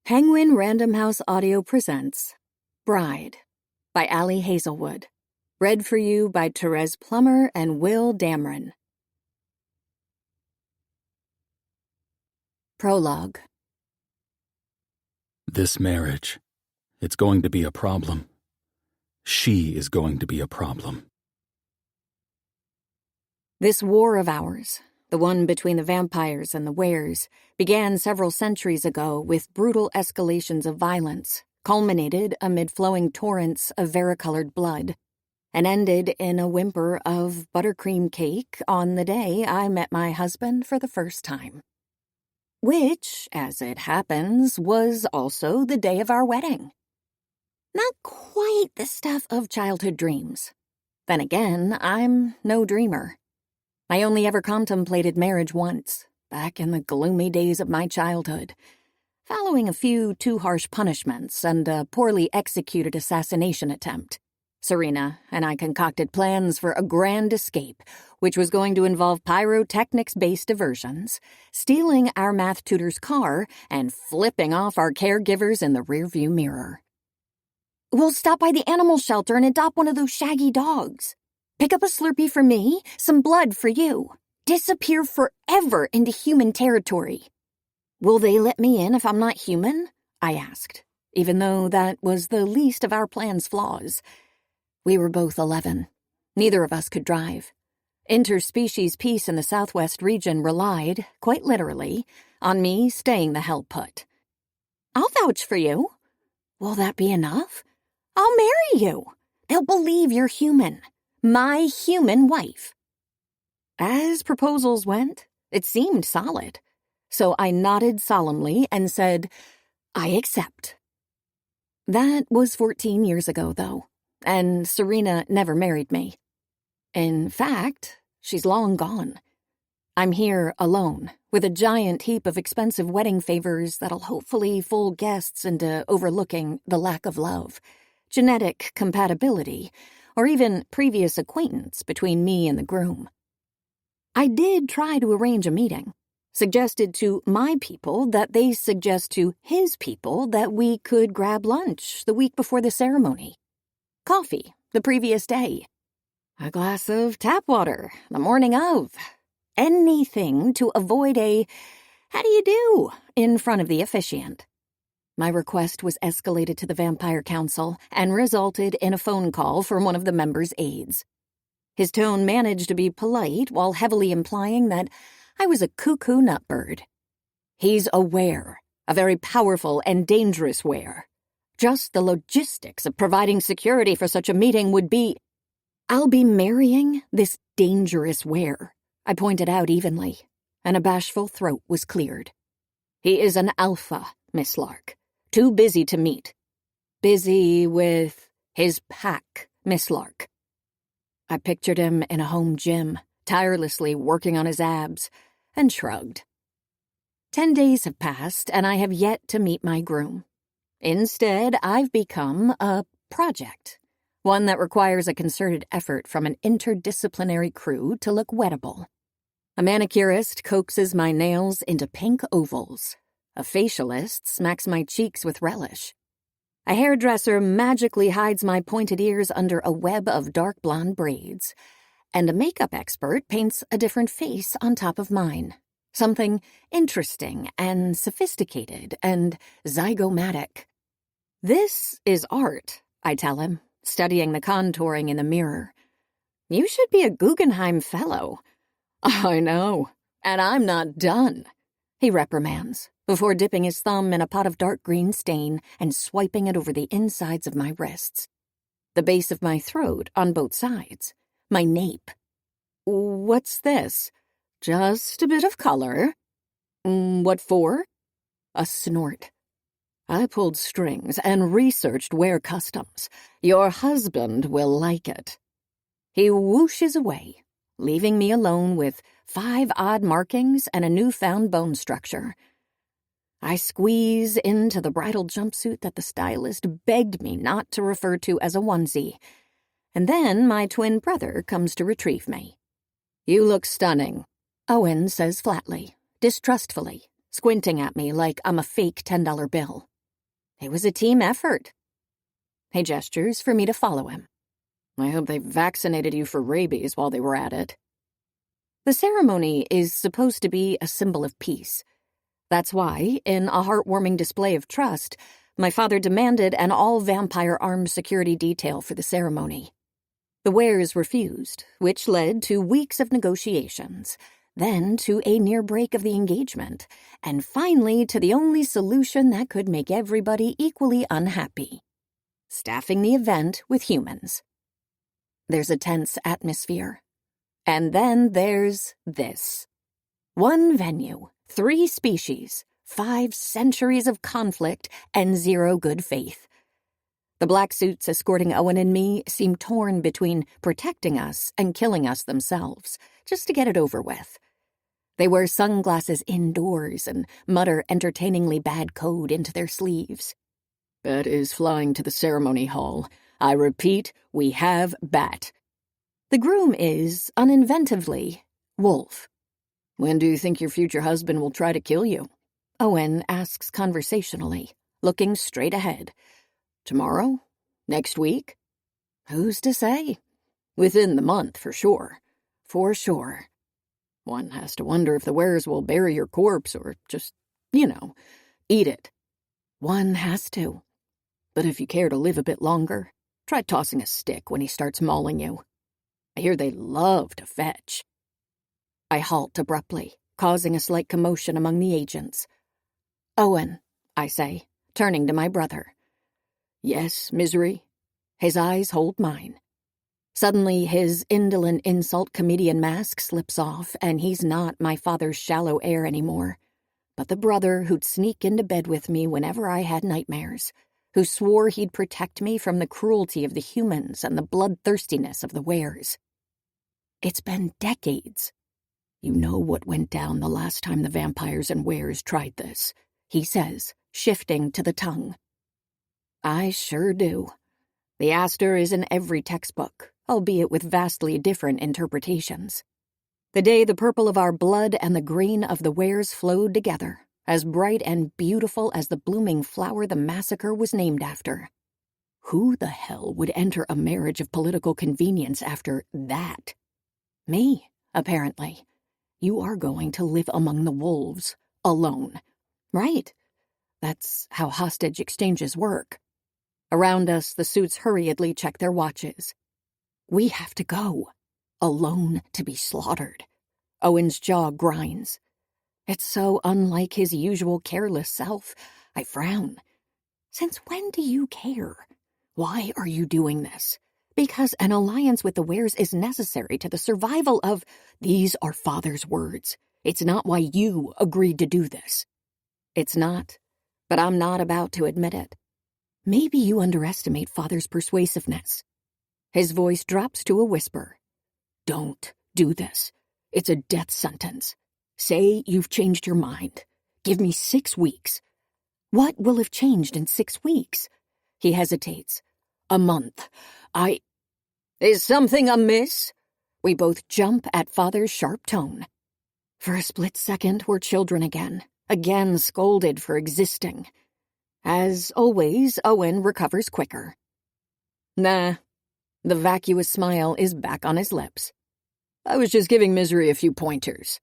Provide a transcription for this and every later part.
Penguin Random House Audio presents Bride by Allie Hazelwood. Read for you by Therese Plummer and Will Dameron. Prologue. This marriage, it's going to be a problem. She is going to be a problem. This war of ours, the one between the vampires and the weres, began several centuries ago with brutal escalations of violence, culminated amid flowing torrents of varicolored blood, and ended in a whimper of buttercream cake on the day I met my husband for the first time. Which, as it happens, was also the day of our wedding. Not quite the stuff of childhood dreams. Then again, I'm no dreamer. I only ever contemplated marriage once, back in the gloomy days of my childhood, following a few too harsh punishments and a poorly executed assassination attempt. Serena and I concocted plans for a grand escape, which was going to involve pyrotechnics-based diversions, stealing our math tutor's car, and flipping off our caregivers in the rearview mirror. We'll stop by the animal shelter and adopt one of those shaggy dogs. Pick up a Slurpee for me, some blood for you. Disappear forever into human territory. Will they let me in if I'm not human? I asked, even though that was the least of our plan's flaws. We were both 11. Neither of us could drive. Interspecies peace in the Southwest region relied, quite literally, on me staying the hell put. I'll vouch for you. Will that be enough? I'll marry you. They'll believe you're human. My human wife. As proposals went, it seemed solid. So I nodded solemnly and said, I accept. That was 14 years ago, though, and Serena never married me. In fact, she's long gone. I'm here alone, with a giant heap of expensive wedding favors that'll hopefully fool guests into overlooking the lack of love, genetic compatibility, or even previous acquaintance between me and the groom. I did try to arrange a meeting, suggested to my people that they suggest to his people that we could grab lunch the week before the ceremony, coffee the previous day, a glass of tap water the morning of, anything to avoid a "how do you do" in front of the officiant. My request was escalated to the Vampire Council and resulted in a phone call from one of the members' aides. His tone managed to be polite while heavily implying that I was a cuckoo nutbird. He's a were, a very powerful and dangerous were. Just the logistics of providing security for such a meeting would be... I'll be marrying this dangerous were, I pointed out evenly, and a bashful throat was cleared. He is an alpha, Miss Lark. Too busy to meet. Busy with his pack, Miss Lark. I pictured him in a home gym, tirelessly working on his abs, and shrugged. 10 days have passed, and I have yet to meet my groom. Instead, I've become a project, one that requires a concerted effort from an interdisciplinary crew to look wettable. A manicurist coaxes my nails into pink ovals. A facialist smacks my cheeks with relish. A hairdresser magically hides my pointed ears under a web of dark blonde braids. And a makeup expert paints a different face on top of mine. Something interesting and sophisticated and zygomatic. This is art, I tell him, studying the contouring in the mirror. You should be a Guggenheim Fellow. I know, and I'm not done, he reprimands, before dipping his thumb in a pot of dark green stain and swiping it over the insides of my wrists, the base of my throat on both sides, my nape. What's this? Just a bit of color. What for? A snort. I pulled strings and researched wear customs. Your husband will like it. He whooshes away, leaving me alone with 5 odd markings and a newfound bone structure. I squeeze into the bridal jumpsuit that the stylist begged me not to refer to as a onesie, and then my twin brother comes to retrieve me. You look stunning, Owen says flatly, distrustfully, squinting at me like I'm a fake $10 bill. It was a team effort. He gestures for me to follow him. I hope they vaccinated you for rabies while they were at it. The ceremony is supposed to be a symbol of peace. That's why, in a heartwarming display of trust, my father demanded an all-vampire armed security detail for the ceremony. The wares refused, which led to weeks of negotiations, then to a near break of the engagement, and finally to the only solution that could make everybody equally unhappy: staffing the event with humans. There's a tense atmosphere. And then there's this. 1 venue, 3 species, 5 centuries of conflict, and 0 good faith. The black suits escorting Owen and me seem torn between protecting us and killing us themselves, just to get it over with. They wear sunglasses indoors and mutter entertainingly bad code into their sleeves. Bet is flying to the ceremony hall. I repeat, we have bat. The groom is, uninventively, Wolf. When do you think your future husband will try to kill you? Owen asks conversationally, looking straight ahead. Tomorrow? Next week? Who's to say? Within the month, for sure. For sure. One has to wonder if the wares will bury your corpse or just, eat it. One has to. But if you care to live a bit longer, try tossing a stick when he starts mauling you. I hear they love to fetch. I halt abruptly, causing a slight commotion among the agents. Owen, I say, turning to my brother. Yes, Misery? His eyes hold mine. Suddenly, his indolent insult comedian mask slips off, and he's not my father's shallow air anymore, but the brother who'd sneak into bed with me whenever I had nightmares, who swore he'd protect me from the cruelty of the humans and the bloodthirstiness of the wares. It's been decades. You know what went down the last time the vampires and wares tried this, he says, shifting to the tongue. I sure do. The Aster is in every textbook, albeit with vastly different interpretations. The day the purple of our blood and the green of the wares flowed together, as bright and beautiful as the blooming flower the massacre was named after. Who the hell would enter a marriage of political convenience after that? Me, apparently. You are going to live among the wolves, alone. Right. That's how hostage exchanges work. Around us, the suits hurriedly check their watches. We have to go. Alone to be slaughtered. Owen's jaw grinds. It's so unlike his usual careless self. I frown. Since when do you care? Why are you doing this? Because an alliance with the wares is necessary to the survival of... These are Father's words. It's not why you agreed to do this. It's not, but I'm not about to admit it. Maybe you underestimate Father's persuasiveness. His voice drops to a whisper. Don't do this. It's a death sentence. Say you've changed your mind. Give me 6 weeks. What will have changed in 6 weeks? He hesitates. A month. Is something amiss? We both jump at Father's sharp tone. For a split second, we're children again scolded for existing. As always, Owen recovers quicker. Nah. The vacuous smile is back on his lips. I was just giving Misery a few pointers.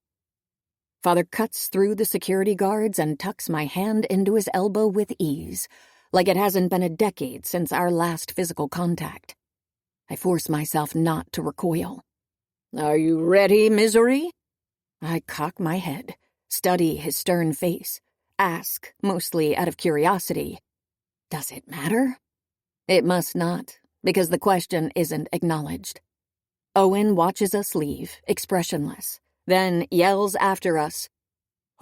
Father cuts through the security guards and tucks my hand into his elbow with ease, like it hasn't been a decade since our last physical contact. I force myself not to recoil. Are you ready, Misery? I cock my head, study his stern face, ask, mostly out of curiosity, does it matter? It must not, because the question isn't acknowledged. Owen watches us leave, expressionless, then yells after us,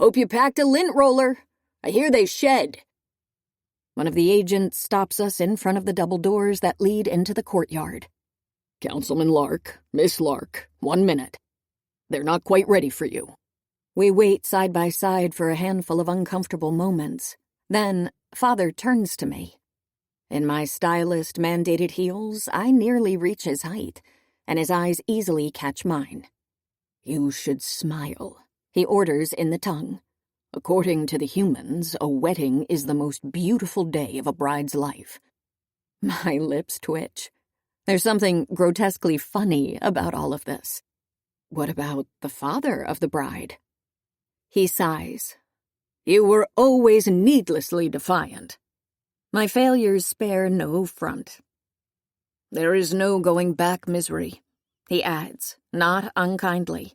Hope you packed a lint roller. I hear they shed. One of the agents stops us in front of the double doors that lead into the courtyard. Councilman Lark, Miss Lark, 1 minute. They're not quite ready for you. We wait side by side for a handful of uncomfortable moments. Then Father turns to me. In my stylist-mandated heels, I nearly reach his height, and his eyes easily catch mine. You should smile, he orders in the tongue. According to the humans, a wedding is the most beautiful day of a bride's life. My lips twitch. There's something grotesquely funny about all of this. What about the father of the bride? He sighs. You were always needlessly defiant. My failures spare no front. There is no going back, misery, he adds, not unkindly.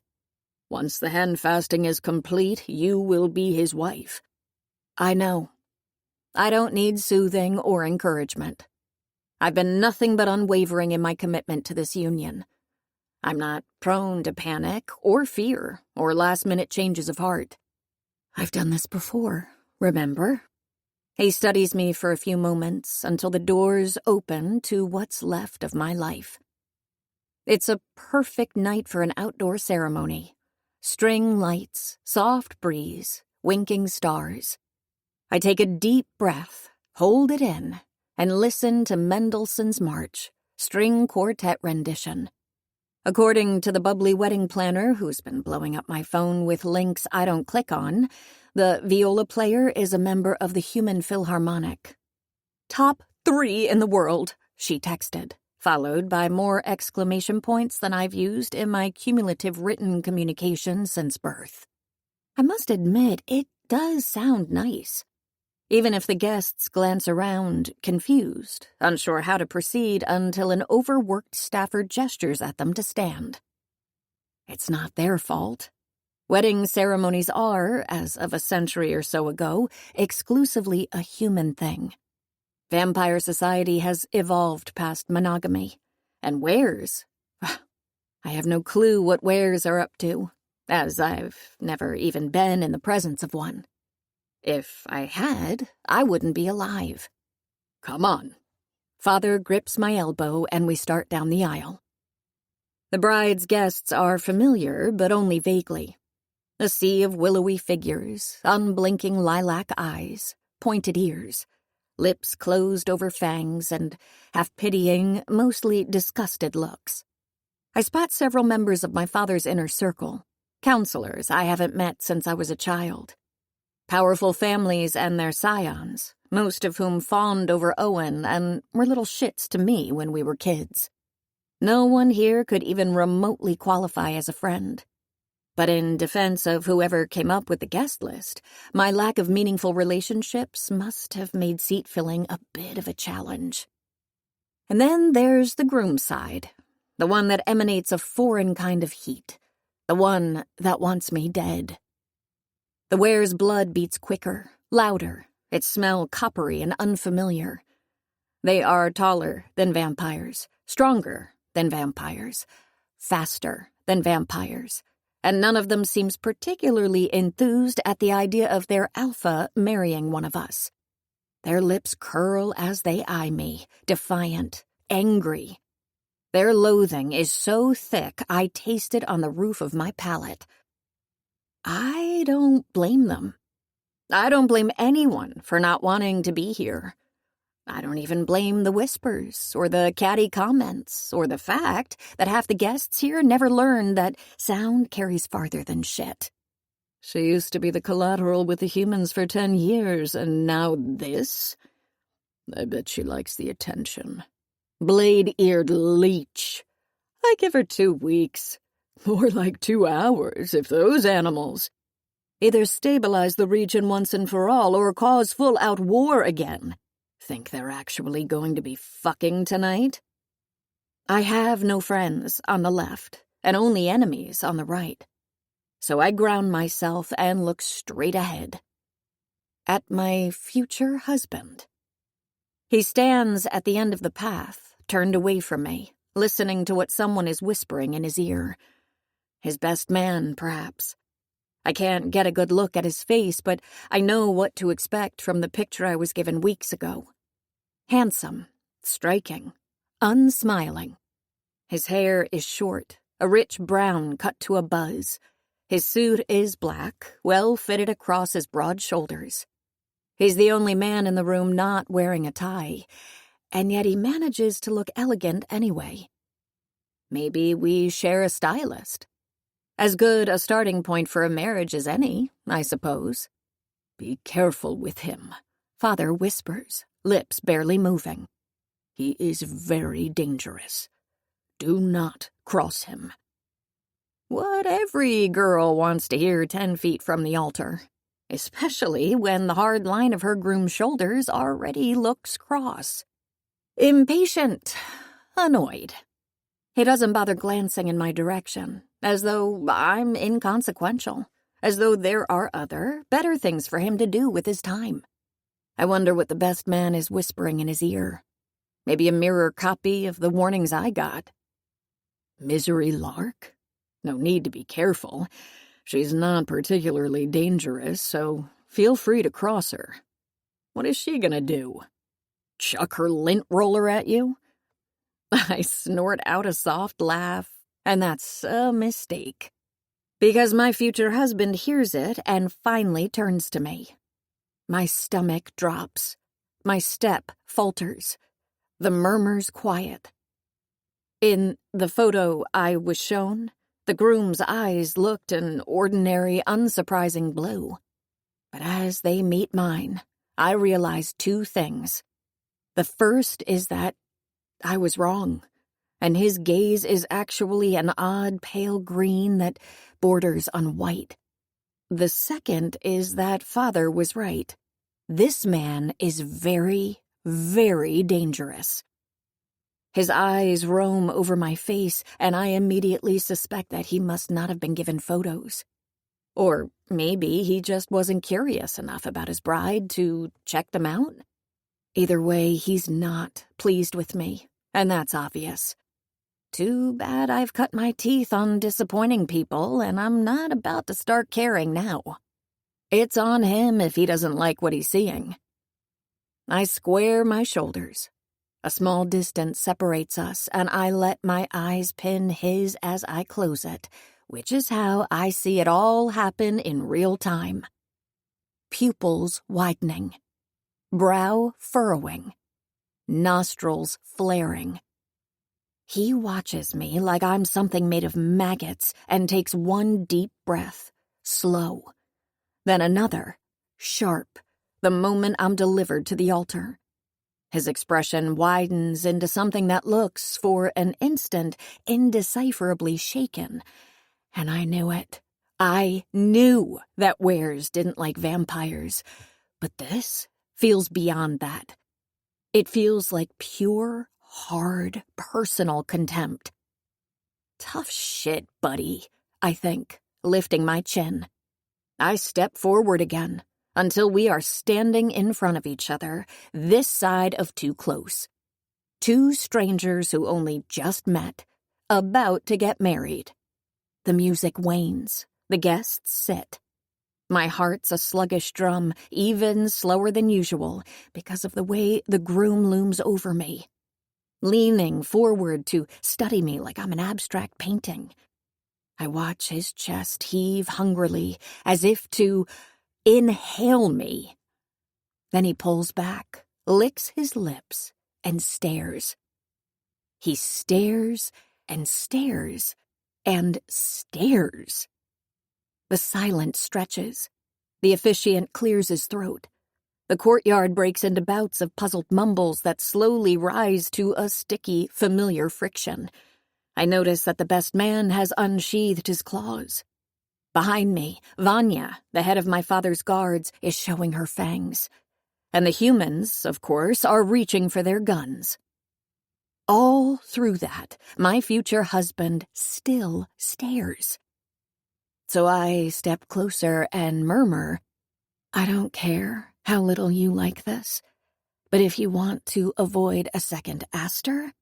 Once the hen fasting is complete, you will be his wife. I know. I don't need soothing or encouragement. I've been nothing but unwavering in my commitment to this union. I'm not prone to panic or fear or last-minute changes of heart. I've done this before, remember? He studies me for a few moments until the doors open to what's left of my life. It's a perfect night for an outdoor ceremony. String lights, soft breeze, winking stars. I take a deep breath, hold it in, and listen to Mendelssohn's March, string quartet rendition. According to the bubbly wedding planner who's been blowing up my phone with links I don't click on, the viola player is a member of the Human Philharmonic. Top 3 in the world, she texted, followed by more exclamation points than I've used in my cumulative written communication since birth. I must admit, it does sound nice. Even if the guests glance around, confused, unsure how to proceed until an overworked staffer gestures at them to stand. It's not their fault. Wedding ceremonies are, as of a century or so ago, exclusively a human thing. Vampire society has evolved past monogamy. And wares? I have no clue what wares are up to, as I've never even been in the presence of one. If I had, I wouldn't be alive. Come on. Father grips my elbow and we start down the aisle. The bride's guests are familiar, but only vaguely. A sea of willowy figures, unblinking lilac eyes, pointed ears, lips closed over fangs, and half-pitying, mostly disgusted looks. I spot several members of my father's inner circle, counselors I haven't met since I was a child. Powerful families and their scions, most of whom fawned over Owen and were little shits to me when we were kids. No one here could even remotely qualify as a friend. But in defense of whoever came up with the guest list, my lack of meaningful relationships must have made seat-filling a bit of a challenge. And then there's the groom side, the one that emanates a foreign kind of heat, the one that wants me dead. The ware's blood beats quicker, louder, its smell coppery and unfamiliar. They are taller than vampires, stronger than vampires, faster than vampires, and none of them seems particularly enthused at the idea of their alpha marrying one of us. Their lips curl as they eye me, defiant, angry. Their loathing is so thick I taste it on the roof of my palate. I don't blame them. I don't blame anyone for not wanting to be here. I don't even blame the whispers, or the catty comments, or the fact that half the guests here never learned that sound carries farther than shit. She used to be the collateral with the humans for 10 years, and now this? I bet she likes the attention. Blade-eared leech. I give her 2 weeks. More like 2 hours, if those animals. Either stabilize the region once and for all, or cause full-out war again. Think they're actually going to be fucking tonight? I have no friends on the left, and only enemies on the right. So I ground myself and look straight ahead. At my future husband. He stands at the end of the path, turned away from me, listening to what someone is whispering in his ear. His best man, perhaps. I can't get a good look at his face, but I know what to expect from the picture I was given weeks ago. Handsome, striking, unsmiling. His hair is short, a rich brown cut to a buzz. His suit is black, well fitted across his broad shoulders. He's the only man in the room not wearing a tie, and yet he manages to look elegant anyway. Maybe we share a stylist. As good a starting point for a marriage as any, I suppose. "Be careful with him," Father whispers, lips barely moving. "He is very dangerous. Do not cross him." What every girl wants to hear 10 feet from the altar, especially when the hard line of her groom's shoulders already looks cross. Impatient, annoyed. He doesn't bother glancing in my direction, as though I'm inconsequential, as though there are other, better things for him to do with his time. I wonder what the best man is whispering in his ear. Maybe a mirror copy of the warnings I got. Misery Lark? No need to be careful. She's not particularly dangerous, so feel free to cross her. What is she gonna do? Chuck her lint roller at you? I snort out a soft laugh, and that's a mistake. Because my future husband hears it and finally turns to me. My stomach drops. My step falters. The murmurs quiet. In the photo I was shown, the groom's eyes looked an ordinary, unsurprising blue. But as they meet mine, I realize two things. The first is that I was wrong, and his gaze is actually an odd pale green that borders on white. The second is that Father was right. This man is very, very dangerous. His eyes roam over my face, and I immediately suspect that he must not have been given photos. Or maybe he just wasn't curious enough about his bride to check them out. Either way, he's not pleased with me, and that's obvious. Too bad I've cut my teeth on disappointing people, and I'm not about to start caring now. It's on him if he doesn't like what he's seeing. I square my shoulders. A small distance separates us, and I let my eyes pin his as I close it, which is how I see it all happen in real time. Pupils widening. Brow furrowing. Nostrils flaring. He watches me like I'm something made of maggots and takes one deep breath, slow. Then another, sharp, the moment I'm delivered to the altar. His expression widens into something that looks, for an instant, indecipherably shaken. And I knew it. I knew that Wares didn't like vampires. But this feels beyond that. It feels like pure, hard, personal contempt. Tough shit, buddy, I think, lifting my chin. I step forward again, until we are standing in front of each other, this side of too close. Two strangers who only just met, about to get married. The music wanes, the guests sit. My heart's a sluggish drum, even slower than usual, because of the way the groom looms over me, leaning forward to study me like I'm an abstract painting. I watch his chest heave hungrily, as if to inhale me. Then he pulls back, licks his lips, and stares. He stares and stares and stares. The silence stretches. The officiant clears his throat. The courtyard breaks into bouts of puzzled mumbles that slowly rise to a sticky, familiar friction. I notice that the best man has unsheathed his claws. Behind me, Vanya, the head of my father's guards, is showing her fangs. And the humans, of course, are reaching for their guns. All through that, my future husband still stares. So I step closer and murmur, "I don't care how little you like this, but if you want to avoid a second Aster..."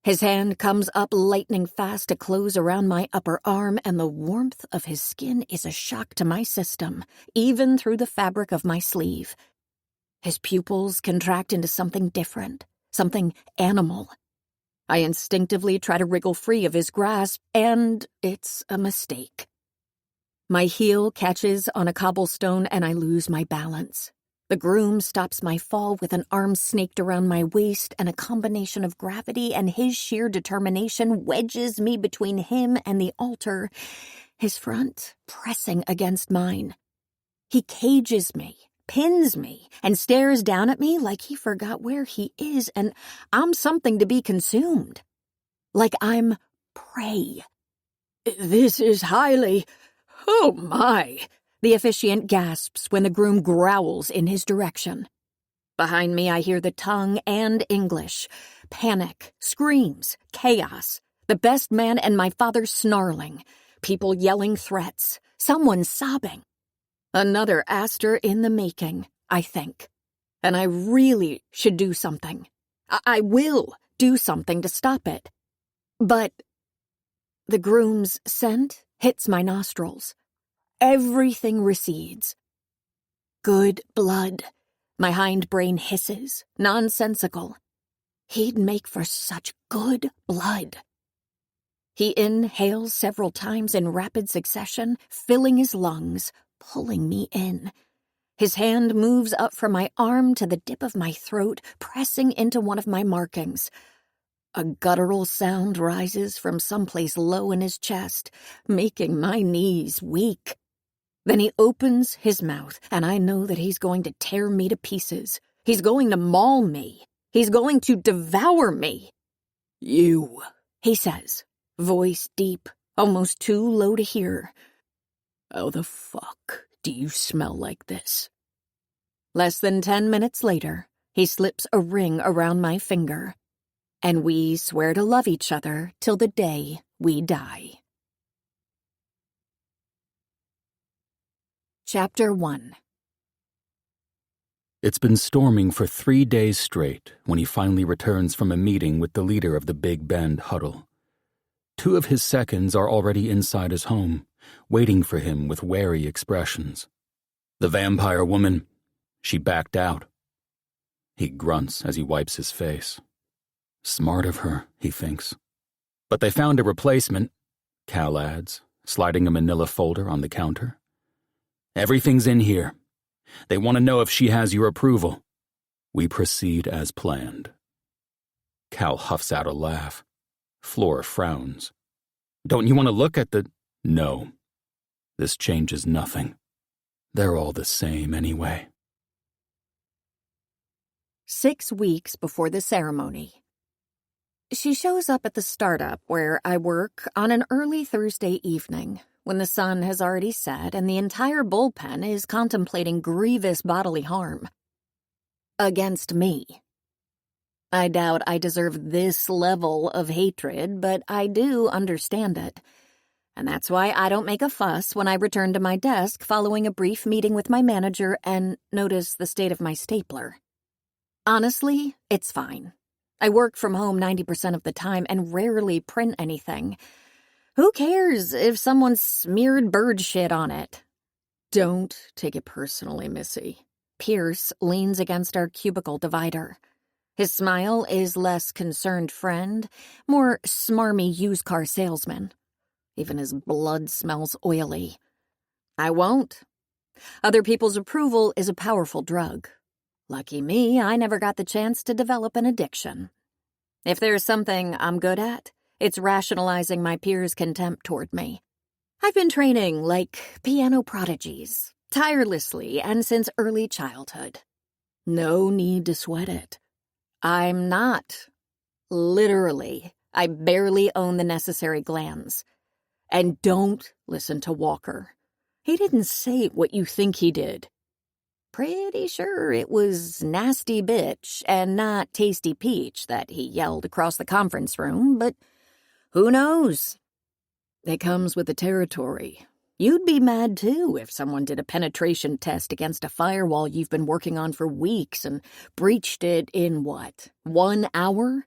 His hand comes up lightning fast to close around my upper arm, and the warmth of his skin is a shock to my system, even through the fabric of my sleeve. His pupils contract into something different, something animal. I instinctively try to wriggle free of his grasp, and it's a mistake. My heel catches on a cobblestone, and I lose my balance. The groom stops my fall with an arm snaked around my waist, and a combination of gravity and his sheer determination wedges me between him and the altar, his front pressing against mine. He cages me, pins me, and stares down at me like he forgot where he is and I'm something to be consumed. Like I'm prey. This is highly... Oh my! The officiant gasps when the groom growls in his direction. Behind me I hear the tongue and English. Panic, screams, chaos. The best man and my father snarling. People yelling threats. Someone sobbing. Another Astor in the making, I think. And I really should do something. I will do something to stop it. But the groom's scent hits my nostrils. Everything recedes. Good blood. My hindbrain hisses, nonsensical. He'd make for such good blood. He inhales several times in rapid succession, filling his lungs, pulling me in. His hand moves up from my arm to the dip of my throat, pressing into one of my markings. A guttural sound rises from someplace low in his chest, making my knees weak. Then he opens his mouth, and I know that he's going to tear me to pieces. He's going to maul me. He's going to devour me. You, he says, voice deep, almost too low to hear. How the fuck do you smell like this? Less than 10 minutes later, he slips a ring around my finger, and we swear to love each other till the day we die. Chapter 1. It's been storming for 3 days straight when he finally returns from a meeting with the leader of the Big Bend huddle. 2 of his seconds are already inside his home, waiting for him with wary expressions. The vampire woman, she backed out. He grunts as he wipes his face. Smart of her, he thinks. But they found a replacement, Cal adds, sliding a manila folder on the counter. Everything's in here. They want to know if she has your approval. We proceed as planned. Cal huffs out a laugh. Flora frowns. Don't you want to look at the... No. This changes nothing. They're all the same anyway. 6 weeks before the ceremony. She shows up at the startup where I work on an early Thursday evening, when the sun has already set and the entire bullpen is contemplating grievous bodily harm. Against me. I doubt I deserve this level of hatred, but I do understand it. And that's why I don't make a fuss when I return to my desk following a brief meeting with my manager and notice the state of my stapler. Honestly, it's fine. I work from home 90% of the time and rarely print anything. Who cares if someone smeared bird shit on it? Don't take it personally, Missy. Pierce leans against our cubicle divider. His smile is less concerned friend, more smarmy used car salesman. Even his blood smells oily. I won't. Other people's approval is a powerful drug. Lucky me, I never got the chance to develop an addiction. If there's something I'm good at, it's rationalizing my peers' contempt toward me. I've been training like piano prodigies, tirelessly and since early childhood. No need to sweat it. I'm not. Literally, I barely own the necessary glands. And don't listen to Walker. He didn't say what you think he did. Pretty sure it was nasty bitch and not tasty peach that he yelled across the conference room, but who knows? It comes with the territory. You'd be mad too if someone did a penetration test against a firewall you've been working on for weeks and breached it in, 1 hour?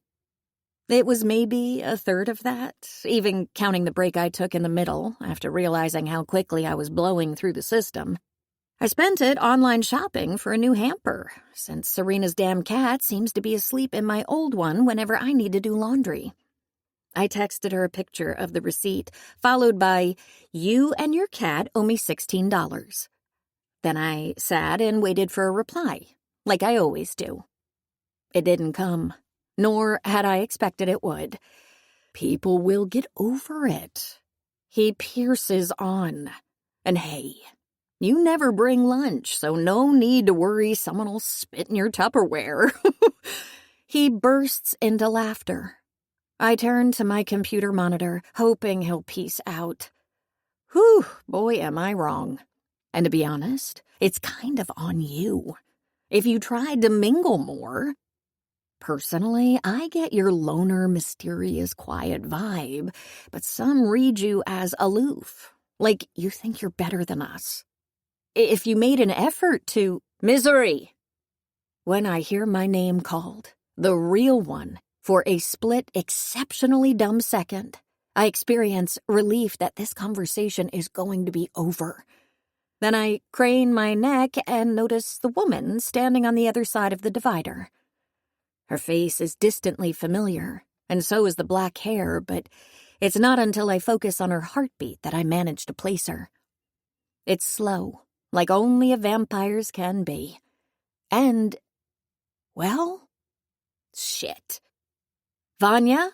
It was maybe a third of that, even counting the break I took in the middle after realizing how quickly I was blowing through the system. I spent it online shopping for a new hamper, since Serena's damn cat seems to be asleep in my old one whenever I need to do laundry. I texted her a picture of the receipt, followed by, "You and your cat owe me $16. Then I sat and waited for a reply, like I always do. It didn't come, nor had I expected it would. People will get over it. He pierces on. And hey, You never bring lunch, so no need to worry someone'll spit in your Tupperware." He bursts into laughter. I turn to my computer monitor, hoping he'll peace out. Whew, boy, am I wrong. And to be honest, it's kind of on you. If you tried to mingle more. Personally, I get your loner, mysterious, quiet vibe, but some read you as aloof, like you think you're better than us. If you made an effort to misery. When I hear my name called, the real one, for a split, exceptionally dumb second, I experience relief that this conversation is going to be over. Then I crane my neck and notice the woman standing on the other side of the divider. Her face is distantly familiar, and so is the black hair, but it's not until I focus on her heartbeat that I manage to place her. It's slow, like only a vampire's can be. And, well, shit. "Vanya?"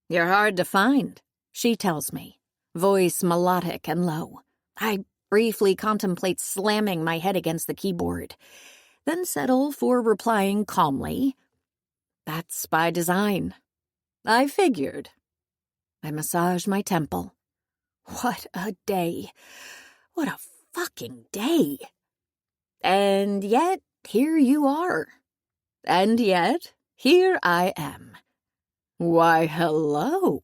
"You're hard to find," she tells me, voice melodic and low. I briefly contemplate slamming my head against the keyboard, then settle for replying calmly, "That's by design. I figured." I massage my temple. What a day. What a fucking day. And yet, here you are. And yet, here I am. Why, hello.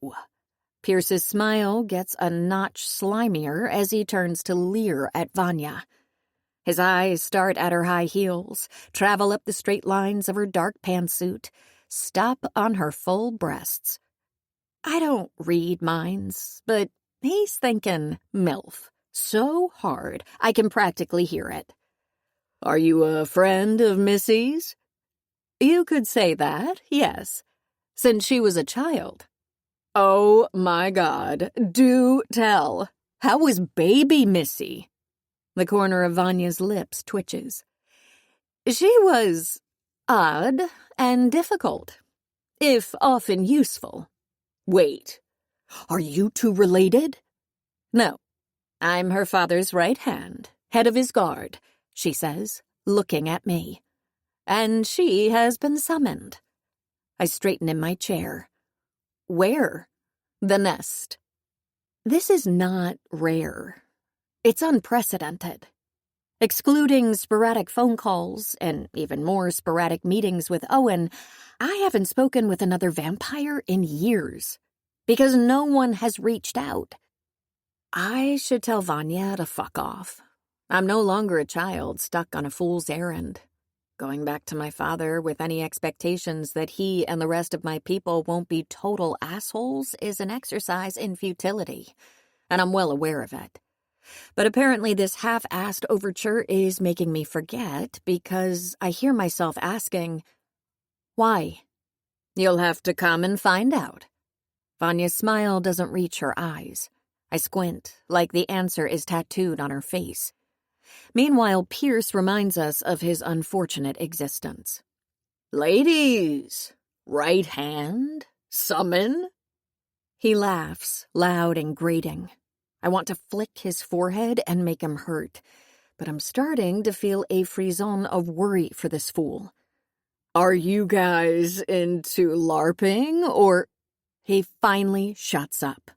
Pierce's smile gets a notch slimier as he turns to leer at Vanya. His eyes start at her high heels, travel up the straight lines of her dark pantsuit, stop on her full breasts. I don't read minds, but he's thinking MILF so hard I can practically hear it. "Are you a friend of Missy's?" "You could say that, yes. Since she was a child." "Oh my God, do tell. How was baby Missy?" The corner of Vanya's lips twitches. "She was odd and difficult, if often useful." "Wait, are you two related?" "No, I'm her father's right hand, head of his guard," she says, looking at me. "And she has been summoned." I straighten in my chair. "Where?" "The nest." This is not rare. It's unprecedented. Excluding sporadic phone calls and even more sporadic meetings with Owen, I haven't spoken with another vampire in years because no one has reached out. I should tell Vanya to fuck off. I'm no longer a child stuck on a fool's errand. Going back to my father with any expectations that he and the rest of my people won't be total assholes is an exercise in futility, and I'm well aware of it. But apparently this half-assed overture is making me forget because I hear myself asking, "Why?" "You'll have to come and find out." Vanya's smile doesn't reach her eyes. I squint, like the answer is tattooed on her face. Meanwhile, Pierce reminds us of his unfortunate existence. "Ladies, right hand, summon." He laughs, loud and grating. I want to flick his forehead and make him hurt, but I'm starting to feel a frisson of worry for this fool. "Are you guys into LARPing, or—" He finally shuts up,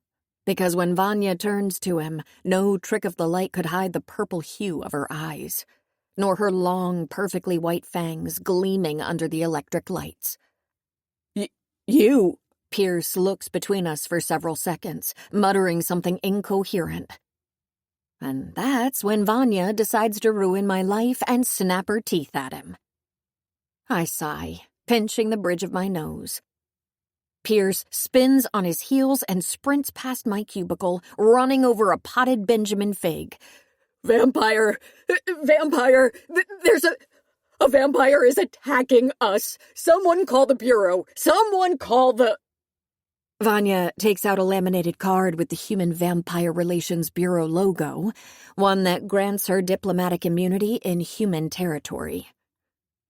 because when Vanya turns to him, no trick of the light could hide the purple hue of her eyes, nor her long, perfectly white fangs gleaming under the electric lights. You... Pierce looks between us for several seconds, muttering something incoherent. And that's when Vanya decides to ruin my life and snap her teeth at him. I sigh, pinching the bridge of my nose. Pierce spins on his heels and sprints past my cubicle, running over a potted Benjamin fig. Vampire! There's a vampire is attacking us! Someone call the Bureau! Someone call the... Vanya takes out a laminated card with the Human Vampire Relations Bureau logo, one that grants her diplomatic immunity in human territory.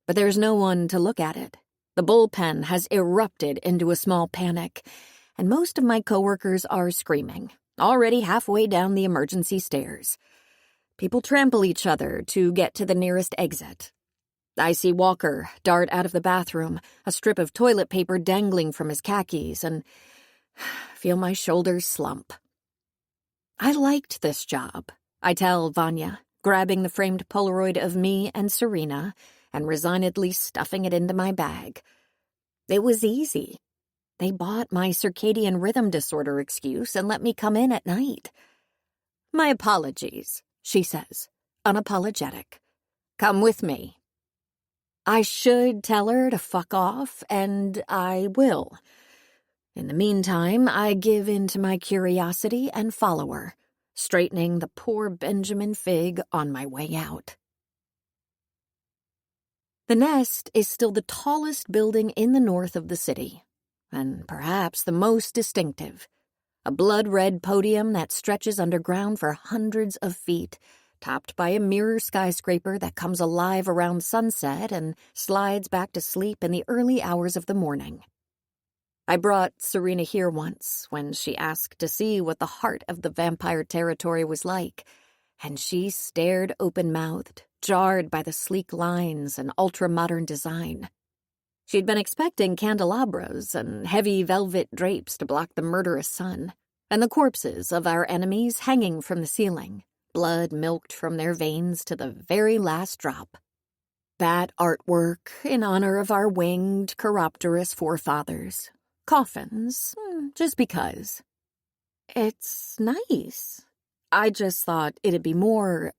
But there's no one to look at it. The bullpen has erupted into a small panic, and most of my coworkers are screaming, already halfway down the emergency stairs. People trample each other to get to the nearest exit. I see Walker dart out of the bathroom, a strip of toilet paper dangling from his khakis, and feel my shoulders slump. I liked this job, I tell Vanya, grabbing the framed Polaroid of me and Serena and resignedly stuffing it into my bag. It was easy. They bought my circadian rhythm disorder excuse and let me come in at night. My apologies, she says, unapologetic. Come with me. I should tell her to fuck off, and I will. In the meantime, I give in to my curiosity and follow her, straightening the poor Benjamin Fig on my way out. The Nest is still the tallest building in the north of the city, and perhaps the most distinctive. A blood-red podium that stretches underground for hundreds of feet, topped by a mirror skyscraper that comes alive around sunset and slides back to sleep in the early hours of the morning. I brought Serena here once when she asked to see what the heart of the vampire territory was like, and she stared open-mouthed, jarred by the sleek lines and ultra-modern design. She'd been expecting candelabras and heavy velvet drapes to block the murderous sun, and the corpses of our enemies hanging from the ceiling, blood milked from their veins to the very last drop. That artwork in honor of our winged, chiropterous forefathers. Coffins, just because. It's nice. I just thought it'd be more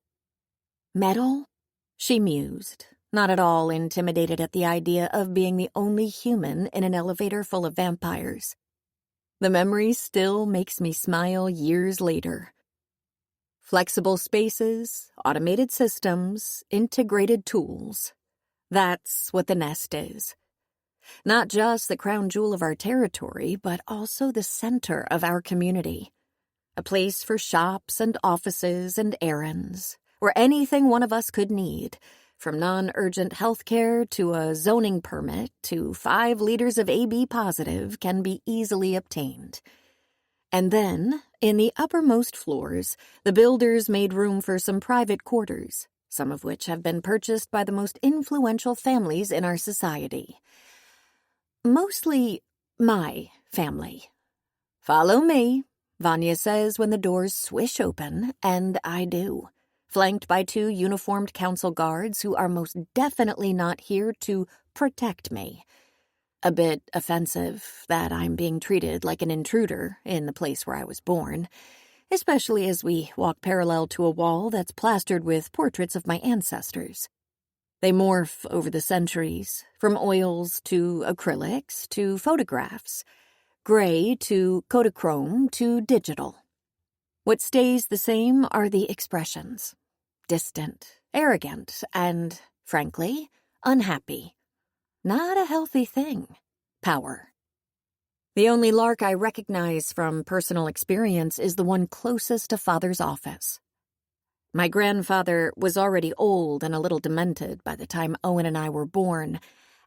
metal, she mused, not at all intimidated at the idea of being the only human in an elevator full of vampires. The memory still makes me smile years later. Flexible spaces, automated systems, integrated tools. That's what the Nest is. Not just the crown jewel of our territory, but also the center of our community. A place for shops and offices and errands, where anything one of us could need, from non-urgent health care to a zoning permit to 5 liters of AB positive, can be easily obtained. And then, in the uppermost floors, the builders made room for some private quarters, some of which have been purchased by the most influential families in our society. Mostly my family. Follow me, Vanya says when the doors swish open, and I do, flanked by 2 uniformed council guards who are most definitely not here to protect me. A bit offensive that I'm being treated like an intruder in the place where I was born, especially as we walk parallel to a wall that's plastered with portraits of my ancestors. They morph over the centuries, from oils to acrylics to photographs, gray to Kodachrome to digital. What stays the same are the expressions. Distant, arrogant, and, frankly, unhappy. Not a healthy thing. Power. The only lark I recognize from personal experience is the one closest to Father's office. My grandfather was already old and a little demented by the time Owen and I were born,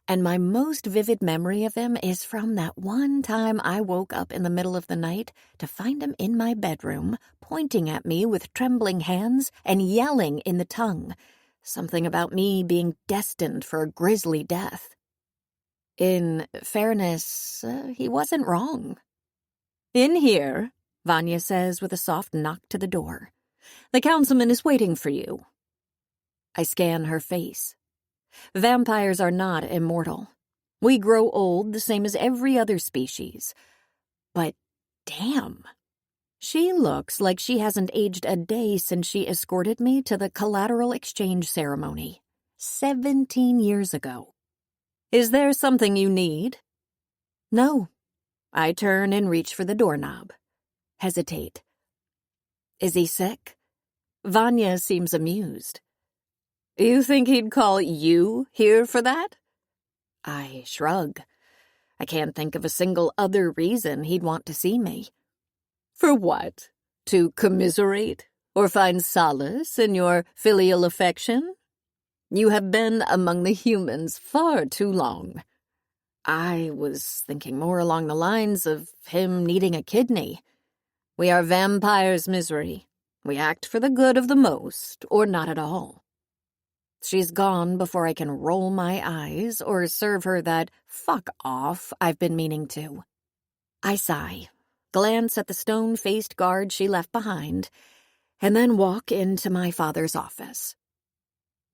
and my most vivid memory of him is from that one time I woke up in the middle of the night to find him in my bedroom, pointing at me with trembling hands and yelling in the tongue, something about me being destined for a grisly death. In fairness, he wasn't wrong. "In here," Vanya says with a soft knock to the door. "The councilman is waiting for you." I scan her face. Vampires are not immortal. We grow old the same as every other species. But damn, she looks like she hasn't aged a day since she escorted me to the collateral exchange ceremony 17 years ago. "Is there something you need?" "No." I turn and reach for the doorknob. Hesitate. "Is he sick?" Vanya seems amused. "You think he'd call you here for that?" I shrug. I can't think of a single other reason he'd want to see me. "For what? To commiserate? Or find solace in your filial affection? You have been among the humans far too long." I was thinking more along the lines of him needing a kidney. We are vampires, Misery. We act for the good of the most, or not at all. She's gone before I can roll my eyes or serve her that fuck off I've been meaning to. I sigh, glance at the stone-faced guard she left behind, and then walk into my father's office.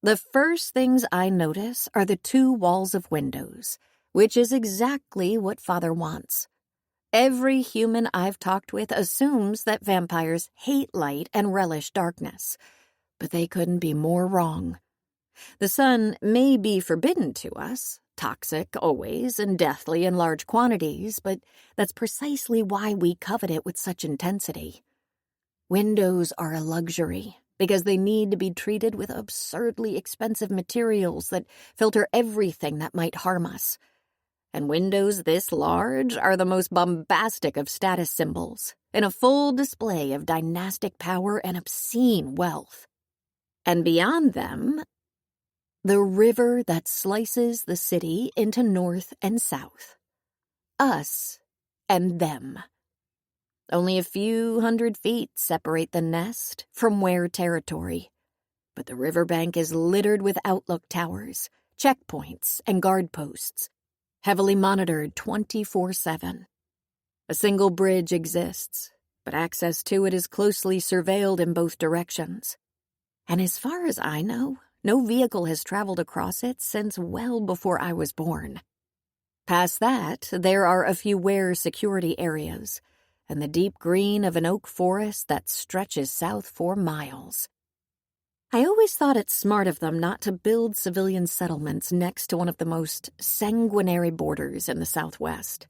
The first things I notice are the 2 walls of windows, which is exactly what Father wants. Every human I've talked with assumes that vampires hate light and relish darkness, but they couldn't be more wrong. The sun may be forbidden to us, toxic always and deathly in large quantities, but that's precisely why we covet it with such intensity. Windows are a luxury because they need to be treated with absurdly expensive materials that filter everything that might harm us. And windows this large are the most bombastic of status symbols, in a full display of dynastic power and obscene wealth. And beyond them, the river that slices the city into north and south. Us and them. Only a few hundred feet separate the nest from where territory, but the riverbank is littered with outlook towers, checkpoints, and guard posts, heavily monitored 24/7. A single bridge exists, but access to it is closely surveilled in both directions. And as far as I know, no vehicle has traveled across it since well before I was born. Past that, there are a few security areas, and the deep green of an oak forest that stretches south for miles. I always thought it smart of them not to build civilian settlements next to one of the most sanguinary borders in the Southwest.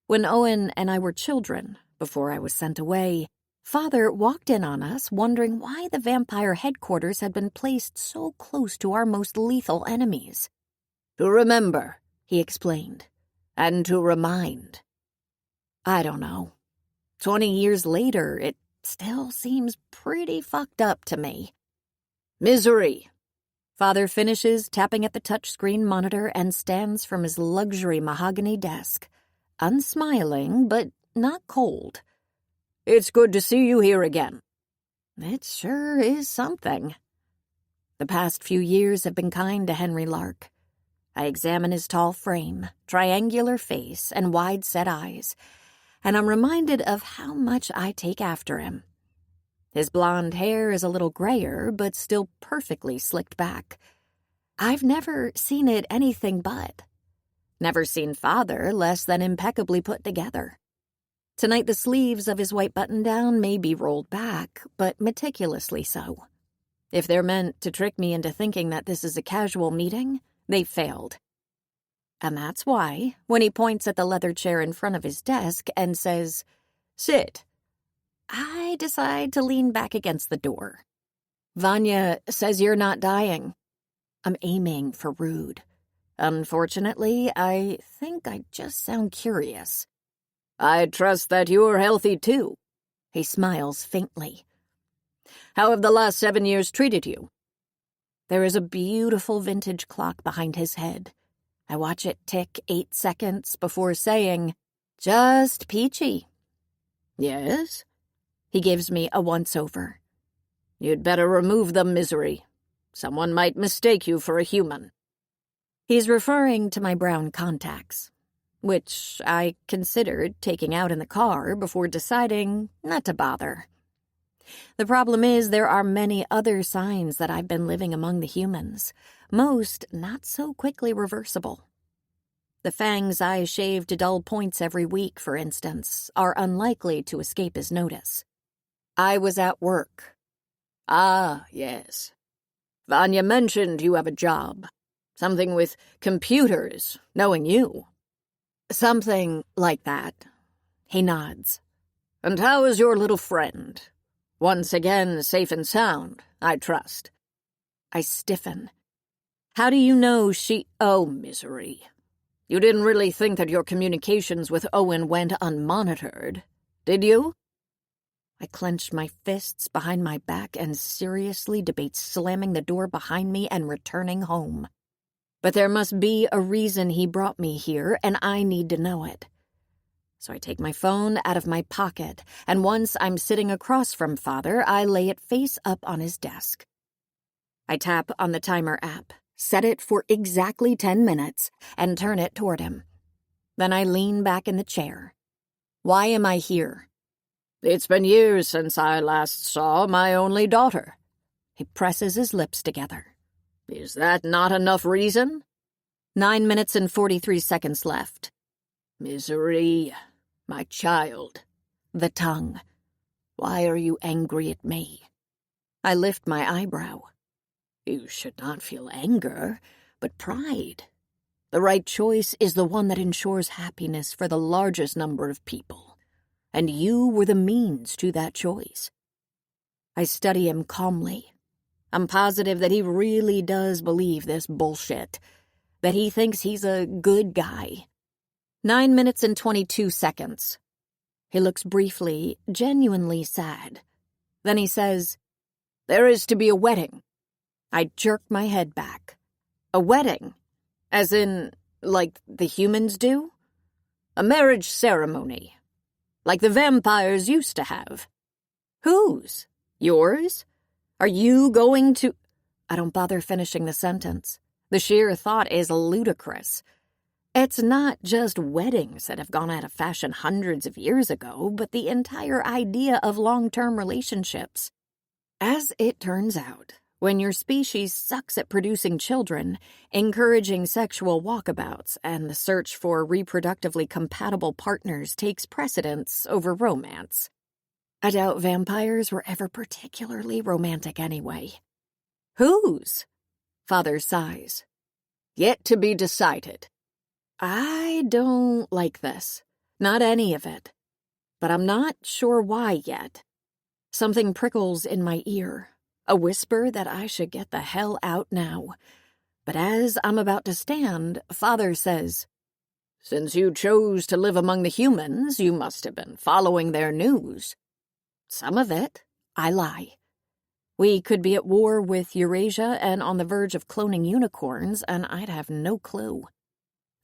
When Owen and I were children, before I was sent away, Father walked in on us wondering why the vampire headquarters had been placed so close to our most lethal enemies. "To remember," he explained, "and to remind." I don't know. 20 years later, it still seems pretty fucked up to me. "Misery." Father finishes tapping at the touchscreen monitor and stands from his luxury mahogany desk, unsmiling but not cold. "It's good to see you here again." It sure is something. The past few years have been kind to Henry Lark. I examine his tall frame, triangular face, and wide-set eyes, and I'm reminded of how much I take after him. His blonde hair is a little grayer, but still perfectly slicked back. I've never seen it anything but. Never seen Father less than impeccably put together. Tonight the sleeves of his white button-down may be rolled back, but meticulously so. If they're meant to trick me into thinking that this is a casual meeting, they've failed. And that's why, when he points at the leather chair in front of his desk and says, "Sit," I decide to lean back against the door. "Vanya says you're not dying." I'm aiming for rude. Unfortunately, I think I just sound curious. "I trust that you're healthy too." He smiles faintly. "How have the last 7 years treated you?" There is a beautiful vintage clock behind his head. I watch it tick 8 seconds before saying, "Just peachy." "Yes?" He gives me a once-over. "You'd better remove the misery. Someone might mistake you for a human." He's referring to my brown contacts, which I considered taking out in the car before deciding not to bother. The problem is there are many other signs that I've been living among the humans, most not so quickly reversible. The fangs I shave to dull points every week, for instance, are unlikely to escape his notice. I was at work. "Ah, yes. Vanya mentioned you have a job. Something with computers, knowing you." "Something like that." He nods. "And how is your little friend? Once again safe and sound, I trust." I stiffen. "How do you know she—" "Oh, misery. You didn't really think that your communications with Owen went unmonitored, did you?" I clench my fists behind my back and seriously debate slamming the door behind me and returning home. But there must be a reason he brought me here, and I need to know it. So I take my phone out of my pocket, and once I'm sitting across from Father, I lay it face up on his desk. I tap on the timer app, set it for exactly 10 minutes, and turn it toward him. Then I lean back in the chair. Why am I here? It's been years since I last saw my only daughter. He presses his lips together. Is that not enough reason? 9 minutes and 43 seconds left. Misery, my child. The tongue. Why are you angry at me? I lift my eyebrow. You should not feel anger, but pride. The right choice is the one that ensures happiness for the largest number of people, and you were the means to that choice. I study him calmly. I'm positive that he really does believe this bullshit, that he thinks he's a good guy. 9 minutes and 22 seconds. He looks briefly, genuinely sad. Then he says, "There is to be a wedding." I jerk my head back. A wedding? As in, like the humans do? A marriage ceremony. Like the vampires used to have. Whose? Yours? Are you going to... I don't bother finishing the sentence. The sheer thought is ludicrous. It's not just weddings that have gone out of fashion hundreds of years ago, but the entire idea of long-term relationships. As it turns out, when your species sucks at producing children, encouraging sexual walkabouts and the search for reproductively compatible partners takes precedence over romance. I doubt vampires were ever particularly romantic anyway. Whose? Father sighs. Yet to be decided. I don't like this. Not any of it. But I'm not sure why yet. Something prickles in my ear. A whisper that I should get the hell out now. But as I'm about to stand, Father says, "Since you chose to live among the humans, you must have been following their news." Some of it. I lie. We could be at war with Eurasia and on the verge of cloning unicorns, and I'd have no clue.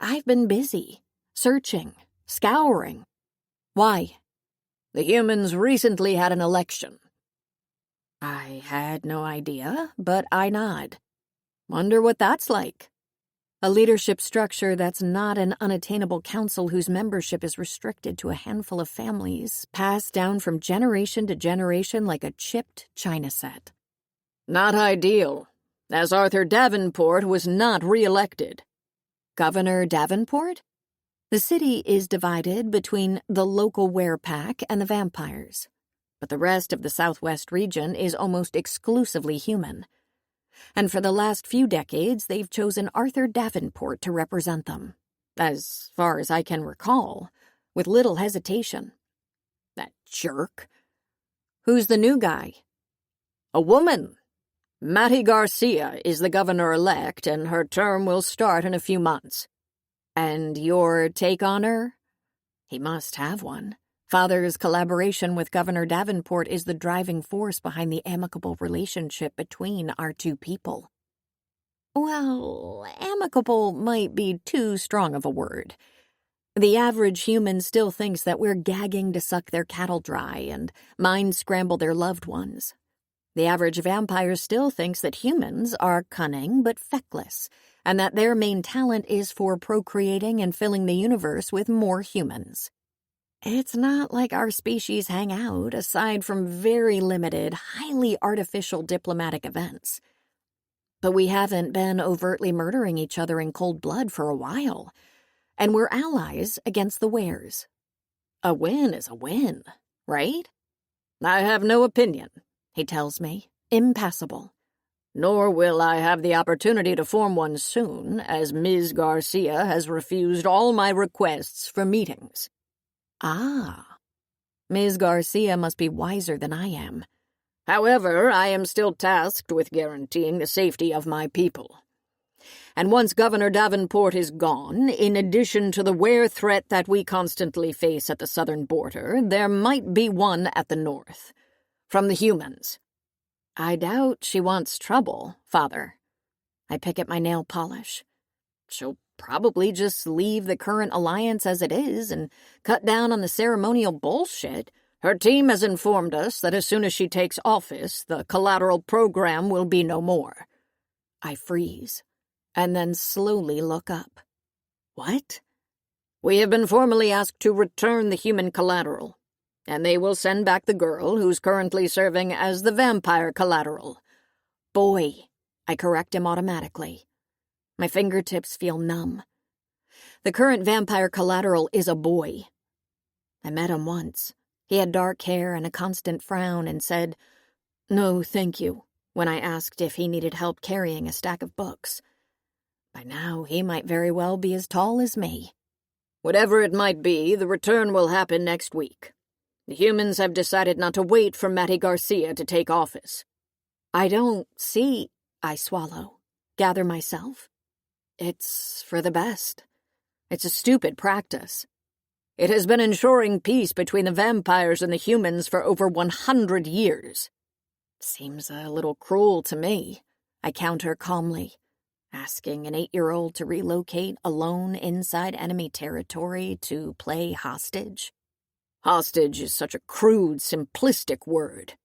I've been busy, searching, scouring. Why? The humans recently had an election. I had no idea, but I nod. Wonder what that's like. A leadership structure that's not an unattainable council whose membership is restricted to a handful of families, passed down from generation to generation like a chipped china set. Not ideal, as Arthur Davenport was not re-elected. Governor Davenport? The city is divided between the local werepack and the vampires, but the rest of the southwest region is almost exclusively human. And for the last few decades, they've chosen Arthur Davenport to represent them, as far as I can recall, with little hesitation. That jerk. Who's the new guy? A woman. Matty Garcia is the governor-elect, and her term will start in a few months. And your take on her? He must have one. Father's collaboration with Governor Davenport is the driving force behind the amicable relationship between our two people. Well, amicable might be too strong of a word. The average human still thinks that we're gagging to suck their cattle dry and mind-scramble their loved ones. The average vampire still thinks that humans are cunning but feckless, and that their main talent is for procreating and filling the universe with more humans. It's not like our species hang out, aside from very limited, highly artificial diplomatic events. But we haven't been overtly murdering each other in cold blood for a while, and we're allies against the wares. A win is a win, right? I have no opinion, he tells me, impassible. Nor will I have the opportunity to form one soon, as Ms. Garcia has refused all my requests for meetings. Ah, Ms. Garcia must be wiser than I am. However, I am still tasked with guaranteeing the safety of my people. And once Governor Davenport is gone, in addition to the were threat that we constantly face at the southern border, there might be one at the north. From the humans. I doubt she wants trouble, Father. I pick at my nail polish. She'll probably just leave the current alliance as it is and cut down on the ceremonial bullshit. Her team has informed us that as soon as she takes office, the collateral program will be no more. I freeze, and then slowly look up. What? We have been formally asked to return the human collateral, and they will send back the girl who's currently serving as the vampire collateral. Boy, I correct him automatically. My fingertips feel numb. The current vampire collateral is a boy. I met him once. He had dark hair and a constant frown and said, "No, thank you," when I asked if he needed help carrying a stack of books. By now, he might very well be as tall as me. Whatever it might be, the return will happen next week. The humans have decided not to wait for Matty Garcia to take office. I don't see, I swallow, gather myself. It's for the best. It's a stupid practice. It has been ensuring peace between the vampires and the humans for over 100 years. Seems a little cruel to me, I counter calmly. Asking an 8-year-old to relocate alone inside enemy territory to play hostage? Hostage is such a crude, simplistic word.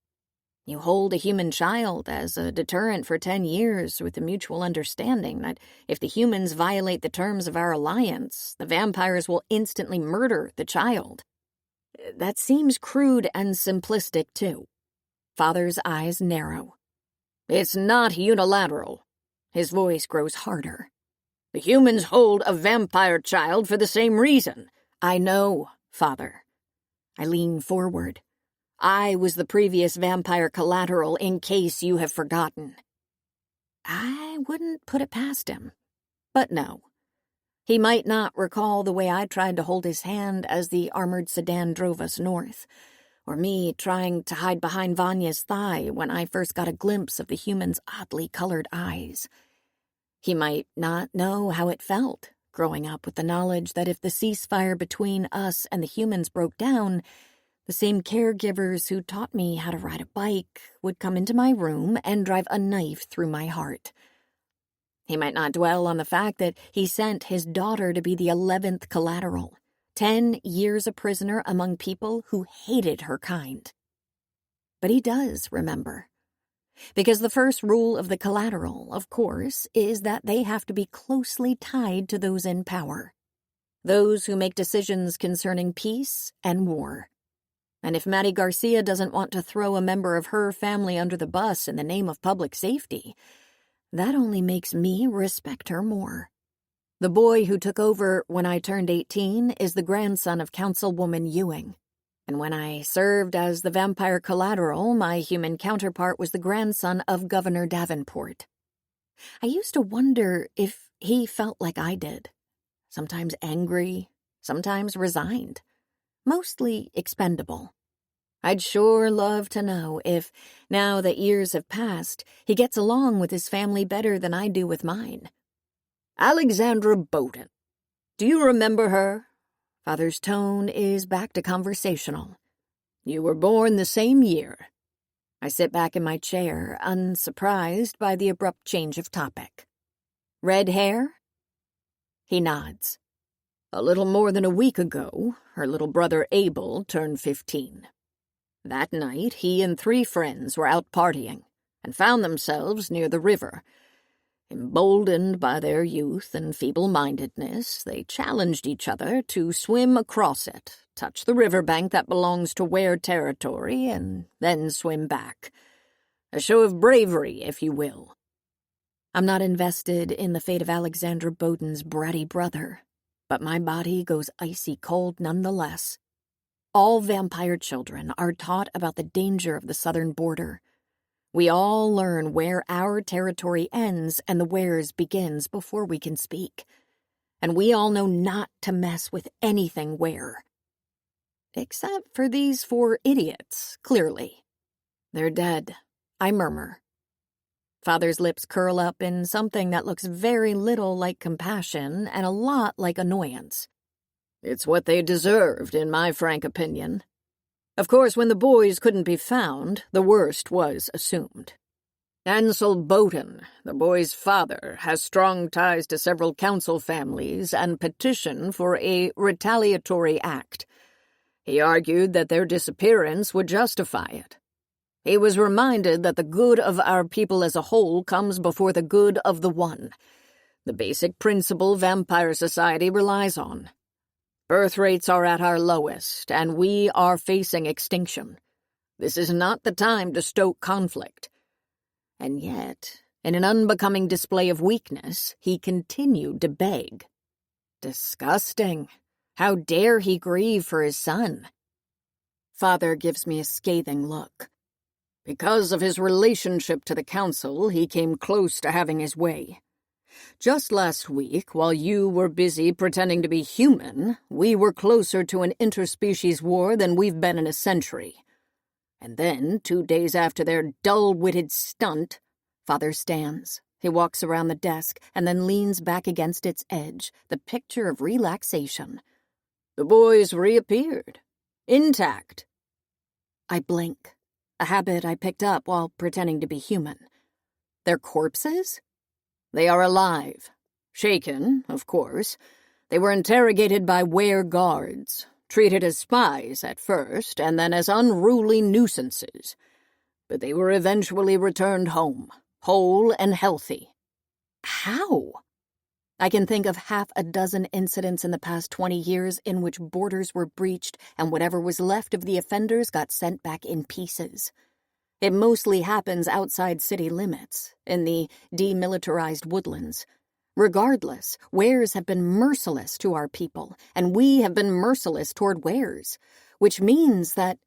You hold a human child as a deterrent for 10 years with the mutual understanding that if the humans violate the terms of our alliance, the vampires will instantly murder the child. That seems crude and simplistic, too. Father's eyes narrow. It's not unilateral. His voice grows harder. The humans hold a vampire child for the same reason. I know, Father. I lean forward. I was the previous vampire collateral in case you have forgotten. I wouldn't put it past him. But no. He might not recall the way I tried to hold his hand as the armored sedan drove us north, or me trying to hide behind Vanya's thigh when I first got a glimpse of the human's oddly colored eyes. He might not know how it felt, growing up with the knowledge that if the ceasefire between us and the humans broke down, the same caregivers who taught me how to ride a bike would come into my room and drive a knife through my heart. He might not dwell on the fact that he sent his daughter to be the 11th collateral, 10 years a prisoner among people who hated her kind. But he does remember. Because the first rule of the collateral, of course, is that they have to be closely tied to those in power. Those who make decisions concerning peace and war. And if Matty Garcia doesn't want to throw a member of her family under the bus in the name of public safety, that only makes me respect her more. The boy who took over when I turned 18 is the grandson of Councilwoman Ewing. And when I served as the vampire collateral, my human counterpart was the grandson of Governor Davenport. I used to wonder if he felt like I did. Sometimes angry, sometimes resigned. Mostly expendable. I'd sure love to know if, now that years have passed, he gets along with his family better than I do with mine. Alexandra Bowden. Do you remember her? Father's tone is back to conversational. You were born the same year. I sit back in my chair, unsurprised by the abrupt change of topic. Red hair? He nods. A little more than a week ago, her little brother Abel turned 15. That night, he and 3 friends were out partying and found themselves near the river. Emboldened by their youth and feeble-mindedness, they challenged each other to swim across it, touch the riverbank that belongs to Ware territory, and then swim back. A show of bravery, if you will. I'm not invested in the fate of Alexandra Bowden's bratty brother, but my body goes icy cold nonetheless. All vampire children are taught about the danger of the southern border. We all learn where our territory ends and the Wares begins before we can speak. And we all know not to mess with anything Ware. Except for these 4 idiots, clearly. They're dead, I murmur. Father's lips curl up in something that looks very little like compassion and a lot like annoyance. It's what they deserved, in my frank opinion. Of course, when the boys couldn't be found, the worst was assumed. Ansel Bowden, the boy's father, has strong ties to several council families and petitioned for a retaliatory act. He argued that their disappearance would justify it. He was reminded that the good of our people as a whole comes before the good of the one, the basic principle vampire society relies on. Birth rates are at our lowest, and we are facing extinction. This is not the time to stoke conflict. And yet, in an unbecoming display of weakness, he continued to beg. Disgusting. How dare he grieve for his son? Father gives me a scathing look. Because of his relationship to the council, he came close to having his way. Just last week, while you were busy pretending to be human, we were closer to an interspecies war than we've been in a century. And then, 2 days after their dull-witted stunt, Father stands. He walks around the desk and then leans back against its edge, the picture of relaxation. The boys reappeared. Intact. I blink, a habit I picked up while pretending to be human. They're corpses? They are alive. Shaken, of course. They were interrogated by were-guards, treated as spies at first, and then as unruly nuisances. But they were eventually returned home, whole and healthy. How? I can think of half a dozen incidents in the past 20 years in which borders were breached and whatever was left of the offenders got sent back in pieces. It mostly happens outside city limits, in the demilitarized woodlands. Regardless, wares have been merciless to our people, and we have been merciless toward wares, which means that...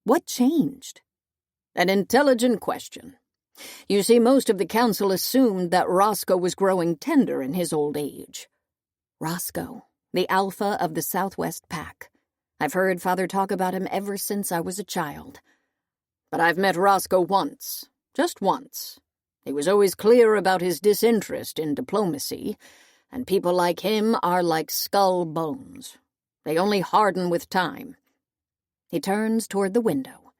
What changed? An intelligent question. You see, most of the council assumed that Roscoe was growing tender in his old age. Roscoe, the alpha of the Southwest Pack. I've heard Father talk about him ever since I was a child. But I've met Roscoe once, just once. He was always clear about his disinterest in diplomacy, and people like him are like skull bones. They only harden with time. He turns toward the window.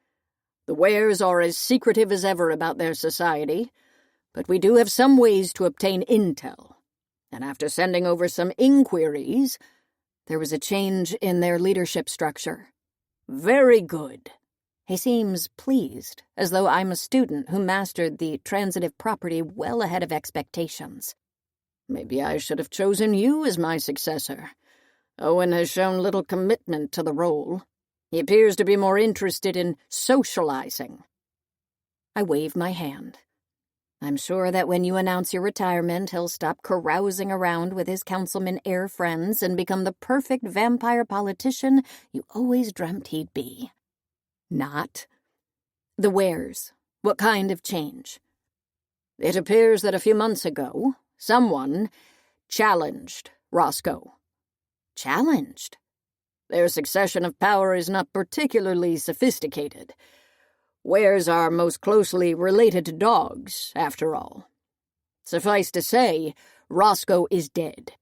The wares are as secretive as ever about their society, but we do have some ways to obtain intel. And after sending over some inquiries, there was a change in their leadership structure. Very good. He seems pleased, as though I'm a student who mastered the transitive property well ahead of expectations. Maybe I should have chosen you as my successor. Owen has shown little commitment to the role. He appears to be more interested in socializing. I wave my hand. I'm sure that when you announce your retirement, he'll stop carousing around with his councilman heir friends and become the perfect vampire politician you always dreamt he'd be. Not. The wares. What kind of change? It appears that a few months ago, someone challenged Roscoe. Challenged? Their succession of power is not particularly sophisticated. Wares are most closely related to dogs, after all. Suffice to say, Roscoe is dead.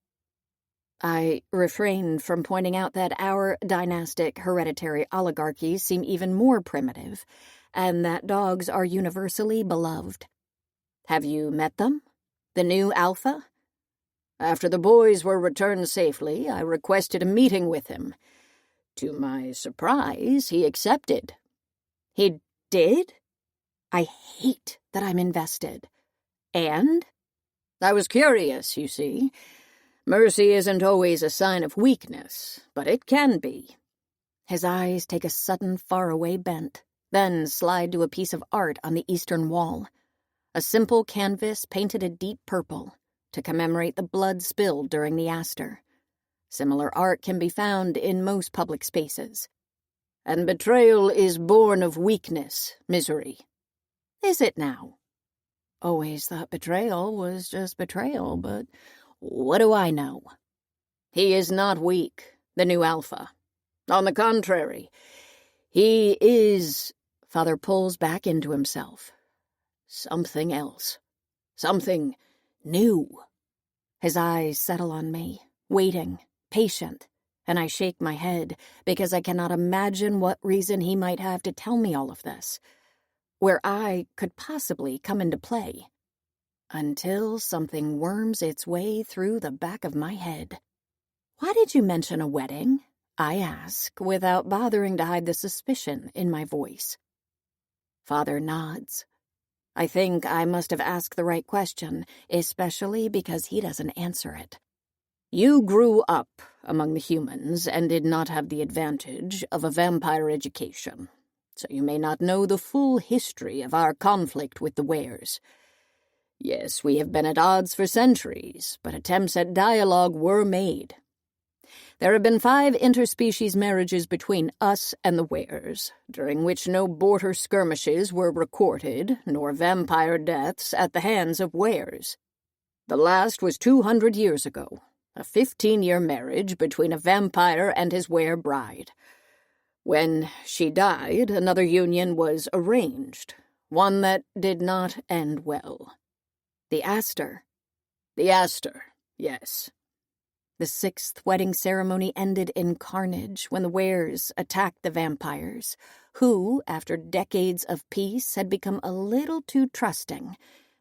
I refrained from pointing out that our dynastic hereditary oligarchies seem even more primitive, and that dogs are universally beloved. Have you met them? The new alpha? After the boys were returned safely, I requested a meeting with him. To my surprise, he accepted. He did? I hate that I'm invested. And? I was curious, you see. Mercy isn't always a sign of weakness, but it can be. His eyes take a sudden faraway bent, then slide to a piece of art on the eastern wall. A simple canvas painted a deep purple to commemorate the blood spilled during the Astor. Similar art can be found in most public spaces. And betrayal is born of weakness, Misery. Is it now? Always thought betrayal was just betrayal, but what do I know? He is not weak, the new alpha. On the contrary, he is... Father pulls back into himself. Something else. Something new. His eyes settle on me, waiting, patient, and I shake my head because I cannot imagine what reason he might have to tell me all of this. where I could possibly come into play. Until something worms its way through the back of my head. "Why did you mention a wedding?" I ask, without bothering to hide the suspicion in my voice. Father nods. I think I must have asked the right question, especially because he doesn't answer it. "You grew up among the humans and did not have the advantage of a vampire education, so you may not know the full history of our conflict with the Wares. Yes, we have been at odds for centuries, but attempts at dialogue were made. There have been 5 interspecies marriages between us and the Wares, during which no border skirmishes were recorded, nor vampire deaths at the hands of Wares. The last was 200 years ago, a 15-year marriage between a vampire and his Were bride. When she died, another union was arranged, one that did not end well. The Aster. The Aster, yes. The 6th wedding ceremony ended in carnage when the Wares attacked the vampires, who, after decades of peace, had become a little too trusting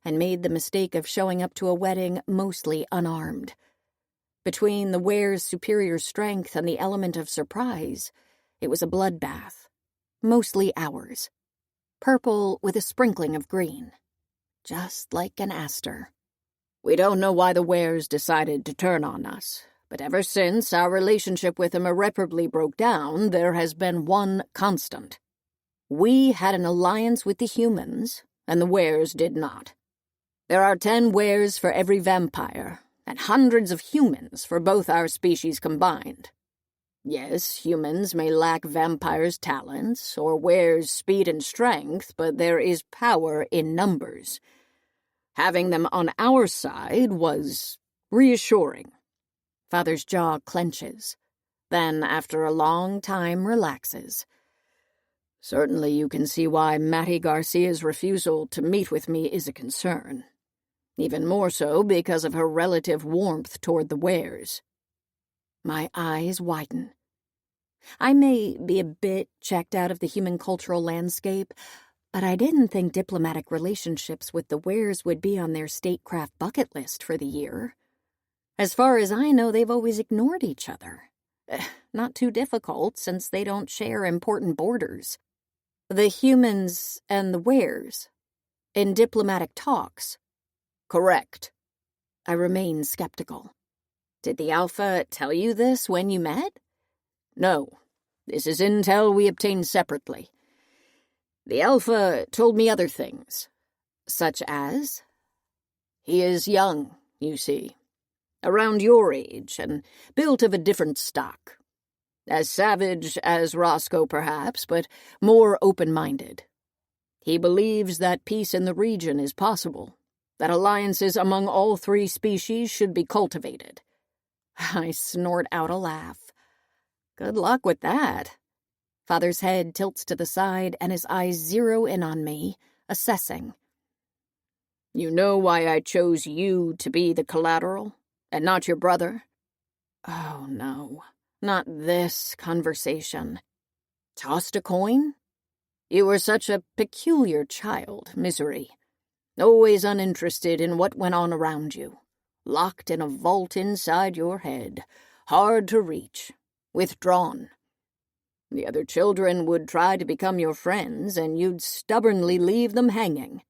and made the mistake of showing up to a wedding mostly unarmed. Between the Wares' superior strength and the element of surprise, it was a bloodbath, mostly ours. Purple with a sprinkling of green. Just like an Aster. We don't know why the Wares decided to turn on us, but ever since our relationship with them irreparably broke down, there has been one constant. We had an alliance with the humans, and the Wares did not. There are 10 Wares for every vampire, and hundreds of humans for both our species combined. Yes, humans may lack vampires' talents, or Wares' speed and strength, but there is power in numbers. Having them on our side was reassuring. Father's jaw clenches, then after a long time relaxes. Certainly you can see why Mattie Garcia's refusal to meet with me is a concern. Even more so because of her relative warmth toward the Wares. My eyes widen. I may be a bit checked out of the human cultural landscape, but I didn't think diplomatic relationships with the Wares would be on their statecraft bucket list for the year. As far as I know, they've always ignored each other. Not too difficult, since they don't share important borders. The humans and the Wares. In diplomatic talks. Correct. I remain skeptical. Did the Alpha tell you this when you met? No. This is intel we obtained separately. The Alpha told me other things. Such as? He is young, you see. Around your age, and built of a different stock. As savage as Roscoe, perhaps, but more open-minded. He believes that peace in the region is possible, that alliances among all 3 species should be cultivated. I snort out a laugh. Good luck with that. Father's head tilts to the side and his eyes zero in on me, assessing. You know why I chose you to be the collateral, and not your brother? Oh, no. Not this conversation. Tossed a coin? You were such a peculiar child, Misery. Always uninterested in what went on around you. Locked in a vault inside your head. Hard to reach. Withdrawn. The other children would try to become your friends, and you'd stubbornly leave them hanging.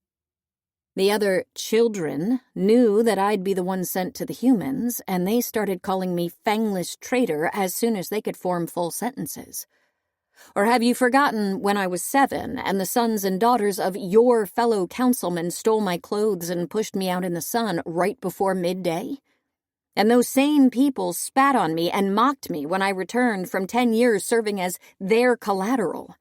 The other children knew that I'd be the one sent to the humans, and they started calling me fangless traitor as soon as they could form full sentences. Or have you forgotten when I was 7, and the sons and daughters of your fellow councilmen stole my clothes and pushed me out in the sun right before midday? And those same people spat on me and mocked me when I returned from 10 years serving as their collateral.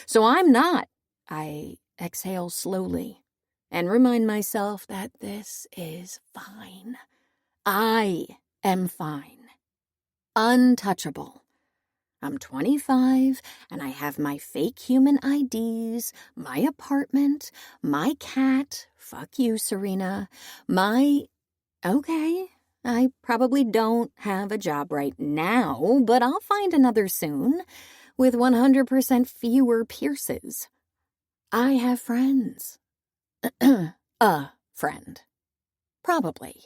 So I'm not. I exhale slowly and remind myself that this is fine. I am fine. Untouchable. I'm 25, and I have my fake human IDs, my apartment, my cat, fuck you, Serena, okay, I probably don't have a job right now, but I'll find another soon, with 100% fewer pierces. I have friends. A friend. Probably.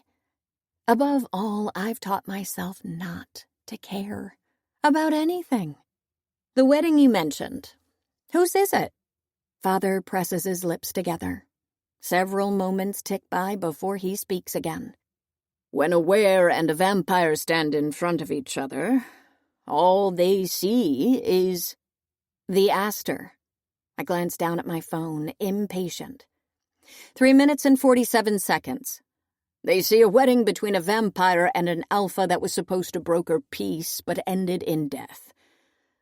Above all, I've taught myself not to care about anything. The wedding you mentioned. Whose is it? Father presses his lips together. Several moments tick by before he speaks again. When a were and a vampire stand in front of each other, all they see is the Astor. I glance down at my phone, impatient. 3 minutes and 47 seconds. They see a wedding between a vampire and an alpha that was supposed to broker peace but ended in death.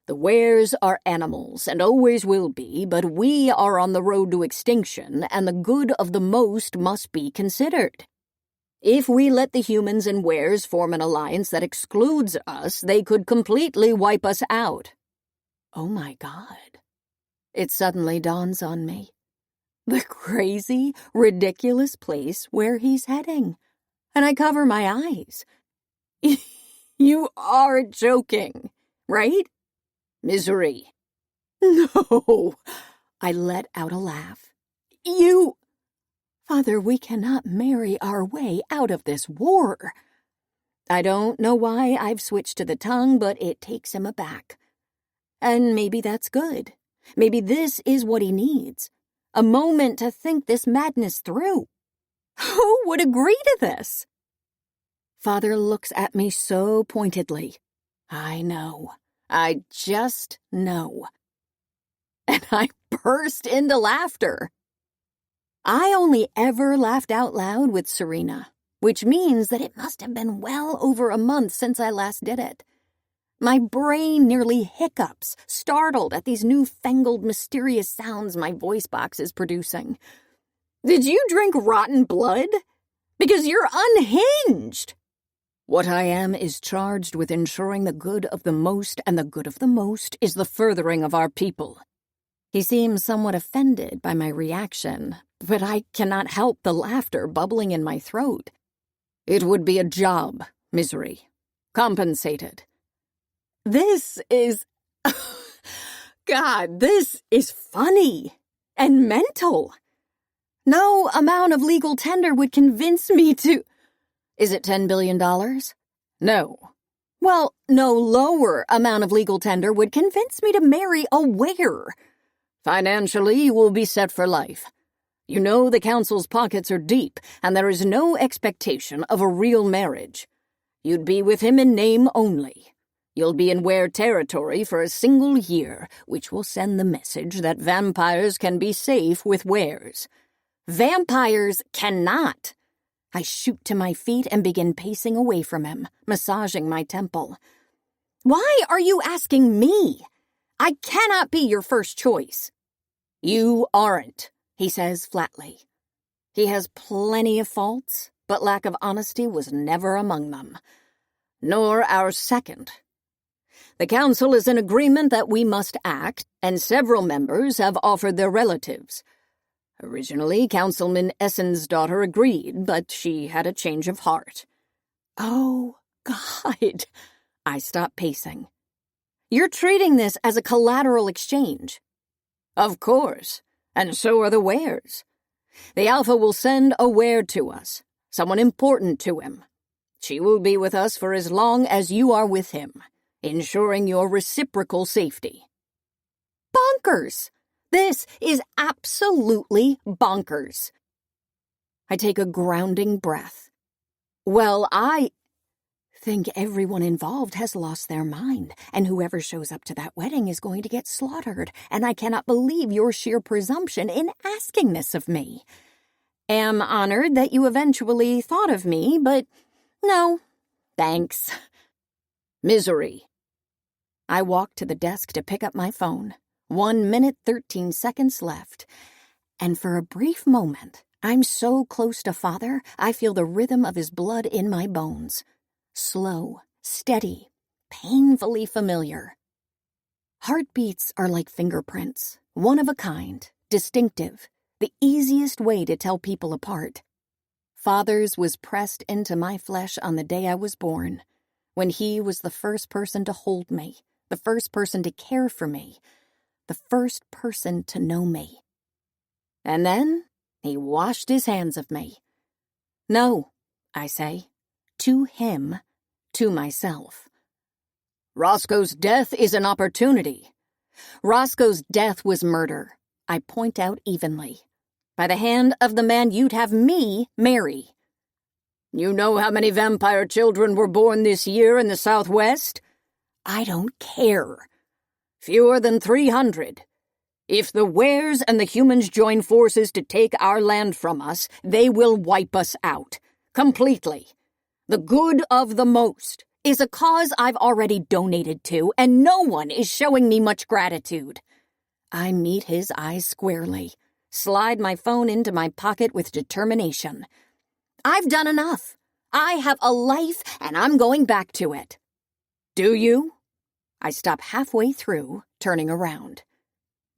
The wares are animals and always will be, but we are on the road to extinction, and the good of the most must be considered. If we let the humans and wares form an alliance that excludes us, they could completely wipe us out. Oh my God. It suddenly dawns on me. The crazy, ridiculous place where he's heading. And I cover my eyes. You are joking, right? Misery. No. I let out a laugh. Father, we cannot marry our way out of this war. I don't know why I've switched to the tongue, but it takes him aback. And maybe that's good. Maybe this is what he needs. A moment to think this madness through. Who would agree to this? Father looks at me so pointedly. I know. I just know. And I burst into laughter. I only ever laughed out loud with Serena, which means that it must have been well over a month since I last did it. My brain nearly hiccups, startled at these newfangled mysterious sounds my voice box is producing. Did you drink rotten blood? Because you're unhinged. What I am is charged with ensuring the good of the most, and the good of the most is the furthering of our people. He seems somewhat offended by my reaction, but I cannot help the laughter bubbling in my throat. It would be a job, Misery. Compensated. This is... God, this is funny and mental. No amount of legal tender would convince me to... Is it $10 billion? No. Well, no lower amount of legal tender would convince me to marry a were. Financially, you will be set for life. You know the council's pockets are deep, and there is no expectation of a real marriage. You'd be with him in name only. You'll be in were territory for a single year, which will send the message that vampires can be safe with wares. Vampires cannot. I shoot to my feet and begin pacing away from him, massaging my temple. Why are you asking me? I cannot be your first choice. You aren't, he says flatly. He has plenty of faults, but lack of honesty was never among them. Nor our second. The council is in agreement that we must act, and several members have offered their relatives. Originally, Councilman Essen's daughter agreed, but she had a change of heart. Oh, God. I stop pacing. You're treating this as a collateral exchange. Of course, and so are the wares. The Alpha will send a were to us, someone important to him. She will be with us for as long as you are with him, ensuring your reciprocal safety. Bonkers! This is absolutely bonkers. I take a grounding breath. Well, I think everyone involved has lost their mind, and whoever shows up to that wedding is going to get slaughtered, and I cannot believe your sheer presumption in asking this of me. Am honored that you eventually thought of me, but no, thanks. Misery. I walk to the desk to pick up my phone. 1 minute, 13 seconds left. And for a brief moment, I'm so close to Father, I feel the rhythm of his blood in my bones. Slow, steady, painfully familiar. Heartbeats are like fingerprints, one of a kind, distinctive, the easiest way to tell people apart. Father's was pressed into my flesh on the day I was born, when he was the first person to hold me, the first person to care for me, the first person to know me. And then he washed his hands of me. No, I say, to him, to myself. Roscoe's death is an opportunity. Roscoe's death was murder, I point out evenly, by the hand of the man you'd have me marry. You know how many vampire children were born this year in the Southwest? I don't care. Fewer than 300. If the wares and the humans join forces to take our land from us, they will wipe us out. Completely. The good of the most is a cause I've already donated to, and no one is showing me much gratitude. I meet his eyes squarely, slide my phone into my pocket with determination. I've done enough. I have a life, and I'm going back to it. Do you? I stop halfway through, turning around.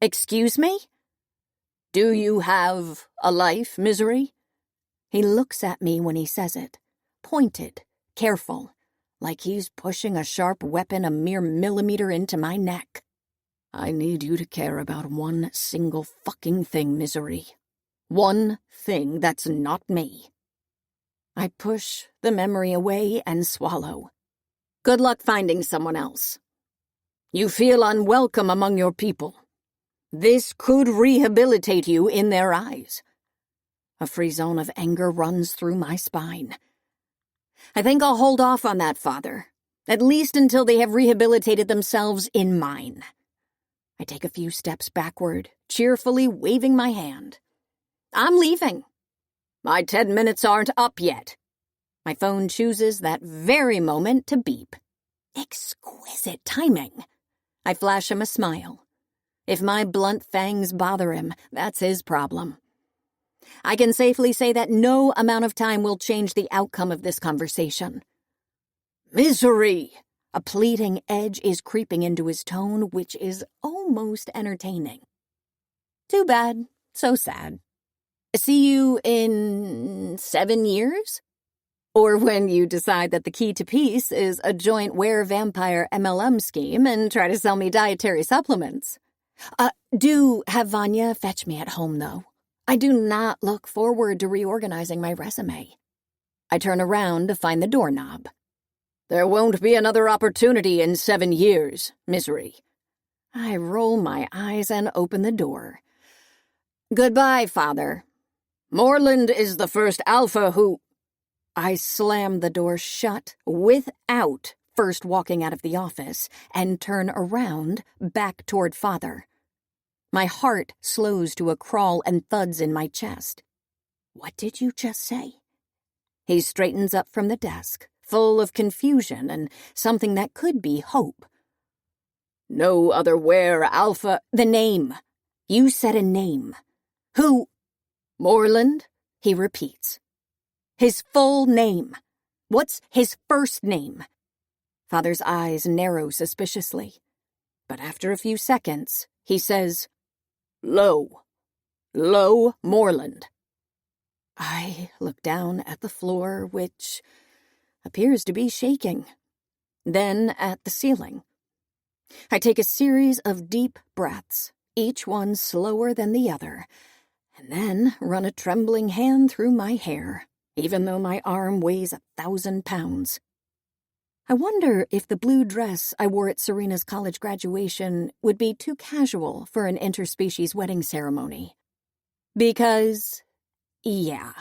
Excuse me? Do you have a life, Misery? He looks at me when he says it, pointed, careful, like he's pushing a sharp weapon a mere millimeter into my neck. I need you to care about one single fucking thing, Misery. One thing that's not me. I push the memory away and swallow. Good luck finding someone else. You feel unwelcome among your people. This could rehabilitate you in their eyes. A frisson of anger runs through my spine. I think I'll hold off on that, Father, at least until they have rehabilitated themselves in mine. I take a few steps backward, cheerfully waving my hand. I'm leaving. My 10 minutes aren't up yet. My phone chooses that very moment to beep. Exquisite timing. I flash him a smile. If my blunt fangs bother him, that's his problem. I can safely say that no amount of time will change the outcome of this conversation. Misery! A pleading edge is creeping into his tone, which is almost entertaining. Too bad, so sad. See you in 7 years? Or when you decide that the key to peace is a joint were-vampire MLM scheme and try to sell me dietary supplements. Do have Vanya fetch me at home, though. I do not look forward to reorganizing my resume. I turn around to find the doorknob. There won't be another opportunity in 7 years, Misery. I roll my eyes and open the door. Goodbye, Father. Moreland is the first alpha who... I slam the door shut without first walking out of the office and turn around back toward Father. My heart slows to a crawl and thuds in my chest. What did you just say? He straightens up from the desk, full of confusion and something that could be hope. No other were alpha... The name. You said a name. Who? Moreland, he repeats. His full name. What's his first name? Father's eyes narrow suspiciously. But after a few seconds, he says, Low Moreland. I look down at the floor, which appears to be shaking, then at the ceiling. I take a series of deep breaths, each one slower than the other, and then run a trembling hand through my hair, even though my arm weighs 1,000 pounds. I wonder if the blue dress I wore at Serena's college graduation would be too casual for an interspecies wedding ceremony. Because, yeah,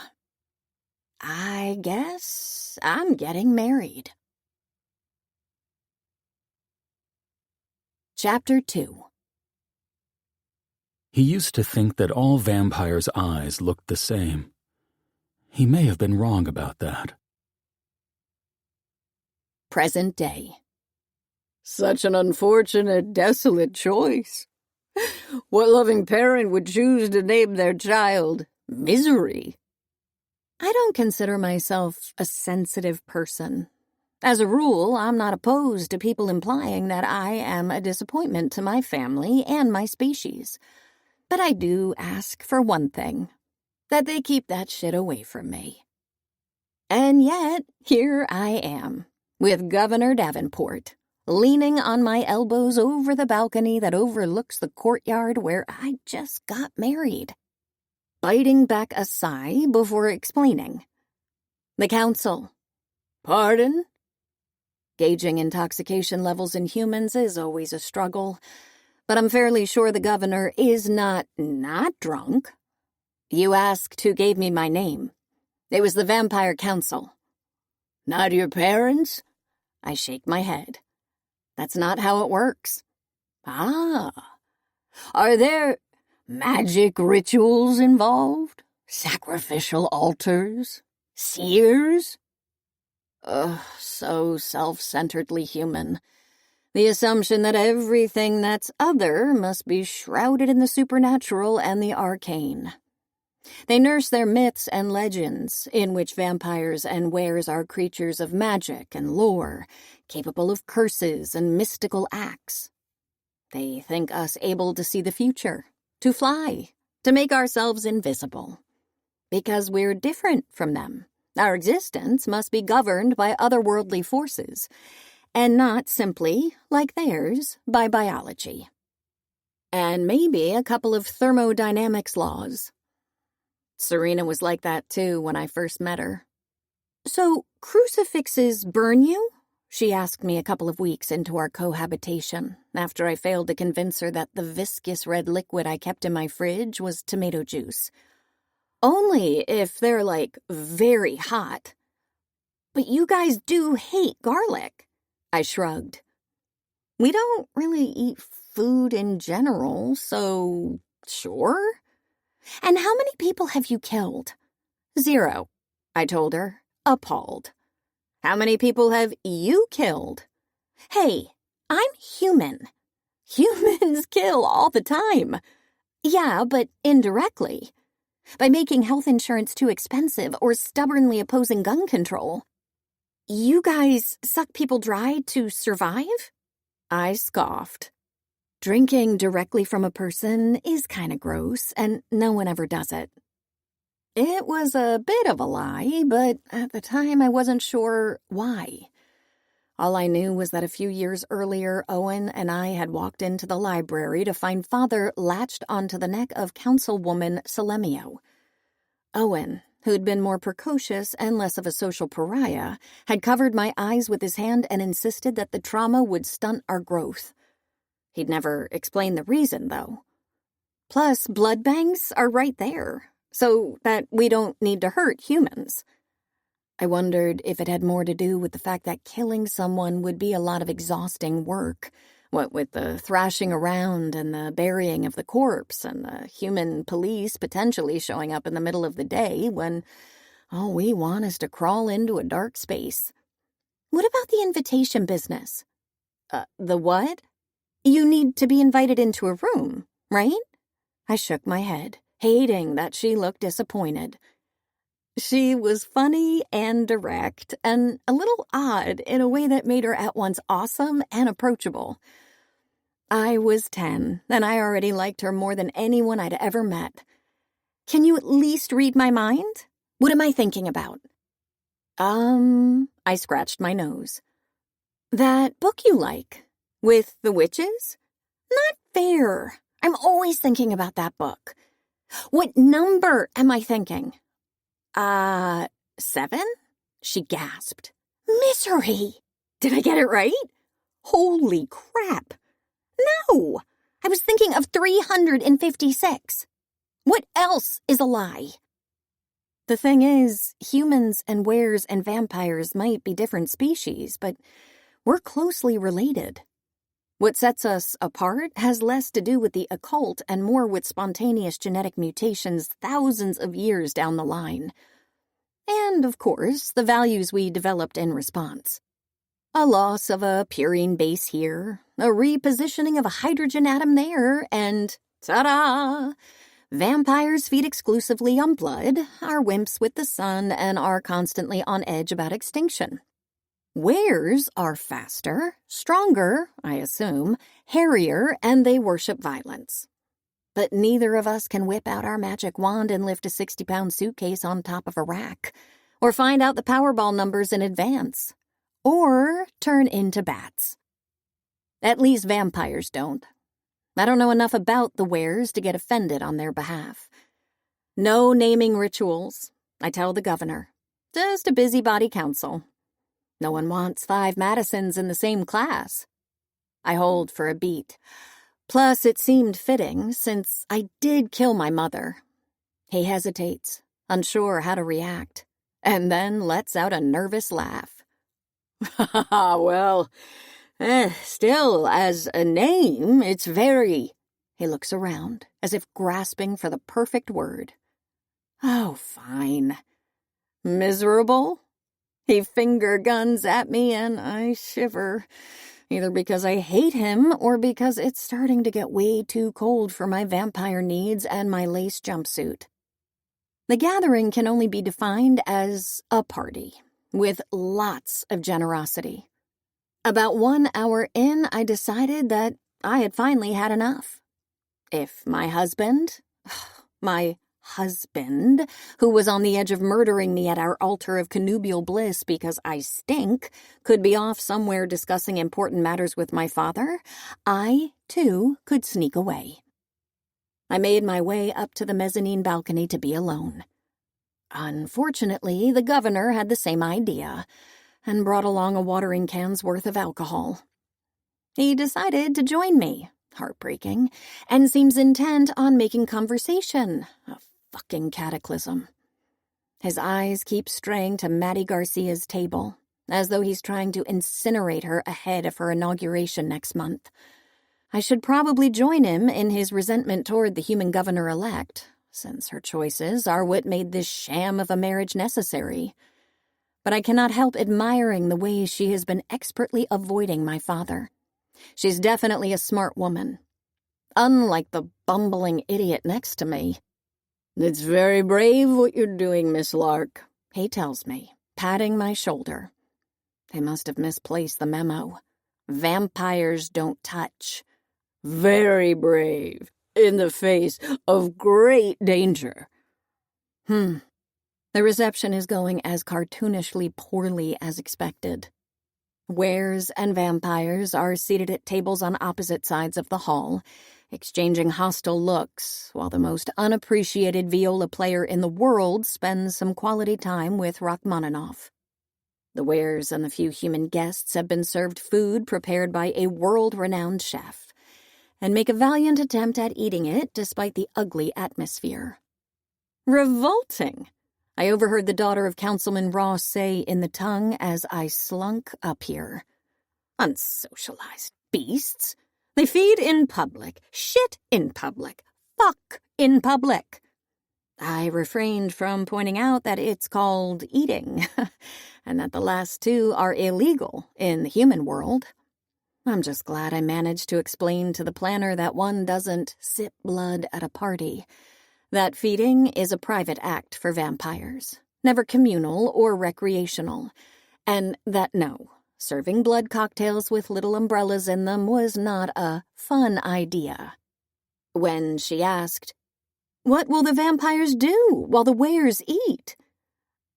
I guess I'm getting married. Chapter 2. He used to think that all vampires' eyes looked the same. He may have been wrong about that. Present day. Such an unfortunate, desolate choice. What loving parent would choose to name their child Misery? I don't consider myself a sensitive person. As a rule, I'm not opposed to people implying that I am a disappointment to my family and my species. But I do ask for one thing, that they keep that shit away from me. And yet, here I am, with Governor Davenport, leaning on my elbows over the balcony that overlooks the courtyard where I just got married. biting back a sigh before explaining. The council. Pardon? Gauging intoxication levels in humans is always a struggle, but I'm fairly sure the governor is not drunk. You asked who gave me my name. It was the Vampire Council. Not your parents? I shake my head. That's not how it works. Ah. Are there magic rituals involved? Sacrificial altars? Seers? Ugh, so self-centeredly human. The assumption that everything that's other must be shrouded in the supernatural and the arcane. They nurse their myths and legends, in which vampires and wares are creatures of magic and lore, capable of curses and mystical acts. They think us able to see the future, to fly, to make ourselves invisible. Because we're different from them, our existence must be governed by otherworldly forces, and not simply, like theirs, by biology. And maybe a couple of thermodynamics laws. Serena was like that too when I first met her. So, crucifixes burn you? She asked me a couple of weeks into our cohabitation, after I failed to convince her that the viscous red liquid I kept in my fridge was tomato juice. Only if they're, very hot. But you guys do hate garlic. I shrugged. We don't really eat food in general, so sure. And how many people have you killed? 0, I told her, appalled. How many people have you killed? Hey, I'm human. Humans kill all the time. Yeah, but indirectly. By making health insurance too expensive or stubbornly opposing gun control. You guys suck people dry to survive? I scoffed. Drinking directly from a person is kind of gross, and no one ever does it. It was a bit of a lie, but at the time I wasn't sure why. All I knew was that a few years earlier, Owen and I had walked into the library to find Father latched onto the neck of Councilwoman Salemio. Owen, who'd been more precocious and less of a social pariah, had covered my eyes with his hand and insisted that the trauma would stunt our growth. He'd never explained the reason, though. Plus, blood banks are right there, so that we don't need to hurt humans. I wondered if it had more to do with the fact that killing someone would be a lot of exhausting work, what with the thrashing around and the burying of the corpse and the human police potentially showing up in the middle of the day when all we want is to crawl into a dark space. What about the invitation business? The what? You need to be invited into a room, right? I shook my head, hating that she looked disappointed. She was funny and direct, and a little odd in a way that made her at once awesome and approachable. I was 10, and I already liked her more than anyone I'd ever met. Can you at least read my mind? What am I thinking about? I scratched my nose. That book you like, with the witches? Not fair. I'm always thinking about that book. What number am I thinking? 7? She gasped. Misery! Did I get it right? Holy crap! No! I was thinking of 356. What else is a lie? The thing is, humans and wares and vampires might be different species, but we're closely related. What sets us apart has less to do with the occult and more with spontaneous genetic mutations thousands of years down the line. And, of course, the values we developed in response. A loss of a purine base here, a repositioning of a hydrogen atom there, and ta-da! Vampires feed exclusively on blood, are wimps with the sun, and are constantly on edge about extinction. Wares are faster, stronger, I assume, hairier, and they worship violence. But neither of us can whip out our magic wand and lift a 60-pound suitcase on top of a rack, or find out the Powerball numbers in advance, or turn into bats. At least vampires don't. I don't know enough about the wares to get offended on their behalf. No naming rituals, I tell the governor. Just a busybody council. No one wants 5 Madisons in the same class. I hold for a beat. Plus, it seemed fitting, since I did kill my mother. He hesitates, unsure how to react, and then lets out a nervous laugh. Well, still, as a name, it's very... He looks around, as if grasping for the perfect word. Oh, fine. Miserable? He finger guns at me and I shiver, either because I hate him or because it's starting to get way too cold for my vampire needs and my lace jumpsuit. The gathering can only be defined as a party, with lots of generosity. About 1 hour in, I decided that I had finally had enough. If my husband, who was on the edge of murdering me at our altar of connubial bliss because I stink, could be off somewhere discussing important matters with my father, I, too, could sneak away. I made my way up to the mezzanine balcony to be alone. Unfortunately, the governor had the same idea and brought along a watering can's worth of alcohol. He decided to join me, heartbreaking, and seems intent on making conversation. A fucking cataclysm. His eyes keep straying to Maddie Garcia's table, as though he's trying to incinerate her ahead of her inauguration next month. I should probably join him in his resentment toward the human governor-elect, since her choices are what made this sham of a marriage necessary. But I cannot help admiring the ways she has been expertly avoiding my father. She's definitely a smart woman. Unlike the bumbling idiot next to me. It's very brave what you're doing, Miss Lark, he tells me, patting my shoulder. They must have misplaced the memo. Vampires don't touch. Very brave, in the face of great danger. The reception is going as cartoonishly poorly as expected. Wares and vampires are seated at tables on opposite sides of the hall, exchanging hostile looks, while the most unappreciated viola player in the world spends some quality time with Rachmaninoff. The wares and the few human guests have been served food prepared by a world-renowned chef, and make a valiant attempt at eating it despite the ugly atmosphere. Revolting! I overheard the daughter of Councilman Ross say in the tongue as I slunk up here. Unsocialized beasts. They feed in public, shit in public, fuck in public. I refrained from pointing out that it's called eating, and that the last 2 are illegal in the human world. I'm just glad I managed to explain to the planner that one doesn't sip blood at a party. That feeding is a private act for vampires, never communal or recreational, and that no, serving blood cocktails with little umbrellas in them was not a fun idea. When she asked, "What will the vampires do while the wares eat?"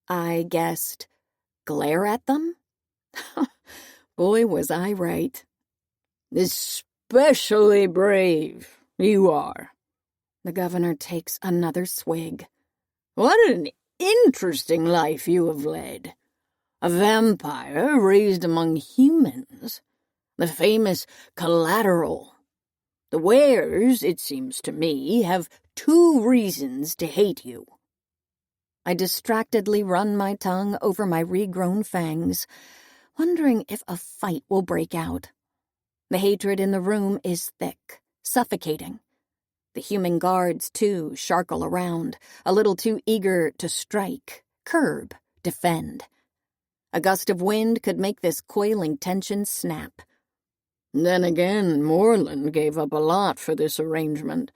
I guessed, glare at them? Boy, was I right. Especially brave, you are. The governor takes another swig. What an interesting life you have led. A vampire raised among humans. The famous collateral. The wares, it seems to me, have 2 reasons to hate you. I distractedly run my tongue over my regrown fangs, wondering if a fight will break out. The hatred in the room is thick, suffocating. The human guards, too, sharkle around, a little too eager to strike, curb, defend. A gust of wind could make this coiling tension snap. Then again, Moreland gave up a lot for this arrangement.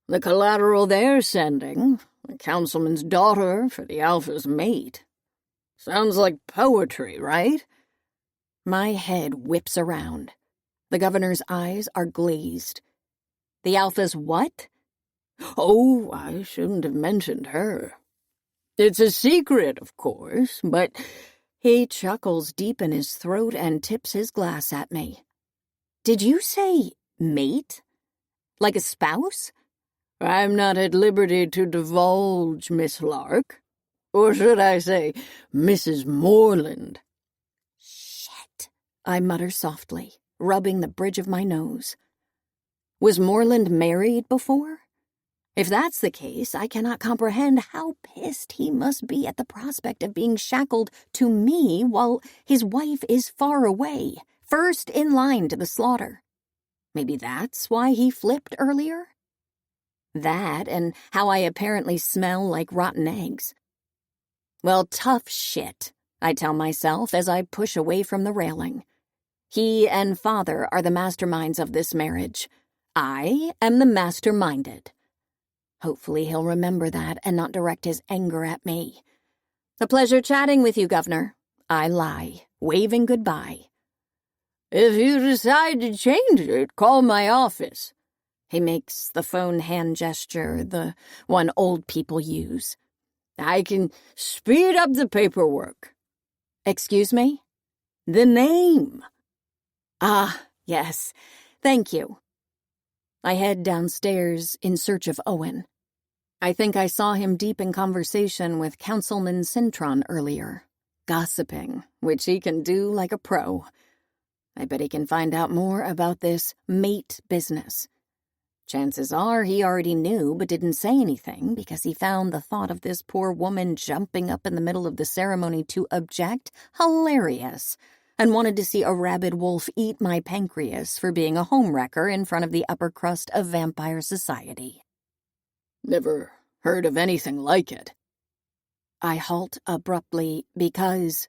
The collateral they're sending, the councilman's daughter for the Alpha's mate. Sounds like poetry, right? My head whips around. The governor's eyes are glazed. The Alpha's what? Oh, I shouldn't have mentioned her. It's a secret, of course, but... He chuckles deep in his throat and tips his glass at me. Did you say mate? Like a spouse? I'm not at liberty to divulge, Miss Lark. Or should I say, Mrs. Moreland. Shit, I mutter softly, rubbing the bridge of my nose. Was Moreland married before? If that's the case, I cannot comprehend how pissed he must be at the prospect of being shackled to me while his wife is far away, first in line to the slaughter. Maybe that's why he flipped earlier? That, and how I apparently smell like rotten eggs. Well, tough shit, I tell myself as I push away from the railing. He and Father are the masterminds of this marriage. I am the master-minded. Hopefully he'll remember that and not direct his anger at me. A pleasure chatting with you, Governor. I lie, waving goodbye. If you decide to change it, call my office. He makes the phone hand gesture, the one old people use. I can speed up the paperwork. Excuse me? The name. Ah, yes. Thank you. I head downstairs in search of Owen. I think I saw him deep in conversation with Councilman Cintron earlier, gossiping, which he can do like a pro. I bet he can find out more about this mate business. Chances are he already knew but didn't say anything because he found the thought of this poor woman jumping up in the middle of the ceremony to object hilarious and wanted to see a rabid wolf eat my pancreas for being a homewrecker in front of the upper crust of vampire society. Never heard of anything like it. I halt abruptly because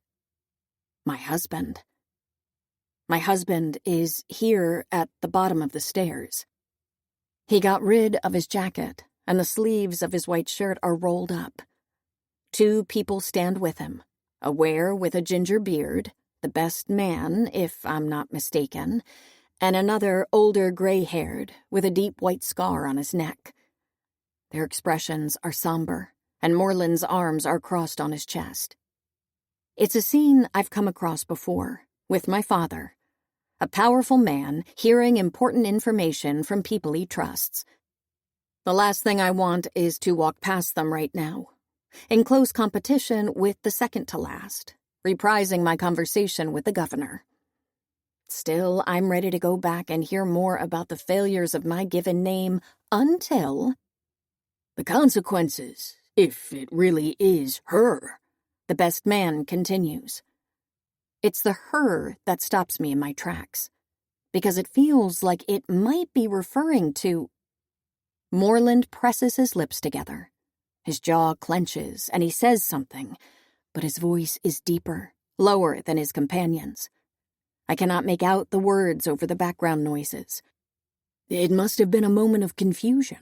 my husband is here at the bottom of the stairs. He got rid of his jacket, and the sleeves of his white shirt are rolled up. 2 people stand with him, a were with a ginger beard, the best man, if I'm not mistaken, and another older gray-haired with a deep white scar on his neck. Their expressions are somber, and Moreland's arms are crossed on his chest. It's a scene I've come across before, with my father, a powerful man hearing important information from people he trusts. The last thing I want is to walk past them right now, in close competition with the second to last, reprising my conversation with the governor. Still, I'm ready to go back and hear more about the failures of my given name until... The consequences, if it really is her, the best man continues. It's the her that stops me in my tracks, because it feels like it might be referring to... Moreland presses his lips together. His jaw clenches, and he says something, but his voice is deeper, lower than his companion's. I cannot make out the words over the background noises. It must have been a moment of confusion.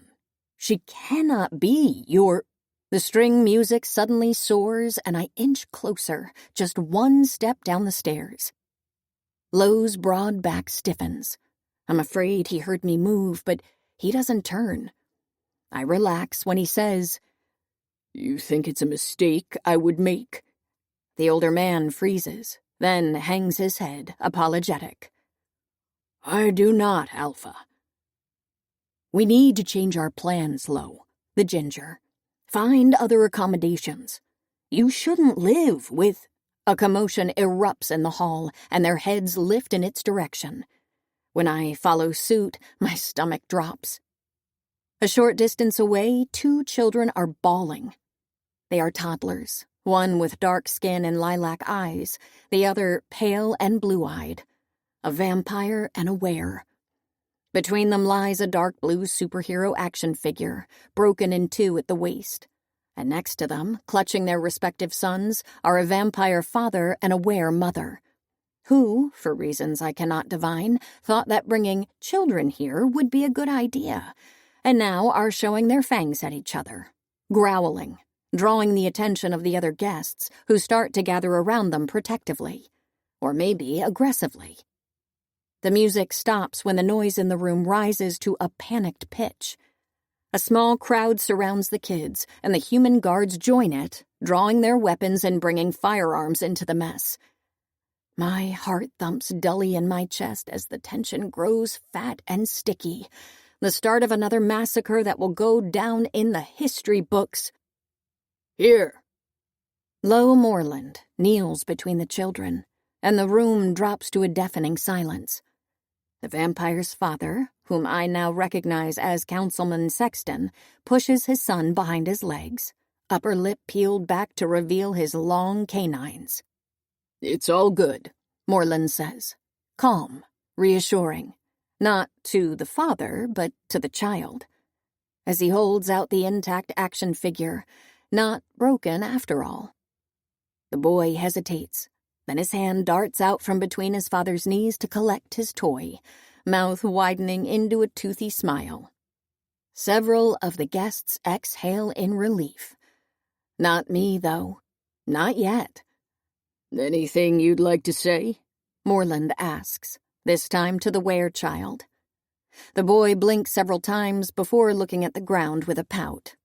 She cannot be your... The string music suddenly soars, and I inch closer, just 1 step down the stairs. Lowe's broad back stiffens. I'm afraid he heard me move, but he doesn't turn. I relax when he says, "You think it's a mistake I would make?" The older man freezes, then hangs his head, apologetic. "I do not, Alpha." "We need to change our plans, Lowe," the ginger. "Find other accommodations. You shouldn't live with..." A commotion erupts in the hall, and their heads lift in its direction. When I follow suit, my stomach drops. A short distance away, 2 children are bawling. They are toddlers, one with dark skin and lilac eyes, the other pale and blue-eyed. A vampire and a were. Between them lies a dark blue superhero action figure, broken in 2 at the waist. And next to them, clutching their respective sons, are a vampire father and a were mother, who, for reasons I cannot divine, thought that bringing children here would be a good idea, and now are showing their fangs at each other, growling, drawing the attention of the other guests, who start to gather around them protectively, or maybe aggressively. The music stops when the noise in the room rises to a panicked pitch. A small crowd surrounds the kids, and the human guards join it, drawing their weapons and bringing firearms into the mess. My heart thumps dully in my chest as the tension grows fat and sticky, The start of another massacre that will go down in the history books. Here. Low Moreland kneels between the children, and the room drops to a deafening silence. The vampire's father, whom I now recognize as Councilman Sexton, pushes his son behind his legs, upper lip peeled back to reveal his long canines. It's all good, Moreland says, calm, reassuring, not to the father, but to the child, as he holds out the intact action figure, not broken after all. The boy hesitates. Then his hand darts out from between his father's knees to collect his toy, mouth widening into a toothy smile. Several of the guests exhale in relief. Not me, though. Not yet. Anything you'd like to say? Moreland asks, this time to the were-child. The boy blinks several times before looking at the ground with a pout.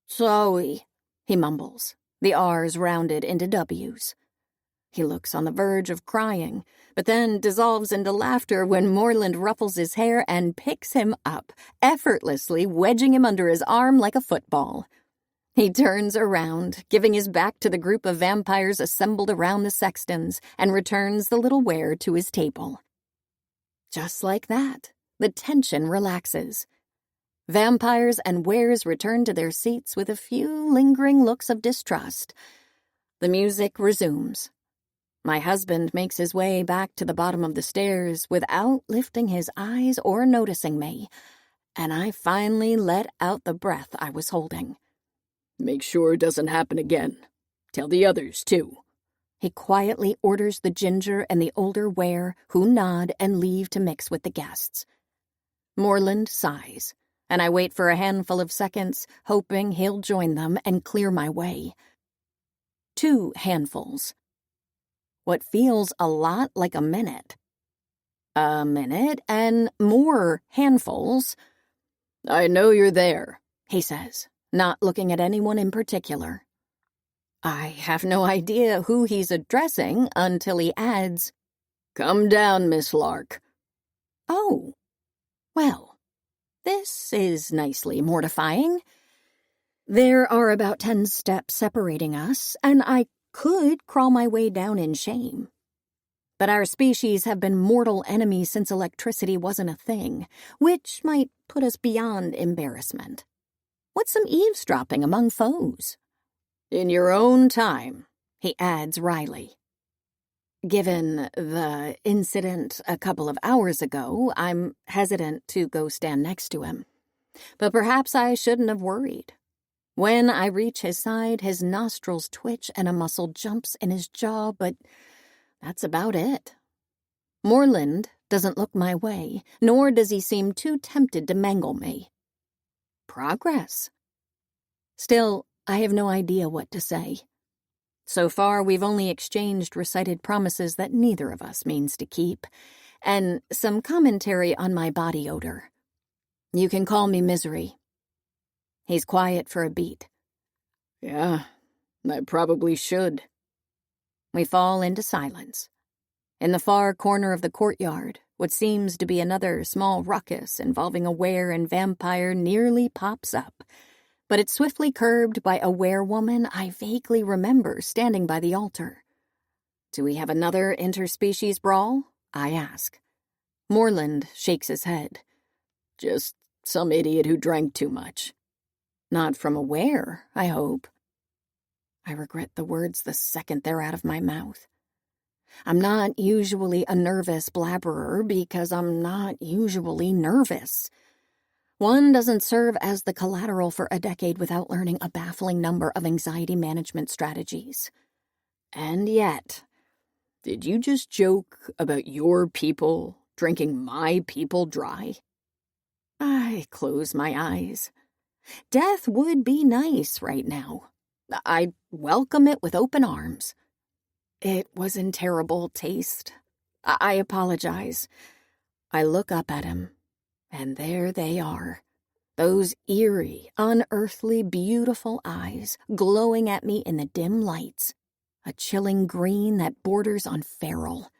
Sorry, he mumbles, the R's rounded into W's. He looks on the verge of crying, but then dissolves into laughter when Moreland ruffles his hair and picks him up, effortlessly wedging him under his arm like a football. He turns around, giving his back to the group of vampires assembled around the sextons, and returns the little were to his table. Just like that, the tension relaxes. Vampires and wares return to their seats with a few lingering looks of distrust. The music resumes. My husband makes his way back to the bottom of the stairs without lifting his eyes or noticing me, and I finally let out the breath I was holding. Make sure it doesn't happen again. Tell the others, too. He quietly orders the ginger and the older were, who nod and leave to mix with the guests. Moreland sighs, and I wait for a handful of seconds, hoping he'll join them and clear my way. 2 handfuls. What feels a lot like a minute. A minute and more handfuls. I know you're there, he says, not looking at anyone in particular. I have no idea who he's addressing until he adds, Come down, Miss Lark. Oh, well, this is nicely mortifying. There are about 10 steps separating us, and I could crawl my way down in shame. But our species have been mortal enemies since electricity wasn't a thing, which might put us beyond embarrassment. What's some eavesdropping among foes? In your own time, he adds wryly. Given the incident a couple of hours ago, I'm hesitant to go stand next to him. But perhaps I shouldn't have worried. When I reach his side, his nostrils twitch and a muscle jumps in his jaw, but that's about it. Moreland doesn't look my way, nor does he seem too tempted to mangle me. Progress. Still, I have no idea what to say. So far, we've only exchanged recited promises that neither of us means to keep, and some commentary on my body odor. You can call me Misery. He's quiet for a beat. Yeah, I probably should. We fall into silence. In the far corner of the courtyard, what seems to be another small ruckus involving a were and vampire nearly pops up, but it's swiftly curbed by a werewoman I vaguely remember standing by the altar. Do we have another interspecies brawl? I ask. Moreland shakes his head. Just some idiot who drank too much. Not from a were, I hope. I regret the words the second they're out of my mouth. I'm not usually a nervous blabberer because I'm not usually nervous. One doesn't serve as the collateral for a decade without learning a baffling number of anxiety management strategies. And yet, did you just joke about your people drinking my people dry? I close my eyes. Death would be nice right now. I'd welcome it with open arms. It was in terrible taste. I apologize. I look up at him, and there they are. Those eerie, unearthly, beautiful eyes glowing at me in the dim lights. A chilling green that borders on feral.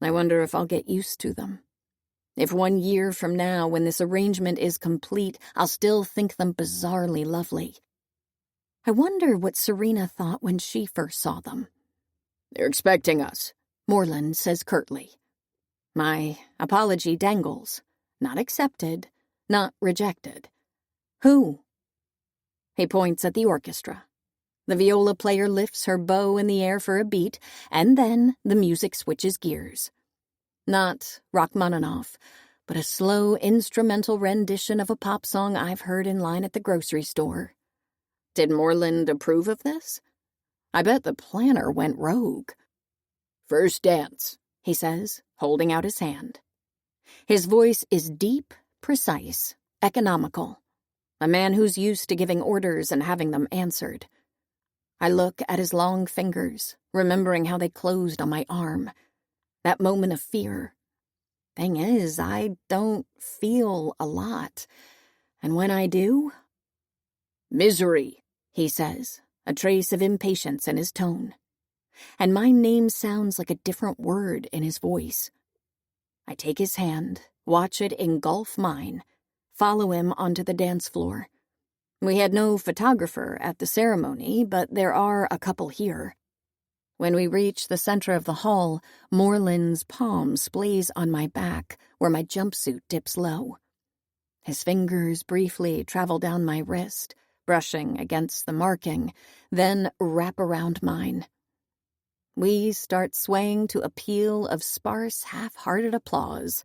I wonder if I'll get used to them. If 1 year from now, when this arrangement is complete, I'll still think them bizarrely lovely. I wonder what Serena thought when she first saw them. "They're expecting us," Moreland says curtly. My apology dangles. Not accepted, not rejected. Who? He points at the orchestra. The viola player lifts her bow in the air for a beat, and then the music switches gears. Not Rachmaninoff, but a slow instrumental rendition of a pop song I've heard in line at the grocery store. Did Moreland approve of this? I bet the planner went rogue. "First dance," he says, holding out his hand. His voice is deep, precise, economical. A man who's used to giving orders and having them answered. I look at his long fingers, remembering how they closed on my arm. That moment of fear. Thing is, I don't feel a lot. And when I do... "Misery," he says, a trace of impatience in his tone. And my name sounds like a different word in his voice. I take his hand, watch it engulf mine, follow him onto the dance floor. We had no photographer at the ceremony, but there are a couple here. When we reach the center of the hall, Moreland's palm splays on my back where my jumpsuit dips low. His fingers briefly travel down my wrist, brushing against the marking, then wrap around mine. We start swaying to a peal of sparse, half-hearted applause.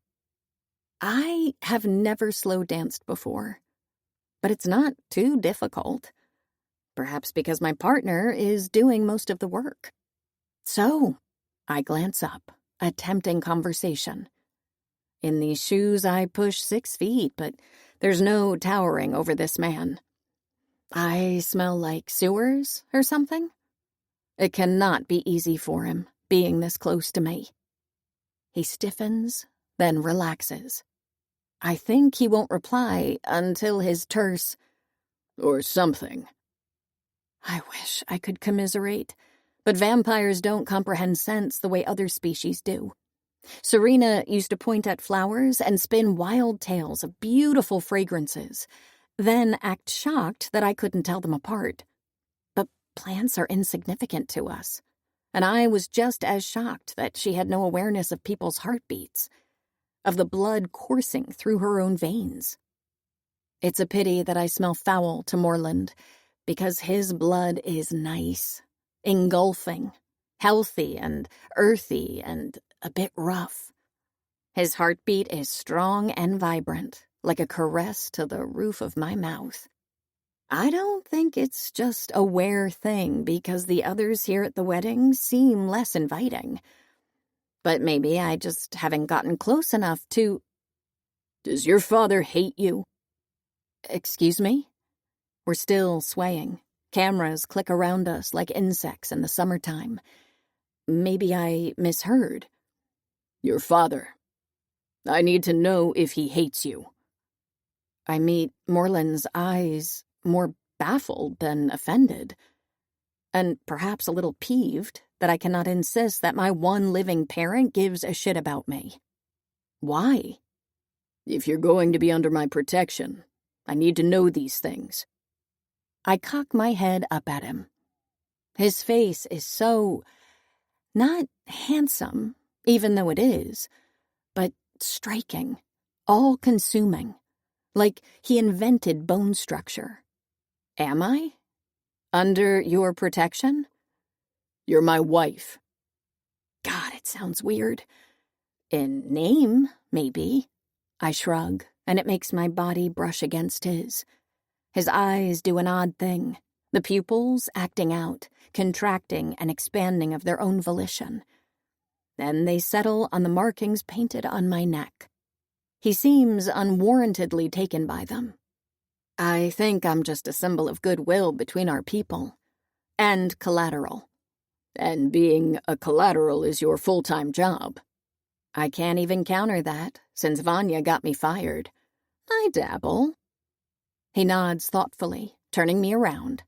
I have never slow danced before, but it's not too difficult. Perhaps because my partner is doing most of the work. So, I glance up, attempting conversation. In these shoes, I push 6 feet, but there's no towering over this man. I smell like sewers or something? It cannot be easy for him, being this close to me. He stiffens, then relaxes. I think he won't reply until his terse, "Or something." I wish I could commiserate, but vampires don't comprehend sense the way other species do. Serena used to point at flowers and spin wild tales of beautiful fragrances, then act shocked that I couldn't tell them apart. But plants are insignificant to us, and I was just as shocked that she had no awareness of people's heartbeats, of the blood coursing through her own veins. It's a pity that I smell foul to Moreland, because his blood is nice, engulfing, healthy and earthy and a bit rough. His heartbeat is strong and vibrant, like a caress to the roof of my mouth. I don't think it's just a wear thing because the others here at the wedding seem less inviting. But maybe I just haven't gotten close enough to... "Does your father hate you?" Excuse me? We're still swaying. Cameras click around us like insects in the summertime. Maybe I misheard. "Your father. I need to know if he hates you." I meet Moreland's eyes, more baffled than offended, and perhaps a little peeved that I cannot insist that my one living parent gives a shit about me. Why? "If you're going to be under my protection, I need to know these things." I cock my head up at him. His face is so... not handsome, even though it is, but striking, all-consuming, like he invented bone structure. Am I? Under your protection? "You're my wife." God, it sounds weird. In name, maybe. I shrug, and it makes my body brush against his. His eyes do an odd thing, the pupils acting out, contracting and expanding of their own volition. Then they settle on the markings painted on my neck. He seems unwarrantedly taken by them. I think I'm just a symbol of goodwill between our people. And collateral. "And being a collateral is your full-time job." I can't even counter that, since Vanya got me fired. I dabble. He nods thoughtfully, turning me around.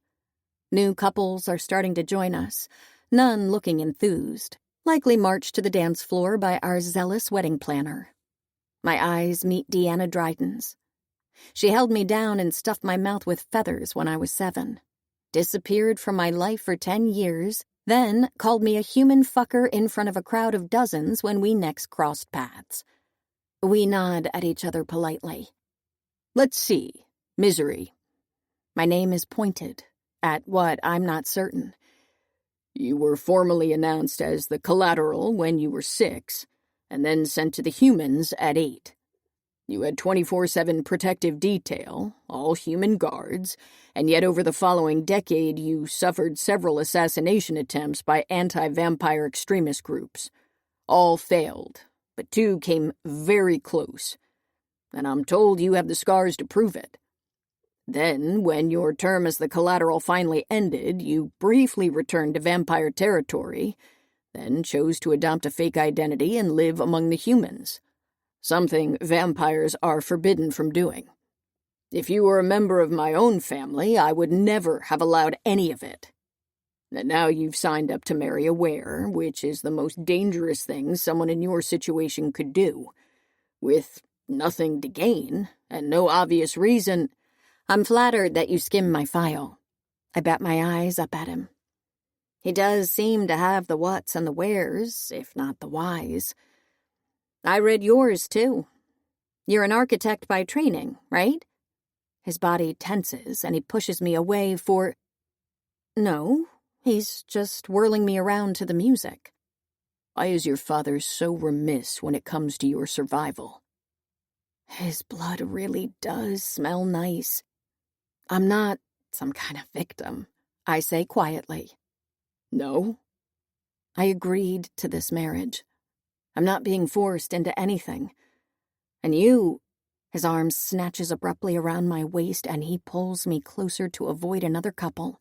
New couples are starting to join us, none looking enthused, likely marched to the dance floor by our zealous wedding planner. My eyes meet Deanna Dryden's. She held me down and stuffed my mouth with feathers when I was 7. Disappeared from my life for 10 years, then called me a human fucker in front of a crowd of dozens when we next crossed paths. We nod at each other politely. Let's see. Misery. My name is pointed. At what, I'm not certain. You were formally announced as the collateral when you were 6, and then sent to the humans at 8. You had 24/7 protective detail, all human guards, and yet over the following decade you suffered several assassination attempts by anti-vampire extremist groups. All failed, but 2 came very close, and I'm told you have the scars to prove it. Then, when your term as the collateral finally ended, you briefly returned to vampire territory, then chose to adopt a fake identity and live among the humans, something vampires are forbidden from doing. If you were a member of my own family, I would never have allowed any of it. And now you've signed up to marry a were, which is the most dangerous thing someone in your situation could do. With nothing to gain, and no obvious reason. I'm flattered that you skimmed my file. I bat my eyes up at him. He does seem to have the whats and the wheres, if not the whys. I read yours, too. You're an architect by training, right? His body tenses, and he pushes me away for... No, he's just whirling me around to the music. Why is your father so remiss when it comes to your survival? His blood really does smell nice. I'm not some kind of victim, I say quietly. No? I agreed to this marriage. I'm not being forced into anything. And you... His arm snatches abruptly around my waist and he pulls me closer to avoid another couple.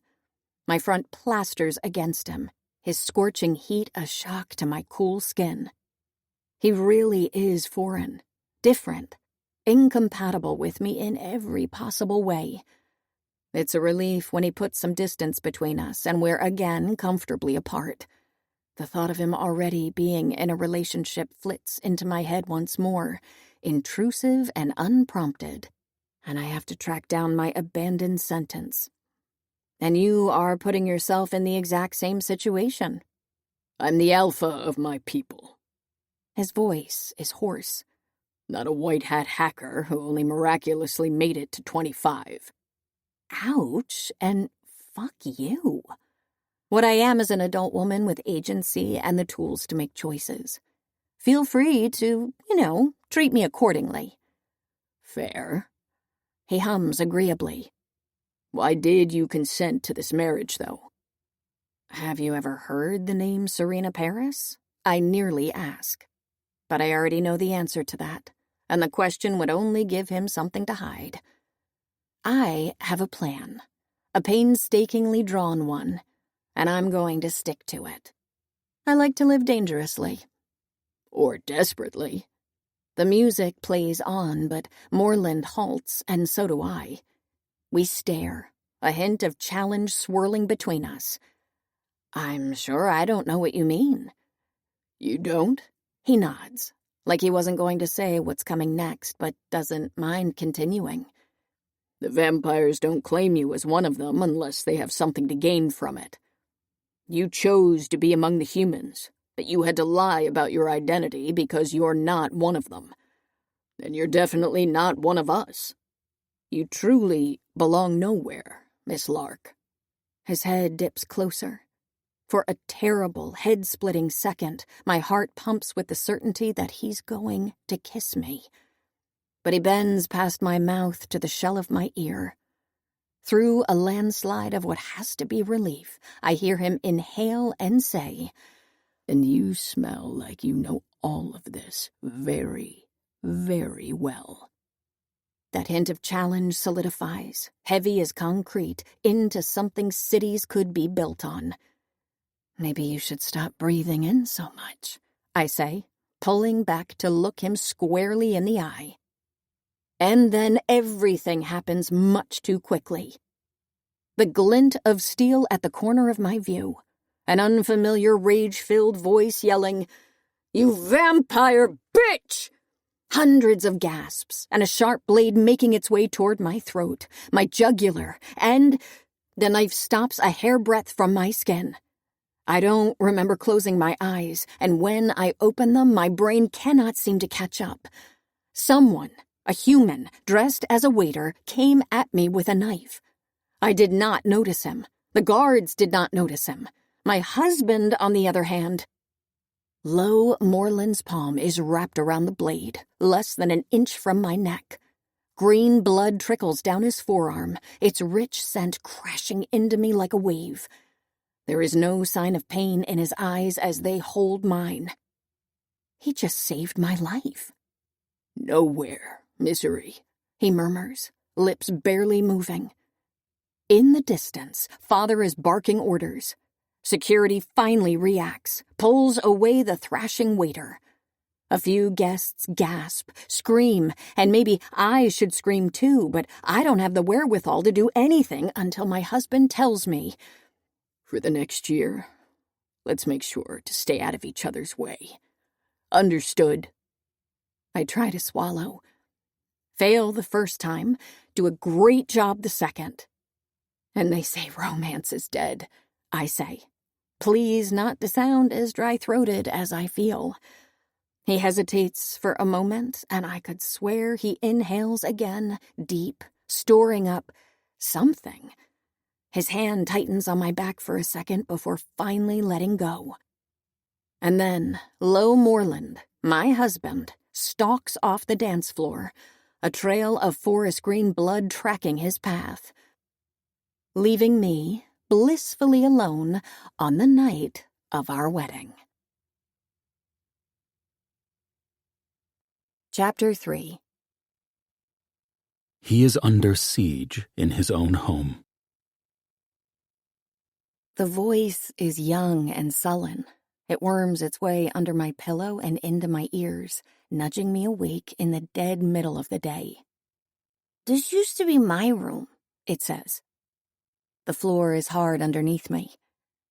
My front plasters against him, his scorching heat a shock to my cool skin. He really is foreign, different, incompatible with me in every possible way. It's a relief when he puts some distance between us and we're again comfortably apart. The thought of him already being in a relationship flits into my head once more, intrusive and unprompted, and I have to track down my abandoned sentence. And you are putting yourself in the exact same situation. I'm the alpha of my people. His voice is hoarse. Not a white hat hacker who only miraculously made it to 25. Ouch, and fuck you. What I am is an adult woman with agency and the tools to make choices. Feel free to, treat me accordingly. Fair. He hums agreeably. Why did you consent to this marriage, though? Have you ever heard the name Serena Paris? I nearly ask. But I already know the answer to that, and the question would only give him something to hide. I have a plan, a painstakingly drawn one, and I'm going to stick to it. I like to live dangerously. Or desperately. The music plays on, but Moreland halts, and so do I. We stare, a hint of challenge swirling between us. I'm sure I don't know what you mean. You don't? He nods, like he wasn't going to say what's coming next, but doesn't mind continuing. The vampires don't claim you as one of them unless they have something to gain from it. You chose to be among the humans, but you had to lie about your identity because you're not one of them. And you're definitely not one of us. You truly belong nowhere, Miss Lark. His head dips closer. For a terrible, head-splitting second, my heart pumps with the certainty that he's going to kiss me. But he bends past my mouth to the shell of my ear. Through a landslide of what has to be relief, I hear him inhale and say, "And you smell like you know all of this very, very well." That hint of challenge solidifies, heavy as concrete, into something cities could be built on. Maybe you should stop breathing in so much, I say, pulling back to look him squarely in the eye. And then everything happens much too quickly. The glint of steel at the corner of my view, an unfamiliar rage-filled voice yelling, "You vampire bitch!" Hundreds of gasps, and a sharp blade making its way toward my throat, my jugular, and the knife stops a hairbreadth from my skin. I don't remember closing my eyes, and when I open them, my brain cannot seem to catch up. Someone, a human, dressed as a waiter, came at me with a knife. I did not notice him. The guards did not notice him. My husband, on the other hand. Lo Moreland's palm is wrapped around the blade, less than an inch from my neck. Green blood trickles down his forearm, its rich scent crashing into me like a wave. There is no sign of pain in his eyes as they hold mine. He just saved my life. "Nowhere, misery," he murmurs, lips barely moving. In the distance, Father is barking orders. Security finally reacts, pulls away the thrashing waiter. A few guests gasp, scream, and maybe I should scream too, but I don't have the wherewithal to do anything until my husband tells me, "For the next year, let's make sure to stay out of each other's way. Understood?" I try to swallow. Fail the first time, do a great job the second. And they say romance is dead, I say. Please not to sound as dry-throated as I feel. He hesitates for a moment, and I could swear he inhales again, deep, storing up something. His hand tightens on my back for a second before finally letting go. And then Lo Moreland, my husband, stalks off the dance floor, a trail of forest green blood tracking his path, leaving me blissfully alone on the night of our wedding. Chapter 3. He is under siege in his own home. The voice is young and sullen. It worms its way under my pillow and into my ears, nudging me awake in the dead middle of the day. "This used to be my room," it says. The floor is hard underneath me.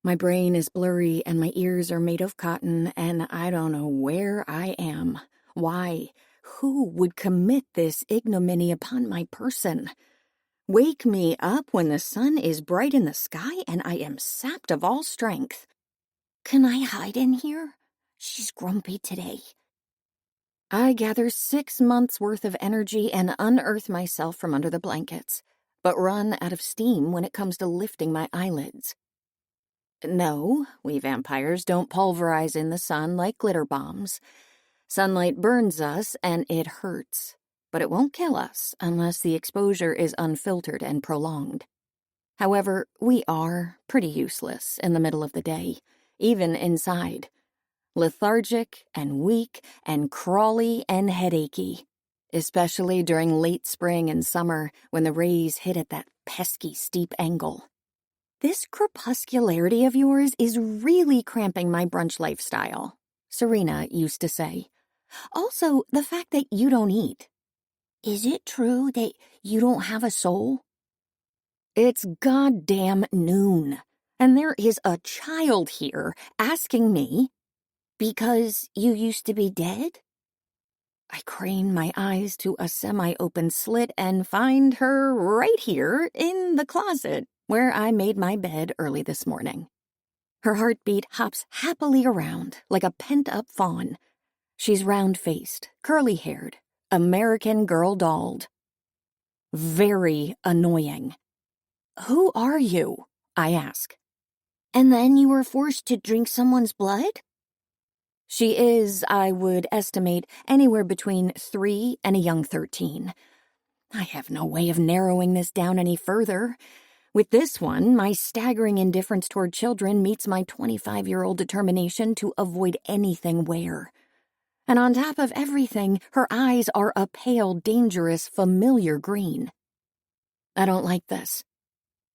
My brain is blurry and my ears are made of cotton, and I don't know where I am. Why? Who would commit this ignominy upon my person? Wake me up when the sun is bright in the sky and I am sapped of all strength. "Can I hide in here? She's grumpy today." I gather 6 months' worth of energy and unearth myself from under the blankets, but run out of steam when it comes to lifting my eyelids. No, we vampires don't pulverize in the sun like glitter bombs. Sunlight burns us and it hurts, but it won't kill us unless the exposure is unfiltered and prolonged. However, we are pretty useless in the middle of the day, even inside. Lethargic and weak and crawly and headachy, especially during late spring and summer when the rays hit at that pesky steep angle. "This crepuscularity of yours is really cramping my brunch lifestyle," Serena used to say. "Also, the fact that you don't eat. Is it true that you don't have a soul?" It's goddamn noon, and there is a child here asking me, "Because you used to be dead?" I crane my eyes to a semi-open slit and find her right here in the closet where I made my bed early this morning. Her heartbeat hops happily around like a pent-up fawn. She's round-faced, curly-haired, American girl-dolled. Very annoying. "Who are you?" I ask. "And then you were forced to drink someone's blood?" She is, I would estimate, anywhere between 3 and a young 13. I have no way of narrowing this down any further. With this one, my staggering indifference toward children meets my 25-year-old determination to avoid anything wear. And on top of everything, her eyes are a pale, dangerous, familiar green. I don't like this.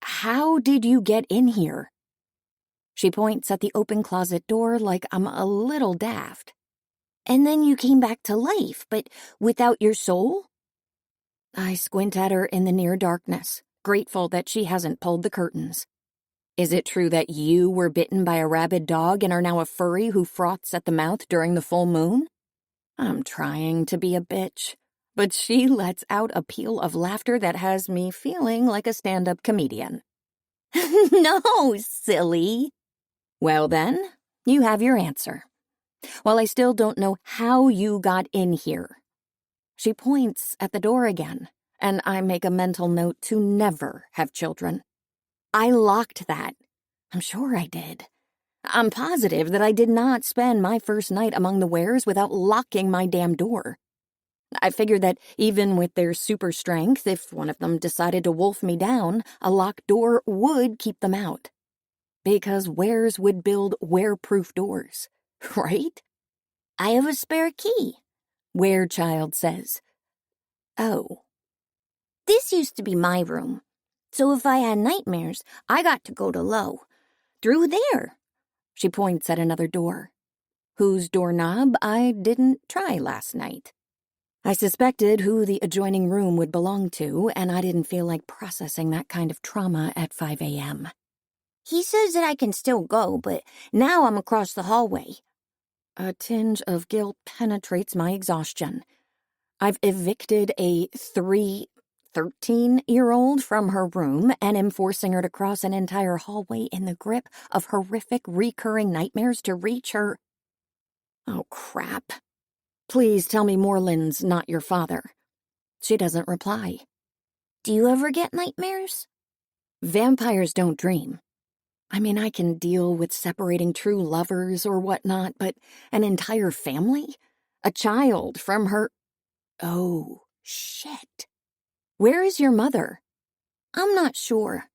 "How did you get in here?" She points at the open closet door like I'm a little daft. "And then you came back to life, but without your soul?" I squint at her in the near darkness, grateful that she hasn't pulled the curtains. "Is it true that you were bitten by a rabid dog and are now a furry who froths at the mouth during the full moon?" I'm trying to be a bitch, but she lets out a peal of laughter that has me feeling like a stand-up comedian. No, silly. Well then, you have your answer. While I still don't know how you got in here. She points at the door again, and I make a mental note to never have children. I locked that. I'm sure I did. I'm positive that I did not spend my first night among the wares without locking my damn door. I figured that even with their super strength, if one of them decided to wolf me down, a locked door would keep them out. Because wares would build wereproof doors, right? I have a spare key, Werechild says. Oh. This used to be my room, so if I had nightmares, I got to go to Low. Through there. She points at another door, whose doorknob I didn't try last night. I suspected who the adjoining room would belong to, and I didn't feel like processing that kind of trauma at 5 a.m. He says that I can still go, but now I'm across the hallway. A tinge of guilt penetrates my exhaustion. I've evicted a 13-year-old from her room and am forcing her to cross an entire hallway in the grip of horrific recurring nightmares to reach her. Oh, crap. Please tell me Moreland's not your father. She doesn't reply. Do you ever get nightmares? Vampires don't dream. I mean, I can deal with separating true lovers or whatnot, but an entire family? A child from her... Oh, shit. Where is your mother? I'm not sure.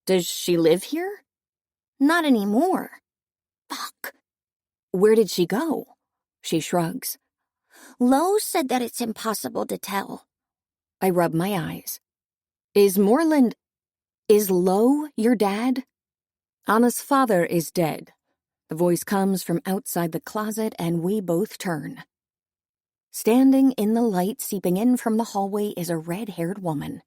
Does she live here? Not anymore. Fuck. Where did she go? She shrugs. Lo said that it's impossible to tell. I rub my eyes. Is Lo your dad? Anna's father is dead. The voice comes from outside the closet and we both turn. Standing in the light seeping in from the hallway is a red-haired woman.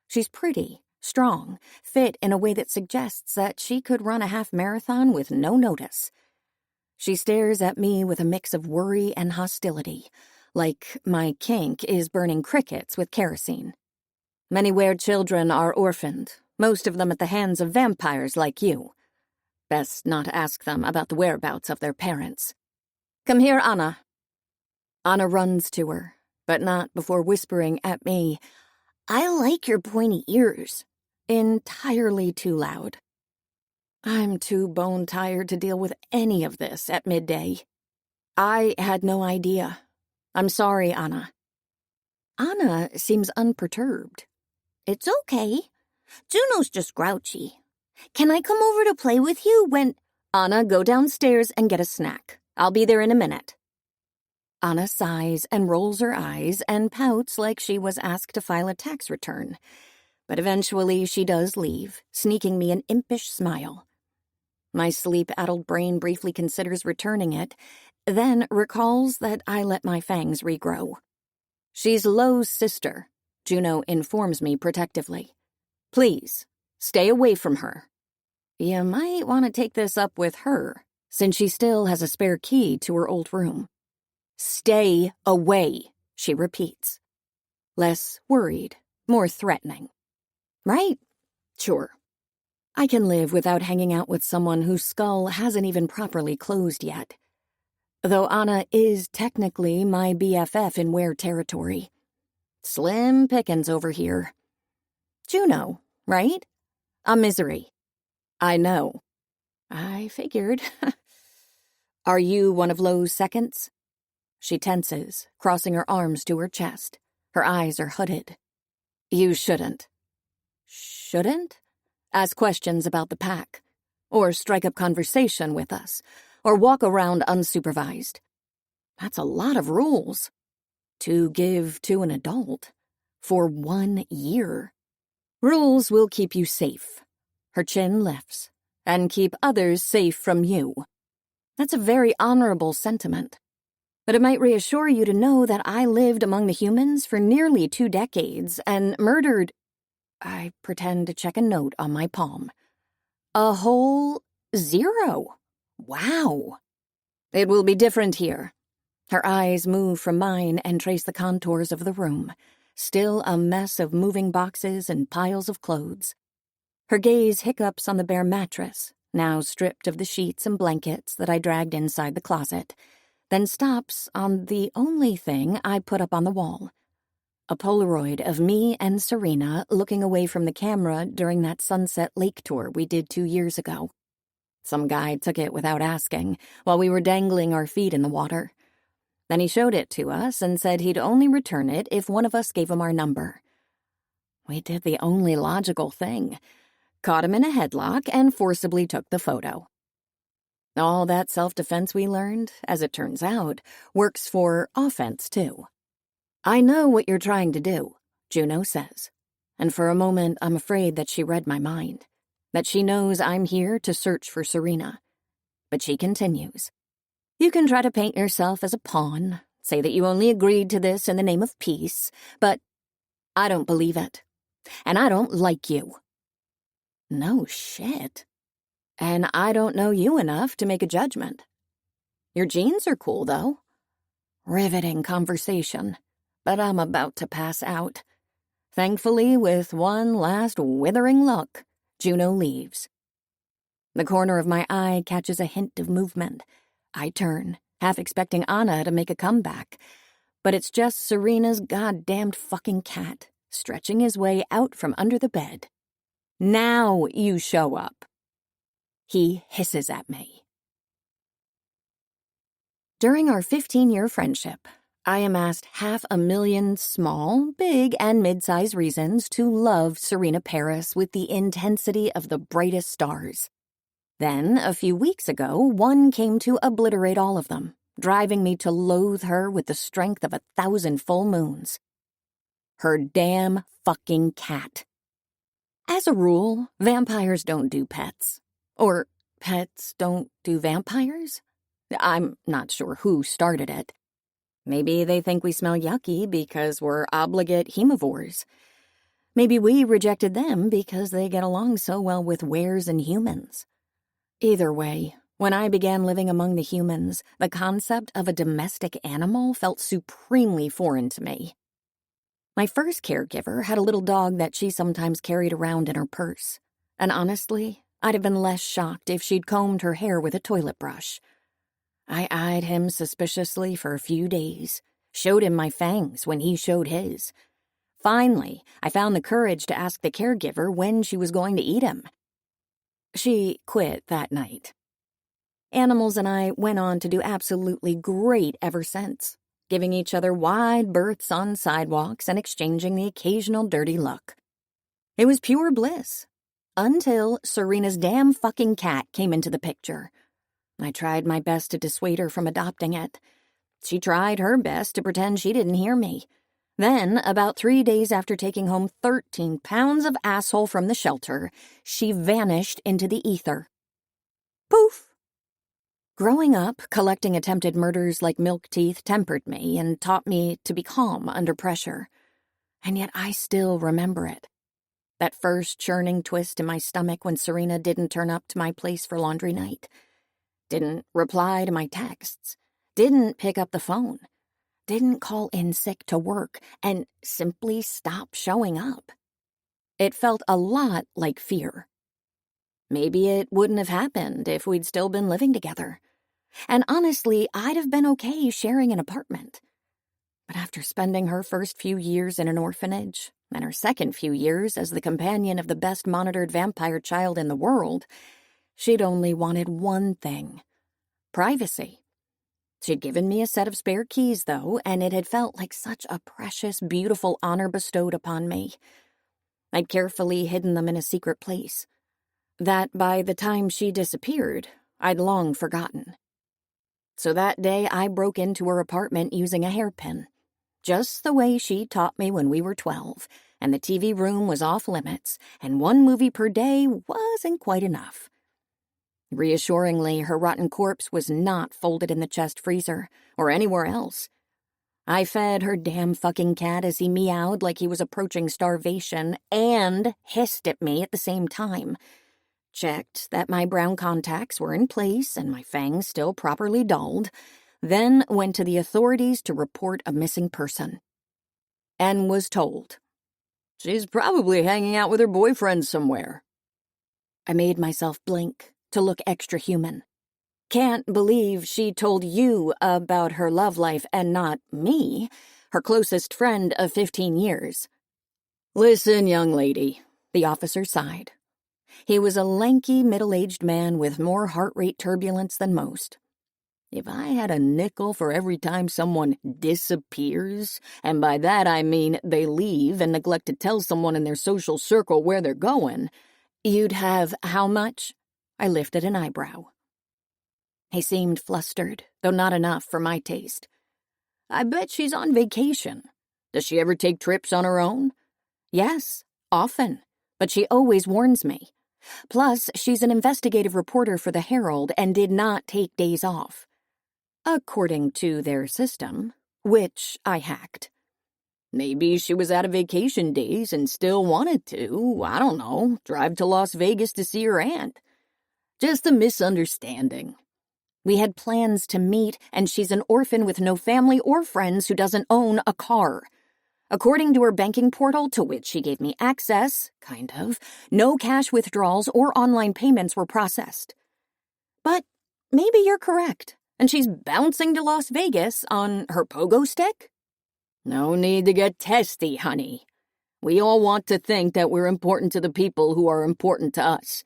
She's pretty, strong, fit in a way that suggests that she could run a half marathon with no notice. She stares at me with a mix of worry and hostility, like my kink is burning crickets with kerosene. Many were children are orphaned, most of them at the hands of vampires like you. Best not ask them about the whereabouts of their parents. Come here, Anna. Anna runs to her, but not before whispering at me, I like your pointy ears. Entirely too loud. I'm too bone-tired to deal with any of this at midday. I had no idea. I'm sorry, Anna. Anna seems unperturbed. It's okay. Juno's just grouchy. Can I come over to play with you when... Anna, go downstairs and get a snack. I'll be there in a minute. Anna sighs and rolls her eyes and pouts like she was asked to file a tax return. But eventually she does leave, sneaking me an impish smile. My sleep-addled brain briefly considers returning it, then recalls that I let my fangs regrow. She's Lo's sister, Juno informs me protectively. Please, stay away from her. You might want to take this up with her, since she still has a spare key to her old room. Stay away, she repeats. Less worried, more threatening. Right? Sure. I can live without hanging out with someone whose skull hasn't even properly closed yet. Though Anna is technically my BFF in were territory. Slim pickings over here. Juno, right? A misery. I know. I figured. Are you one of Lo's seconds? She tenses, crossing her arms to her chest. Her eyes are hooded. You shouldn't. Shouldn't? Ask questions about the pack. Or strike up conversation with us. Or walk around unsupervised. That's a lot of rules. To give to an adult. For 1 year. Rules will keep you safe. Her chin lifts. And keep others safe from you. That's a very honorable sentiment. But it might reassure you to know that I lived among the humans for nearly 2 decades and murdered... I pretend to check a note on my palm. A whole 0. Wow. It will be different here. Her eyes move from mine and trace the contours of the room, still a mess of moving boxes and piles of clothes. Her gaze hiccups on the bare mattress, now stripped of the sheets and blankets that I dragged inside the closet, then stops on the only thing I put up on the wall. A Polaroid of me and Serena looking away from the camera during that Sunset Lake tour we did 2 years ago. Some guy took it without asking, while we were dangling our feet in the water. Then he showed it to us and said he'd only return it if one of us gave him our number. We did the only logical thing. Caught him in a headlock and forcibly took the photo. All that self-defense we learned, as it turns out, works for offense, too. I know what you're trying to do, Juno says. And for a moment, I'm afraid that she read my mind, that she knows I'm here to search for Serena. But she continues. You can try to paint yourself as a pawn, say that you only agreed to this in the name of peace, but I don't believe it. And I don't like you. No shit. And I don't know you enough to make a judgment. Your jeans are cool, though. Riveting conversation, but I'm about to pass out. Thankfully, with one last withering look, Juno leaves. The corner of my eye catches a hint of movement. I turn, half expecting Anna to make a comeback, but it's just Serena's goddamned fucking cat, stretching his way out from under the bed. Now you show up. He hisses at me. During our 15-year friendship, I amassed 500,000 small, big, and mid-size reasons to love Serena Paris with the intensity of the brightest stars. Then, a few weeks ago, one came to obliterate all of them, driving me to loathe her with the strength of 1,000 full moons. Her damn fucking cat. As a rule, vampires don't do pets. Or pets don't do vampires? I'm not sure who started it. Maybe they think we smell yucky because we're obligate hemivores. Maybe we rejected them because they get along so well with wares and humans. Either way, when I began living among the humans, the concept of a domestic animal felt supremely foreign to me. My first caregiver had a little dog that she sometimes carried around in her purse, and honestly, I'd have been less shocked if she'd combed her hair with a toilet brush. I eyed him suspiciously for a few days, showed him my fangs when he showed his. Finally, I found the courage to ask the caregiver when she was going to eat him. She quit that night. Animals and I went on to do absolutely great ever since, giving each other wide berths on sidewalks and exchanging the occasional dirty look. It was pure bliss, until Serena's damn fucking cat came into the picture. I tried my best to dissuade her from adopting it. She tried her best to pretend she didn't hear me. Then, about 3 days after taking home 13 pounds of asshole from the shelter, she vanished into the ether. Poof! Growing up, collecting attempted murders like milk teeth tempered me and taught me to be calm under pressure. And yet I still remember it. That first churning twist in my stomach when Serena didn't turn up to my place for laundry night. Didn't reply to my texts. Didn't pick up the phone. Didn't call in sick to work and simply stopped showing up. It felt a lot like fear. Maybe it wouldn't have happened if we'd still been living together. And honestly, I'd have been okay sharing an apartment. But after spending her first few years in an orphanage, and her second few years as the companion of the best monitored vampire child in the world, she'd only wanted one thing: privacy. She'd given me a set of spare keys, though, and it had felt like such a precious, beautiful honor bestowed upon me. I'd carefully hidden them in a secret place, that by the time she disappeared, I'd long forgotten. So that day I broke into her apartment using a hairpin, just the way she taught me when we were 12, and the TV room was off limits, and one movie per day wasn't quite enough. Reassuringly, her rotten corpse was not folded in the chest freezer, or anywhere else. I fed her damn fucking cat as he meowed like he was approaching starvation, and hissed at me at the same time. Checked that my brown contacts were in place and my fangs still properly dulled, then went to the authorities to report a missing person. And was told, "She's probably hanging out with her boyfriend somewhere." I made myself blink to look extra human. Can't believe she told you about her love life and not me, her closest friend of 15 years. "Listen, young lady," the officer sighed. He was a lanky, middle-aged man with more heart rate turbulence than most. "If I had a nickel for every time someone disappears, and by that I mean they leave and neglect to tell someone in their social circle where they're going—" "You'd have how much?" I lifted an eyebrow. He seemed flustered, though not enough for my taste. "I bet she's on vacation. Does she ever take trips on her own?" "Yes, often, but she always warns me. Plus, she's an investigative reporter for the Herald and did not take days off. According to their system, which I hacked." "Maybe she was out of vacation days and still wanted to, I don't know, drive to Las Vegas to see her aunt. Just a misunderstanding." "We had plans to meet, and she's an orphan with no family or friends who doesn't own a car. According to her banking portal, to which she gave me access, no cash withdrawals or online payments were processed. But maybe you're correct, and she's bouncing to Las Vegas on her pogo stick?" "No need to get testy, honey. We all want to think that we're important to the people who are important to us.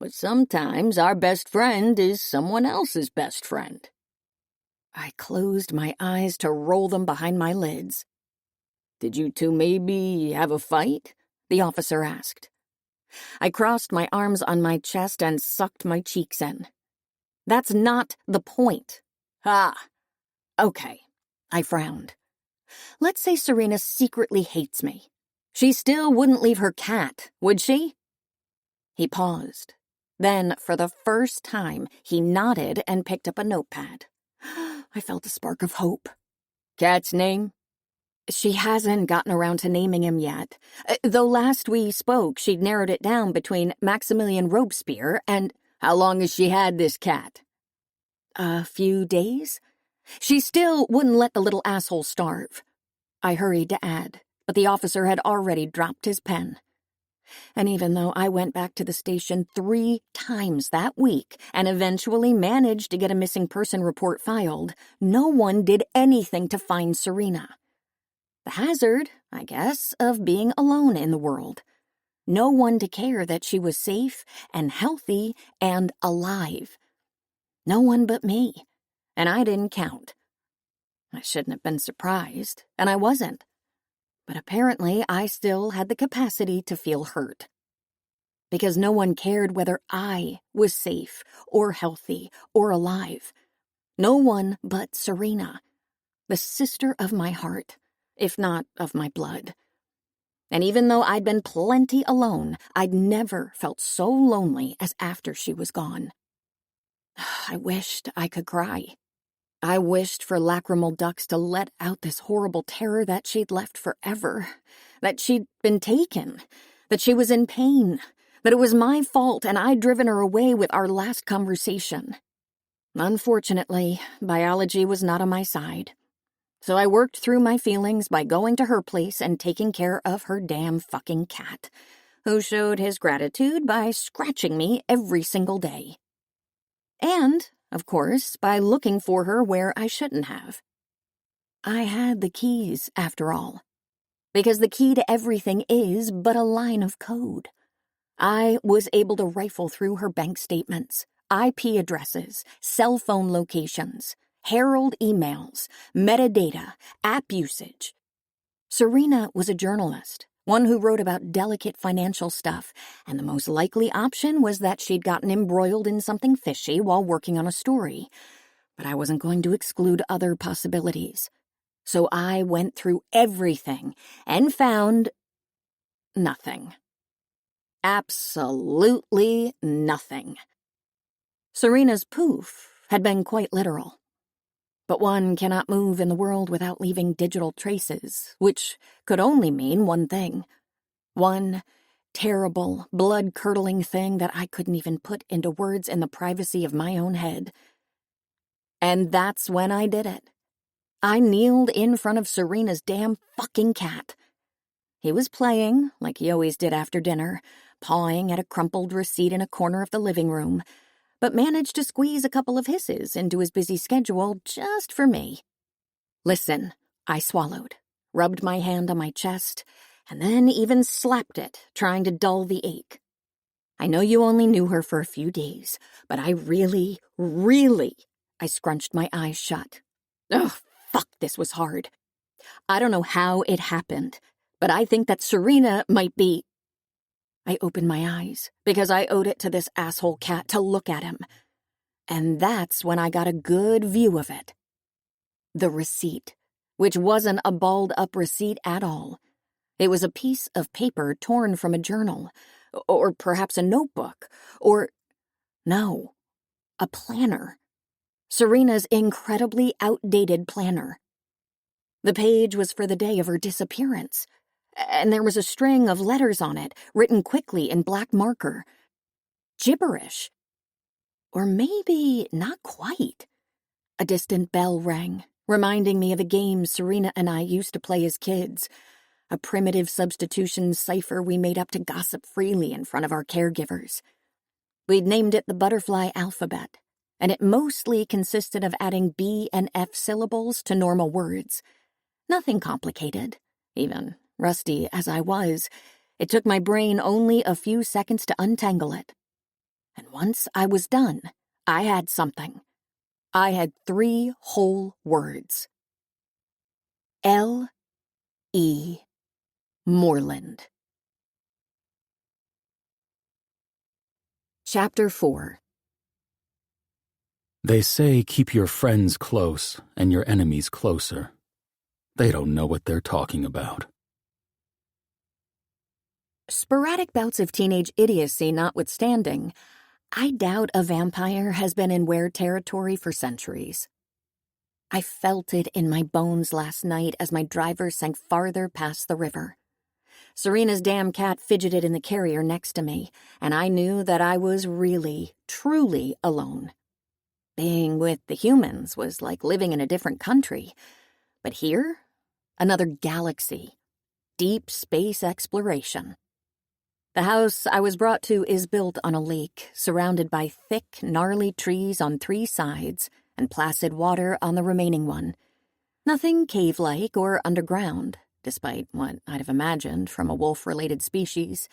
But sometimes our best friend is someone else's best friend." I closed my eyes to roll them behind my lids. "Did you two maybe have a fight?" the officer asked. I crossed my arms on my chest and sucked my cheeks in. "That's not the point." "Ha! Okay," I frowned. "Let's say Serena secretly hates me. She still wouldn't leave her cat, would she?" He paused. Then, for the first time, he nodded and picked up a notepad. I felt a spark of hope. "Cat's name?" "She hasn't gotten around to naming him yet. Though last we spoke, she'd narrowed it down between Maximilian Robespierre and—" "How long has she had this cat?" "A few days. She still wouldn't let the little asshole starve." I hurried to add, but the officer had already dropped his pen. And even though I went back to the station 3 times that week and eventually managed to get a missing person report filed, no one did anything to find Serena. The hazard, I guess, of being alone in the world. No one to care that she was safe and healthy and alive. No one but me, and I didn't count. I shouldn't have been surprised, and I wasn't. But apparently I still had the capacity to feel hurt. Because no one cared whether I was safe or healthy or alive. No one but Serena, the sister of my heart, if not of my blood. And even though I'd been plenty alone, I'd never felt so lonely as after she was gone. I wished I could cry. I wished for lacrimal ducts to let out this horrible terror that she'd left forever, that she'd been taken, that she was in pain, that it was my fault and I'd driven her away with our last conversation. Unfortunately, biology was not on my side. So I worked through my feelings by going to her place and taking care of her damn fucking cat, who showed his gratitude by scratching me every single day. And, of course, by looking for her where I shouldn't have. I had the keys, after all. Because the key to everything is but a line of code. I was able to rifle through her bank statements, IP addresses, cell phone locations, Herald emails, metadata, app usage. Serena was a journalist, one who wrote about delicate financial stuff, and the most likely option was that she'd gotten embroiled in something fishy while working on a story. But I wasn't going to exclude other possibilities. So I went through everything and found nothing. Absolutely nothing. Serena's poof had been quite literal. But one cannot move in the world without leaving digital traces, which could only mean one thing. One terrible, blood-curdling thing that I couldn't even put into words in the privacy of my own head. And that's when I did it. I kneeled in front of Serena's damn fucking cat. He was playing, like he always did after dinner, pawing at a crumpled receipt in a corner of the living room, but managed to squeeze a couple of hisses into his busy schedule just for me. Listen, I swallowed, rubbed my hand on my chest, and then even slapped it, trying to dull the ache. I know you only knew her for a few days, but I scrunched my eyes shut. Ugh, fuck, this was hard. I don't know how it happened, but I think that Serena might be... I opened my eyes because I owed it to this asshole cat to look at him. And that's when I got a good view of it. The receipt, which wasn't a balled-up receipt at all. It was a piece of paper torn from a journal, or perhaps a notebook, no, a planner. Serena's incredibly outdated planner. The page was for the day of her disappearance, and there was a string of letters on it, written quickly in black marker. Gibberish. Or maybe not quite. A distant bell rang, reminding me of a game Serena and I used to play as kids, a primitive substitution cipher we made up to gossip freely in front of our caregivers. We'd named it the butterfly alphabet, and it mostly consisted of adding B and F syllables to normal words. Nothing complicated. Even rusty as I was, it took my brain only a few seconds to untangle it. And once I was done, I had something. I had 3 whole words. L.E. Moreland. Chapter 4. They say keep your friends close and your enemies closer. They don't know what they're talking about. Sporadic bouts of teenage idiocy notwithstanding, I doubt a vampire has been in were territory for centuries. I felt it in my bones last night as my driver sank farther past the river. Serena's damn cat fidgeted in the carrier next to me, and I knew that I was really, truly alone. Being with the humans was like living in a different country. But here, another galaxy. Deep space exploration. The house I was brought to is built on a lake, surrounded by thick, gnarly trees on 3 sides and placid water on the remaining one. Nothing cave-like or underground, despite what I'd have imagined from a wolf-related species,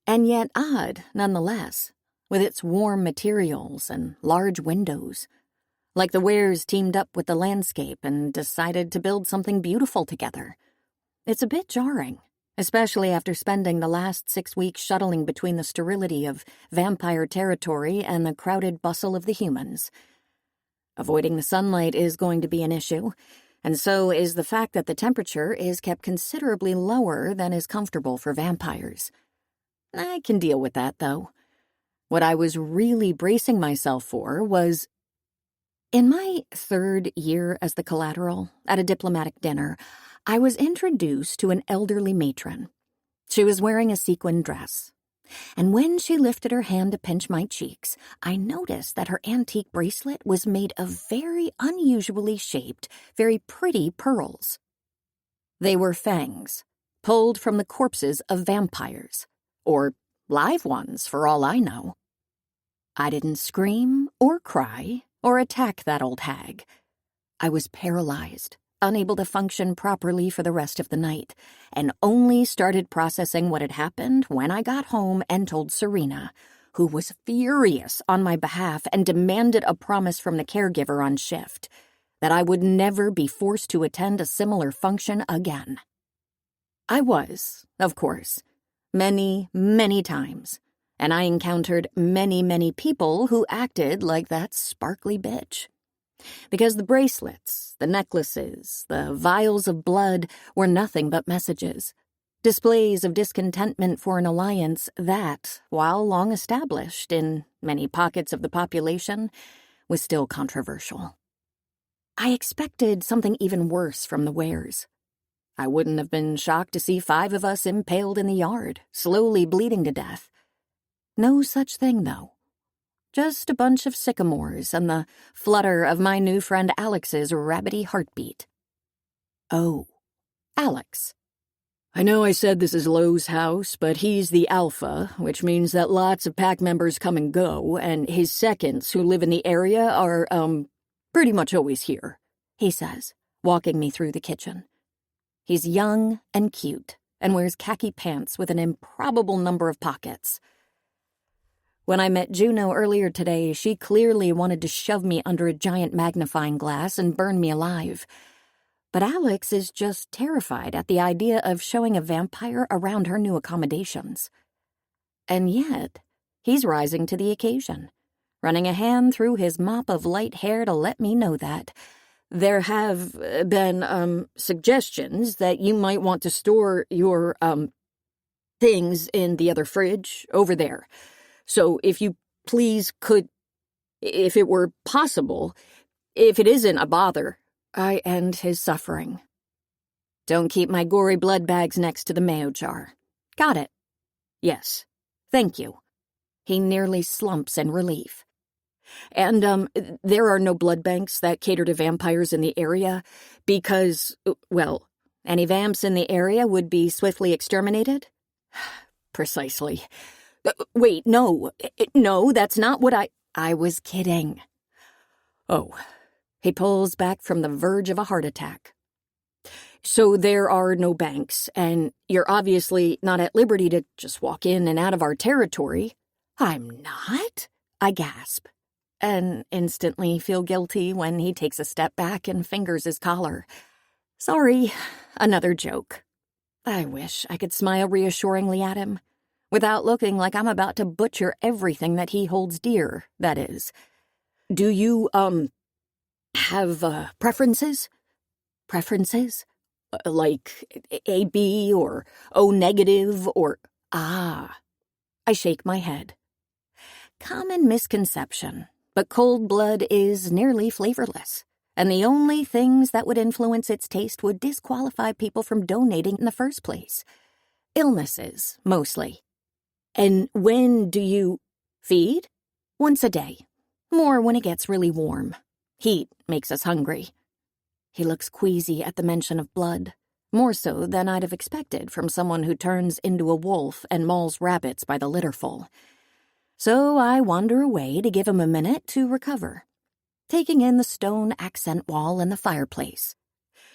and yet odd nonetheless, with its warm materials and large windows. Like the wares teamed up with the landscape and decided to build something beautiful together. It's a bit jarring, especially after spending the last 6 weeks shuttling between the sterility of vampire territory and the crowded bustle of the humans. Avoiding the sunlight is going to be an issue, and so is the fact that the temperature is kept considerably lower than is comfortable for vampires. I can deal with that, though. What I was really bracing myself for was... In my 3rd year as the collateral, at a diplomatic dinner, I was introduced to an elderly matron. She was wearing a sequin dress, and when she lifted her hand to pinch my cheeks, I noticed that her antique bracelet was made of very unusually shaped, very pretty pearls. They were fangs, pulled from the corpses of vampires, or live ones for all I know. I didn't scream or cry or attack that old hag. I was paralyzed, unable to function properly for the rest of the night, and only started processing what had happened when I got home and told Serena, who was furious on my behalf and demanded a promise from the caregiver on shift, that I would never be forced to attend a similar function again. I was, of course, many, many times, and I encountered many, many people who acted like that sparkly bitch. Because the bracelets, the necklaces, the vials of blood were nothing but messages, displays of discontentment for an alliance that, while long established in many pockets of the population, was still controversial. I expected something even worse from the wares. I wouldn't have been shocked to see 5 of us impaled in the yard, slowly bleeding to death. No such thing, though. Just a bunch of sycamores and the flutter of my new friend Alex's rabbity heartbeat. Oh, Alex. I know I said this is Lowe's house, but he's the alpha, which means that lots of pack members come and go, and his seconds who live in the area are, pretty much always here, he says, walking me through the kitchen. He's young and cute and wears khaki pants with an improbable number of pockets. When I met Juno earlier today, she clearly wanted to shove me under a giant magnifying glass and burn me alive. But Alex is just terrified at the idea of showing a vampire around her new accommodations. And yet, he's rising to the occasion, running a hand through his mop of light hair to let me know that there have been, suggestions that you might want to store your, things in the other fridge over there. So if you please could, if it were possible, if it isn't a bother, I end his suffering. Don't keep my gory blood bags next to the mayo jar. Got it. Yes. Thank you. He nearly slumps in relief. And, there are no blood banks that cater to vampires in the area because, well, any vamps in the area would be swiftly exterminated? Precisely. Wait, no, that's not what I was kidding. Oh, he pulls back from the verge of a heart attack. So there are no banks, and you're obviously not at liberty to just walk in and out of our territory. I'm not? I gasp, and instantly feel guilty when he takes a step back and fingers his collar. Sorry, another joke. I wish I could smile reassuringly at him, without looking like I'm about to butcher everything that he holds dear, that is. Do you, have, preferences? Preferences? Like AB or O negative or... Ah. I shake my head. Common misconception, but cold blood is nearly flavorless, and the only things that would influence its taste would disqualify people from donating in the first place. Illnesses, mostly. And when do you feed? Once a day. More when it gets really warm. Heat makes us hungry. He looks queasy at the mention of blood, more so than I'd have expected from someone who turns into a wolf and mauls rabbits by the litterful. So I wander away to give him a minute to recover, taking in the stone accent wall and the fireplace.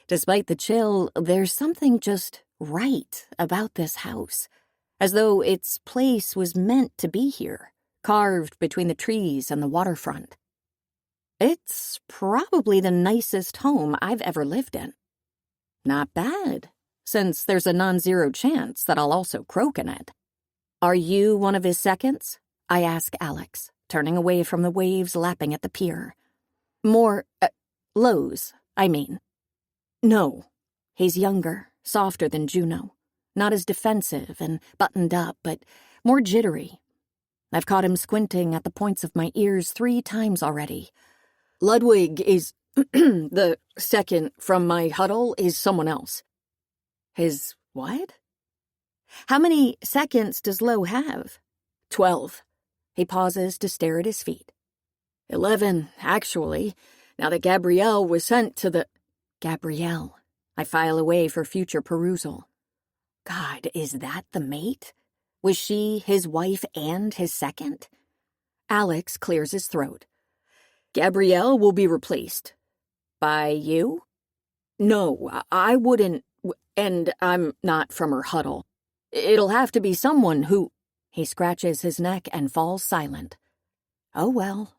Despite the chill, there's something just right about this house, as though its place was meant to be here, carved between the trees and the waterfront. It's probably the nicest home I've ever lived in. Not bad, since there's a non-zero chance that I'll also croak in it. Are you one of his seconds? I ask Alex, turning away from the waves lapping at the pier. More, Lowe's, I mean. No, he's younger, softer than Juno. Not as defensive and buttoned up, but more jittery. I've caught him squinting at the points of my ears 3 times already. Ludwig is the second from my huddle is someone else. His what? How many seconds does Lowe have? 12. He pauses to stare at his feet. 11, actually, now that Gabrielle was sent to the... Gabrielle. I file away for future perusal. God, is that the mate? Was she his wife and his second? Alex clears his throat. Gabrielle will be replaced. By you? No, I wouldn't, and I'm not from her huddle. It'll have to be someone who... He scratches his neck and falls silent. Oh well.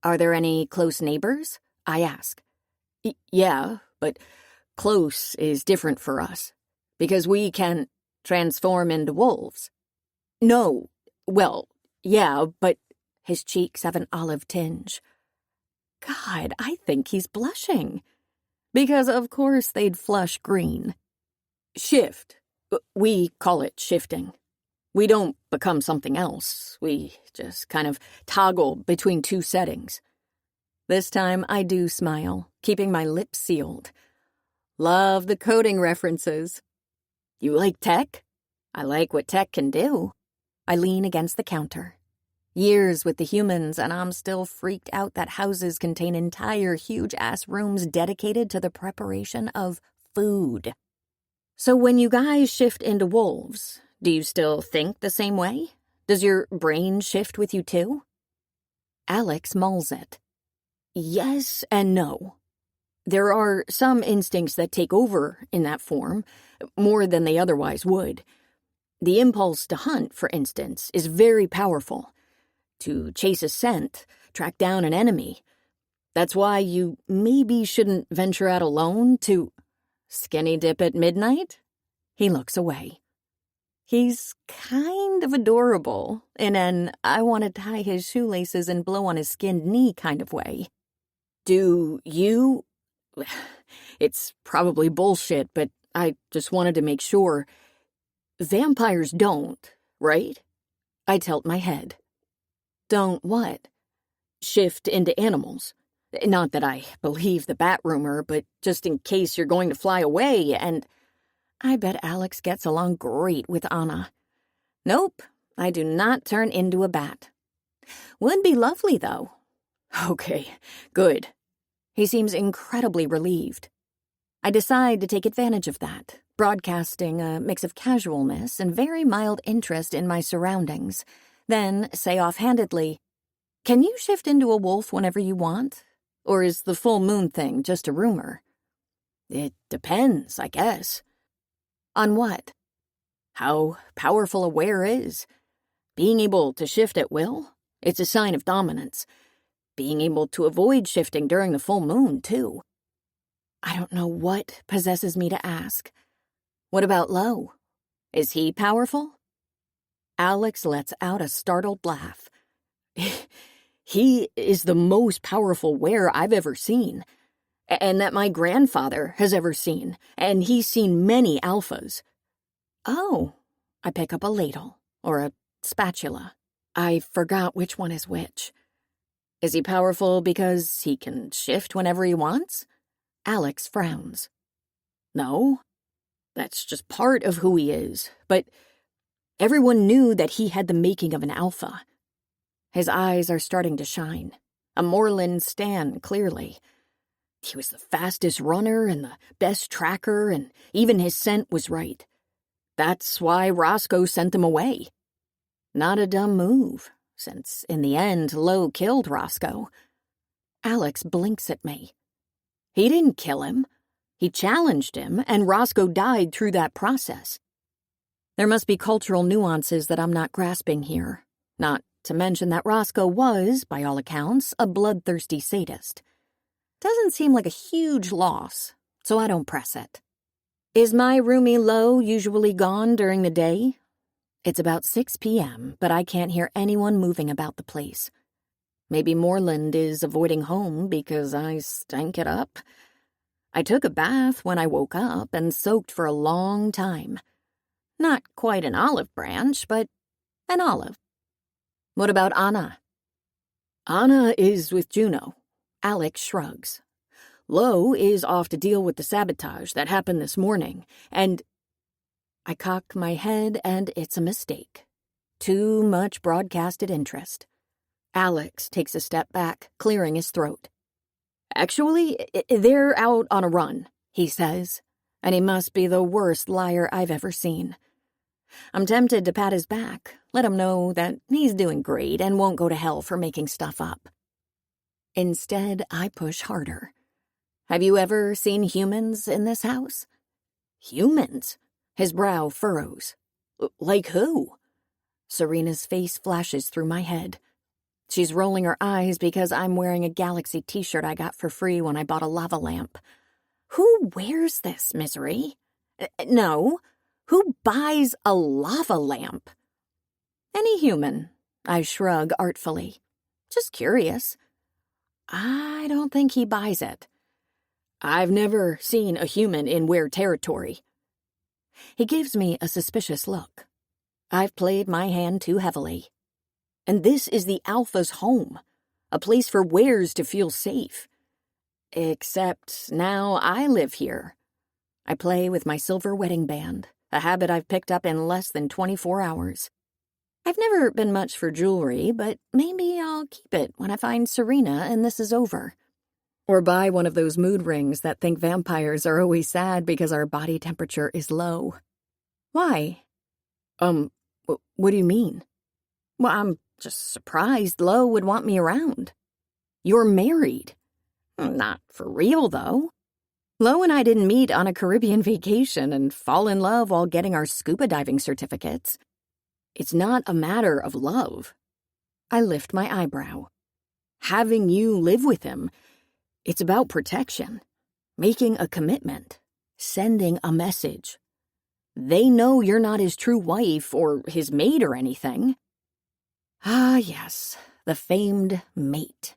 Are there any close neighbors? I ask. Yeah, but close is different for us, because we can transform into wolves. No, well, yeah, but... His cheeks have an olive tinge. God, I think he's blushing. Because of course they'd flush green. Shift. We call it shifting. We don't become something else. We just kind of toggle between 2 settings. This time I do smile, keeping my lips sealed. Love the coding references. You like tech? I like what tech can do. I lean against the counter. Years with the humans, and I'm still freaked out that houses contain entire huge-ass rooms dedicated to the preparation of food. So when you guys shift into wolves, do you still think the same way? Does your brain shift with you too? Alex mulls it. Yes and no. There are some instincts that take over in that form, more than they otherwise would. The impulse to hunt, for instance, is very powerful. To chase a scent, track down an enemy. That's why you maybe shouldn't venture out alone to skinny dip at midnight? He looks away. He's kind of adorable in an I want to tie his shoelaces and blow on his skinned knee kind of way. Do you? It's probably bullshit, but I just wanted to make sure. Vampires don't, right? I tilt my head. Don't what? Shift into animals. Not that I believe the bat rumor, but just in case you're going to fly away, and I bet Alex gets along great with Anna. Nope, I do not turn into a bat. Would be lovely, though. Okay, good. He seems incredibly relieved. I decide to take advantage of that, broadcasting a mix of casualness and very mild interest in my surroundings, then say offhandedly, "Can you shift into a wolf whenever you want? Or is the full moon thing just a rumor?" It depends, I guess. On what? How powerful a were is. Being able to shift at will, it's a sign of dominance. Being able to avoid shifting during the full moon, too. I don't know what possesses me to ask. What about Lo? Is he powerful? Alex lets out a startled laugh. He is the most powerful were I've ever seen, and that my grandfather has ever seen, and he's seen many alphas. Oh, I pick up a ladle, or a spatula. I forgot which one is which. Is he powerful because he can shift whenever he wants? Alex frowns. No, that's just part of who he is, but everyone knew that he had the making of an alpha. His eyes are starting to shine. A Moreland stan, clearly. He was the fastest runner and the best tracker, and even his scent was right. That's why Roscoe sent him away. Not a dumb move, since in the end Lo killed Roscoe. Alex blinks at me. He didn't kill him. He challenged him, and Roscoe died through that process. There must be cultural nuances that I'm not grasping here, not to mention that Roscoe was, by all accounts, a bloodthirsty sadist. Doesn't seem like a huge loss, so I don't press it. Is my roomie Lo usually gone during the day? It's about 6 p.m., but I can't hear anyone moving about the place. Maybe Moreland is avoiding home because I stank it up. I took a bath when I woke up and soaked for a long time. Not quite an olive branch, but an olive. What about Anna? Anna is with Juno. Alex shrugs. Lo is off to deal with the sabotage that happened this morning, and I cock my head and it's a mistake. Too much broadcasted interest. Alex takes a step back, clearing his throat. Actually, they're out on a run, he says, and he must be the worst liar I've ever seen. I'm tempted to pat his back, let him know that he's doing great and won't go to hell for making stuff up. Instead, I push harder. Have you ever seen humans in this house? Humans? His brow furrows. Like who? Serena's face flashes through my head. She's rolling her eyes because I'm wearing a Galaxy t-shirt I got for free when I bought a lava lamp. Who wears this, Misery? No. Who buys a lava lamp? Any human, I shrug artfully. Just curious. I don't think he buys it. I've never seen a human in Were territory. He gives me a suspicious look. I've played my hand too heavily. And this is the Alpha's home, a place for Weres to feel safe. Except now I live here. I play with my silver wedding band, a habit I've picked up in less than 24 hours. I've never been much for jewelry, but maybe I'll keep it when I find Serena and this is over. Or buy one of those mood rings that think vampires are always sad because our body temperature is low. Why? What do you mean? Well, I'm just surprised Lo would want me around. You're married. Not for real, though. Lo and I didn't meet on a Caribbean vacation and fall in love while getting our scuba diving certificates. It's not a matter of love. I lift my eyebrow. Having you live with him, it's about protection, making a commitment, sending a message. They know you're not his true wife or his mate or anything. Ah, yes, the famed mate,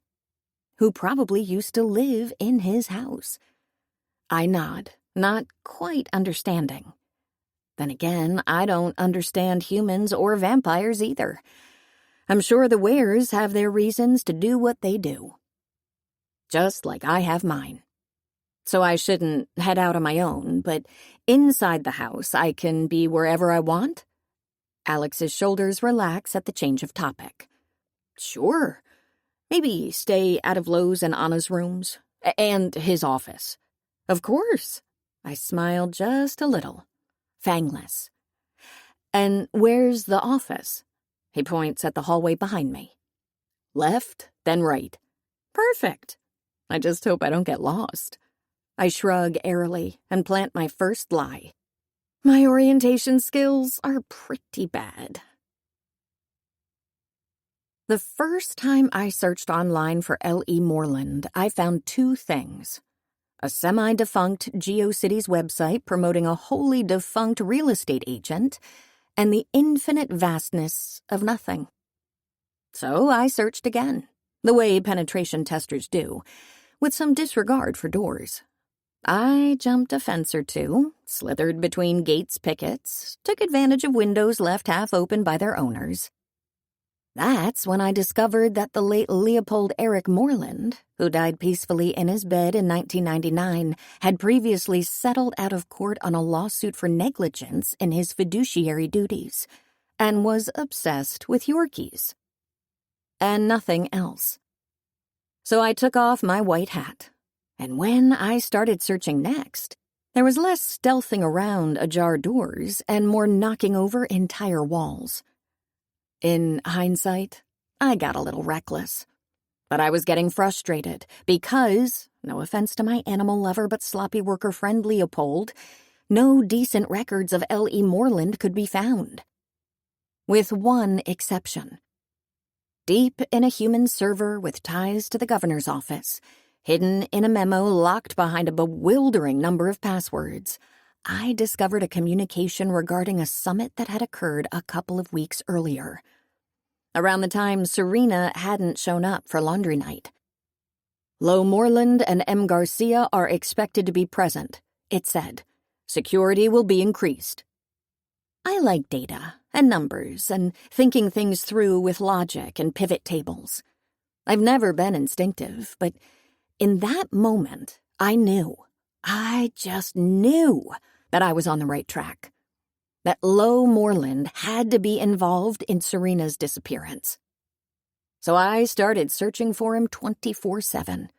who probably used to live in his house. I nod, not quite understanding. Then again, I don't understand humans or vampires either. I'm sure the Wares have their reasons to do what they do. Just like I have mine. So I shouldn't head out on my own, but inside the house I can be wherever I want? Alex's shoulders relax at the change of topic. Sure. Maybe stay out of Lo's and Anna's rooms. And his office. Of course. I smiled just a little. Fangless. And where's the office? He points at the hallway behind me. Left, then right. Perfect. I just hope I don't get lost. I shrug airily and plant my first lie. My orientation skills are pretty bad. The first time I searched online for L.E. Moreland, I found two things. A semi-defunct GeoCities website promoting a wholly defunct real estate agent, and the infinite vastness of nothing. So I searched again, the way penetration testers do, with some disregard for doors. I jumped a fence or two, slithered between gates' pickets, took advantage of windows left half open by their owners. That's when I discovered that the late Leopold Eric Moreland, who died peacefully in his bed in 1999, had previously settled out of court on a lawsuit for negligence in his fiduciary duties, and was obsessed with Yorkies. And nothing else. So I took off my white hat, and when I started searching next, there was less stealthing around ajar doors and more knocking over entire walls. In hindsight, I got a little reckless. But I was getting frustrated because, no offense to my animal lover but sloppy worker friend Leopold, no decent records of L.E. Moreland could be found. With one exception. Deep in a human server with ties to the governor's office, hidden in a memo locked behind a bewildering number of passwords, I discovered a communication regarding a summit that had occurred a couple of weeks earlier. Around the time Serena hadn't shown up for laundry night. Lo Moreland and M. Garcia are expected to be present, it said. Security will be increased. I like data and numbers and thinking things through with logic and pivot tables. I've never been instinctive, but in that moment, I just knew that I was on the right track. That Lo Moreland had to be involved in Serena's disappearance. So I started searching for him 24/7.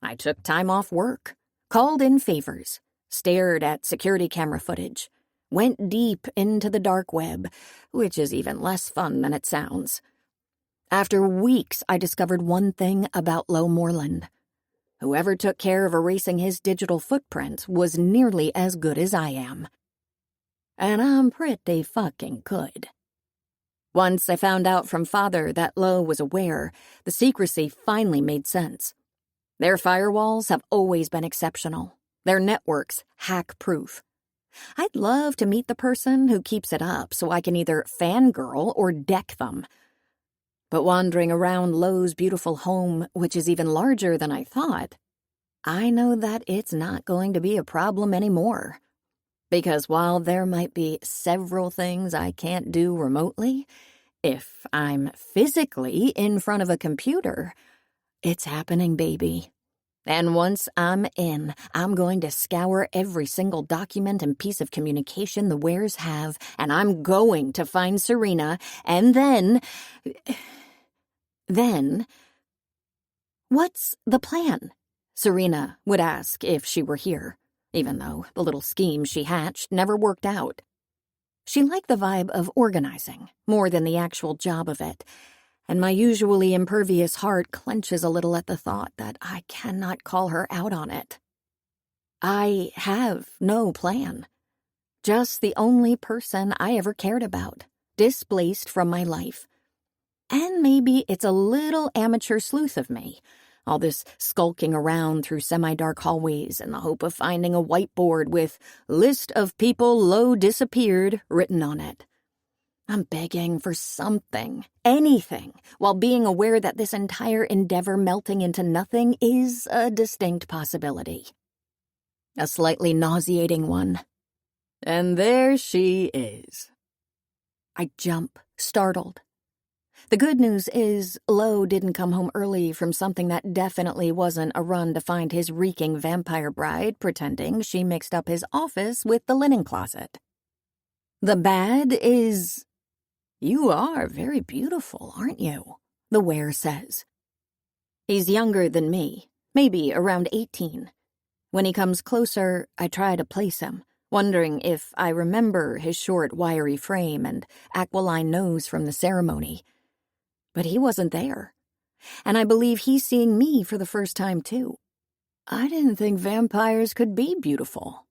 I took time off work, called in favors, stared at security camera footage, went deep into the dark web, which is even less fun than it sounds. After weeks, I discovered one thing about Lo Moreland. Whoever took care of erasing his digital footprint was nearly as good as I am. And I'm pretty fucking good. Once I found out from Father that Lo was aware, the secrecy finally made sense. Their firewalls have always been exceptional. Their networks hack-proof. I'd love to meet the person who keeps it up so I can either fangirl or deck them. But wandering around Lo's beautiful home, which is even larger than I thought, I know that it's not going to be a problem anymore. Because while there might be several things I can't do remotely, if I'm physically in front of a computer, it's happening, baby. And once I'm in, I'm going to scour every single document and piece of communication the Wares have, and I'm going to find Serena, and then... What's the plan? Serena would ask if she were here, even though the little scheme she hatched never worked out. She liked the vibe of organizing more than the actual job of it, and my usually impervious heart clenches a little at the thought that I cannot call her out on it. I have no plan. Just the only person I ever cared about, displaced from my life. And maybe it's a little amateur sleuth of me, all this skulking around through semi-dark hallways in the hope of finding a whiteboard with "List of people low disappeared" written on it. I'm begging for something, anything, while being aware that this entire endeavor melting into nothing is a distinct possibility. A slightly nauseating one. And there she is. I jump, startled. The good news is Lo didn't come home early from something that definitely wasn't a run to find his reeking vampire bride pretending she mixed up his office with the linen closet. The bad is... "You are very beautiful, aren't you?" the Were says. He's younger than me, maybe around 18. When he comes closer, I try to place him, wondering if I remember his short, wiry frame and aquiline nose from the ceremony. But he wasn't there, and I believe he's seeing me for the first time, too. I didn't think vampires could be beautiful.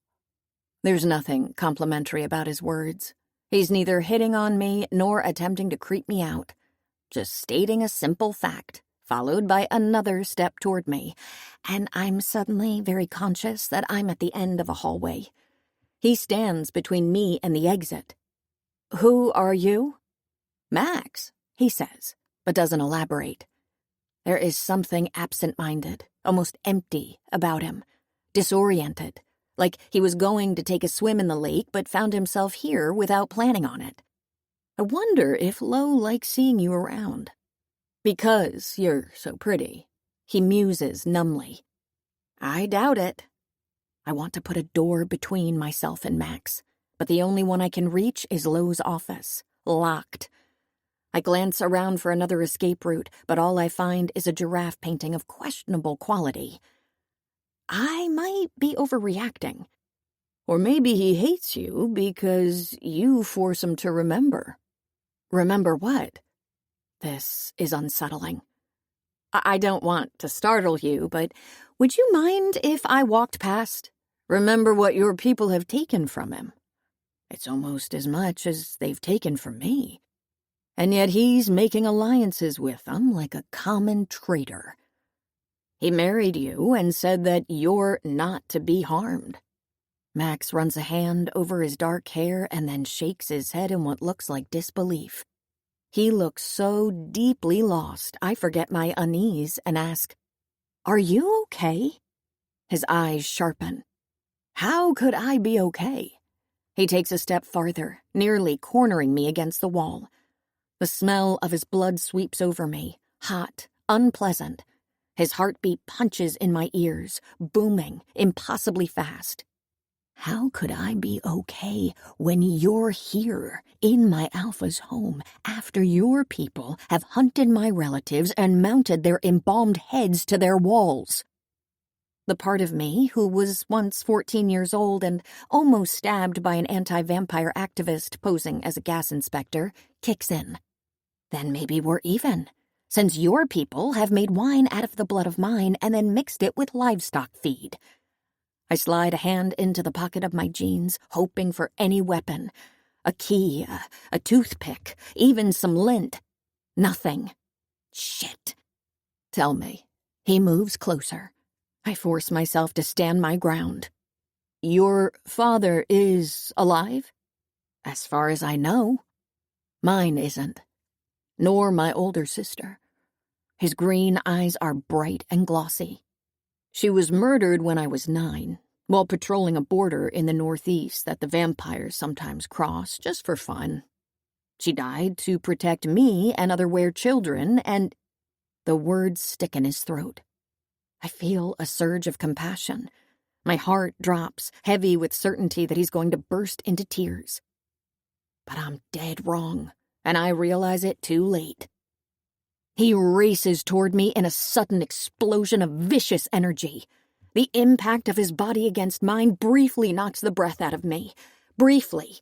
There's nothing complimentary about his words. He's neither hitting on me nor attempting to creep me out, just stating a simple fact, followed by another step toward me, and I'm suddenly very conscious that I'm at the end of a hallway. He stands between me and the exit. "Who are you?" "Max," he says, but doesn't elaborate. There is something absent-minded, almost empty about him, disoriented, like he was going to take a swim in the lake but found himself here without planning on it. I wonder if Lo likes seeing you around. "Because you're so pretty," he muses numbly. I doubt it. I want to put a door between myself and Max, but the only one I can reach is Lo's office, locked. I glance around for another escape route, but all I find is a giraffe painting of questionable quality. I might be overreacting. Or maybe he hates you because you force him to remember. Remember what? This is unsettling. I don't want to startle you, but would you mind if I walked past? Remember what your people have taken from him. It's almost as much as they've taken from me. And yet he's making alliances with them like a common traitor. He married you and said that you're not to be harmed. Max runs a hand over his dark hair and then shakes his head in what looks like disbelief. He looks so deeply lost, I forget my unease and ask, "Are you okay?" His eyes sharpen. How could I be okay? He takes a step farther, nearly cornering me against the wall. The smell of his blood sweeps over me, hot, unpleasant. His heartbeat punches in my ears, booming, impossibly fast. How could I be okay when you're here, in my Alpha's home, after your people have hunted my relatives and mounted their embalmed heads to their walls? The part of me, who was once 14 years old and almost stabbed by an anti-vampire activist posing as a gas inspector, kicks in. Then maybe we're even, since your people have made wine out of the blood of mine and then mixed it with livestock feed. I slide a hand into the pocket of my jeans, hoping for any weapon. A key, a toothpick, even some lint. Nothing. Shit. Tell me. He moves closer. I force myself to stand my ground. Your father is alive? As far as I know. Mine isn't. Nor my older sister. His green eyes are bright and glossy. She was murdered when I was 9, while patrolling a border in the Northeast that the vampires sometimes cross just for fun. She died to protect me and other Were children, and... The words stick in his throat. I feel a surge of compassion. My heart drops, heavy with certainty that he's going to burst into tears. But I'm dead wrong, and I realize it too late. He races toward me in a sudden explosion of vicious energy. The impact of his body against mine briefly knocks the breath out of me. Briefly.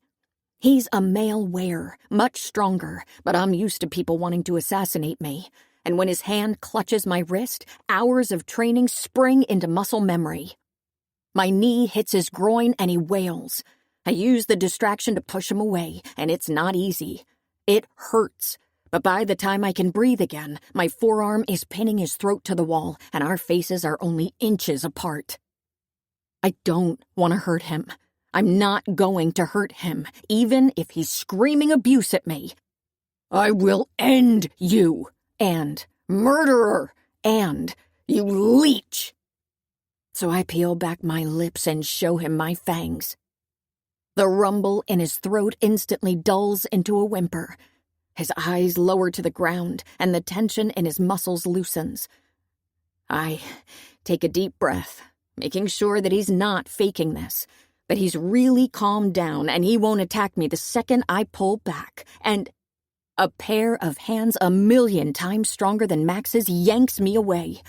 He's a male were, much stronger, but I'm used to people wanting to assassinate me. And when his hand clutches my wrist, hours of training spring into muscle memory. My knee hits his groin and he wails. I use the distraction to push him away, and it's not easy. It hurts. But by the time I can breathe again, my forearm is pinning his throat to the wall, and our faces are only inches apart. I don't want to hurt him. I'm not going to hurt him, even if he's screaming abuse at me. I will end you, and murderer, and you leech. So I peel back my lips and show him my fangs. The rumble in his throat instantly dulls into a whimper. His eyes lower to the ground, and the tension in his muscles loosens. I take a deep breath, making sure that he's not faking this, that he's really calmed down and he won't attack me the second I pull back, and a pair of hands 1,000,000 times stronger than Max's yanks me away.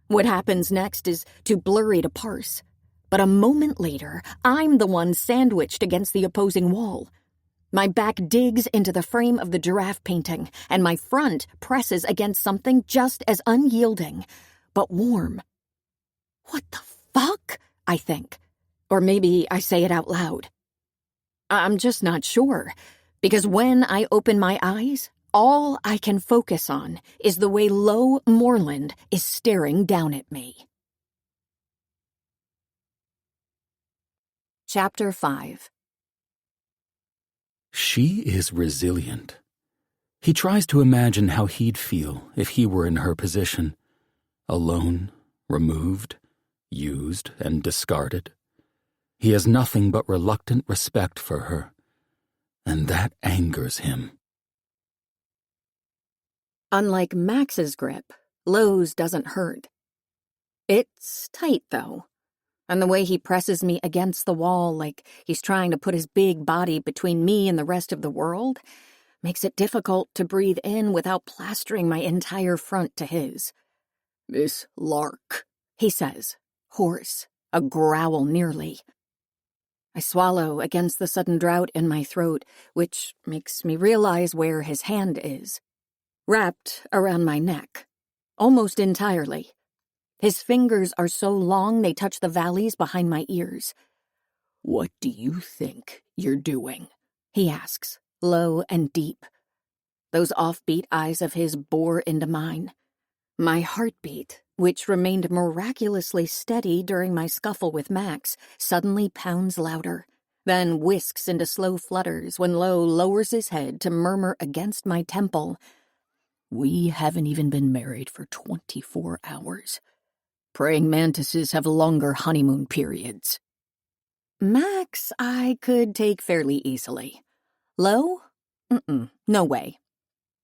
What happens next is too blurry to parse. But a moment later, I'm the one sandwiched against the opposing wall. My back digs into the frame of the giraffe painting, and my front presses against something just as unyielding, but warm. What the fuck? I think. Or maybe I say it out loud. I'm just not sure, because when I open my eyes, all I can focus on is the way Lo Moreland is staring down at me. Chapter 5. She is resilient. He tries to imagine how he'd feel if he were in her position. Alone, removed, used, and discarded. He has nothing but reluctant respect for her, and that angers him. Unlike Max's grip, Lo's doesn't hurt. It's tight, though, and the way he presses me against the wall like he's trying to put his big body between me and the rest of the world makes it difficult to breathe in without plastering my entire front to his. "Miss Lark," he says, hoarse, a growl nearly. I swallow against the sudden drought in my throat, which makes me realize where his hand is. Wrapped around my neck. Almost entirely. His fingers are so long they touch the valleys behind my ears. "What do you think you're doing?" he asks, low and deep. Those offbeat eyes of his bore into mine. My heartbeat, which remained miraculously steady during my scuffle with Max, suddenly pounds louder, then whisks into slow flutters when Lo lowers his head to murmur against my temple, "We haven't even been married for 24 hours. Praying mantises have longer honeymoon periods." Max, I could take fairly easily. Lo? No way.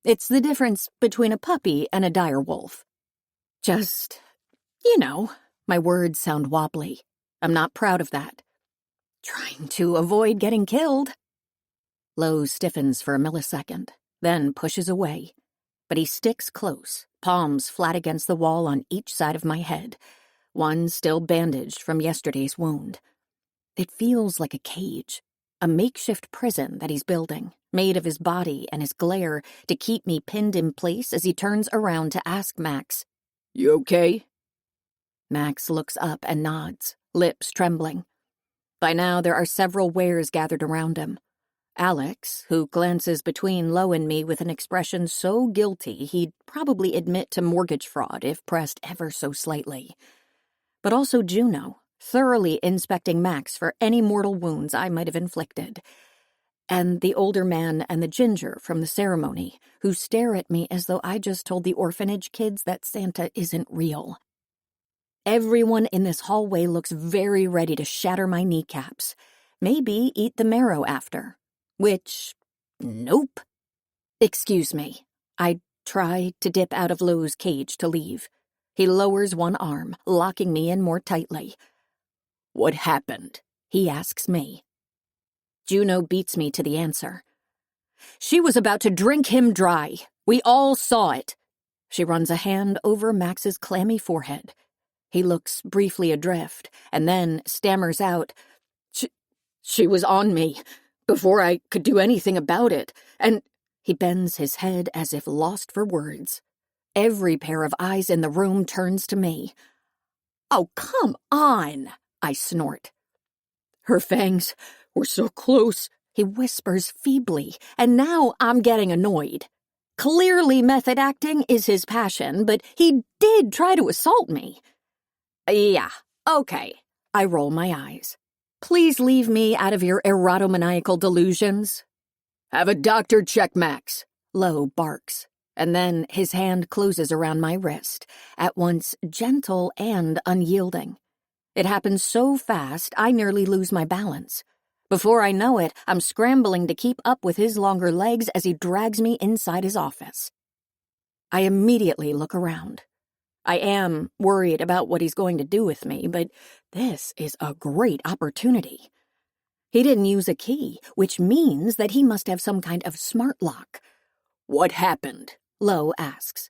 It's the difference between a puppy and a dire wolf. Just, my words sound wobbly. I'm not proud of that. Trying to avoid getting killed. Lo stiffens for a millisecond, then pushes away. But he sticks close, palms flat against the wall on each side of my head, one still bandaged from yesterday's wound. It feels like a cage, a makeshift prison that he's building, made of his body and his glare to keep me pinned in place as he turns around to ask Max, "You okay?" Max looks up and nods, lips trembling. By now there are several wares gathered around him. Alex, who glances between Lo and me with an expression so guilty he'd probably admit to mortgage fraud if pressed ever so slightly. But also Juno, thoroughly inspecting Max for any mortal wounds I might have inflicted. And the older man and the ginger from the ceremony, who stare at me as though I just told the orphanage kids that Santa isn't real. Everyone in this hallway looks very ready to shatter my kneecaps, maybe eat the marrow after. Which, nope. Excuse me. I try to dip out of Lo's cage to leave. He lowers one arm, locking me in more tightly. What happened? He asks me. Juno beats me to the answer. She was about to drink him dry. We all saw it. She runs a hand over Max's clammy forehead. He looks briefly adrift, and then stammers out, She was on me, before I could do anything about it, and— He bends his head as if lost for words. Every pair of eyes in the room turns to me. Oh, come on, I snort. Her fangs were so close, he whispers feebly, and now I'm getting annoyed. Clearly method acting is his passion, but he did try to assault me. Yeah, okay. I roll my eyes. Please leave me out of your erotomaniacal delusions. Have a doctor check Max, Lowe barks, and then his hand closes around my wrist, at once gentle and unyielding. It happens so fast I nearly lose my balance. Before I know it, I'm scrambling to keep up with his longer legs as he drags me inside his office. I immediately look around. I am worried about what he's going to do with me, but this is a great opportunity. He didn't use a key, which means that he must have some kind of smart lock. What happened? Lowe asks.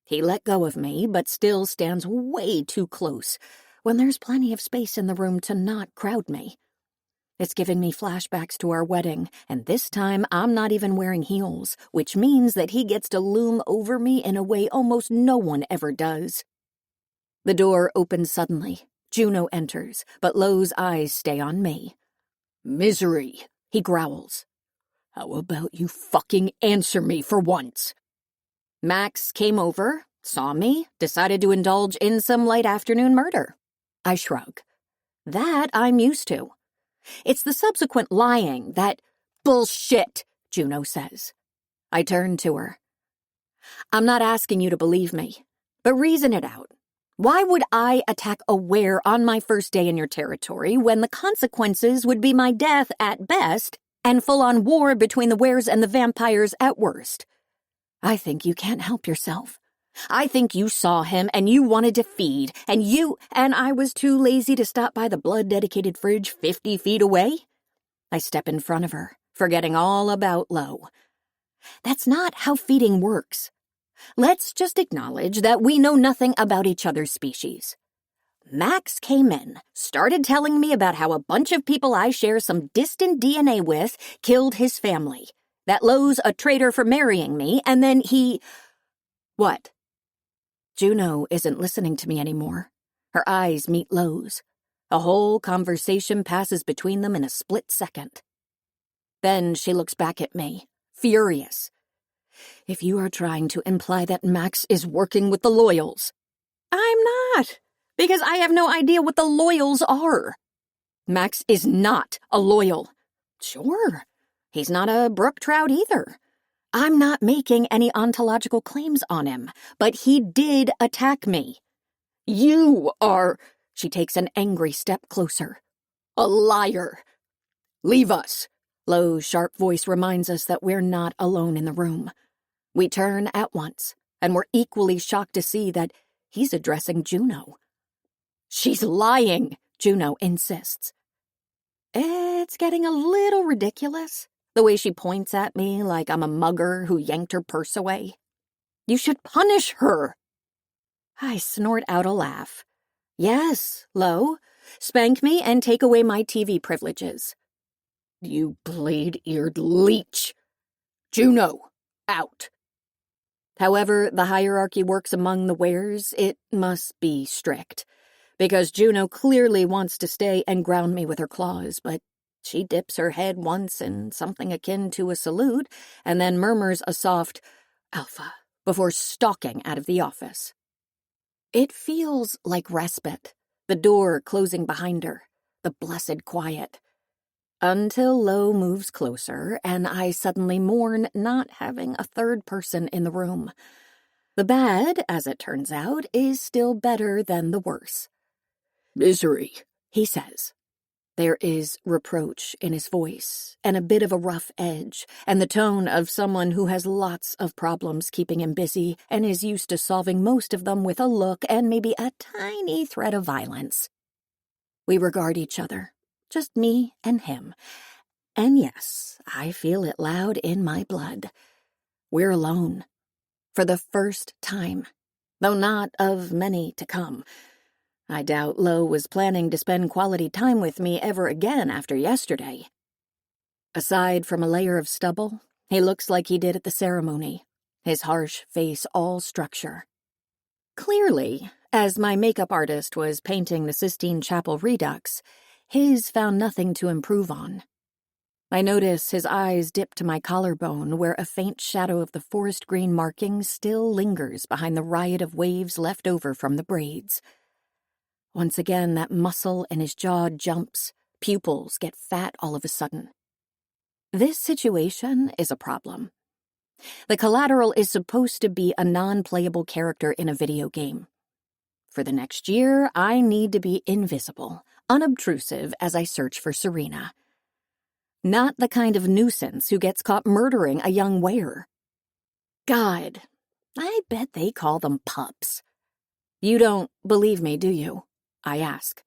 He let go of me, but still stands way too close, when there's plenty of space in the room to not crowd me. It's giving me flashbacks to our wedding, and this time I'm not even wearing heels, which means that he gets to loom over me in a way almost no one ever does. The door opens suddenly. Juno enters, but Lowe's eyes stay on me. Misery, he growls. How about you fucking answer me for once? Max came over, saw me, decided to indulge in some light afternoon murder. I shrug. That I'm used to. It's the subsequent lying that— Bullshit, Juno says. I turn to her. I'm not asking you to believe me, but reason it out. Why would I attack a were on my first day in your territory when the consequences would be my death at best and full-on war between the weres and the vampires at worst? I think you can't help yourself. I think you saw him and you wanted to feed, and I was too lazy to stop by the blood-dedicated fridge 50 feet away. I step in front of her, forgetting all about Lowe. That's not how feeding works. Let's just acknowledge that we know nothing about each other's species. Max came in, started telling me about how a bunch of people I share some distant DNA with killed his family, that Lowe's a traitor for marrying me, and then he— What? Juno isn't listening to me anymore. Her eyes meet Lowe's. A whole conversation passes between them in a split second. Then she looks back at me, furious. If you are trying to imply that Max is working with the Loyals— I'm not, because I have no idea what the Loyals are. Max is not a Loyal. Sure, he's not a brook trout either. I'm not making any ontological claims on him, but he did attack me. You are— She takes an angry step closer. A liar. Leave us. Lowe's sharp voice reminds us that we're not alone in the room. We turn at once, and we're equally shocked to see that he's addressing Juno. She's lying, Juno insists. It's getting a little ridiculous, the way she points at me like I'm a mugger who yanked her purse away. You should punish her. I snort out a laugh. Yes, Lowe, spank me and take away my TV privileges. You blade-eared leech. Juno, out. However the hierarchy works among the weres, it must be strict, because Juno clearly wants to stay and ground me with her claws, but she dips her head once in something akin to a salute and then murmurs a soft "Alpha" before stalking out of the office. It feels like respite, the door closing behind her, the blessed quiet. Until Lowe moves closer, and I suddenly mourn not having a third person in the room. The bad, as it turns out, is still better than the worse. Misery, he says. There is reproach in his voice, and a bit of a rough edge, and the tone of someone who has lots of problems keeping him busy and is used to solving most of them with a look and maybe a tiny threat of violence. We regard each other, just me and him. And yes, I feel it loud in my blood. We're alone. For the first time, though not of many to come. I doubt Lo was planning to spend quality time with me ever again after yesterday. Aside from a layer of stubble, he looks like he did at the ceremony, his harsh face all structure. Clearly, as my makeup artist was painting the Sistine Chapel Redux, his found nothing to improve on. I notice his eyes dip to my collarbone where a faint shadow of the forest green marking still lingers behind the riot of waves left over from the braids. Once again, that muscle in his jaw jumps, pupils get fat all of a sudden. This situation is a problem. The collateral is supposed to be a non-playable character in a video game. For the next year, I need to be invisible, unobtrusive as I search for Serena. Not the kind of nuisance who gets caught murdering a young were. God, I bet they call them pups. You don't believe me, do you? I ask.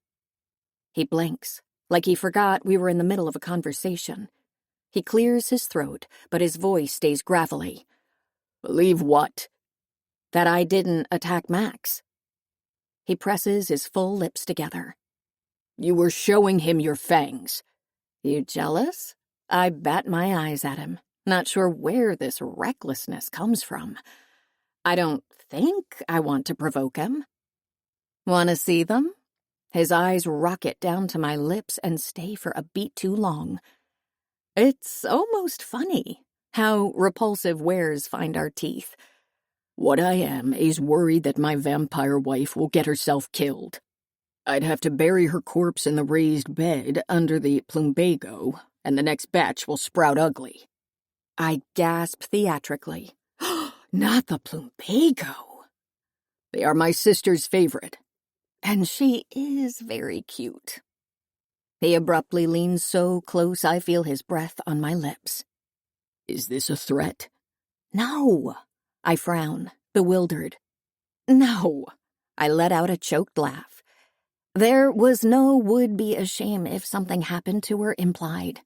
He blinks, like he forgot we were in the middle of a conversation. He clears his throat, but his voice stays gravelly. Believe what? That I didn't attack Max. He presses his full lips together. You were showing him your fangs. You jealous? I bat my eyes at him, not sure where this recklessness comes from. I don't think I want to provoke him. Want to see them? His eyes rocket down to my lips and stay for a beat too long. It's almost funny how repulsive wares find our teeth. What I am is worried that my vampire wife will get herself killed. I'd have to bury her corpse in the raised bed under the plumbago, and the next batch will sprout ugly. I gasp theatrically. Not the plumbago. They are my sister's favorite. And she is very cute. He abruptly leans so close I feel his breath on my lips. Is this a threat? No. I frown, bewildered. No. I let out a choked laugh. There was no would be a shame if something happened to her implied.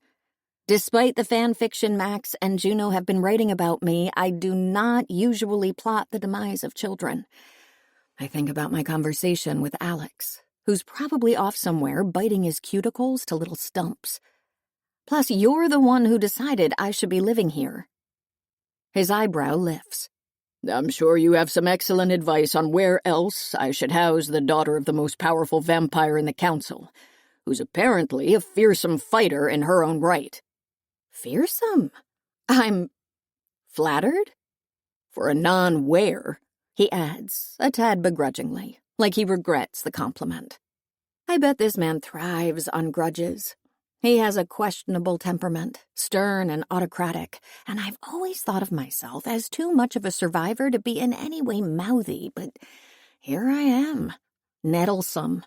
Despite the fan fiction Max and Juno have been writing about me, I do not usually plot the demise of children. I think about my conversation with Alex, who's probably off somewhere biting his cuticles to little stumps. Plus, you're the one who decided I should be living here. His eyebrow lifts. I'm sure you have some excellent advice on where else I should house the daughter of the most powerful vampire in the council, who's apparently a fearsome fighter in her own right. Fearsome? I'm flattered? For a non-were, he adds, a tad begrudgingly, like he regrets the compliment. I bet this man thrives on grudges. He has a questionable temperament, stern and autocratic, and I've always thought of myself as too much of a survivor to be in any way mouthy, but here I am, nettlesome.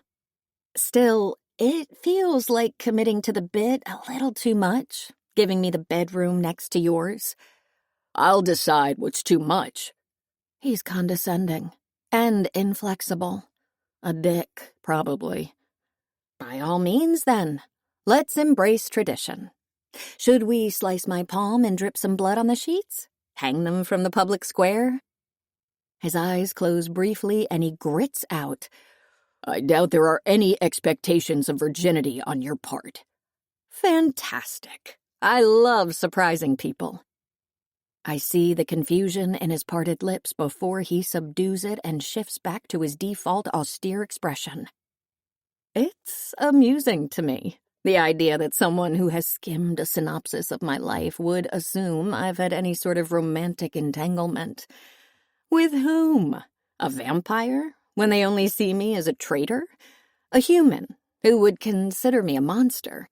Still, it feels like committing to the bit a little too much, giving me the bedroom next to yours. I'll decide what's too much. He's condescending and inflexible. A dick, probably. By all means, then. Let's embrace tradition. Should we slice my palm and drip some blood on the sheets? Hang them from the public square? His eyes close briefly and he grits out, I doubt there are any expectations of virginity on your part. Fantastic. I love surprising people. I see the confusion in his parted lips before he subdues it and shifts back to his default austere expression. It's amusing to me, the idea that someone who has skimmed a synopsis of my life would assume I've had any sort of romantic entanglement. With whom? A vampire, when they only see me as a traitor? A human, who would consider me a monster?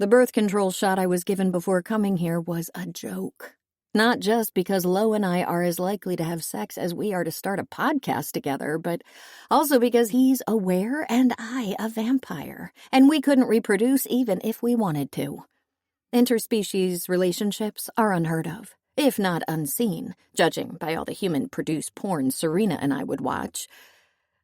The birth control shot I was given before coming here was a joke. Not just because Lo and I are as likely to have sex as we are to start a podcast together, but also because he's a were and I a vampire, and we couldn't reproduce even if we wanted to. Interspecies relationships are unheard of, if not unseen, judging by all the human-produced porn Serena and I would watch.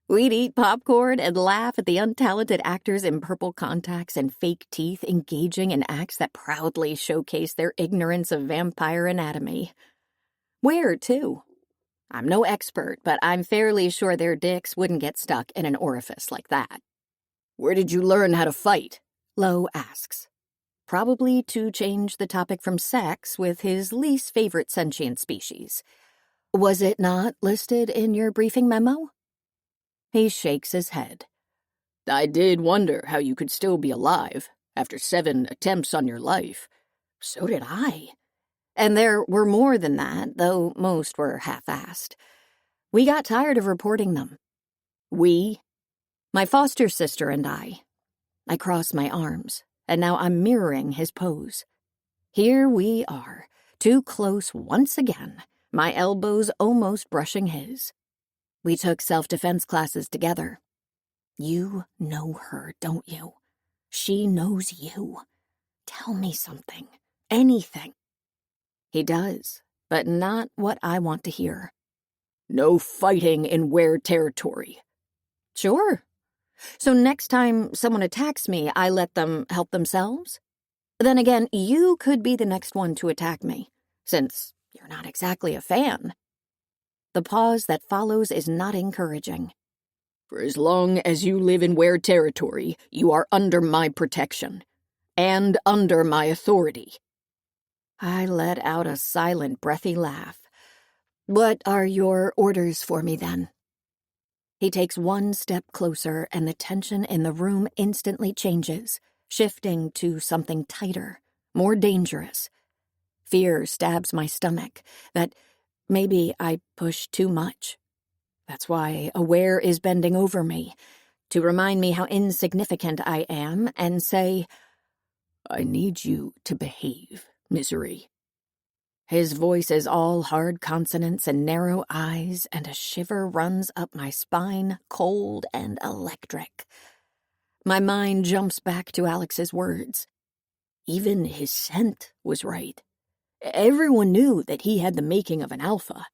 We'd eat popcorn and laugh at the untalented actors in purple contacts and fake teeth engaging in acts that proudly showcase their ignorance of vampire anatomy. Where, too? I'm no expert, but I'm fairly sure their dicks wouldn't get stuck in an orifice like that. Where did you learn how to fight? Lo asks. Probably to change the topic from sex with his least favorite sentient species. Was it not listed in your briefing memo? He shakes his head. I did wonder how you could still be alive after 7 attempts on your life. So did I. And there were more than that, though most were half-assed. We got tired of reporting them. We? My foster sister and I. I cross my arms, and now I'm mirroring his pose. Here we are, too close once again, my elbows almost brushing his. We took self-defense classes together. You know her, don't you? She knows you. Tell me something. Anything. He does, but not what I want to hear. No fighting in were territory. Sure. So next time someone attacks me, I let them help themselves? Then again, you could be the next one to attack me, since you're not exactly a fan. The pause that follows is not encouraging. For as long as you live in were territory, you are under my protection. And under my authority. I let out a silent, breathy laugh. What are your orders for me, then? He takes one step closer, and the tension in the room instantly changes, shifting to something tighter, more dangerous. Fear stabs my stomach that maybe I push too much. That's why Aware is bending over me, to remind me how insignificant I am and say, I need you to behave, Misery. His voice is all hard consonants and narrow eyes, and a shiver runs up my spine, cold and electric. My mind jumps back to Alex's words. Even his scent was right. Everyone knew that he had the making of an alpha.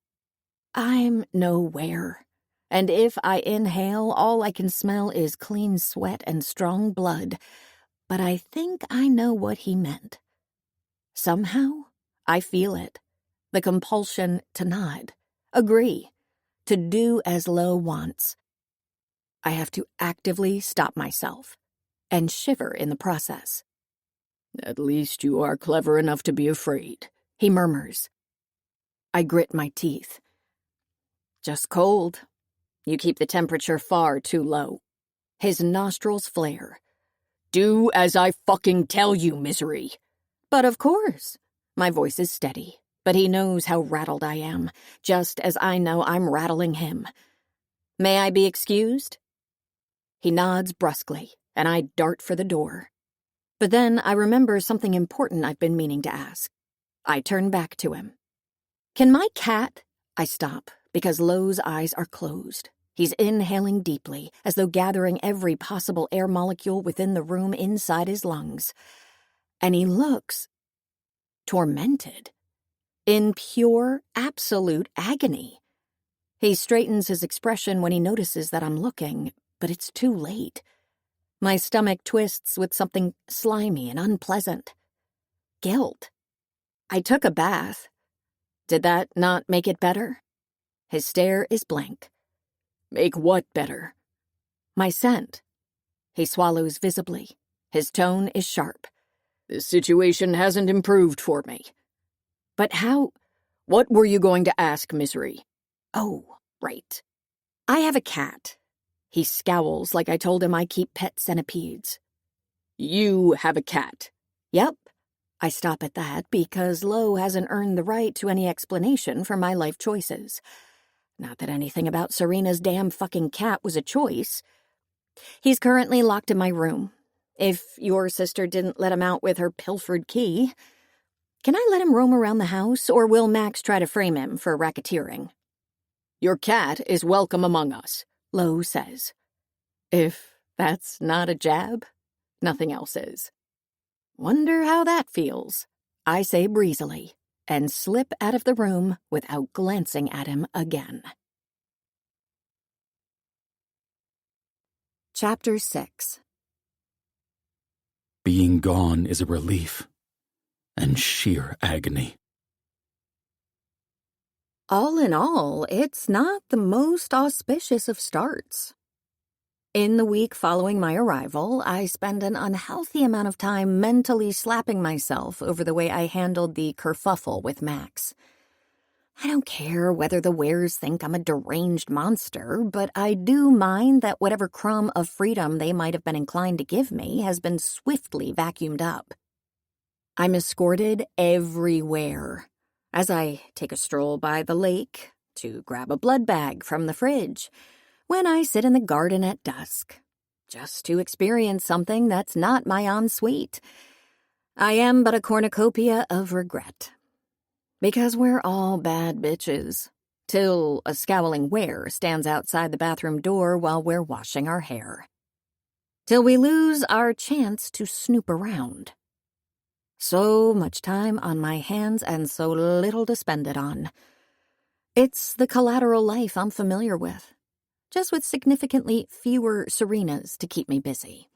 I'm no were, and if I inhale, all I can smell is clean sweat and strong blood, but I think I know what he meant. Somehow, I feel it, the compulsion to nod, agree, to do as Lo wants. I have to actively stop myself, and shiver in the process. At least you are clever enough to be afraid, he murmurs. I grit my teeth. Just cold. You keep the temperature far too low. His nostrils flare. Do as I fucking tell you, Misery. But of course. My voice is steady, but he knows how rattled I am, just as I know I'm rattling him. May I be excused? He nods brusquely, and I dart for the door. But then I remember something important I've been meaning to ask. I turn back to him. Can my cat... I stop, because Lo's eyes are closed. He's inhaling deeply, as though gathering every possible air molecule within the room inside his lungs. And he looks... tormented. In pure, absolute agony. He straightens his expression when he notices that I'm looking, but it's too late. My stomach twists with something slimy and unpleasant. Guilt. I took a bath. Did that not make it better? His stare is blank. Make what better? My scent. He swallows visibly. His tone is sharp. This situation hasn't improved for me. But how? What were you going to ask, Misery? Oh, right. I have a cat. He scowls like I told him I keep pet centipedes. You have a cat? Yep. I stop at that because Lo hasn't earned the right to any explanation for my life choices. Not that anything about Serena's damn fucking cat was a choice. He's currently locked in my room. If your sister didn't let him out with her pilfered key. Can I let him roam around the house, or will Max try to frame him for racketeering? Your cat is welcome among us, Lo says. If that's not a jab, nothing else is. Wonder how that feels, I say breezily, and slip out of the room without glancing at him again. Chapter 6. Being gone is a relief and sheer agony. All in all, it's not the most auspicious of starts. In the week following my arrival, I spend an unhealthy amount of time mentally slapping myself over the way I handled the kerfuffle with Max. I don't care whether the wares think I'm a deranged monster, but I do mind that whatever crumb of freedom they might have been inclined to give me has been swiftly vacuumed up. I'm escorted everywhere. As I take a stroll by the lake, to grab a blood bag from the fridge, when I sit in the garden at dusk, just to experience something that's not my ensuite. I am but a cornucopia of regret. Because we're all bad bitches, till a scowling were stands outside the bathroom door while we're washing our hair. Till we lose our chance to snoop around. So much time on my hands and so little to spend it on. It's the collateral life I'm familiar with, just with significantly fewer Serenas to keep me busy.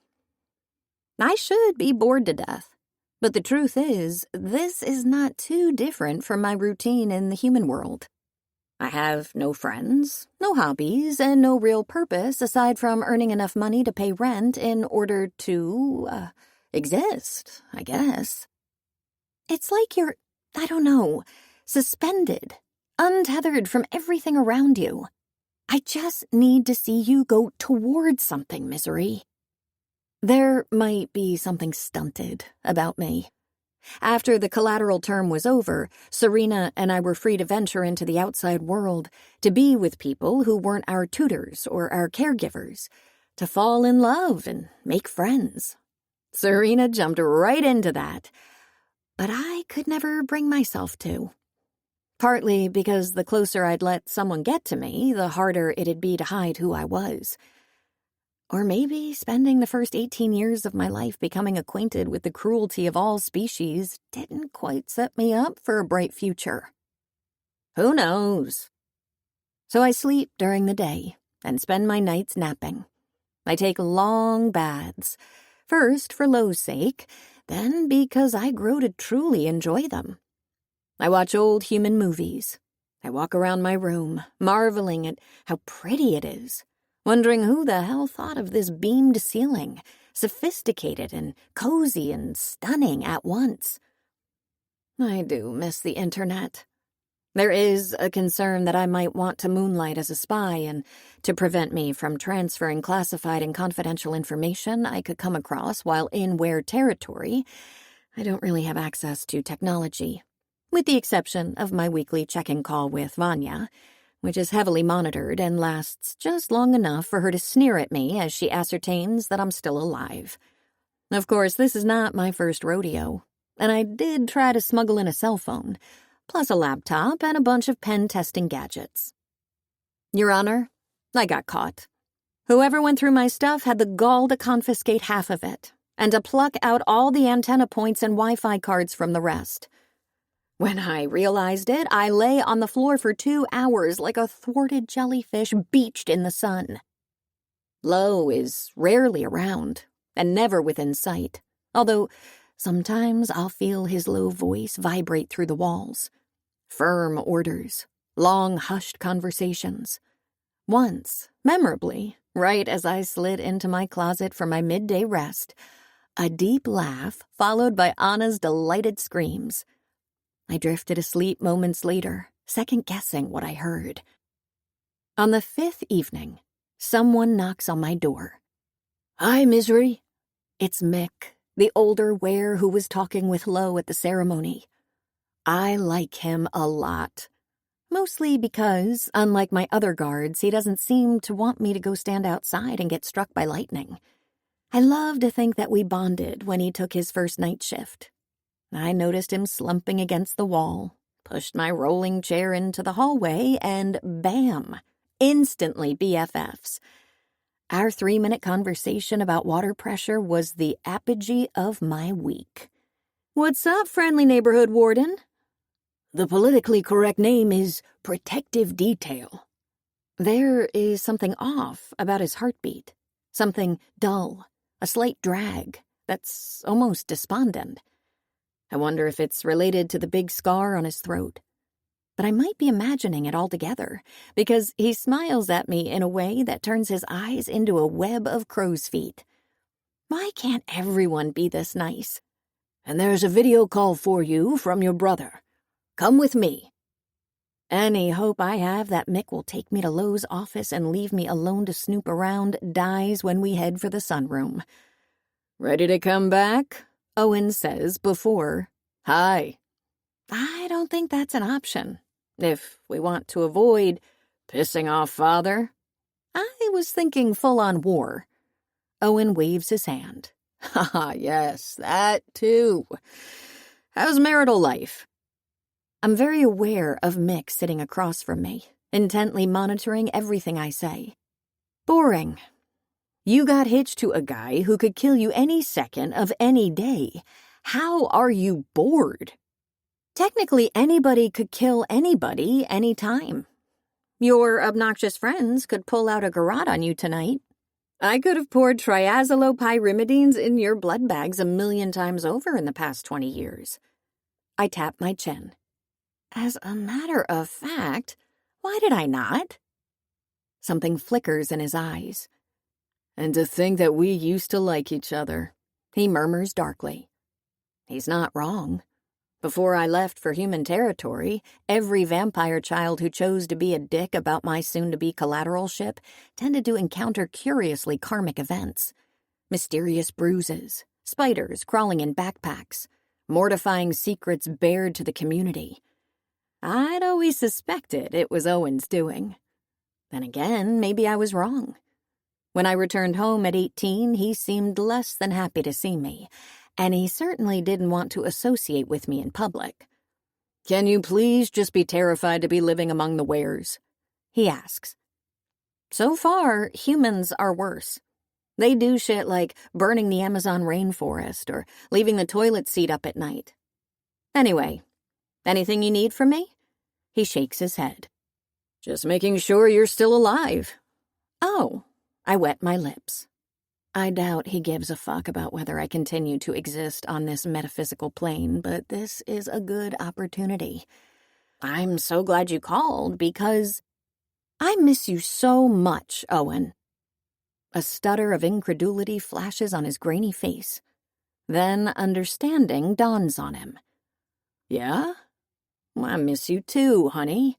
I should be bored to death, but the truth is, this is not too different from my routine in the human world. I have no friends, no hobbies, and no real purpose aside from earning enough money to pay rent in order to, exist, I guess. It's like you're, I don't know, suspended, untethered from everything around you. I just need to see you go towards something, Misery. There might be something stunted about me. After the collateral term was over, Serena and I were free to venture into the outside world, to be with people who weren't our tutors or our caregivers, to fall in love and make friends. Serena jumped right into that, but I could never bring myself to. Partly because the closer I'd let someone get to me, the harder it'd be to hide who I was. Or maybe spending the first 18 years of my life becoming acquainted with the cruelty of all species didn't quite set me up for a bright future. Who knows? So I sleep during the day and spend my nights napping. I take long baths, first for Lo's sake, then because I grow to truly enjoy them. I watch old human movies. I walk around my room, marveling at how pretty it is, wondering who the hell thought of this beamed ceiling, sophisticated and cozy and stunning at once. I do miss the internet. There is a concern that I might want to moonlight as a spy, and to prevent me from transferring classified and confidential information I could come across while in Were territory, I don't really have access to technology, with the exception of my weekly check-in call with Vanya, which is heavily monitored and lasts just long enough for her to sneer at me as she ascertains that I'm still alive. Of course, this is not my first rodeo, and I did try to smuggle in a cell phone, plus a laptop and a bunch of pen-testing gadgets. Your Honor, I got caught. Whoever went through my stuff had the gall to confiscate half of it, and to pluck out all the antenna points and Wi-Fi cards from the rest. When I realized it, I lay on the floor for 2 hours like a thwarted jellyfish beached in the sun. Lo is rarely around, and never within sight, although sometimes I'll feel his low voice vibrate through the walls. Firm orders, long hushed conversations. Once, memorably, right as I slid into my closet for my midday rest, a deep laugh followed by Anna's delighted screams. I drifted asleep moments later, second-guessing what I heard. On the 5th evening, someone knocks on my door. "Hi, Misery." It's Mick, the older Were who was talking with Lo at the ceremony. I like him a lot. Mostly because, unlike my other guards, he doesn't seem to want me to go stand outside and get struck by lightning. I love to think that we bonded when he took his first night shift. I noticed him slumping against the wall, pushed my rolling chair into the hallway, and bam! Instantly BFFs. Our 3-minute conversation about water pressure was the apogee of my week. "What's up, friendly neighborhood warden?" The politically correct name is Protective Detail. There is something off about his heartbeat. Something dull, a slight drag that's almost despondent. I wonder if it's related to the big scar on his throat. But I might be imagining it altogether, because he smiles at me in a way that turns his eyes into a web of crow's feet. Why can't everyone be this nice? And there's a video call for you from your brother. Come with me. Any hope I have that Mick will take me to Lowe's office and leave me alone to snoop around dies when we head for the sunroom. Ready to come back? Owen says before, "Hi." I don't think that's an option. If we want to avoid pissing off Father? I was thinking full-on war. Owen waves his hand. Haha, yes, that too. How's marital life? I'm very aware of Mick sitting across from me, intently monitoring everything I say. Boring. You got hitched to a guy who could kill you any second of any day. How are you bored? Technically, anybody could kill anybody anytime. Your obnoxious friends could pull out a garrote on you tonight. I could have poured triazolopyrimidines in your blood bags 1,000,000 times over in the past 20 years. I tap my chin. As a matter of fact, why did I not? Something flickers in his eyes. And to think that we used to like each other, he murmurs darkly. He's not wrong. Before I left for human territory, every vampire child who chose to be a dick about my soon-to-be collateral ship tended to encounter curiously karmic events. Mysterious bruises, spiders crawling in backpacks, mortifying secrets bared to the community. I'd always suspected it was Owen's doing. Then again, maybe I was wrong. When I returned home at 18, he seemed less than happy to see me, and he certainly didn't want to associate with me in public. "Can you please just be terrified to be living among the wares?" he asks. So far, humans are worse. They do shit like burning the Amazon rainforest or leaving the toilet seat up at night. Anyway, anything you need from me? He shakes his head. Just making sure you're still alive. Oh, I wet my lips. I doubt he gives a fuck about whether I continue to exist on this metaphysical plane, but this is a good opportunity. I'm so glad you called because I miss you so much, Owen. A stutter of incredulity flashes on his grainy face. Then understanding dawns on him. Yeah? I miss you too, honey.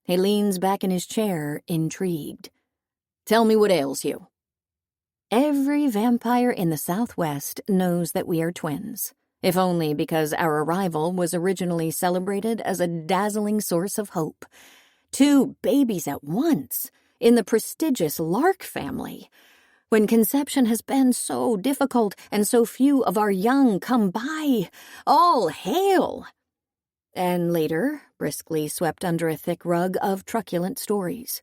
He leans back in his chair, intrigued. Tell me what ails you. Every vampire in the Southwest knows that we are twins, if only because our arrival was originally celebrated as a dazzling source of hope. 2 babies at once, in the prestigious Lark family. When conception has been so difficult and so few of our young come by, all hail! And later, briskly swept under a thick rug of truculent stories.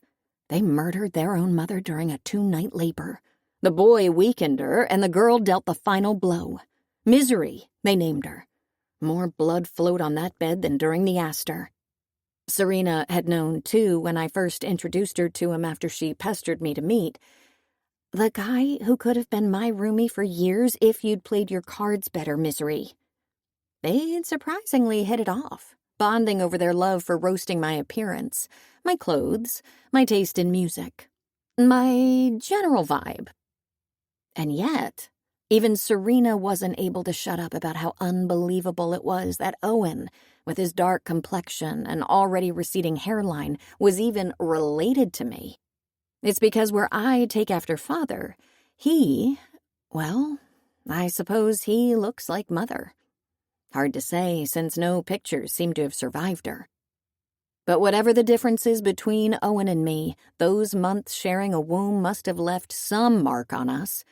They murdered their own mother during a 2-night labor. The boy weakened her, and the girl dealt the final blow. Misery, they named her. More blood flowed on that bed than during the Astor. Serena had known, too, when I first introduced her to him after she pestered me to meet. The guy who could have been my roomie for years if you'd played your cards better, Misery. They'd surprisingly hit it off, bonding over their love for roasting my appearance, my clothes, my taste in music, my general vibe. And yet, even Serena wasn't able to shut up about how unbelievable it was that Owen, with his dark complexion and already receding hairline, was even related to me. It's because where I take after father, I suppose he looks like mother. Hard to say, since no pictures seem to have survived her. But whatever the differences between Owen and me, those months sharing a womb must have left some mark on us.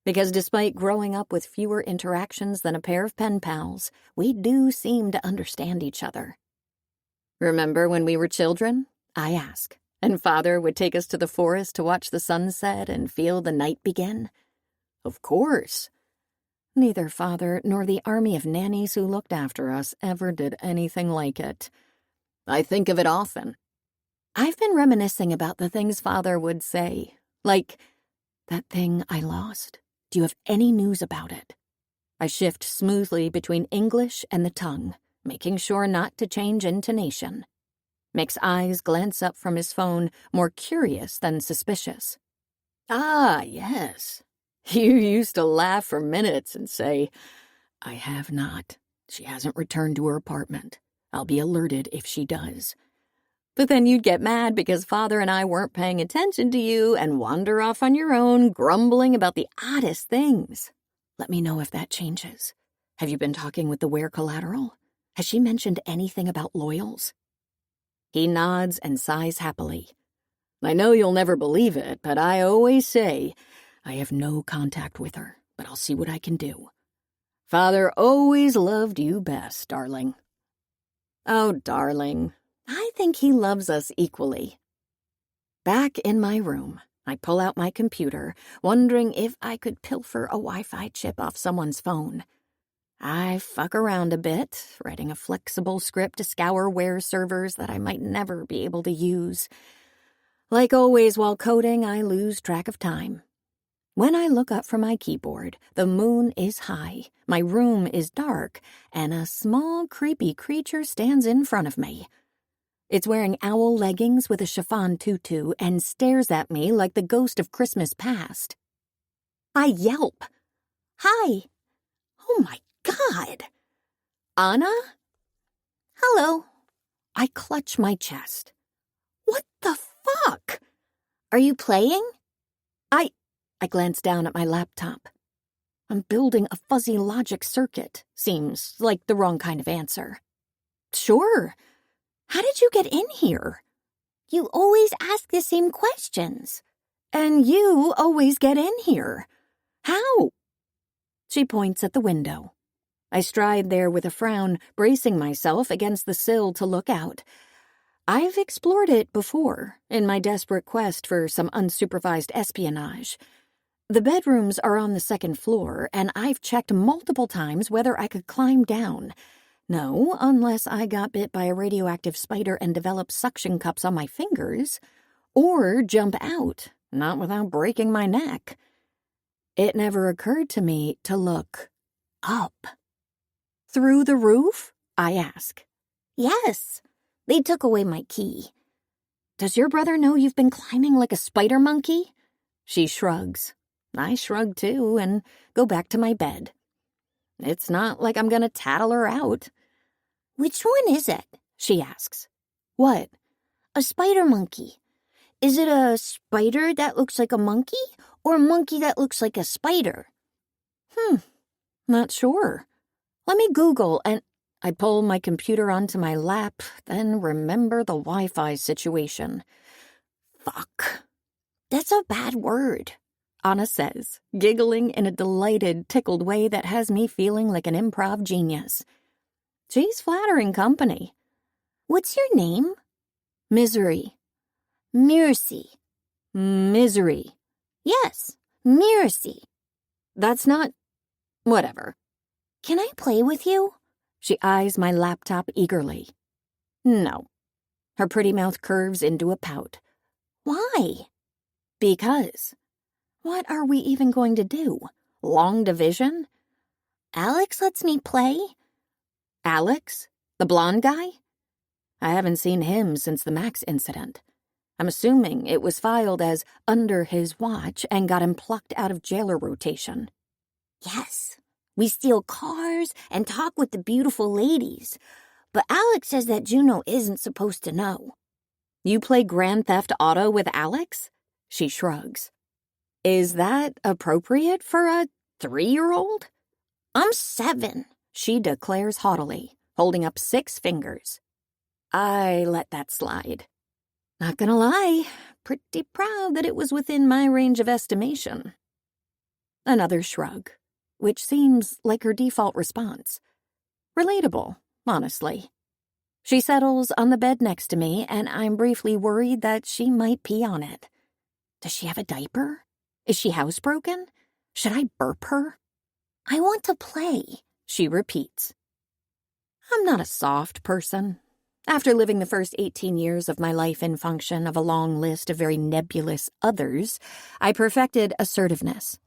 Because despite growing up with fewer interactions than a pair of pen pals, we do seem to understand each other. Remember when we were children? I ask, and Father would take us to the forest to watch the sunset and feel the night begin? Of course. Neither Father nor the army of nannies who looked after us ever did anything like it. I think of it often. I've been reminiscing about the things Father would say, like, "That thing I lost. Do you have any news about it?" I shift smoothly between English and the tongue, making sure not to change intonation. Mick's eyes glance up from his phone, more curious than suspicious. Ah, yes. You used to laugh for minutes and say, "I have not. She hasn't returned to her apartment. I'll be alerted if she does." But then you'd get mad because Father and I weren't paying attention to you and wander off on your own, grumbling about the oddest things. Let me know if that changes. Have you been talking with the Were collateral? Has she mentioned anything about loyals? He nods and sighs happily. I know you'll never believe it, but I always say, I have no contact with her, but I'll see what I can do. Father always loved you best, darling. Oh, darling, I think he loves us equally. Back in my room, I pull out my computer, wondering if I could pilfer a Wi-Fi chip off someone's phone. I fuck around a bit, writing a flexible script to scour Were servers that I might never be able to use. Like always while coding, I lose track of time. When I look up from my keyboard, the moon is high, my room is dark, and a small, creepy creature stands in front of me. It's wearing owl leggings with a chiffon tutu and stares at me like the ghost of Christmas past. I yelp. Hi. Oh my God. Anna? Hello. I clutch my chest. What the fuck? Are you playing? I glance down at my laptop. I'm building a fuzzy logic circuit. Seems like the wrong kind of answer. Sure. How did you get in here? You always ask the same questions. And you always get in here. How? She points at the window. I stride there with a frown, bracing myself against the sill to look out. I've explored it before, in my desperate quest for some unsupervised espionage. The bedrooms are on the second floor, and I've checked multiple times whether I could climb down. No, unless I got bit by a radioactive spider and developed suction cups on my fingers. Or jump out, not without breaking my neck. It never occurred to me to look up. Through the roof? I ask. Yes. They took away my key. Does your brother know you've been climbing like a spider monkey? She shrugs. I shrug too and go back to my bed. It's not like I'm gonna tattle her out. Which one is it? She asks. What? A spider monkey. Is it a spider that looks like a monkey or a monkey that looks like a spider? Not sure. Let me Google and I pull my computer onto my lap, then remember the Wi-Fi situation. Fuck. That's a bad word, Anna says, giggling in a delighted, tickled way that has me feeling like an improv genius. She's flattering company. What's your name? Misery. Mercy. Misery. Yes, Mercy. That's not... Whatever. Can I play with you? She eyes my laptop eagerly. No. Her pretty mouth curves into a pout. Why? Because. What are we even going to do? Long division? Alex lets me play. Alex? The blonde guy? I haven't seen him since the Max incident. I'm assuming it was filed as under his watch and got him plucked out of jailer rotation. Yes. We steal cars and talk with the beautiful ladies. But Alex says that Juno isn't supposed to know. You play Grand Theft Auto with Alex? She shrugs. Is that appropriate for a 3-year-old? I'm 7, she declares haughtily, holding up 6 fingers. I let that slide. Not gonna lie, pretty proud that it was within my range of estimation. Another shrug, which seems like her default response. Relatable, honestly. She settles on the bed next to me, and I'm briefly worried that she might pee on it. Does she have a diaper? Is she housebroken? Should I burp her? I want to play, she repeats. I'm not a soft person. After living the first 18 years of my life in function of a long list of very nebulous others, I perfected assertiveness.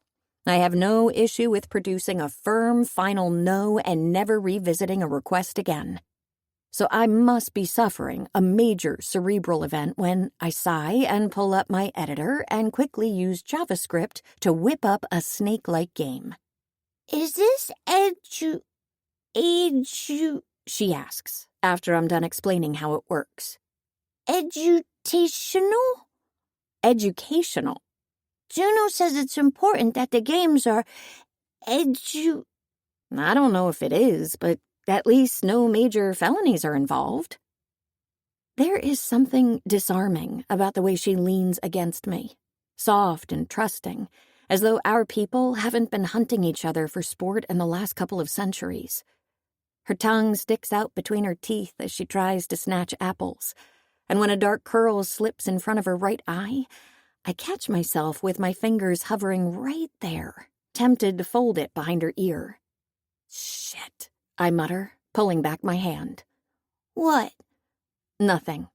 I have no issue with producing a firm, final no and never revisiting a request again. So I must be suffering a major cerebral event when I sigh and pull up my editor and quickly use JavaScript to whip up a snake-like game. Is this she asks, after I'm done explaining how it works. Edutational? Educational. Juno says it's important that the games are I don't know if it is, but at least no major felonies are involved. There is something disarming about the way she leans against me, soft and trusting, as though our people haven't been hunting each other for sport in the last couple of centuries. Her tongue sticks out between her teeth as she tries to snatch apples, and when a dark curl slips in front of her right eye, I catch myself with my fingers hovering right there, tempted to fold it behind her ear. Shit, I mutter, pulling back my hand. What? Nothing.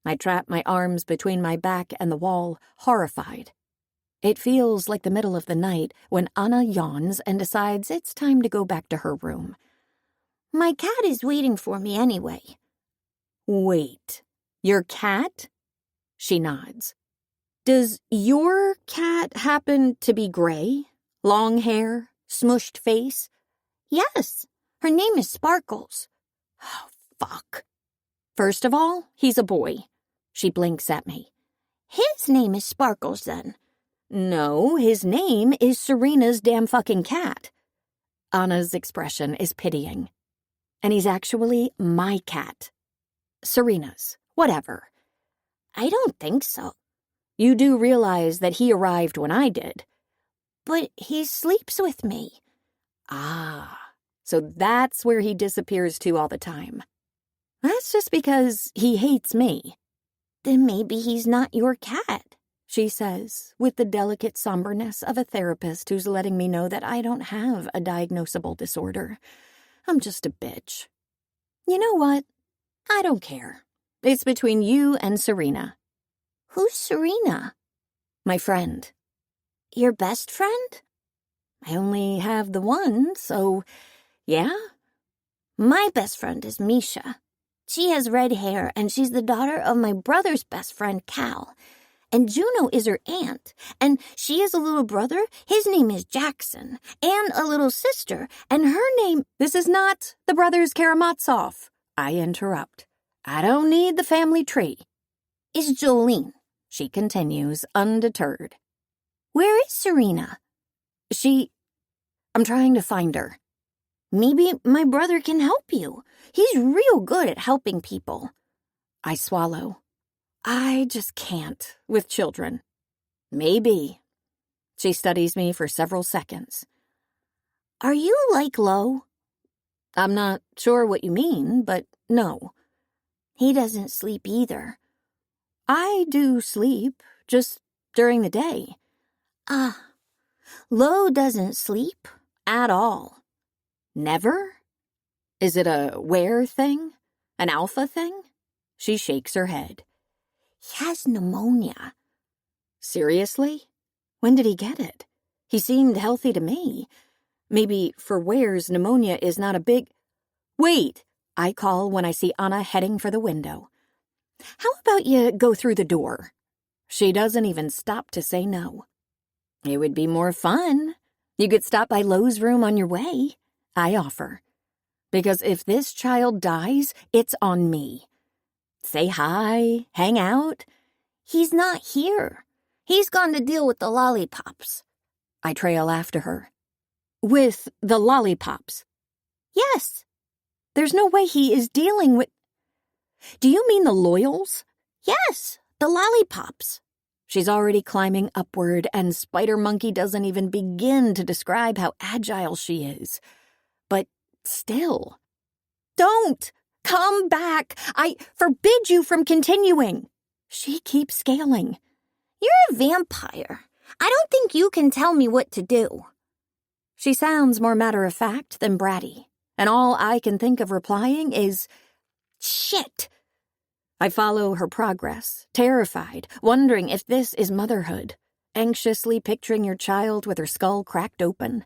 I trap my arms between my back and the wall, horrified. It feels like the middle of the night when Anna yawns and decides it's time to go back to her room. My cat is waiting for me anyway. Wait, your cat? She nods. Does your cat happen to be gray? Long hair? Smushed face? Yes, her name is Sparkles. Oh, fuck. First of all, he's a boy. She blinks at me. His name is Sparkles, then. No, his name is Serena's damn fucking cat. Anna's expression is pitying. And he's actually my cat. Serena's. Whatever. I don't think so. You do realize that he arrived when I did. But he sleeps with me. Ah, so that's where he disappears to all the time. That's just because he hates me. Then maybe he's not your cat, she says, with the delicate somberness of a therapist who's letting me know that I don't have a diagnosable disorder. I'm just a bitch. You know what? I don't care. It's between you and Serena. Who's Serena? My friend. Your best friend? I only have the one, so yeah. My best friend is Misha. She has red hair, and she's the daughter of my brother's best friend, Cal. And Juno is her aunt, and she has a little brother. His name is Jackson, and a little sister, and her name— This is not the brothers Karamazov, I interrupt. I don't need the family tree. Is Jolene, she continues, undeterred. Where is Serena? I'm trying to find her. Maybe my brother can help you. He's real good at helping people. I swallow. I just can't with children. Maybe. She studies me for several seconds. Are you like Lo? I'm not sure what you mean, but no. He doesn't sleep either. I do sleep, just during the day. Lo doesn't sleep at all. Never? Is it a were thing? An alpha thing? She shakes her head. He has pneumonia. Seriously? When did he get it? He seemed healthy to me. Maybe for wares, pneumonia is not a big— Wait, I call when I see Anna heading for the window. How about you go through the door? She doesn't even stop to say no. It would be more fun. You could stop by Lo's room on your way, I offer. Because if this child dies, it's on me. Say hi, hang out. He's not here. He's gone to deal with the lollipops. I trail after her. With the lollipops? Yes. There's no way he is dealing with— Do you mean the loyals? Yes, the lollipops. She's already climbing upward, and Spider Monkey doesn't even begin to describe how agile she is. But still. Don't! Come back! I forbid you from continuing! She keeps scaling. You're a vampire. I don't think you can tell me what to do. She sounds more matter-of-fact than bratty, and all I can think of replying is, shit. I follow her progress, terrified, wondering if this is motherhood, anxiously picturing your child with her skull cracked open.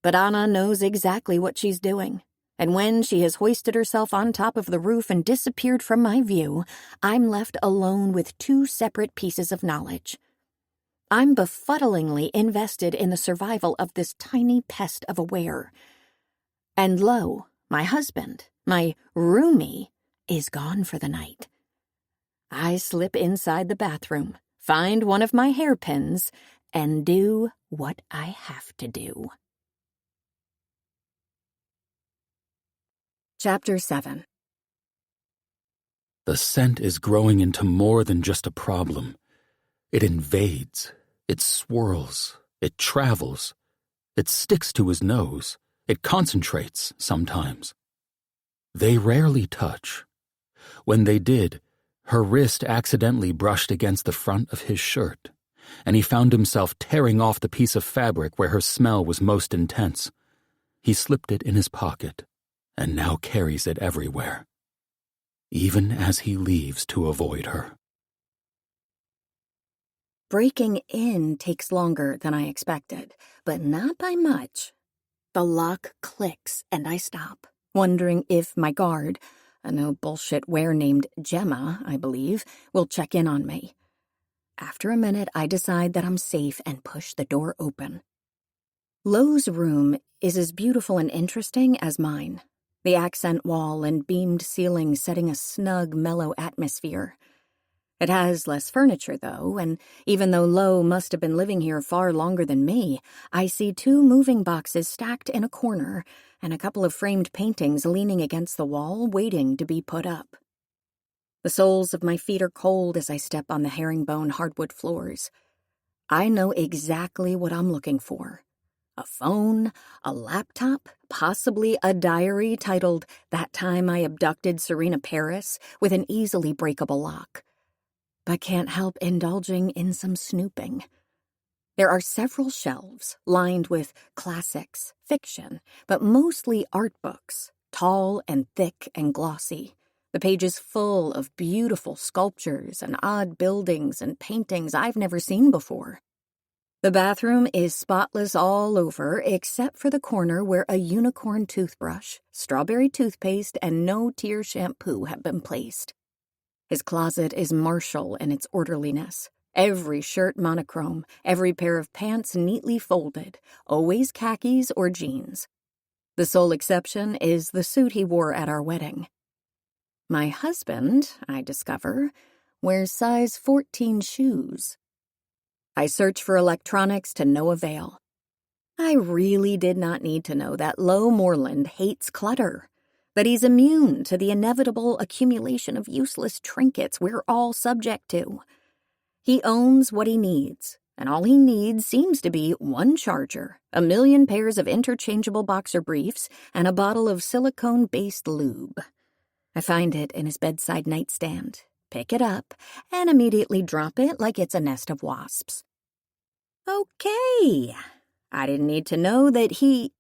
But Anna knows exactly what she's doing, and when she has hoisted herself on top of the roof and disappeared from my view, I'm left alone with two separate pieces of knowledge. I'm befuddlingly invested in the survival of this tiny pest of a were. And lo, my husband, my roomie, is gone for the night. I slip inside the bathroom, find one of my hairpins, and do what I have to do. Chapter 7. The scent is growing into more than just a problem. It invades, it swirls, it travels, it sticks to his nose, it concentrates sometimes. They rarely touch. When they did, her wrist accidentally brushed against the front of his shirt, and he found himself tearing off the piece of fabric where her smell was most intense. He slipped it in his pocket, and now carries it everywhere, even as he leaves to avoid her. Breaking in takes longer than I expected, but not by much. The lock clicks and I stop, wondering if my guard, a no-bullshit were named Gemma, I believe, will check in on me. After a minute, I decide that I'm safe and push the door open. Lo's room is as beautiful and interesting as mine. The accent wall and beamed ceiling setting a snug, mellow atmosphere. It has less furniture, though, and even though Lo must have been living here far longer than me, I see 2 moving boxes stacked in a corner and a couple of framed paintings leaning against the wall, waiting to be put up. The soles of my feet are cold as I step on the herringbone hardwood floors. I know exactly what I'm looking for. A phone, a laptop, possibly a diary titled "That Time I Abducted Serena Paris" with an easily breakable lock. But can't help indulging in some snooping. There are several shelves lined with classics, fiction, but mostly art books, tall and thick and glossy. The pages full of beautiful sculptures and odd buildings and paintings I've never seen before. The bathroom is spotless all over except for the corner where a unicorn toothbrush, strawberry toothpaste, and no-tear shampoo have been placed. His closet is martial in its orderliness. Every shirt monochrome, every pair of pants neatly folded, always khakis or jeans. The sole exception is the suit he wore at our wedding. My husband, I discover, wears size 14 shoes. I search for electronics to no avail. I really did not need to know that Lo Moreland hates clutter, that he's immune to the inevitable accumulation of useless trinkets we're all subject to. He owns what he needs, and all he needs seems to be 1 charger, 1,000,000 pairs of interchangeable boxer briefs, and a bottle of silicone-based lube. I find it in his bedside nightstand, pick it up, and immediately drop it like it's a nest of wasps. Okay, I didn't need to know that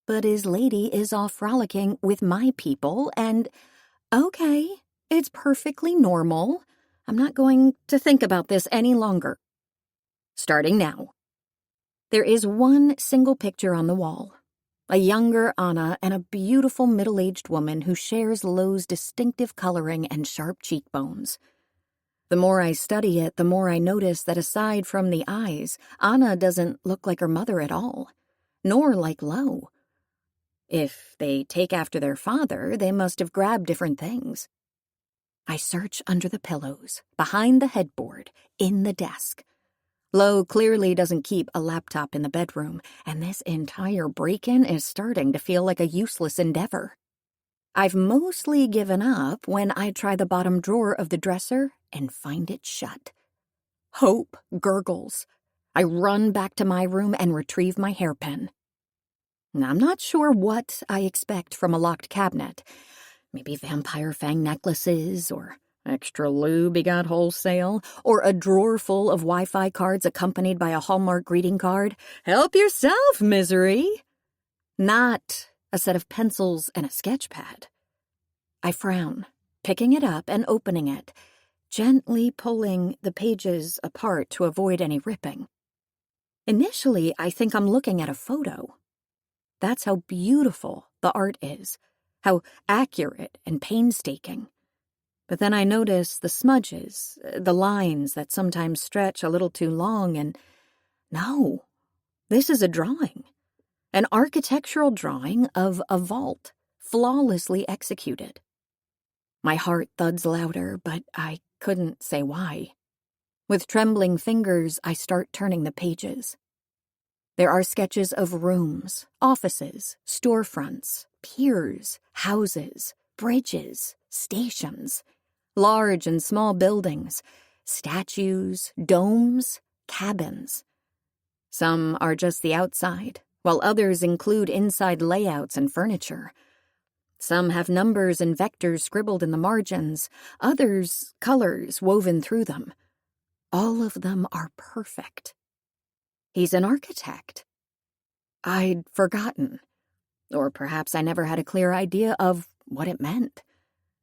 but his lady is off frolicking with my people, and okay, it's perfectly normal. I'm not going to think about this any longer. Starting now. There is 1 single picture on the wall. A younger Anna and a beautiful middle-aged woman who shares Lo's distinctive coloring and sharp cheekbones. The more I study it, the more I notice that aside from the eyes, Anna doesn't look like her mother at all, nor like Lo. If they take after their father, they must have grabbed different things. I search under the pillows, behind the headboard, in the desk. Lo clearly doesn't keep a laptop in the bedroom, and this entire break-in is starting to feel like a useless endeavor. I've mostly given up when I try the bottom drawer of the dresser and find it shut. Hope gurgles. I run back to my room and retrieve my hairpin. I'm not sure what I expect from a locked cabinet. Maybe vampire fang necklaces, or extra lube he got wholesale, or a drawer full of Wi-Fi cards accompanied by a Hallmark greeting card. Help yourself, misery! Not a set of pencils and a sketch pad. I frown, picking it up and opening it, gently pulling the pages apart to avoid any ripping. Initially, I think I'm looking at a photo. That's how beautiful the art is, how accurate and painstaking. But then I notice the smudges, the lines that sometimes stretch a little too long, and no, this is a drawing. An architectural drawing of a vault, flawlessly executed. My heart thuds louder, but I couldn't say why. With trembling fingers, I start turning the pages. There are sketches of rooms, offices, storefronts, piers, houses, bridges, stations, large and small buildings, statues, domes, cabins. Some are just the outside, while others include inside layouts and furniture. Some have numbers and vectors scribbled in the margins, others colors woven through them. All of them are perfect. He's an architect. I'd forgotten. Or perhaps I never had a clear idea of what it meant.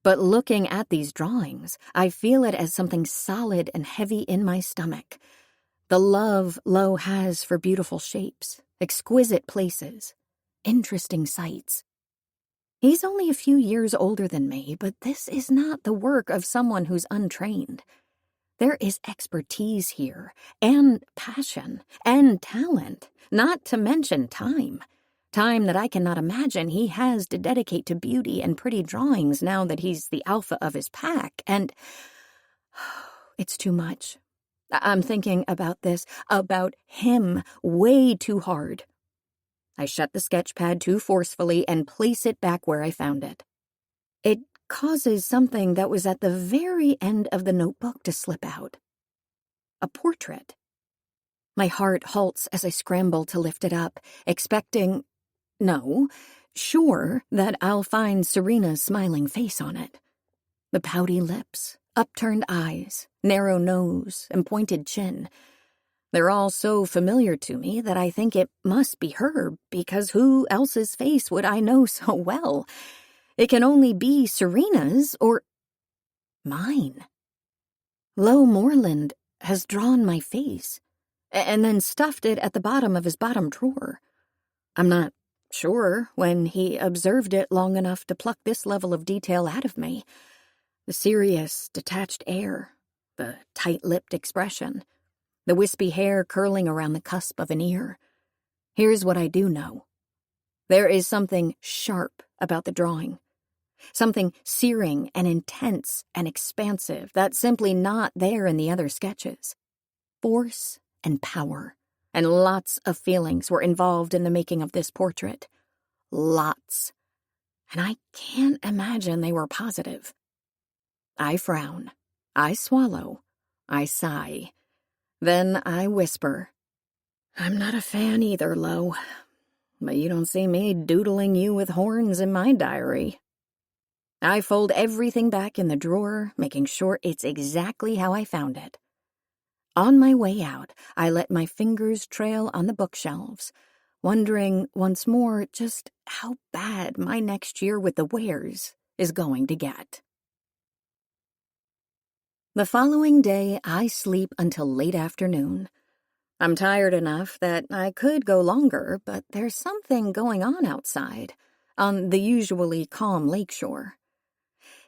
But looking at these drawings, I feel it as something solid and heavy in my stomach. The love Lo has for beautiful shapes, exquisite places, interesting sights. He's only a few years older than me, but this is not the work of someone who's untrained. There is expertise here, and passion, and talent, not to mention time. Time that I cannot imagine he has to dedicate to beauty and pretty drawings now that he's the alpha of his pack, and it's too much. I'm thinking about this, about him, way too hard. I shut the sketch pad too forcefully and place it back where I found it. It causes something that was at the very end of the notebook to slip out. A portrait. My heart halts as I scramble to lift it up, expecting, sure that I'll find Serena's smiling face on it. The pouty lips, upturned eyes, narrow nose, and pointed chin. They're all so familiar to me that I think it must be her, because who else's face would I know so well? It can only be Serena's or mine. Lo Moreland has drawn my face, and then stuffed it at the bottom of his bottom drawer. I'm not sure when he observed it long enough to pluck this level of detail out of me. The serious, detached air, the tight-lipped expression, the wispy hair curling around the cusp of an ear. Here's what I do know. There is something sharp about the drawing. Something searing and intense and expansive that's simply not there in the other sketches. Force and power, and lots of feelings were involved in the making of this portrait. Lots. And I can't imagine they were positive. I frown. I swallow. I sigh. Then I whisper, I'm not a fan either, Lo. But you don't see me doodling you with horns in my diary. I fold everything back in the drawer, making sure it's exactly how I found it. On my way out, I let my fingers trail on the bookshelves, wondering once more just how bad my next year with the Wares is going to get. The following day, I sleep until late afternoon. I'm tired enough that I could go longer, but there's something going on outside, on the usually calm lakeshore.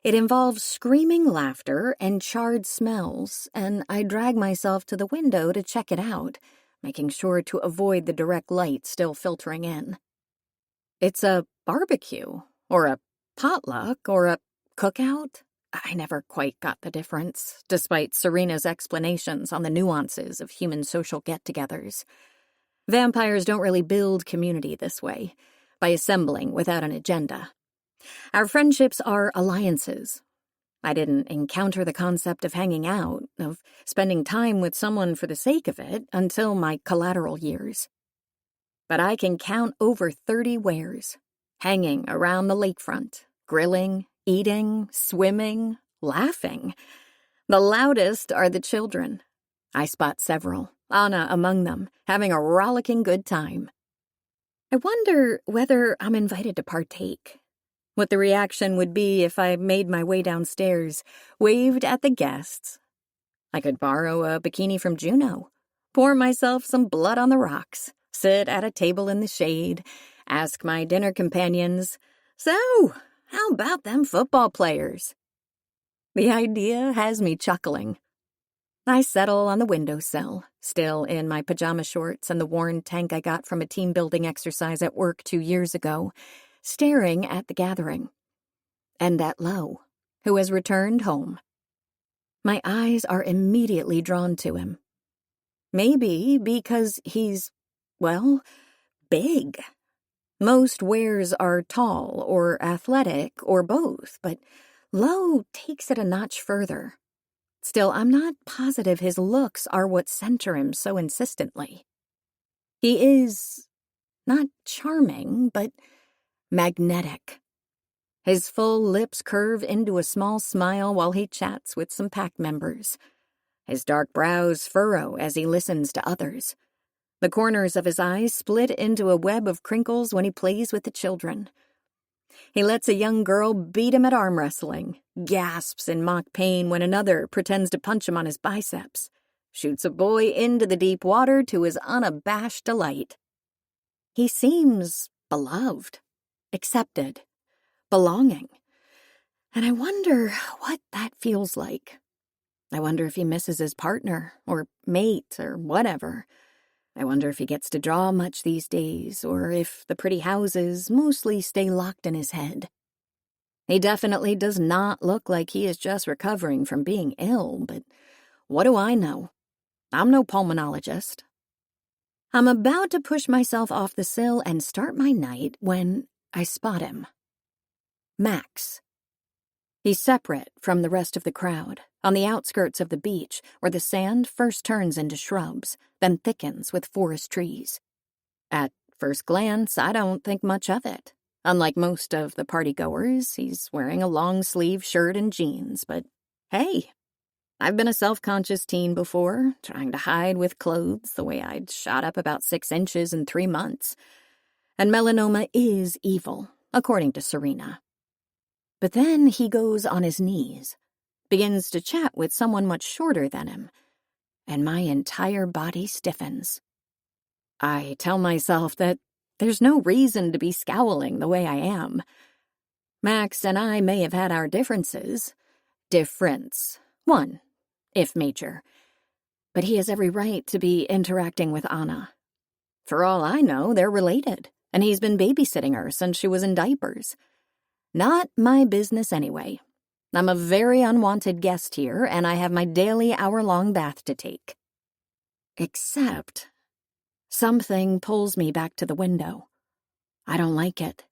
It involves screaming laughter and charred smells, and I drag myself to the window to check it out, making sure to avoid the direct light still filtering in. It's a barbecue, or a potluck, or a cookout. I never quite got the difference, despite Serena's explanations on the nuances of human social get-togethers. Vampires don't really build community this way, by assembling without an agenda. Our friendships are alliances. I didn't encounter the concept of hanging out, of spending time with someone for the sake of it, until my collateral years. But I can count over 30 wares, hanging around the lakefront, grilling, eating, swimming, laughing. The loudest are the children. I spot several, Anna among them, having a rollicking good time. I wonder whether I'm invited to partake. What the reaction would be if I made my way downstairs, waved at the guests. I could borrow a bikini from Juno, pour myself some blood on the rocks, sit at a table in the shade, ask my dinner companions, "So, how about them football players?" The idea has me chuckling. I settle on the windowsill, still in my pajama shorts and the worn tank I got from a team-building exercise at work 2 years ago, staring at the gathering. And at Lo, who has returned home. My eyes are immediately drawn to him. Maybe because he's, well, big. Most wares are tall or athletic or both, but Lo takes it a notch further. Still, I'm not positive his looks are what center him so insistently. He is not charming, but magnetic. His full lips curve into a small smile while he chats with some pack members. His dark brows furrow as he listens to others. The corners of his eyes split into a web of crinkles when he plays with the children. He lets a young girl beat him at arm wrestling, gasps in mock pain when another pretends to punch him on his biceps, shoots a boy into the deep water to his unabashed delight. He seems beloved, accepted, belonging. And I wonder what that feels like. I wonder if he misses his partner, or mate, or whatever. I wonder if he gets to draw much these days, or if the pretty houses mostly stay locked in his head. He definitely does not look like he is just recovering from being ill, but what do I know? I'm no pulmonologist. I'm about to push myself off the sill and start my night when I spot him. Max. He's separate from the rest of the crowd, on the outskirts of the beach, where the sand first turns into shrubs, then thickens with forest trees. At first glance, I don't think much of it. Unlike most of the partygoers, he's wearing a long-sleeve shirt and jeans, but hey, I've been a self-conscious teen before, trying to hide with clothes the way I'd shot up about 6 inches in 3 months. And melanoma is evil, according to Serena. But then he goes on his knees, begins to chat with someone much shorter than him, and my entire body stiffens. I tell myself that there's no reason to be scowling the way I am. Max and I may have had our differences. Difference. One, if major. But he has every right to be interacting with Anna. For all I know, they're related, and he's been babysitting her since she was in diapers. Not my business anyway. I'm a very unwanted guest here, and I have my daily hour-long bath to take. Except something pulls me back to the window. I don't like it.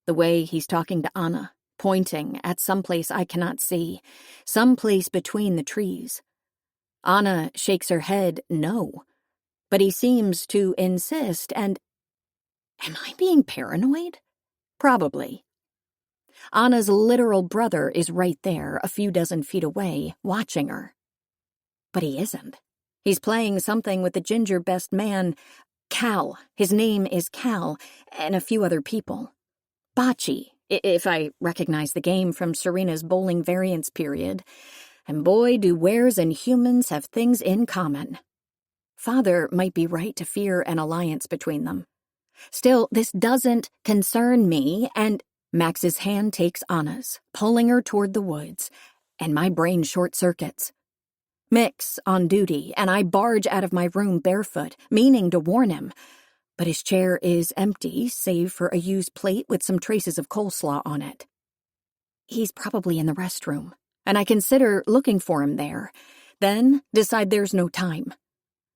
The way he's talking to Anna, pointing at someplace I cannot see, someplace between the trees. Anna shakes her head no, but he seems to insist, and am I being paranoid? Probably. Anna's literal brother is right there, a few dozen feet away, watching her. But he isn't. He's playing something with the ginger best man, Cal. His name is Cal, and a few other people. Bocce, if I recognize the game from Serena's bowling variance period. And boy, do wares and humans have things in common. Father might be right to fear an alliance between them. Still, this doesn't concern me, and Max's hand takes Anna's, pulling her toward the woods, and my brain short-circuits. Mick's on duty, and I barge out of my room barefoot, meaning to warn him. But his chair is empty, save for a used plate with some traces of coleslaw on it. He's probably in the restroom, and I consider looking for him there, then decide there's no time.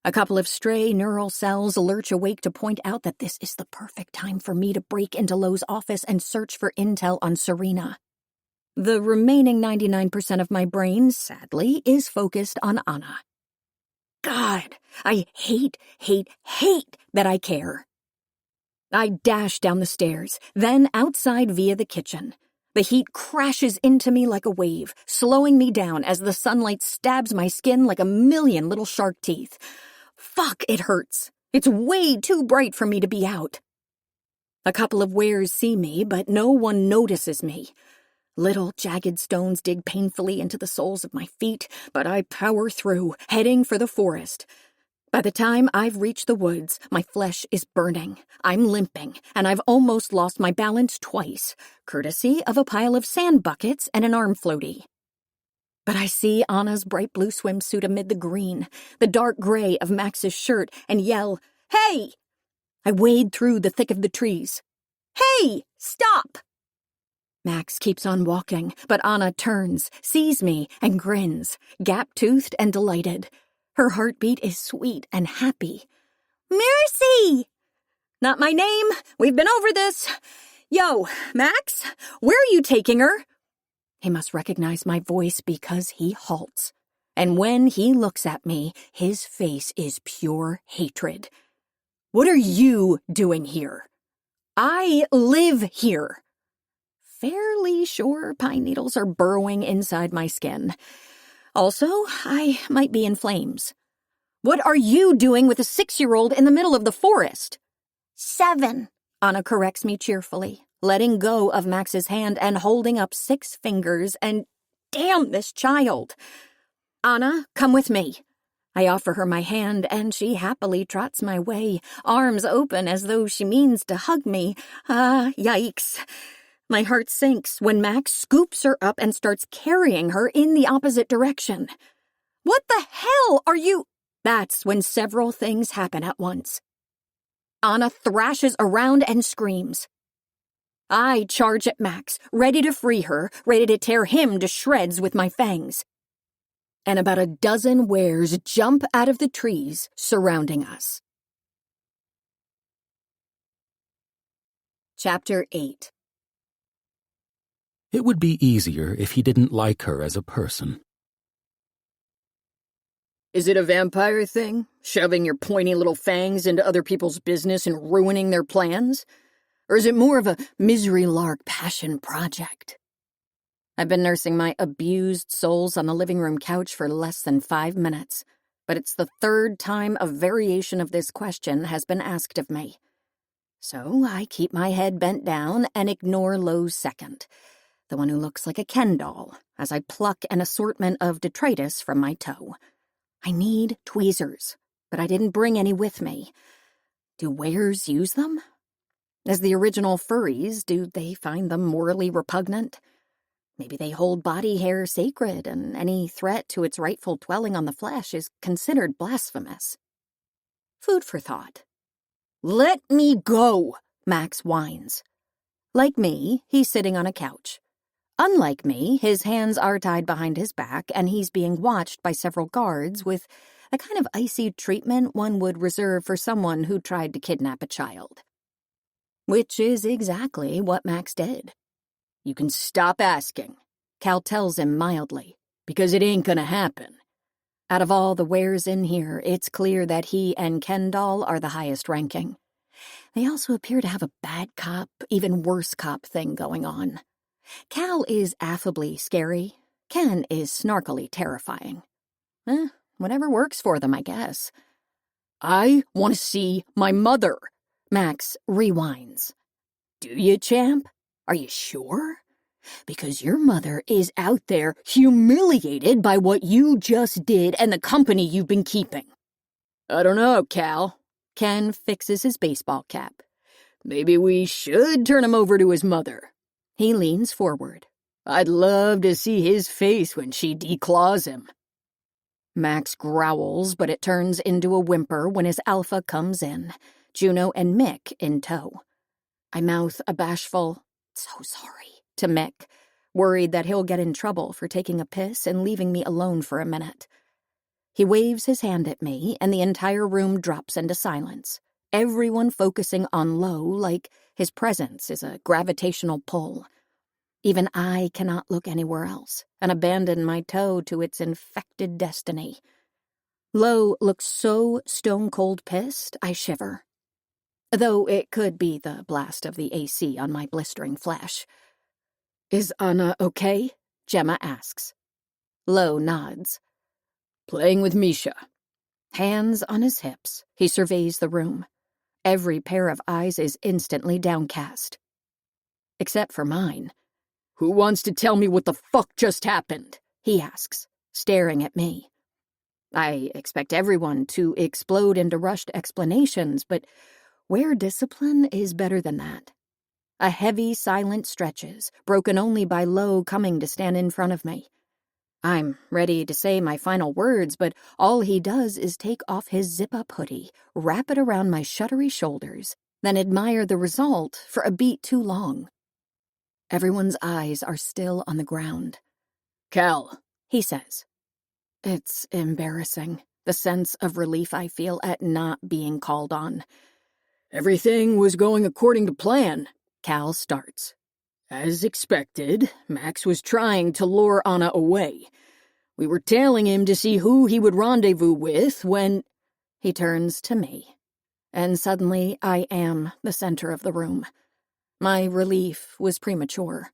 A couple of stray neural cells lurch awake to point out that this is the perfect time for me to break into Lo's office and search for intel on Serena. The remaining 99% of my brain, sadly, is focused on Anna. God, I hate that I care. I dash down the stairs, then outside via the kitchen. The heat crashes into me like a wave, slowing me down as the sunlight stabs my skin like a million little shark teeth. Fuck, it hurts. It's way too bright for me to be out. A couple of wares see me, but no one notices me. Little jagged stones dig painfully into the soles of my feet, but I power through, heading for the forest. By the time I've reached the woods, my flesh is burning. I'm limping, and I've almost lost my balance twice, courtesy of a pile of sand buckets and an arm floaty. But I see Anna's bright blue swimsuit amid the green, the dark gray of Max's shirt, and yell, "Hey!" I wade through the thick of the trees. "Hey! Stop!" Max keeps on walking, but Anna turns, sees me, and grins, gap-toothed and delighted. Her heartbeat is sweet and happy. "Mercy!" "Not my name. We've been over this. Yo, Max, where are you taking her?" He must recognize my voice because he halts. And when he looks at me, his face is pure hatred. "What are you doing here?" "I live here." Fairly sure pine needles are burrowing inside my skin. Also, I might be in flames. "What are you doing with a 6-year-old in the middle of the forest?" 7. Anna corrects me cheerfully, letting go of Max's hand and holding up 6 fingers, and damn this child. "Anna, come with me." I offer her my hand, and she happily trots my way, arms open as though she means to hug me. Yikes. My heart sinks when Max scoops her up and starts carrying her in the opposite direction. "What the hell are you—" That's when several things happen at once. Anna thrashes around and screams. I charge at Max, ready to free her, ready to tear him to shreds with my fangs. And about a dozen wares jump out of the trees surrounding us. Chapter 8. It would be easier if he didn't like her as a person. Is it a vampire thing? Shoving your pointy little fangs into other people's business and ruining their plans? Or is it more of a misery lark passion project? I've been nursing my abused souls on the living room couch for less than 5 minutes, but it's the 3rd time a variation of this question has been asked of me. So I keep my head bent down and ignore Lowe's second, the one who looks like a Ken doll, as I pluck an assortment of detritus from my toe. I need tweezers, but I didn't bring any with me. Do wares use them? As the original furries, do they find them morally repugnant? Maybe they hold body hair sacred, and any threat to its rightful dwelling on the flesh is considered blasphemous. Food for thought. "Let me go," Max whines. Like me, he's sitting on a couch. Unlike me, his hands are tied behind his back, and he's being watched by several guards with a kind of icy treatment one would reserve for someone who tried to kidnap a child. Which is exactly what Max did. "You can stop asking," Cal tells him mildly. "because it ain't gonna happen." Out of all the wares in here, it's clear that he and Ken doll are the highest ranking. They also appear to have a bad cop, even worse cop thing going on. Cal is affably scary. Ken is snarkily terrifying. Whatever works for them, I guess. "I want to see my mother," Max rewinds. "Do you, champ? Are you sure? Because your mother is out there humiliated by what you just did and the company you've been keeping." "I don't know, Cal." Ken fixes his baseball cap. "Maybe we should turn him over to his mother." He leans forward. "I'd love to see his face when she declaws him." Max growls, but it turns into a whimper when his alpha comes in, Juno and Mick in tow. I mouth a bashful, "So sorry," to Mick, worried that he'll get in trouble for taking a piss and leaving me alone for a minute. He waves his hand at me, and the entire room drops into silence, everyone focusing on Lowe like his presence is a gravitational pull. Even I cannot look anywhere else and abandon my toe to its infected destiny. Lo looks so stone-cold pissed, I shiver. Though it could be the blast of the AC on my blistering flesh. "Is Anna okay?" Gemma asks. Lo nods. "Playing with Misha." Hands on his hips, he surveys the room. Every pair of eyes is instantly downcast. Except for mine. "Who wants to tell me what the fuck just happened?" he asks, staring at me. I expect everyone to explode into rushed explanations, but where discipline is better than that. A heavy silence stretches, broken only by Lo coming to stand in front of me. I'm ready to say my final words, but all he does is take off his zip-up hoodie, wrap it around my shuddery shoulders, then admire the result for a beat too long. Everyone's eyes are still on the ground. "Cal," he says. It's embarrassing, the sense of relief I feel at not being called on. "Everything was going according to plan," Cal starts. "As expected, Max was trying to lure Anna away. We were tailing him to see who he would rendezvous with when—" He turns to me, and suddenly I am the center of the room. My relief was premature.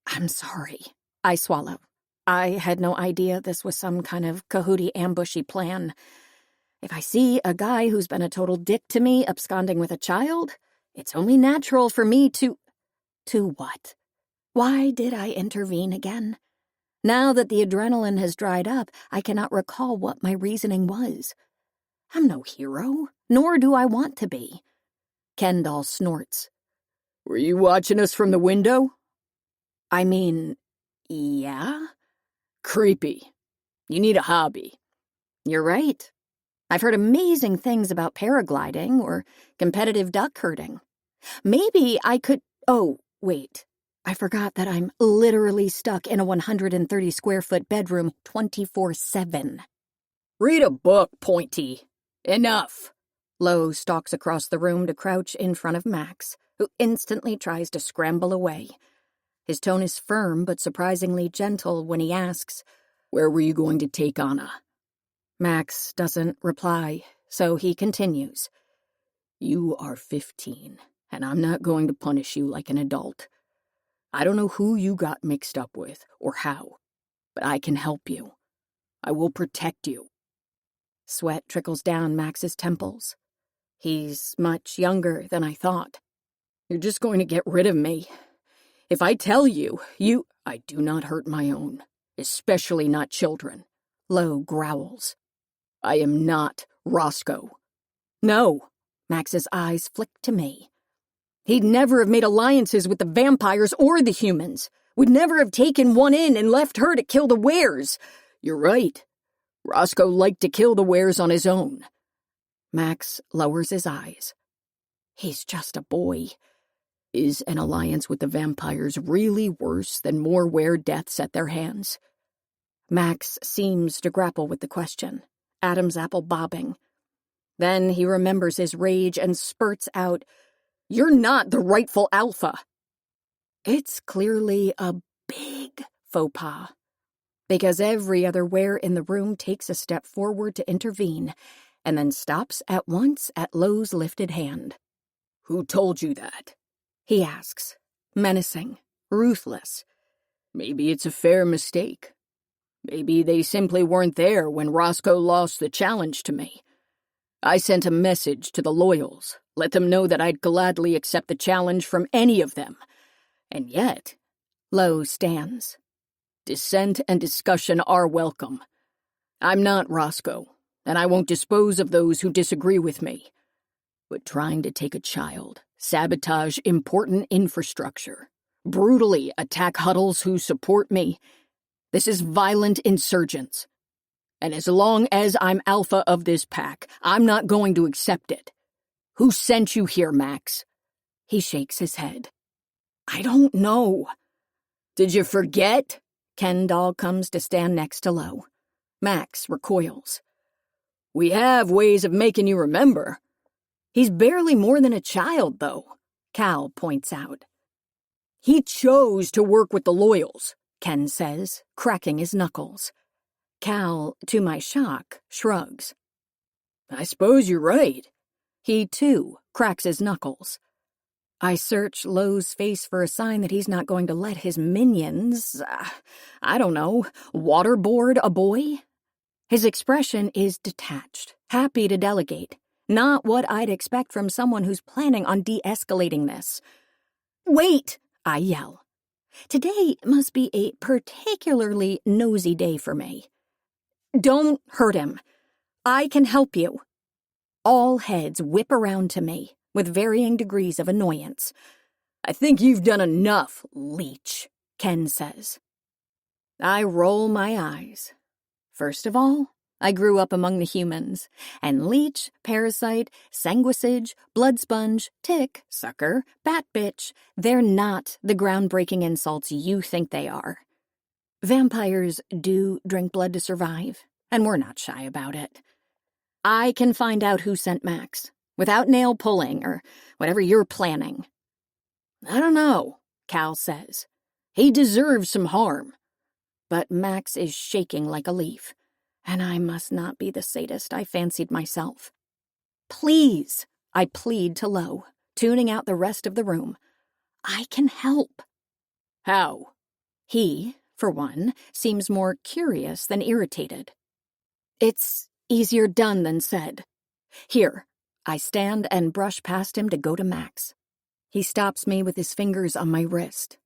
"I'm sorry," I swallow. I had no idea this was some kind of cahooty ambushy plan. If I see a guy who's been a total dick to me absconding with a child, it's only natural for me to— To what? Why did I intervene again? Now that the adrenaline has dried up, I cannot recall what my reasoning was. I'm no hero, nor do I want to be. Kendall snorts. "Were you watching us from the window?" I mean, yeah? "Creepy. You need a hobby." You're right. I've heard amazing things about paragliding or competitive duck herding. Maybe I could— Oh, wait. I forgot that I'm literally stuck in a 130-square-foot bedroom 24/7. "Read a book, Pointy. Enough." Lo stalks across the room to crouch in front of Max, who instantly tries to scramble away. His tone is firm but surprisingly gentle when he asks, "Where were you going to take Anna?" Max doesn't reply, so he continues. "You are 15, and I'm not going to punish you like an adult. I don't know who you got mixed up with or how, but I can help you. I will protect you." Sweat trickles down Max's temples. He's much younger than I thought. "You're just going to get rid of me. If I tell you, I do not hurt my own, especially not children." Lo growls. "I am not Roscoe." No. Max's eyes flick to me. "He'd never have made alliances with the vampires or the humans. Would never have taken one in and left her to kill the wares. You're right. Roscoe liked to kill the wares on his own." Max lowers his eyes. He's just a boy. Is an alliance with the vampires really worse than more were deaths at their hands? Max seems to grapple with the question, Adam's apple bobbing. Then he remembers his rage and spurts out, "You're not the rightful alpha." It's clearly a big faux pas, because every other were in the room takes a step forward to intervene, and then stops at once at Lo's lifted hand. "Who told you that?" he asks, menacing, ruthless. "Maybe it's a fair mistake. Maybe they simply weren't there when Roscoe lost the challenge to me. I sent a message to the loyals, let them know that I'd gladly accept the challenge from any of them. And yet—" Lo stands. "Dissent and discussion are welcome. I'm not Roscoe, and I won't dispose of those who disagree with me. But trying to take a child, sabotage important infrastructure, brutally attack huddles who support me, this is violent insurgence. And as long as I'm alpha of this pack, I'm not going to accept it. Who sent you here, Max?" He shakes his head. "I don't know." "Did you forget?" Kendall comes to stand next to Lo. Max recoils. "We have ways of making you remember." "He's barely more than a child, though," Cal points out. He chose to work with the Loyals, Ken says, cracking his knuckles. Cal, to my shock, shrugs. I suppose you're right. He, too, cracks his knuckles. I search Lowe's face for a sign that he's not going to let his minions, I don't know, waterboard a boy? His expression is detached, happy to delegate, not what I'd expect from someone who's planning on de-escalating this. Wait, I yell. Today must be a particularly nosy day for me. Don't hurt him. I can help you. All heads whip around to me, with varying degrees of annoyance. I think you've done enough, leech, Ken says. I roll my eyes. First of all, I grew up among the humans, and leech, parasite, sanguisage, blood sponge, tick, sucker, bat bitch, they're not the groundbreaking insults you think they are. Vampires do drink blood to survive, and we're not shy about it. I can find out who sent Max, without nail pulling or whatever you're planning. I don't know, Cal says. He deserves some harm. But Max is shaking like a leaf, and I must not be the sadist I fancied myself. Please, I plead to Lo, tuning out the rest of the room. I can help. How? He, for one, seems more curious than irritated. It's easier done than said. Here, I stand and brush past him to go to Max. He stops me with his fingers on my wrist.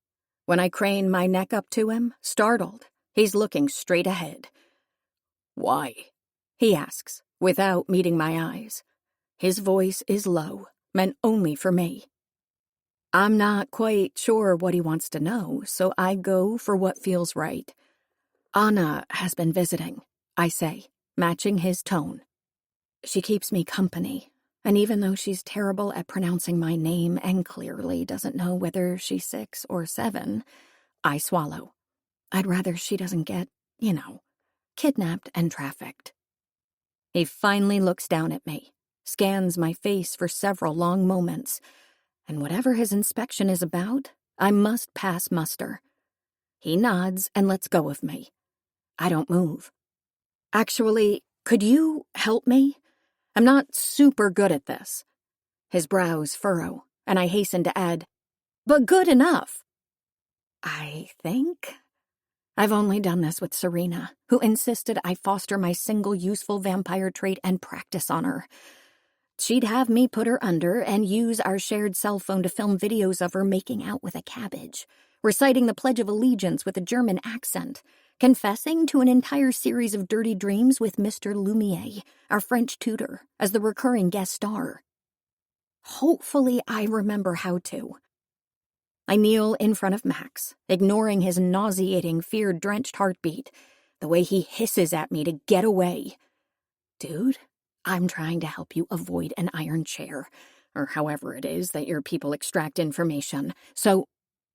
When I crane my neck up to him, startled, he's looking straight ahead. Why? He asks, without meeting my eyes. His voice is low, meant only for me. I'm not quite sure what he wants to know, so I go for what feels right. Anna has been visiting, I say, matching his tone. She keeps me company, and even though she's terrible at pronouncing my name and clearly doesn't know whether she's 6 or 7, I swallow. I'd rather she doesn't get, kidnapped and trafficked. He finally looks down at me, scans my face for several long moments, and whatever his inspection is about, I must pass muster. He nods and lets go of me. I don't move. Actually, could you help me? I'm not super good at this. His brows furrow, and I hasten to add, but good enough. I think. I've only done this with Serena, who insisted I foster my single useful vampire trait and practice on her. She'd have me put her under and use our shared cell phone to film videos of her making out with a cabbage, reciting the Pledge of Allegiance with a German accent, confessing to an entire series of dirty dreams with Mr. Lumiere, our French tutor, as the recurring guest star. Hopefully I remember how to. I kneel in front of Max, ignoring his nauseating, fear-drenched heartbeat, the way he hisses at me to get away. Dude, I'm trying to help you avoid an iron chair, or however it is that your people extract information, so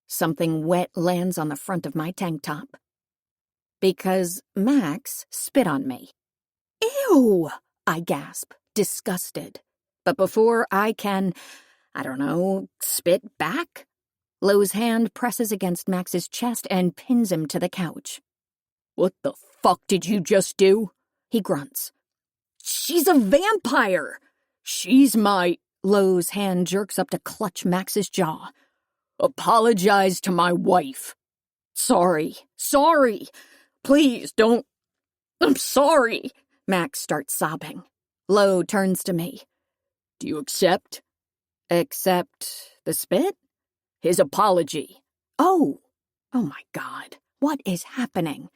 something wet lands on the front of my tank top. Because Max spit on me. Ew! I gasp, disgusted. But before I can, spit back, Lo's hand presses against Max's chest and pins him to the couch. What the fuck did you just do? He grunts. She's a vampire! She's my... Lo's hand jerks up to clutch Max's jaw. Apologize to my wife. Sorry. Please, don't... I'm sorry. Max starts sobbing. Lo turns to me. Do you accept? Accept the spit? His apology. Oh my God. What is happening?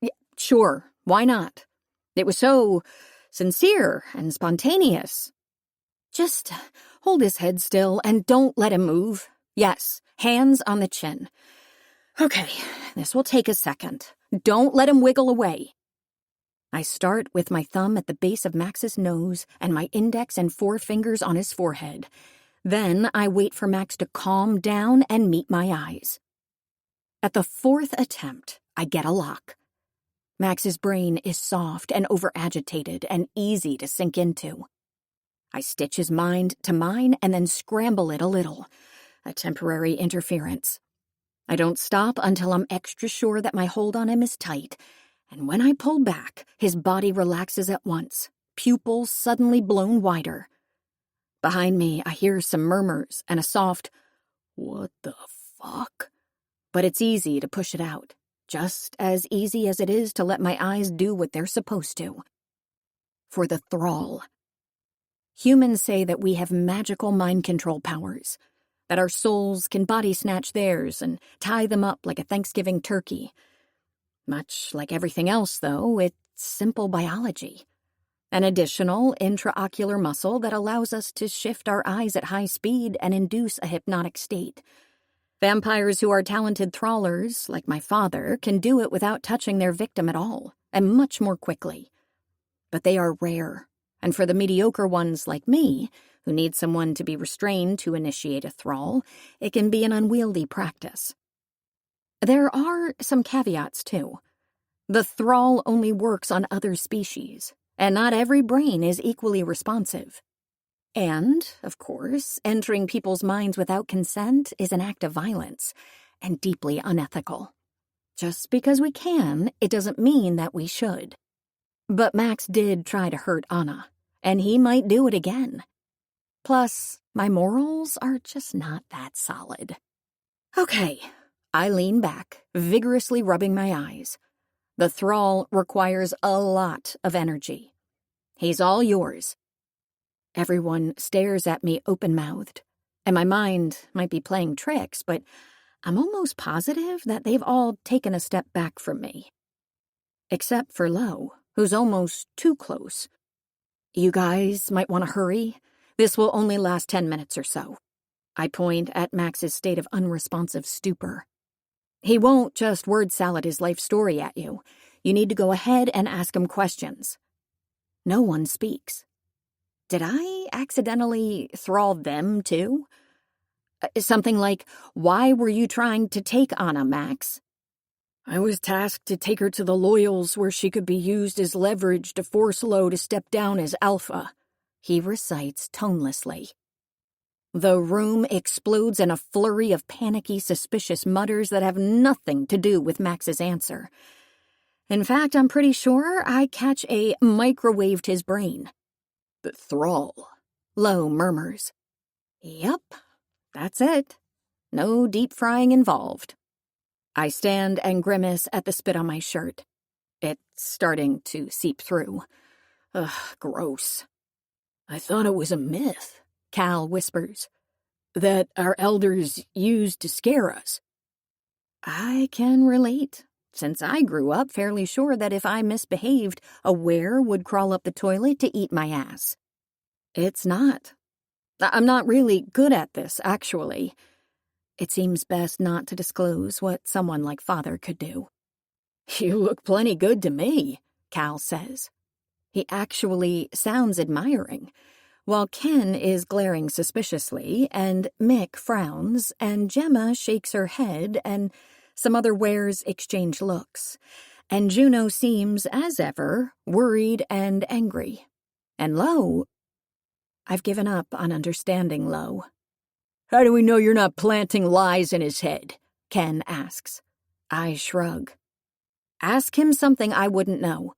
Yeah, sure, why not? It was so sincere and spontaneous. Just hold his head still and don't let him move. Yes, hands on the chin. Okay, this will take a second. Don't let him wiggle away. I start with my thumb at the base of Max's nose and my index and forefingers on his forehead. Then I wait for Max to calm down and meet my eyes. At the 4th attempt, I get a lock. Max's brain is soft and overagitated and easy to sink into. I stitch his mind to mine and then scramble it a little. A temporary interference. I don't stop until I'm extra sure that my hold on him is tight, and when I pull back, his body relaxes at once, pupils suddenly blown wider. Behind me, I hear some murmurs and a soft, "What the fuck?" But it's easy to push it out, just as easy as it is to let my eyes do what they're supposed to. For the thrall. Humans say that we have magical mind control powers, that our souls can body snatch theirs and tie them up like a Thanksgiving turkey. Much like everything else, though, it's simple biology. An additional intraocular muscle that allows us to shift our eyes at high speed and induce a hypnotic state. Vampires who are talented trawlers, like my father, can do it without touching their victim at all, and much more quickly. But they are rare, and for the mediocre ones like me, who need someone to be restrained to initiate a thrall, it can be an unwieldy practice. There are some caveats, too. The thrall only works on other species, and not every brain is equally responsive. And, of course, entering people's minds without consent is an act of violence, and deeply unethical. Just because we can, it doesn't mean that we should. But Max did try to hurt Anna, and he might do it again. Plus, my morals are just not that solid. Okay, I lean back, vigorously rubbing my eyes. The thrall requires a lot of energy. He's all yours. Everyone stares at me open-mouthed, and my mind might be playing tricks, but I'm almost positive that they've all taken a step back from me. Except for Lo, who's almost too close. You guys might want to hurry. This will only last 10 minutes or so. I point at Max's state of unresponsive stupor. He won't just word salad his life story at you. You need to go ahead and ask him questions. No one speaks. Did I accidentally thrall them, too? Something like, "Why were you trying to take Anna, Max?" "I was tasked to take her to the Loyals where she could be used as leverage to force Lo to step down as alpha," he recites tonelessly. The room explodes in a flurry of panicky, suspicious mutters that have nothing to do with Max's answer. In fact, I'm pretty sure I catch a microwaved his brain. "The thrall," Lo murmurs. Yep, that's it. No deep frying involved. I stand and grimace at the spit on my shirt. It's starting to seep through. Ugh, gross. "I thought it was a myth," Cal whispers, "that our elders used to scare us." I can relate, since I grew up fairly sure that if I misbehaved, a were would crawl up the toilet to eat my ass. It's not. I'm not really good at this, actually. It seems best not to disclose what someone like Father could do. "You look plenty good to me," Cal says. He actually sounds admiring, while Ken is glaring suspiciously, and Mick frowns, and Gemma shakes her head, and some other wares exchange looks, and Juno seems, as ever, worried and angry. And Lo, I've given up on understanding Lo. "How do we know you're not planting lies in his head?" Ken asks. I shrug. Ask him something I wouldn't know.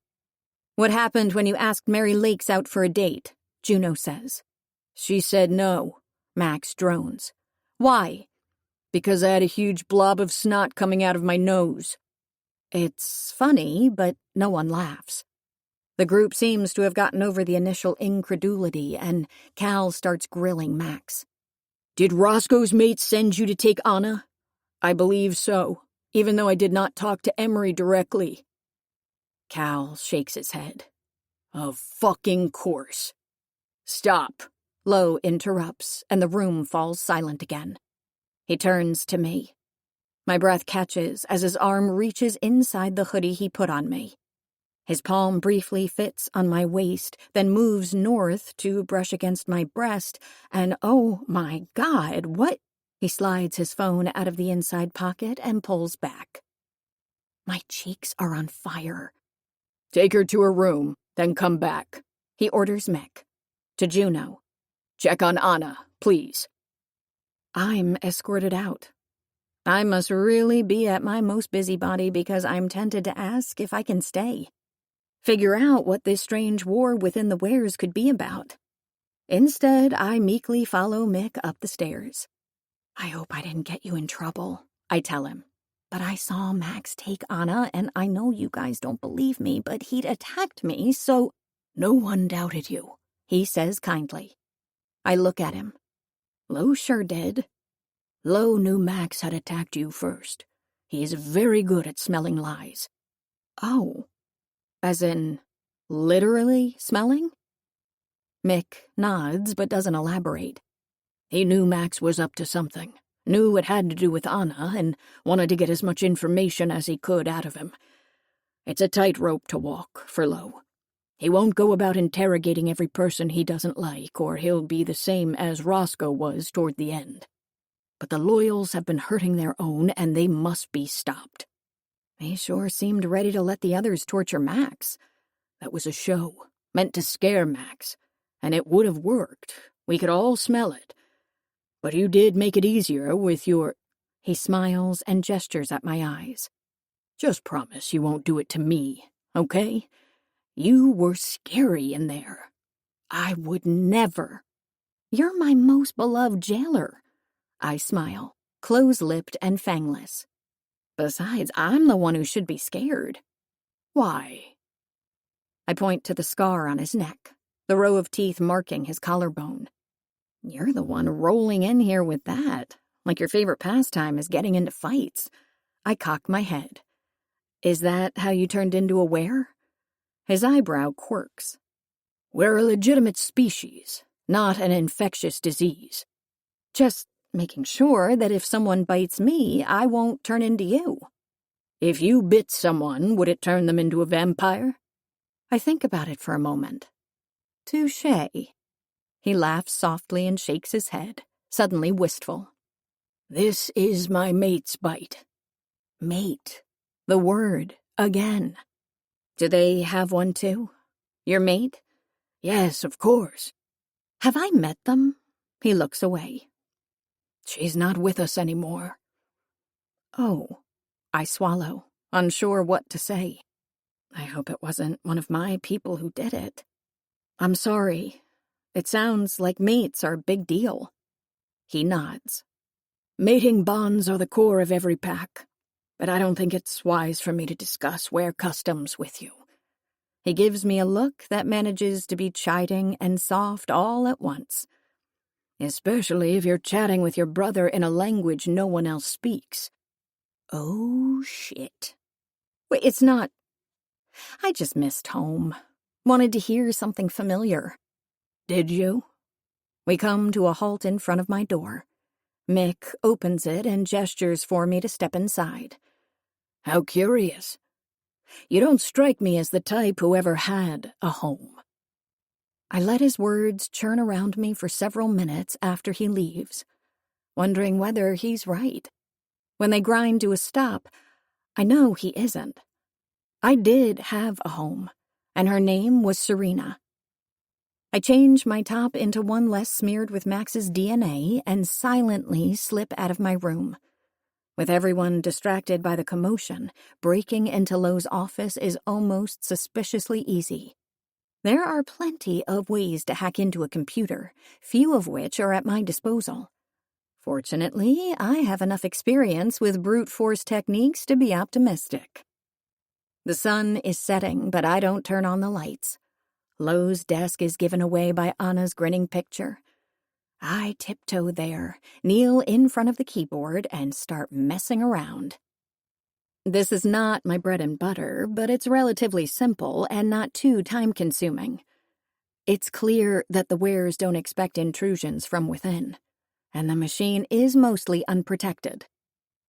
"What happened when you asked Mary Lakes out for a date?" Juno says. "She said no," Max drones. "Why?" "Because I had a huge blob of snot coming out of my nose." It's funny, but no one laughs. The group seems to have gotten over the initial incredulity, and Cal starts grilling Max. "Did Roscoe's mate send you to take Anna?" "I believe so, even though I did not talk to Emery directly." Cal shakes his head. "Of fucking course." "Stop," Lo interrupts, and the room falls silent again. He turns to me. My breath catches as his arm reaches inside the hoodie he put on me. His palm briefly fits on my waist, then moves north to brush against my breast, and oh my God, what? He slides his phone out of the inside pocket and pulls back. My cheeks are on fire. "Take her to her room, then come back," he orders Mick. To Juno, "Check on Anna, please." I'm escorted out. I must really be at my most busybody because I'm tempted to ask if I can stay. Figure out what this strange war within the wares could be about. Instead, I meekly follow Mick up the stairs. I hope I didn't get you in trouble, I tell him. But I saw Max take Anna, and I know you guys don't believe me, but he'd attacked me, so— No one doubted you, he says kindly. I look at him. Lo sure did. Lo knew Max had attacked you first. He is very good at smelling lies. Oh. As in, literally smelling? Mick nods but doesn't elaborate. He knew Max was up to something, knew it had to do with Anna, and wanted to get as much information as he could out of him. It's a tightrope to walk for Lo. He won't go about interrogating every person he doesn't like, or he'll be the same as Roscoe was toward the end. But the Loyals have been hurting their own, and they must be stopped. They sure seemed ready to let the others torture Max. That was a show, meant to scare Max, and it would have worked. We could all smell it. But you did make it easier with your— He smiles and gestures at my eyes. Just promise you won't do it to me, okay? You were scary in there. I would never. You're my most beloved jailer. I smile, close-lipped and fangless. Besides, I'm the one who should be scared. Why? I point to the scar on his neck, the row of teeth marking his collarbone. You're the one rolling in here with that, like your favorite pastime is getting into fights. I cock my head. Is that how you turned into a were? His eyebrow quirks. We're a legitimate species, not an infectious disease. Just making sure that if someone bites me, I won't turn into you. If you bit someone, would it turn them into a vampire? I think about it for a moment. Touché. He laughs softly and shakes his head, suddenly wistful. This is my mate's bite. Mate. The word, again. Do they have one too? Your mate? Yes, of course. Have I met them? He looks away. She's not with us anymore. Oh. I swallow, unsure what to say. I hope it wasn't one of my people who did it. I'm sorry. It sounds like mates are a big deal. He nods. Mating bonds are the core of every pack, but I don't think it's wise for me to discuss were customs with you. He gives me a look that manages to be chiding and soft all at once. Especially if you're chatting with your brother in a language no one else speaks. Oh, shit. Wait, it's not— I just missed home. Wanted to hear something familiar. Did you? We come to a halt in front of my door. Mick opens it and gestures for me to step inside. How curious. You don't strike me as the type who ever had a home. I let his words churn around me for several minutes after he leaves, wondering whether he's right. When they grind to a stop, I know he isn't. I did have a home, and her name was Serena. I change my top into one less smeared with Max's DNA and silently slip out of my room. With everyone distracted by the commotion, breaking into Lo's office is almost suspiciously easy. There are plenty of ways to hack into a computer, few of which are at my disposal. Fortunately, I have enough experience with brute force techniques to be optimistic. The sun is setting, but I don't turn on the lights. Lo's desk is given away by Anna's grinning picture. I tiptoe there, kneel in front of the keyboard, and start messing around. This is not my bread and butter, but it's relatively simple and not too time-consuming. It's clear that the wares don't expect intrusions from within, and the machine is mostly unprotected.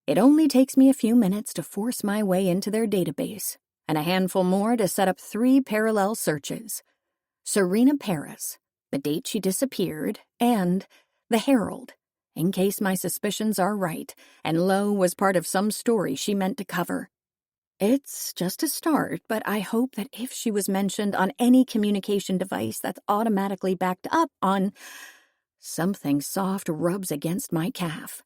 It only takes me a few minutes to force my way into their database, and a handful more to set up 3 parallel searches. Serena Paris, the date she disappeared, and the Herald, in case my suspicions are right, and Lo was part of some story she meant to cover. It's just a start, but I hope that if she was mentioned on any communication device that's automatically backed up on— Something soft rubs against my calf.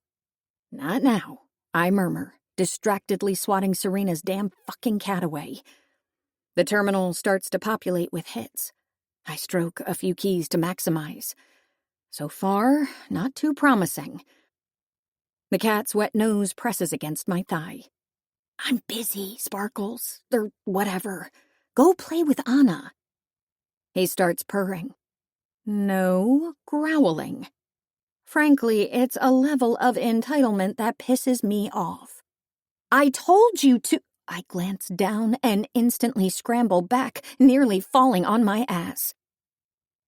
Not now. I murmur, distractedly swatting Serena's damn fucking cat away. The terminal starts to populate with hits. I stroke a few keys to maximize. So far, not too promising. The cat's wet nose presses against my thigh. I'm busy, Sparkles, or whatever. Go play with Anna. He starts purring. No growling. Frankly, it's a level of entitlement that pisses me off. I told you to... I glance down and instantly scramble back, nearly falling on my ass.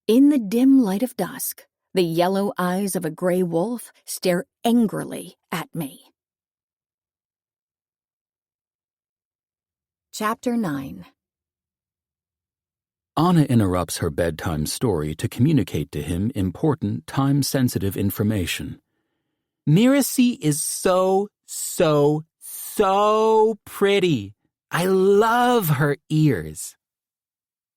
In the dim light of dusk, the yellow eyes of a gray wolf stare angrily at me. Chapter 9. Anna interrupts her bedtime story to communicate to him important, time-sensitive information. Miracy is so pretty. I love her ears.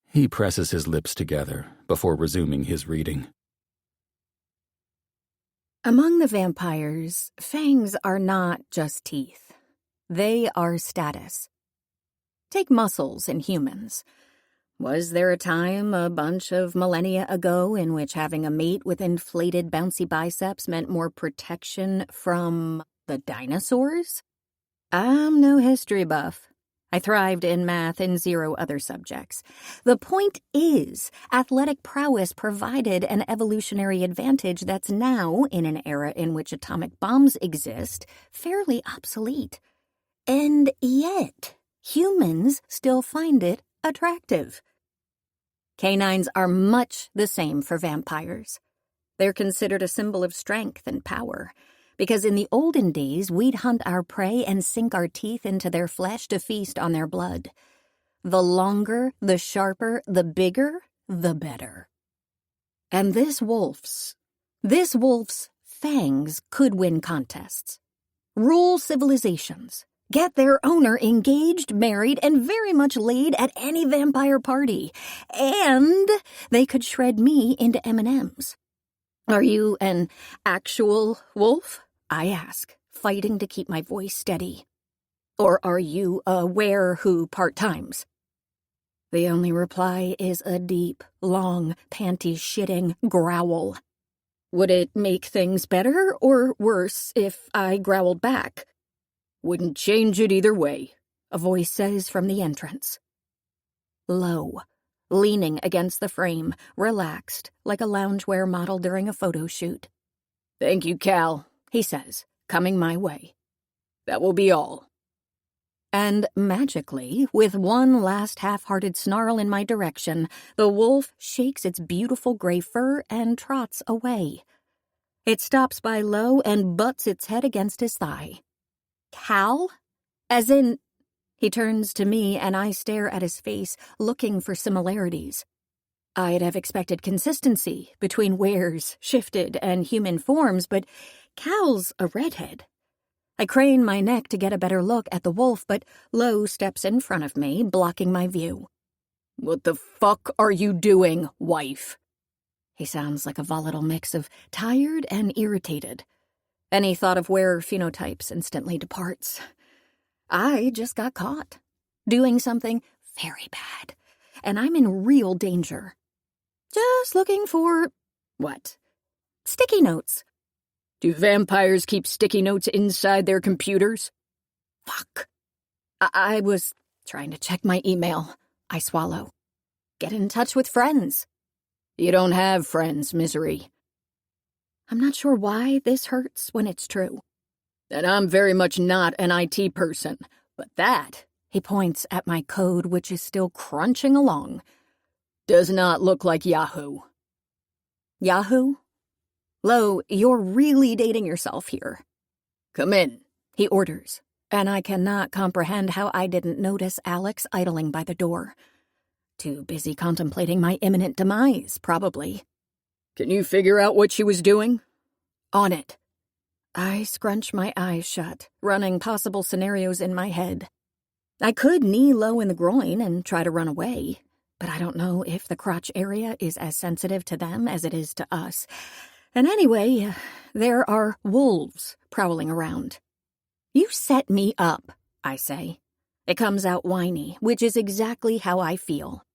He presses his lips together before resuming his reading. Among the vampires, fangs are not just teeth. They are status. Take muscles in humans. Was there a time a bunch of millennia ago in which having a mate with inflated bouncy biceps meant more protection from the dinosaurs? I'm no history buff. I thrived in math and 0 other subjects. The point is, athletic prowess provided an evolutionary advantage that's now, in an era in which atomic bombs exist, fairly obsolete. And yet, humans still find it attractive. Canines are much the same for vampires. They're considered a symbol of strength and power, because in the olden days we'd hunt our prey and sink our teeth into their flesh to feast on their blood. The longer, the sharper, the bigger, the better. And this wolf's fangs could win contests, rule civilizations, get their owner engaged, married, and very much laid at any vampire party. And they could shred me into M&Ms. Are you an actual wolf? I ask, fighting to keep my voice steady. Or are you a were-who part-times? The only reply is a deep, long, panty-shitting growl. Would it make things better or worse if I growled back? Wouldn't change it either way, a voice says from the entrance. Low, leaning against the frame, relaxed, like a loungewear model during a photo shoot. Thank you, Cal, he says, coming my way. That will be all. And magically, with one last half-hearted snarl in my direction, the wolf shakes its beautiful gray fur and trots away. It stops by Low and butts its head against his thigh. Cal? As in... He turns to me and I stare at his face, looking for similarities. I'd have expected consistency between wares, shifted, and human forms, but Cal's a redhead. I crane my neck to get a better look at the wolf, but Low steps in front of me, blocking my view. What the fuck are you doing, wife? He sounds like a volatile mix of tired and irritated. Any thought of wearer phenotypes instantly departs. I just got caught, doing something very bad, and I'm in real danger. Just looking for... what? Sticky notes. Do vampires keep sticky notes inside their computers? Fuck. I was trying to check my email. I swallow. Get in touch with friends. You don't have friends, Misery. I'm not sure why this hurts when it's true. And I'm very much not an IT person, but that, he points at my code which is still crunching along, does not look like Yahoo. Yahoo? Lo, you're really dating yourself here. Come in, he orders, and I cannot comprehend how I didn't notice Alex idling by the door. Too busy contemplating my imminent demise, probably. Can you figure out what she was doing? On it. I scrunch my eyes shut, running possible scenarios in my head. I could knee Low in the groin and try to run away, but I don't know if the crotch area is as sensitive to them as it is to us. And anyway, there are wolves prowling around. You set me up, I say. It comes out whiny, which is exactly how I feel.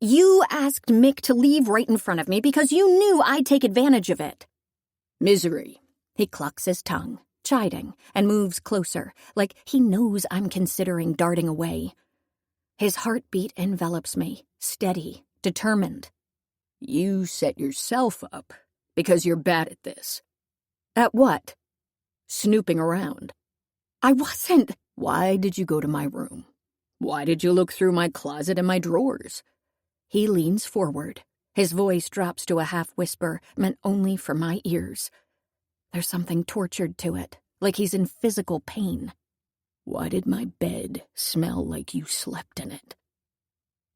You asked Mick to leave right in front of me because you knew I'd take advantage of it. Misery. He clucks his tongue, chiding, and moves closer, like he knows I'm considering darting away. His heartbeat envelops me, steady, determined. You set yourself up because you're bad at this. At what? Snooping around. I wasn't. Why did you go to my room? Why did you look through my closet and my drawers? He leans forward. His voice drops to a half-whisper meant only for my ears. There's something tortured to it, like he's in physical pain. Why did my bed smell like you slept in it?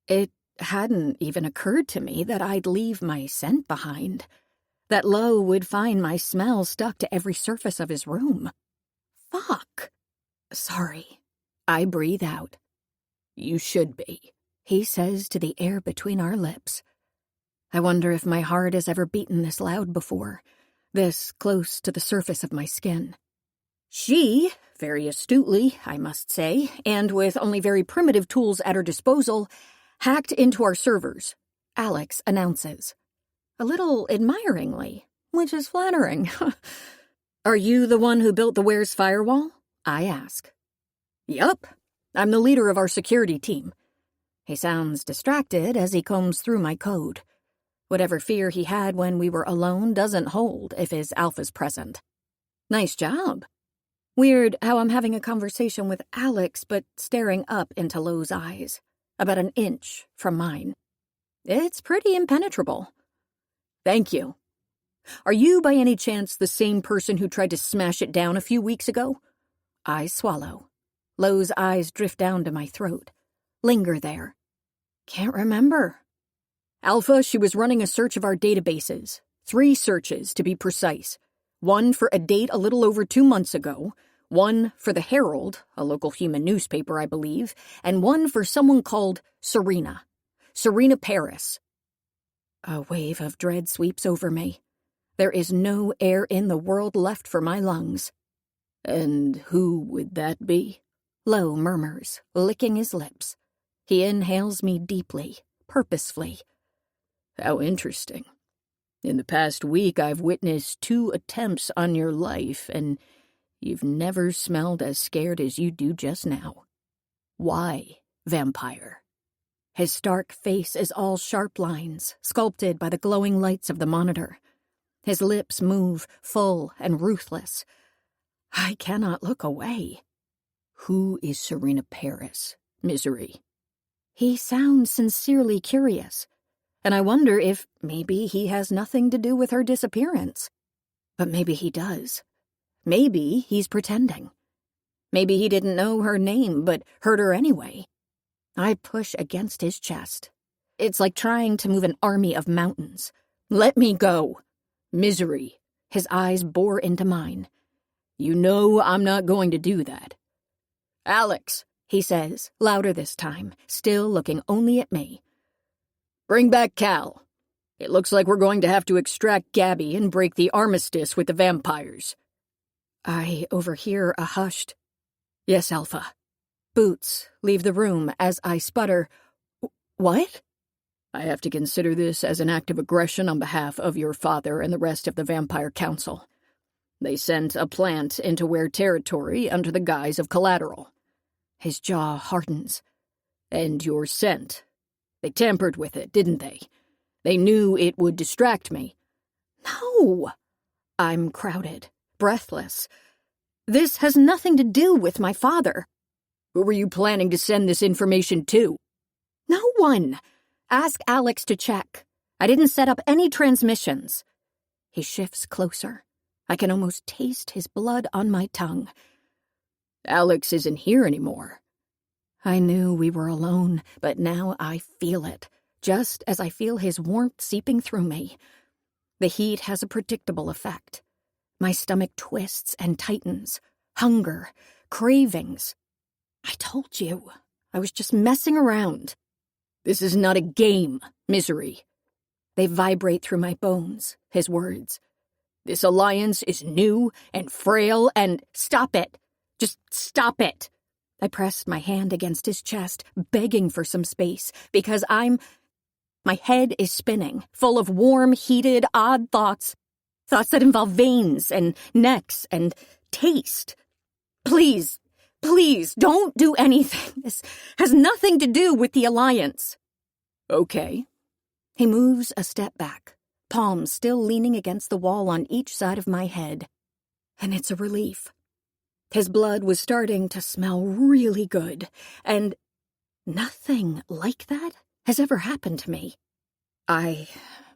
It hadn't even occurred to me that I'd leave my scent behind, that Lo would find my smell stuck to every surface of his room. Fuck. Sorry. I breathe out. You should be, he says to the air between our lips. I wonder if my heart has ever beaten this loud before, this close to the surface of my skin. She, very astutely, I must say, and with only very primitive tools at her disposal, hacked into our servers, Alex announces. A little admiringly, which is flattering. Are you the one who built the Ware's firewall? I ask. Yup, I'm the leader of our security team. He sounds distracted as he combs through my code. Whatever fear he had when we were alone doesn't hold if his alpha's present. Nice job. Weird how I'm having a conversation with Alex but staring up into Lo's eyes, about an inch from mine. It's pretty impenetrable. Thank you. Are you by any chance the same person who tried to smash it down a few weeks ago? I swallow. Lo's eyes drift down to my throat. Linger there. Can't remember. Alpha, she was running a search of our databases. 3 searches, to be precise. 1 for a date a little over 2 months ago, 1 for the Herald, a local human newspaper, I believe, and 1 for someone called Serena. Serena Paris. A wave of dread sweeps over me. There is no air in the world left for my lungs. And who would that be? Lo murmurs, licking his lips. He inhales me deeply, purposefully. How interesting. In the past week, I've witnessed 2 attempts on your life, and you've never smelled as scared as you do just now. Why, vampire? His stark face is all sharp lines, sculpted by the glowing lights of the monitor. His lips move, full and ruthless. I cannot look away. Who is Serena Paris, Misery? He sounds sincerely curious, and I wonder if maybe he has nothing to do with her disappearance. But maybe he does. Maybe he's pretending. Maybe he didn't know her name, but heard her anyway. I push against his chest. It's like trying to move an army of mountains. Let me go. Misery. His eyes bore into mine. You know I'm not going to do that. Alex, he says, louder this time, still looking only at me. Bring back Cal. It looks like we're going to have to extract Gabby and break the armistice with the vampires. I overhear a hushed, "Yes, Alpha." Boots leave the room as I sputter, "What?" I have to consider this as an act of aggression on behalf of your father and the rest of the Vampire Council. They sent a plant into Ware territory under the guise of collateral. His jaw hardens. And your scent. They tampered with it, didn't they? They knew it would distract me. No! I'm crowded, breathless. This has nothing to do with my father. Who were you planning to send this information to? No one. Ask Alex to check. I didn't set up any transmissions. He shifts closer. I can almost taste his blood on my tongue. Alex isn't here anymore. I knew we were alone, but now I feel it, just as I feel his warmth seeping through me. The heat has a predictable effect. My stomach twists and tightens. Hunger, cravings. I told you, I was just messing around. This is not a game, Misery. They vibrate through my bones, his words. This alliance is new and frail and— Stop it! Just stop it. I pressed my hand against his chest, begging for some space, because my head is spinning, full of warm, heated, odd thoughts. Thoughts that involve veins and necks and taste. Please, don't do anything. This has nothing to do with the alliance. Okay. He moves a step back, palms still leaning against the wall on each side of my head. And it's a relief. His blood was starting to smell really good, and nothing like that has ever happened to me. I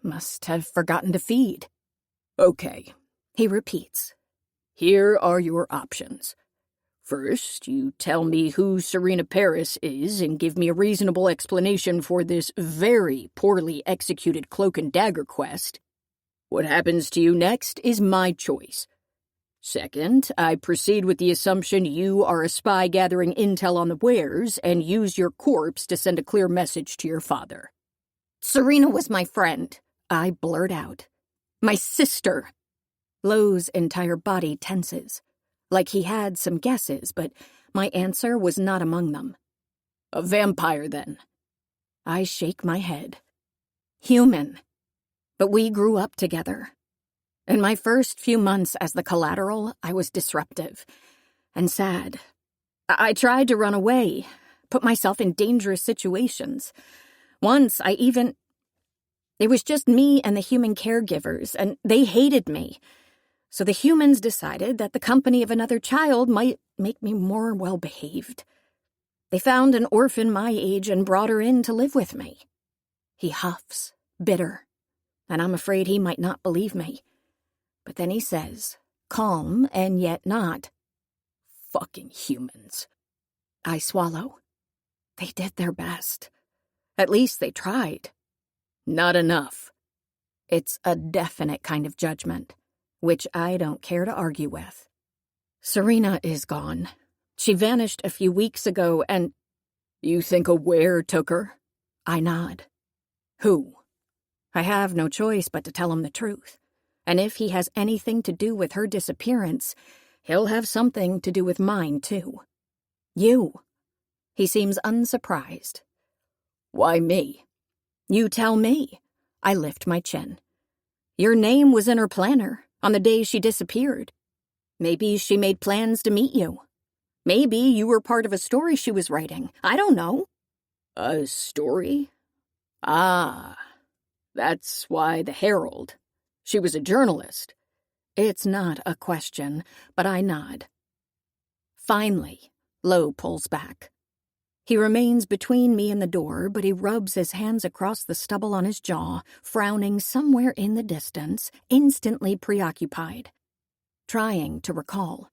must have forgotten to feed. Okay, he repeats. Here are your options. First, you tell me who Serena Paris is and give me a reasonable explanation for this very poorly executed cloak and dagger quest. What happens to you next is my choice. Second, I proceed with the assumption you are a spy gathering intel on the wares and use your corpse to send a clear message to your father. Serena was my friend, I blurt out. My sister. Lowe's entire body tenses, like he had some guesses, but my answer was not among them. A vampire, then. I shake my head. Human. But we grew up together. In my first few months as the collateral, I was disruptive and sad. I tried to run away, put myself in dangerous situations. Once, it was just me and the human caregivers, and they hated me. So the humans decided that the company of another child might make me more well-behaved. They found an orphan my age and brought her in to live with me. He huffs, bitter, and I'm afraid he might not believe me. But then he says, calm and yet not, "Fucking humans." I swallow. They did their best. At least they tried. Not enough. It's a definite kind of judgment, which I don't care to argue with. Serena is gone. She vanished a few weeks ago, and... You think a were took her? I nod. Who? I have no choice but to tell him the truth. And if he has anything to do with her disappearance, he'll have something to do with mine, too. You. He seems unsurprised. Why me? You tell me. I lift my chin. Your name was in her planner on the day she disappeared. Maybe she made plans to meet you. Maybe you were part of a story she was writing. I don't know. A story? Ah, that's why the Herald. She was a journalist. It's not a question, but I nod. Finally, Lowe pulls back. He remains between me and the door, but he rubs his hands across the stubble on his jaw, frowning somewhere in the distance, instantly preoccupied, trying to recall.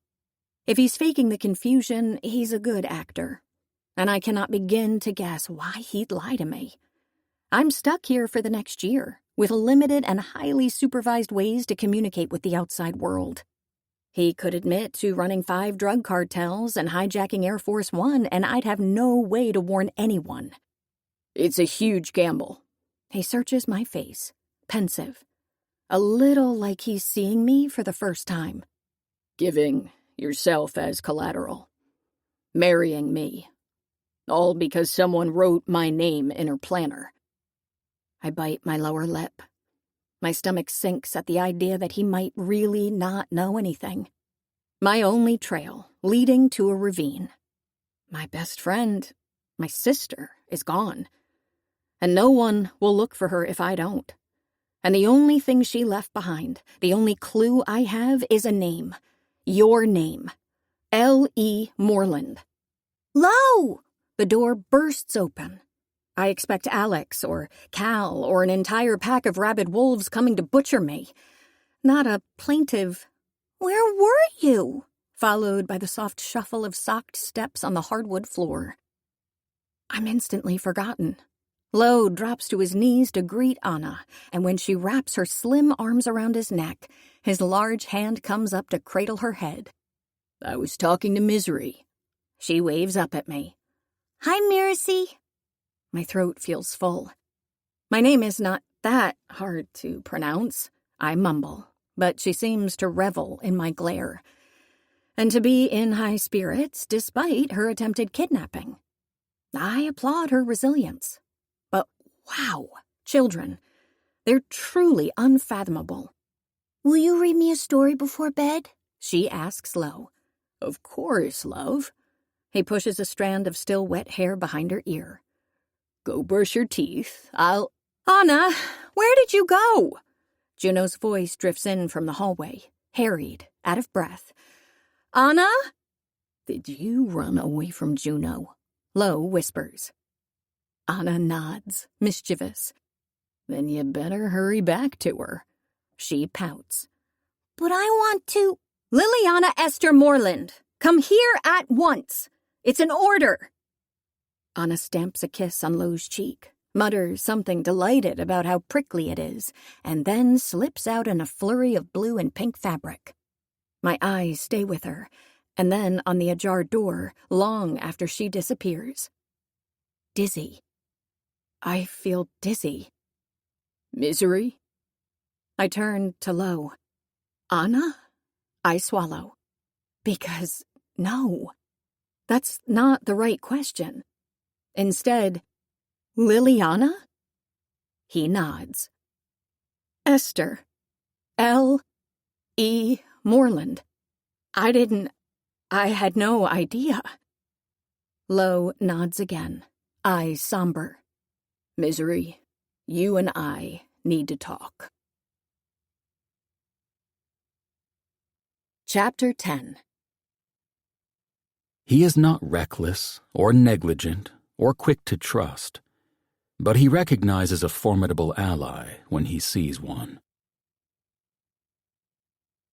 If he's faking the confusion, he's a good actor, and I cannot begin to guess why he'd lie to me. I'm stuck here for the next year, with limited and highly supervised ways to communicate with the outside world. He could admit to running 5 drug cartels and hijacking Air Force One, and I'd have no way to warn anyone. It's a huge gamble. He searches my face, pensive, a little like he's seeing me for the first time. Giving yourself as collateral. Marrying me. All because someone wrote my name in her planner. I bite my lower lip. My stomach sinks at the idea that he might really not know anything. My only trail, leading to a ravine. My best friend, my sister, is gone. And no one will look for her if I don't. And the only thing she left behind, the only clue I have, is a name. Your name. L.E. Moreland. Low! The door bursts open. I expect Alex or Cal or an entire pack of rabid wolves coming to butcher me. Not a plaintive, "Where were you?" followed by the soft shuffle of socked steps on the hardwood floor. I'm instantly forgotten. Lowe drops to his knees to greet Anna, and when she wraps her slim arms around his neck, his large hand comes up to cradle her head. I was talking to Misery. She waves up at me. "Hi, Miracy." My throat feels full. My name is not that hard to pronounce. I mumble, but she seems to revel in my glare. and to be in high spirits despite her attempted kidnapping. I applaud her resilience. But wow, children, they're truly unfathomable. Will you read me a story before bed? She asks low. Of course, love. He pushes a strand of still wet hair behind her ear. Go brush your teeth. Anna, where did you go? Juno's voice drifts in from the hallway, harried, out of breath. Anna? Did you run away from Juno? Lo whispers. Anna nods, mischievous. Then you better hurry back to her. She pouts. But I want to... Liliana Esther Moreland, come here at once. It's an order. Anna stamps a kiss on Lo's cheek, mutters something delighted about how prickly it is, and then slips out in a flurry of blue and pink fabric. My eyes stay with her, and then on the ajar door, long after she disappears. Dizzy. I feel dizzy. Misery? I turn to Lo. Anna? I swallow. Because, no. That's not the right question. Instead, Liliana? He nods. Esther. L.E. Moreland. I had no idea. Lo nods again, eyes somber. Misery, you and I need to talk. Chapter 10. He is not reckless or negligent or quick to trust, but he recognizes a formidable ally when he sees one.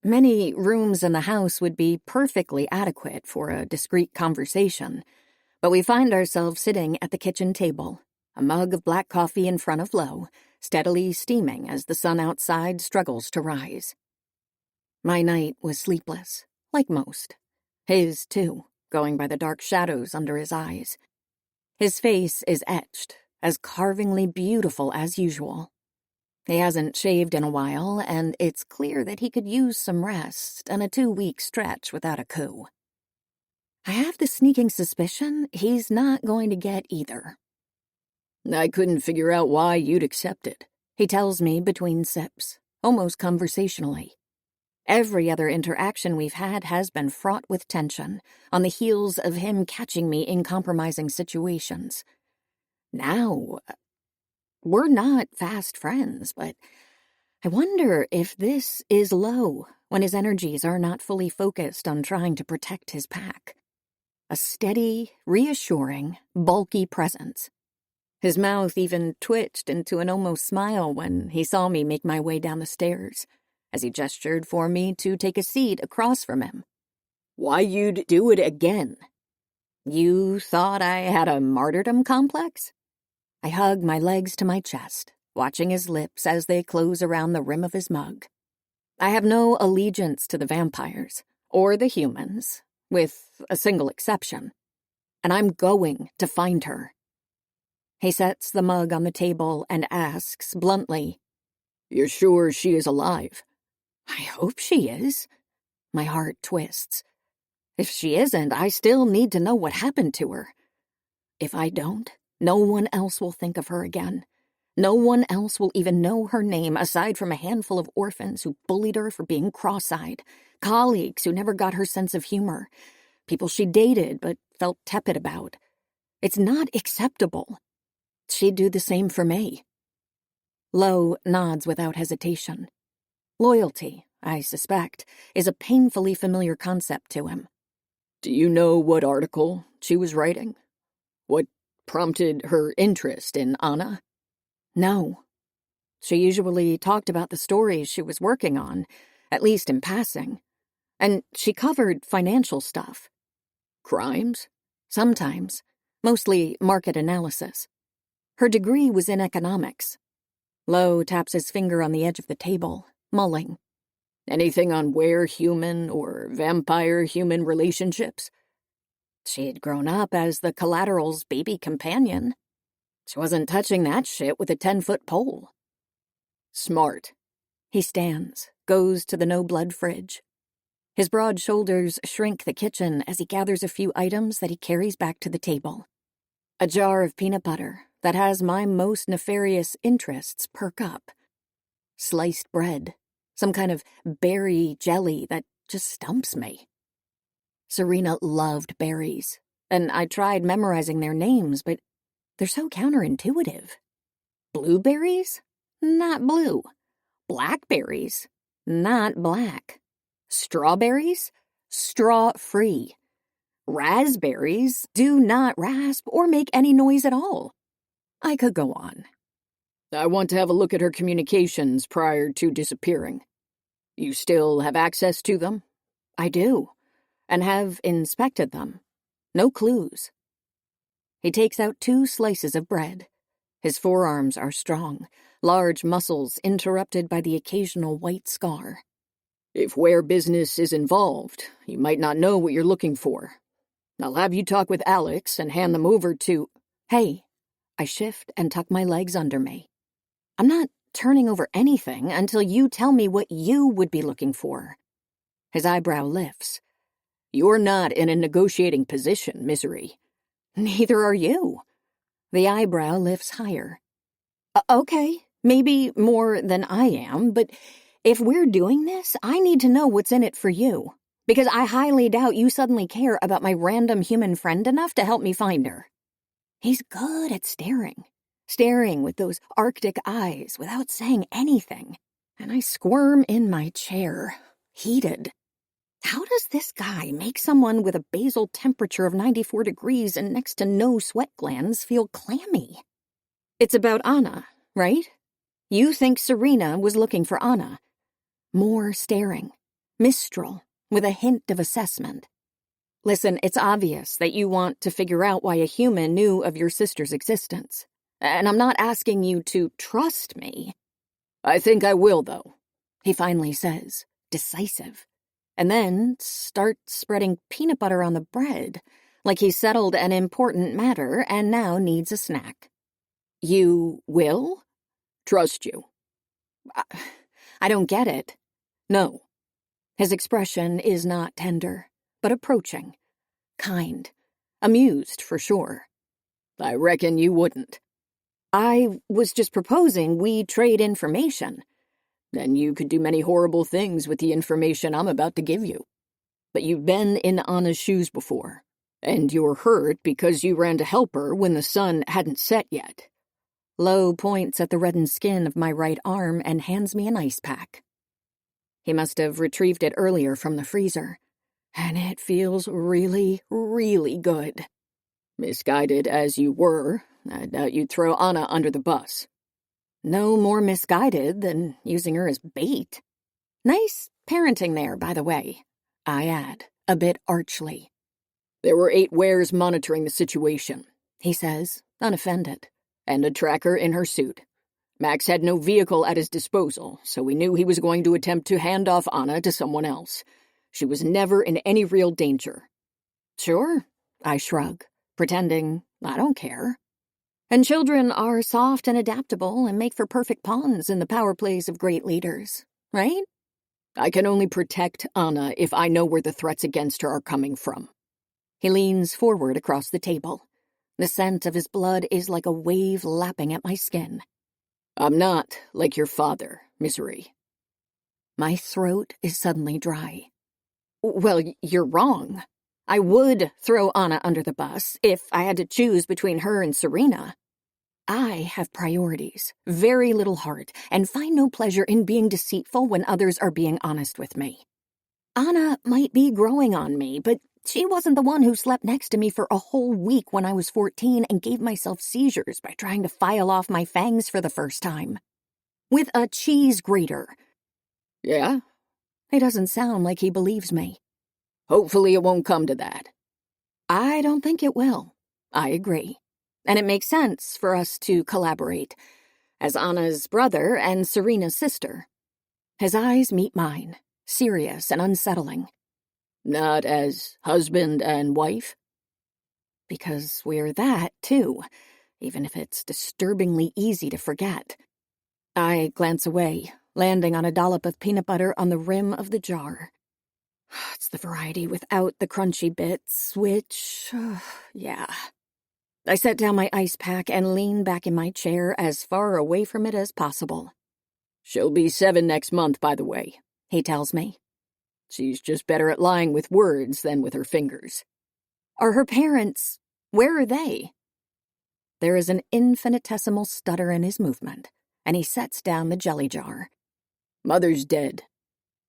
Many rooms in the house would be perfectly adequate for a discreet conversation, but we find ourselves sitting at the kitchen table, a mug of black coffee in front of Lo, steadily steaming as the sun outside struggles to rise. My night was sleepless, like most. His, too, going by the dark shadows under his eyes. His face is etched, as carvingly beautiful as usual. He hasn't shaved in a while, and it's clear that he could use some rest and a 2-week stretch without a coup. I have the sneaking suspicion he's not going to get either. I couldn't figure out why you'd accept it, he tells me between sips, almost conversationally. Every other interaction we've had has been fraught with tension, on the heels of him catching me in compromising situations. Now, we're not fast friends, but I wonder if this is Lo when his energies are not fully focused on trying to protect his pack. A steady, reassuring, bulky presence. His mouth even twitched into an almost smile when he saw me make my way down the stairs, as he gestured for me to take a seat across from him. Why you'd do it again? You thought I had a martyrdom complex? I hug my legs to my chest, watching his lips as they close around the rim of his mug. I have no allegiance to the vampires, or the humans, with a single exception, and I'm going to find her. He sets the mug on the table and asks bluntly, You're sure she is alive? I hope she is. My heart twists. If she isn't, I still need to know what happened to her. If I don't, no one else will think of her again. No one else will even know her name aside from a handful of orphans who bullied her for being cross-eyed, colleagues who never got her sense of humor, people she dated but felt tepid about. It's not acceptable. She'd do the same for me. Lo nods without hesitation. Loyalty, I suspect, is a painfully familiar concept to him. Do you know what article she was writing? What prompted her interest in Anna? No. She usually talked about the stories she was working on, at least in passing. And she covered financial stuff. Crimes? Sometimes. Mostly market analysis. Her degree was in economics. Lo taps his finger on the edge of the table, mulling. Anything on were-human or vampire-human relationships? She'd grown up as the collateral's baby companion. She wasn't touching that shit with a 10-foot pole. Smart. He stands, goes to the no-blood fridge. His broad shoulders shrink the kitchen as he gathers a few items that he carries back to the table. A jar of peanut butter that has my most nefarious interests perk up. Sliced bread, some kind of berry jelly that just stumps me. Serena loved berries, and I tried memorizing their names, but they're so counterintuitive. Blueberries? Not blue. Blackberries? Not black. Strawberries? Straw-free. Raspberries do not rasp or make any noise at all. I could go on. I want to have a look at her communications prior to disappearing. You still have access to them? I do, and have inspected them. No clues. He takes out 2 slices of bread. His forearms are strong, large muscles interrupted by the occasional white scar. If where business is involved, you might not know what you're looking for. I'll have you talk with Alex and hand them over to... Hey, I shift and tuck my legs under me. I'm not turning over anything until you tell me what you would be looking for. His eyebrow lifts. You're not in a negotiating position, Misery. Neither are you. The eyebrow lifts higher. Okay, maybe more than I am, but if we're doing this, I need to know what's in it for you. Because I highly doubt you suddenly care about my random human friend enough to help me find her. He's good at staring with those Arctic eyes without saying anything, and I squirm in my chair, heated. How does this guy make someone with a basal temperature of 94 degrees and next to no sweat glands feel clammy? It's about Anna, right? You think Serena was looking for Anna. More staring, mistral, with a hint of assessment. Listen, it's obvious that you want to figure out why a human knew of your sister's existence. And I'm not asking you to trust me. I think I will, though, he finally says, decisive. And then starts spreading peanut butter on the bread, like he's settled an important matter and now needs a snack. You will? Trust you. I don't get it. No. His expression is not tender, but approaching. Kind. Amused, for sure. I reckon you wouldn't. I was just proposing we trade information. Then you could do many horrible things with the information I'm about to give you. But you've been in Anna's shoes before, and you're hurt because you ran to help her when the sun hadn't set yet. Lowe points at the reddened skin of my right arm and hands me an ice pack. He must have retrieved it earlier from the freezer, and it feels really, really good. Misguided as you were, I doubt you'd throw Anna under the bus. No more misguided than using her as bait. Nice parenting there, by the way, I add, a bit archly. There were 8 wares monitoring the situation, he says, unoffended. And a tracker in her suit. Max had no vehicle at his disposal, so we knew he was going to attempt to hand off Anna to someone else. She was never in any real danger. Sure, I shrug, pretending I don't care. And children are soft and adaptable and make for perfect pawns in the power plays of great leaders, right? I can only protect Anna if I know where the threats against her are coming from. He leans forward across the table. The scent of his blood is like a wave lapping at my skin. I'm not like your father, Misery. My throat is suddenly dry. Well, you're wrong. I would throw Anna under the bus if I had to choose between her and Serena. I have priorities, very little heart, and find no pleasure in being deceitful when others are being honest with me. Anna might be growing on me, but she wasn't the one who slept next to me for a whole week when I was 14 and gave myself seizures by trying to file off my fangs for the first time. With a cheese grater. Yeah? It doesn't sound like he believes me. Hopefully it won't come to that. I don't think it will. I agree. And it makes sense for us to collaborate, as Anna's brother and Serena's sister. His eyes meet mine, serious and unsettling. Not as husband and wife? Because we're that, too, even if it's disturbingly easy to forget. I glance away, landing on a dollop of peanut butter on the rim of the jar. It's the variety without the crunchy bits, which, yeah. I set down my ice pack and leaned back in my chair as far away from it as possible. She'll be 7 next month, by the way, he tells me. She's just better at lying with words than with her fingers. Are her parents... where are they? There is an infinitesimal stutter in his movement, and he sets down the jelly jar. Mother's dead.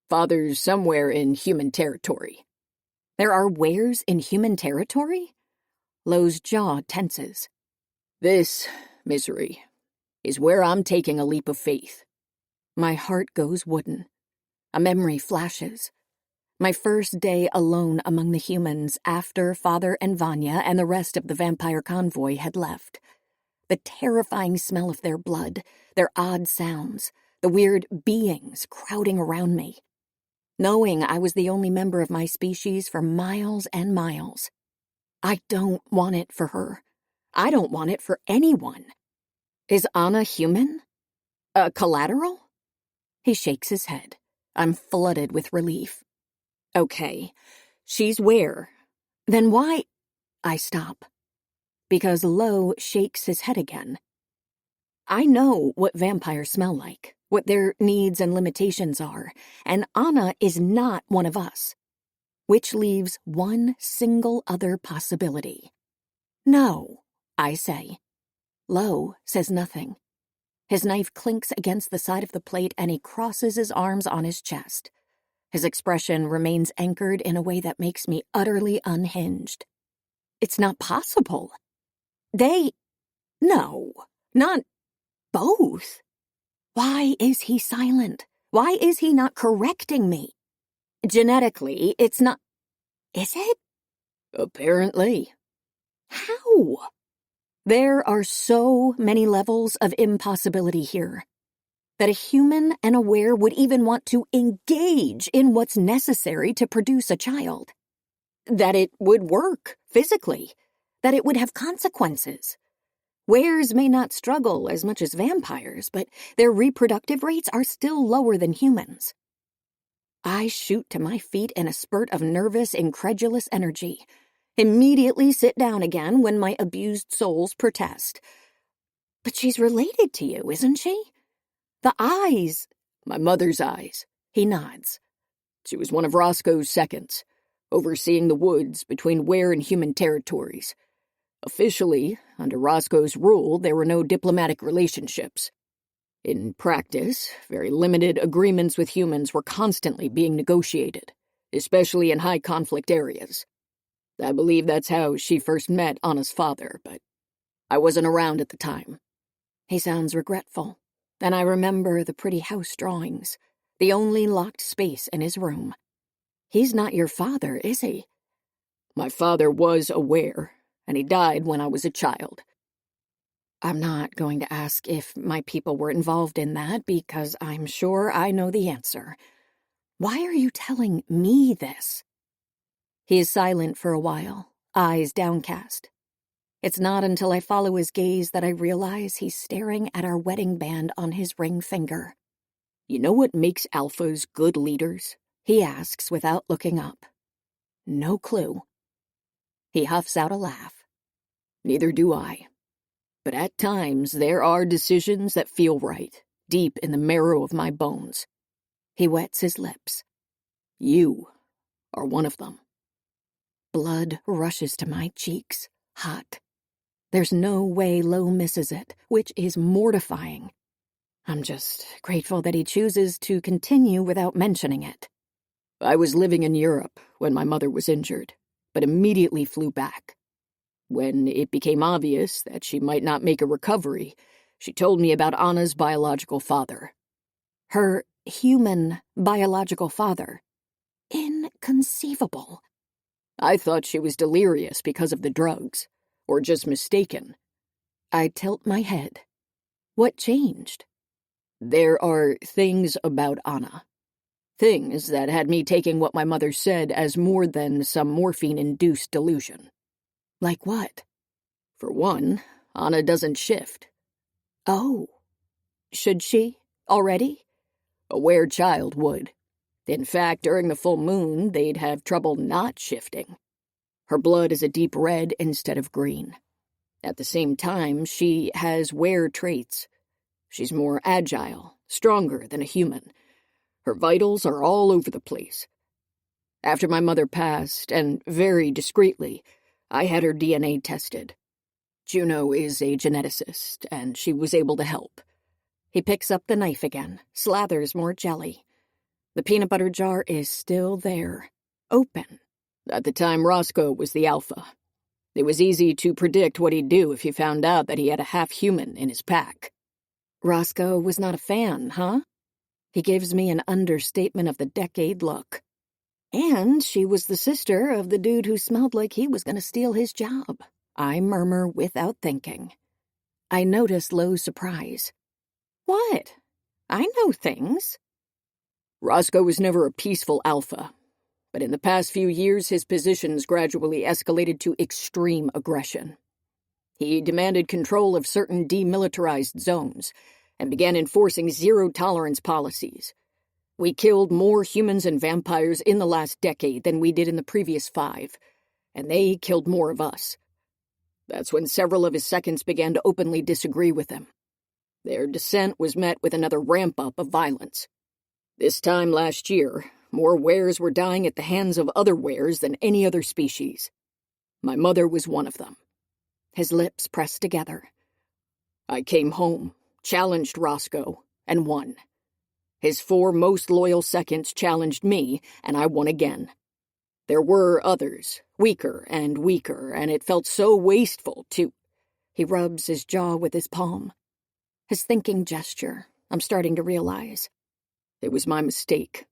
Father's somewhere in human territory. There are wares in human territory? Lowe's jaw tenses. This, Misery, is where I'm taking a leap of faith. My heart goes wooden. A memory flashes. My first day alone among the humans after Father and Vanya and the rest of the vampire convoy had left. The terrifying smell of their blood, their odd sounds, the weird beings crowding around me. Knowing I was the only member of my species for miles and miles. I don't want it for her. I don't want it for anyone. Is Anna human? A collateral? He shakes his head. I'm flooded with relief. Okay, she's where? Then why? I stop. Because Lowe shakes his head again. I know what vampires smell like, what their needs and limitations are, and Anna is not one of us. Which leaves one single other possibility. No, I say. Lowe says nothing. His knife clinks against the side of the plate and he crosses his arms on his chest. His expression remains anchored in a way that makes me utterly unhinged. It's not possible. No, not both. Why is he silent? Why is he not correcting me? Genetically, it's not... Is it? Apparently. How? There are so many levels of impossibility here that a human and a were would even want to engage in what's necessary to produce a child. That it would work physically, that it would have consequences. Wares may not struggle as much as vampires, but their reproductive rates are still lower than humans. I shoot to my feet in a spurt of nervous, incredulous energy. Immediately sit down again when my abused souls protest. But she's related to you, isn't she? The eyes. My mother's eyes. He nods. She was one of Roscoe's seconds, overseeing the woods between were and human territories. Officially, under Roscoe's rule, there were no diplomatic relationships. In practice, very limited agreements with humans were constantly being negotiated, especially in high-conflict areas. I believe that's how she first met Anna's father, but I wasn't around at the time. He sounds regretful, and I remember the pretty house drawings, the only locked space in his room. He's not your father, is he? My father was a were, and he died when I was a child. I'm not going to ask if my people were involved in that because I'm sure I know the answer. Why are you telling me this? He is silent for a while, eyes downcast. It's not until I follow his gaze that I realize he's staring at our wedding band on his ring finger. You know what makes alphas good leaders? He asks without looking up. No clue. He huffs out a laugh. Neither do I. But at times there are decisions that feel right, deep in the marrow of my bones. He wets his lips. You are one of them. Blood rushes to my cheeks, hot. There's no way Lowe misses it, which is mortifying. I'm just grateful that he chooses to continue without mentioning it. I was living in Europe when my mother was injured, but immediately flew back. When it became obvious that she might not make a recovery, she told me about Anna's biological father. Her human biological father. Inconceivable. I thought she was delirious because of the drugs, or just mistaken. I tilt my head. What changed? There are things about Anna. Things that had me taking what my mother said as more than some morphine-induced delusion. Like what? For one, Anna doesn't shift. Oh. Should she? Already? A were child would. In fact, during the full moon, they'd have trouble not shifting. Her blood is a deep red instead of green. At the same time, she has were traits. She's more agile, stronger than a human. Her vitals are all over the place. After my mother passed, and very discreetly, I had her DNA tested. Juno is a geneticist, and she was able to help. He picks up the knife again, slathers more jelly. The peanut butter jar is still there, open. At the time, Roscoe was the alpha. It was easy to predict what he'd do if he found out that he had a half-human in his pack. Roscoe was not a fan, huh? He gives me an understatement of the decade look. And she was the sister of the dude who smelled like he was going to steal his job. I murmur without thinking. I notice Lo's surprise. What? I know things. Roscoe was never a peaceful alpha, but in the past few years his positions gradually escalated to extreme aggression. He demanded control of certain demilitarized zones and began enforcing zero-tolerance policies. We killed more humans and vampires in the last decade than we did in the previous 5, and they killed more of us. That's when several of his seconds began to openly disagree with him. Their dissent was met with another ramp-up of violence. This time last year, more wares were dying at the hands of other wares than any other species. My mother was one of them. His lips pressed together. I came home, challenged Roscoe, and won. His 4 most loyal seconds challenged me, and I won again. There were others, weaker, and it felt so wasteful to... He rubs his jaw with his palm. His thinking gesture, I'm starting to realize. It was my mistake.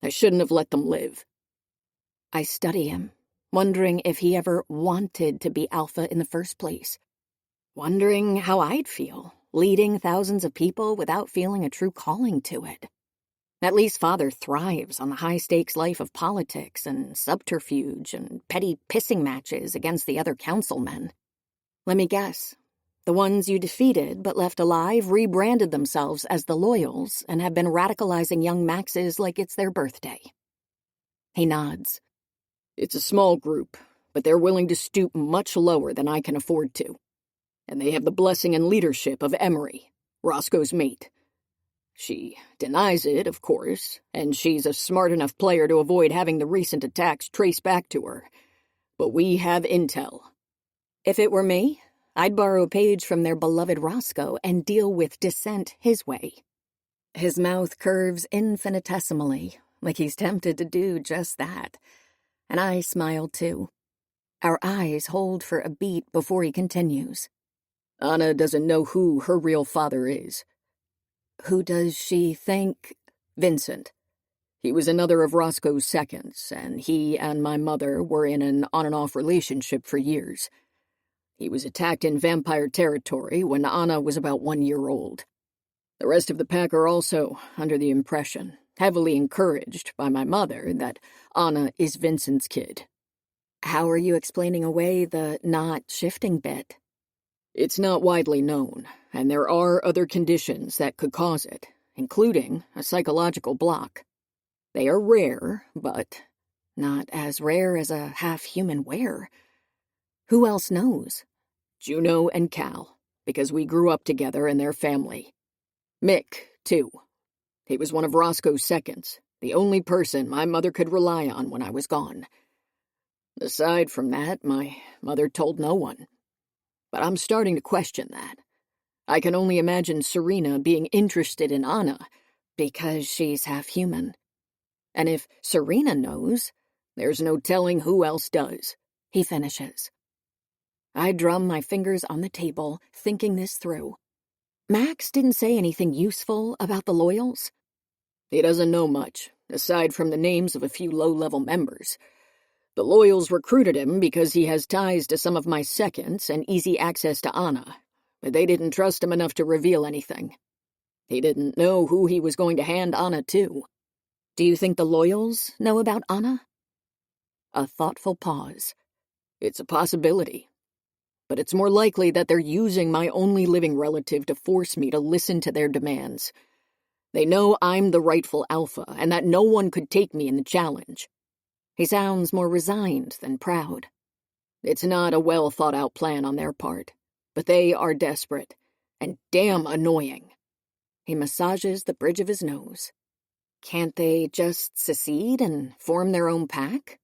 I shouldn't have let them live. I study him, wondering if he ever wanted to be alpha in the first place. Wondering how I'd feel, leading thousands of people without feeling a true calling to it. At least Father thrives on the high-stakes life of politics and subterfuge and petty pissing matches against the other councilmen. Let me guess. The ones you defeated but left alive rebranded themselves as the Loyals and have been radicalizing young Maxes like it's their birthday. He nods. It's a small group, but they're willing to stoop much lower than I can afford to. And they have the blessing and leadership of Emery, Roscoe's mate. She denies it, of course, and she's a smart enough player to avoid having the recent attacks traced back to her. But we have intel. If it were me, I'd borrow a page from their beloved Roscoe and deal with dissent his way. His mouth curves infinitesimally, like he's tempted to do just that. And I smile too. Our eyes hold for a beat before he continues. Anna doesn't know who her real father is. Who does she think? Vincent. He was another of Roscoe's seconds, and he and my mother were in an on-and-off relationship for years. He was attacked in vampire territory when Anna was about 1 year old. The rest of the pack are also under the impression, heavily encouraged by my mother, that Anna is Vincent's kid. How are you explaining away the not shifting bit? It's not widely known, and there are other conditions that could cause it, including a psychological block. They are rare, but not as rare as a half-human were. Who else knows? Juno and Cal, because we grew up together in their family. Mick, too. He was one of Roscoe's seconds, the only person my mother could rely on when I was gone. Aside from that, my mother told no one. But I'm starting to question that. I can only imagine Serena being interested in Anna because she's half-human. And if Serena knows, there's no telling who else does. He finishes. I drum my fingers on the table, thinking this through. Max didn't say anything useful about the Loyals? He doesn't know much, aside from the names of a few low-level members. The Loyals recruited him because he has ties to some of my seconds and easy access to Anna, but they didn't trust him enough to reveal anything. He didn't know who he was going to hand Anna to. Do you think the Loyals know about Anna? A thoughtful pause. It's a possibility. But it's more likely that they're using my only living relative to force me to listen to their demands. They know I'm the rightful alpha and that no one could take me in the challenge. He sounds more resigned than proud. It's not a well-thought-out plan on their part, but they are desperate and damn annoying. He massages the bridge of his nose. Can't they just secede and form their own pack?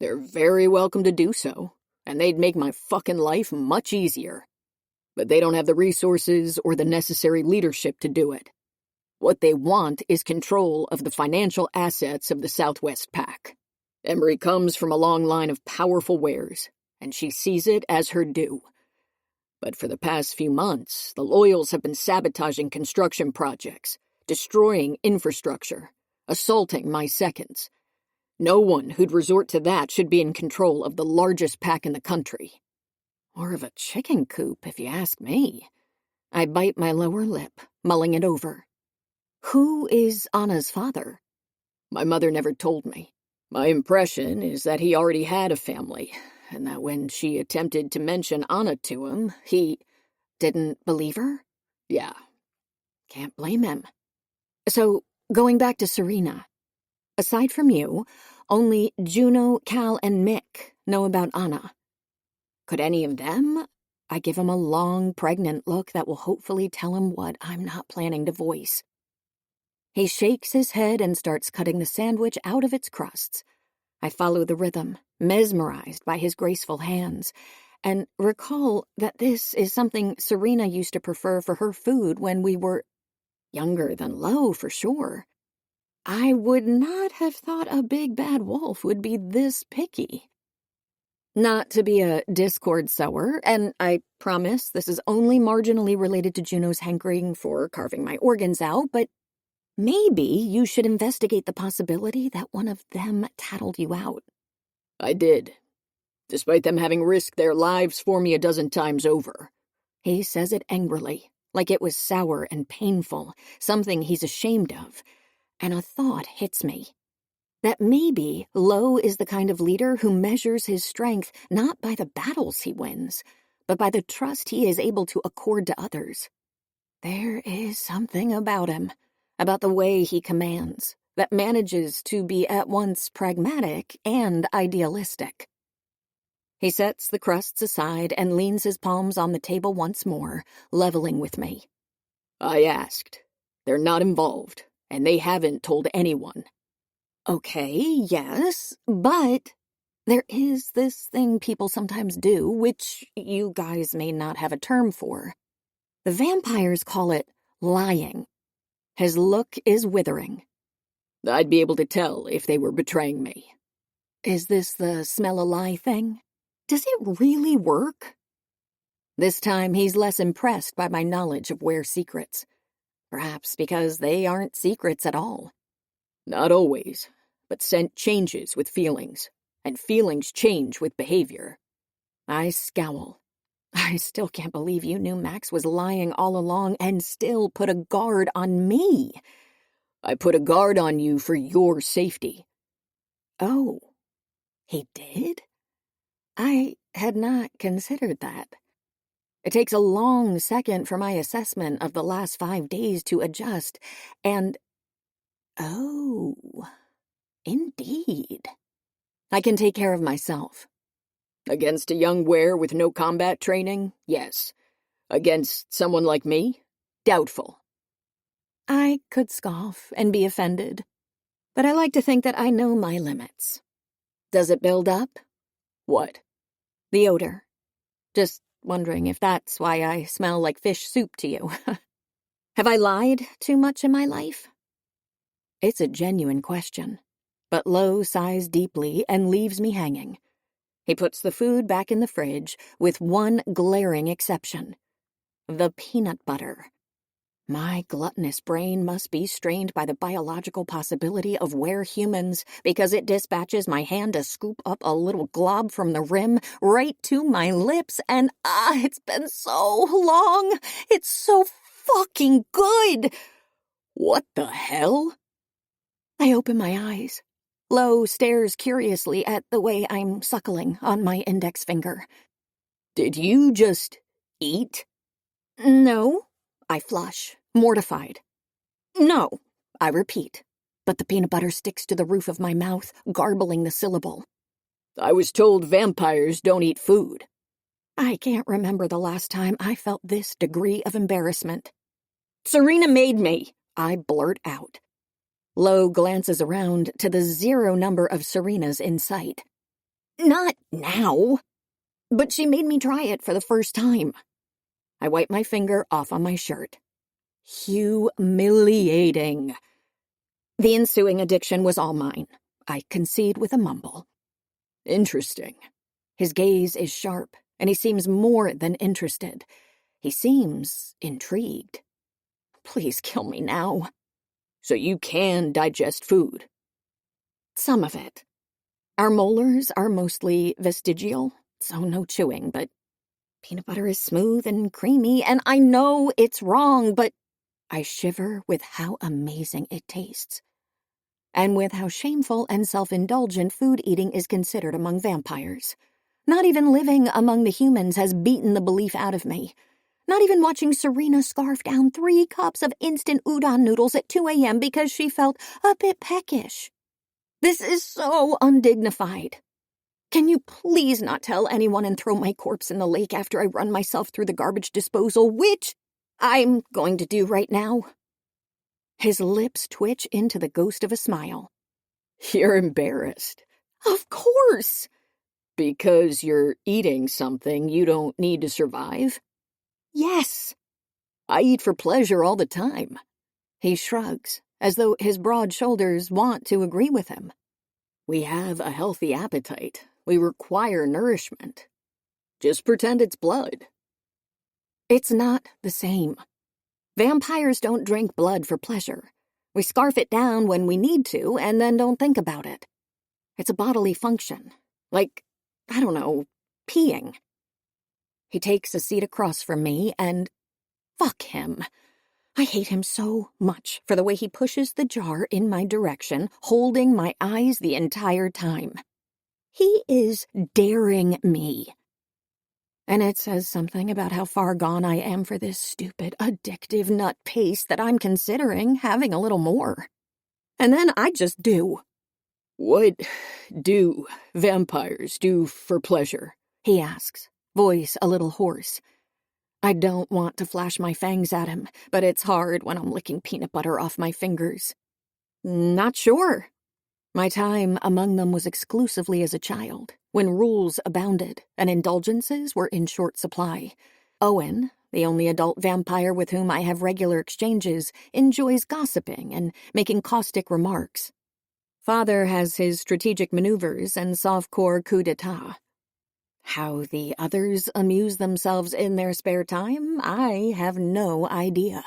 They're very welcome to do so, and they'd make my fucking life much easier. But they don't have the resources or the necessary leadership to do it. What they want is control of the financial assets of the Southwest Pack. Emery comes from a long line of powerful wares, and she sees it as her due. But for the past few months, the Loyals have been sabotaging construction projects, destroying infrastructure, assaulting my seconds. No one who'd resort to that should be in control of the largest pack in the country. More of a chicken coop, if you ask me. I bite my lower lip, mulling it over. Who is Anna's father? My mother never told me. My impression is that he already had a family, and that when she attempted to mention Anna to him, he didn't believe her? Yeah. Can't blame him. So, going back to Serena. Aside from you, only Juno, Cal, and Mick know about Anna. Could any of them? I give him a long, pregnant look that will hopefully tell him what I'm not planning to voice. He shakes his head and starts cutting the sandwich out of its crusts. I follow the rhythm, mesmerized by his graceful hands, and recall that this is something Serena used to prefer for her food when we were younger than Lo, for sure. I would not have thought a big bad wolf would be this picky. Not to be a discord sower, and I promise this is only marginally related to Juno's hankering for carving my organs out, but maybe you should investigate the possibility that one of them tattled you out. I did, despite them having risked their lives for me a dozen times over. He says it angrily, like it was sour and painful, something he's ashamed of. And a thought hits me. That maybe Lo is the kind of leader who measures his strength not by the battles he wins, but by the trust he is able to accord to others. There is something about him, about the way he commands, that manages to be at once pragmatic and idealistic. He sets the crusts aside and leans his palms on the table once more, leveling with me. I asked. They're not involved, and they haven't told anyone. Okay, yes, but there is this thing people sometimes do, which you guys may not have a term for. The vampires call it lying. His look is withering. I'd be able to tell if they were betraying me. Is this the smell a lie thing? Does it really work? This time he's less impressed by my knowledge of were secrets. Perhaps because they aren't secrets at all. Not always, but scent changes with feelings, and feelings change with behavior. I scowl. I still can't believe you knew Max was lying all along and still put a guard on me. I put a guard on you for your safety. Oh, he did? I had not considered that. It takes a long second for my assessment of the last 5 days to adjust, and... oh, indeed. I can take care of myself. Against a young were with no combat training, yes. Against someone like me, doubtful. I could scoff and be offended, but I like to think that I know my limits. Does it build up? What? The odor. Just wondering if that's why I smell like fish soup to you. Have I lied too much in my life? It's a genuine question, but Lo sighs deeply and leaves me hanging. He puts the food back in the fridge with one glaring exception. The peanut butter. My gluttonous brain must be strained by the biological possibility of were-humans because it dispatches my hand to scoop up a little glob from the rim right to my lips, and it's been so long. It's so fucking good. What the hell? I open my eyes. Lo stares curiously at the way I'm suckling on my index finger. Did you just eat? No, I flush, mortified. No, I repeat, but the peanut butter sticks to the roof of my mouth, garbling the syllable. I was told vampires don't eat food. I can't remember the last time I felt this degree of embarrassment. Serena made me, I blurt out. Lo glances around to the 0 number of Serenas in sight. Not now. But she made me try it for the first time. I wipe my finger off on my shirt. Humiliating. The ensuing addiction was all mine. I concede with a mumble. Interesting. His gaze is sharp, and he seems more than interested. He seems intrigued. Please kill me now. So you can digest food? Some of it. Our molars are mostly vestigial, so no chewing, but peanut butter is smooth and creamy, and I know it's wrong, but I shiver with how amazing it tastes. And with how shameful and self-indulgent food eating is considered among vampires. Not even living among the humans has beaten the belief out of me. Not even watching Serena scarf down 3 cups of instant udon noodles at 2 a.m. because she felt a bit peckish. This is so undignified. Can you please not tell anyone and throw my corpse in the lake after I run myself through the garbage disposal, which I'm going to do right now? His lips twitch into the ghost of a smile. You're embarrassed. Of course. Because you're eating something you don't need to survive? Yes. I eat for pleasure all the time. He shrugs, as though his broad shoulders want to agree with him. We have a healthy appetite. We require nourishment. Just pretend it's blood. It's not the same. Vampires don't drink blood for pleasure. We scarf it down when we need to and then don't think about it. It's a bodily function. Like, I don't know, peeing. He takes a seat across from me and... Fuck him. I hate him so much for the way he pushes the jar in my direction, holding my eyes the entire time. He is daring me. And it says something about how far gone I am for this stupid, addictive nut paste that I'm considering having a little more. And then I just do. What do vampires do for pleasure? He asks, voice a little hoarse. I don't want to flash my fangs at him, but it's hard when I'm licking peanut butter off my fingers. Not sure. My time among them was exclusively as a child, when rules abounded and indulgences were in short supply. Owen, the only adult vampire with whom I have regular exchanges, enjoys gossiping and making caustic remarks. Father has his strategic maneuvers and soft-core coup d'etat. How the others amuse themselves in their spare time, I have no idea.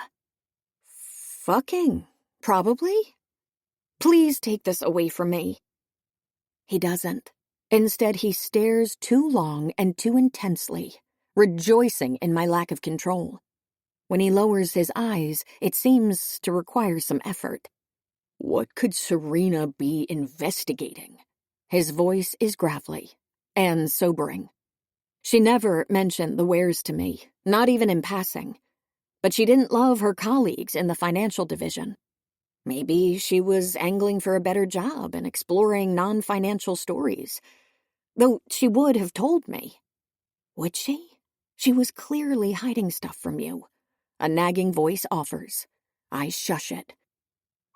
Fucking, probably. Please take this away from me. He doesn't. Instead, he stares too long and too intensely, rejoicing in my lack of control. When he lowers his eyes, it seems to require some effort. What could Serena be investigating? His voice is gravelly and sobering. She never mentioned the wares to me, not even in passing. But she didn't love her colleagues in the financial division. Maybe she was angling for a better job and exploring non-financial stories. Though she would have told me. Would she? She was clearly hiding stuff from you. A nagging voice offers. I shush it.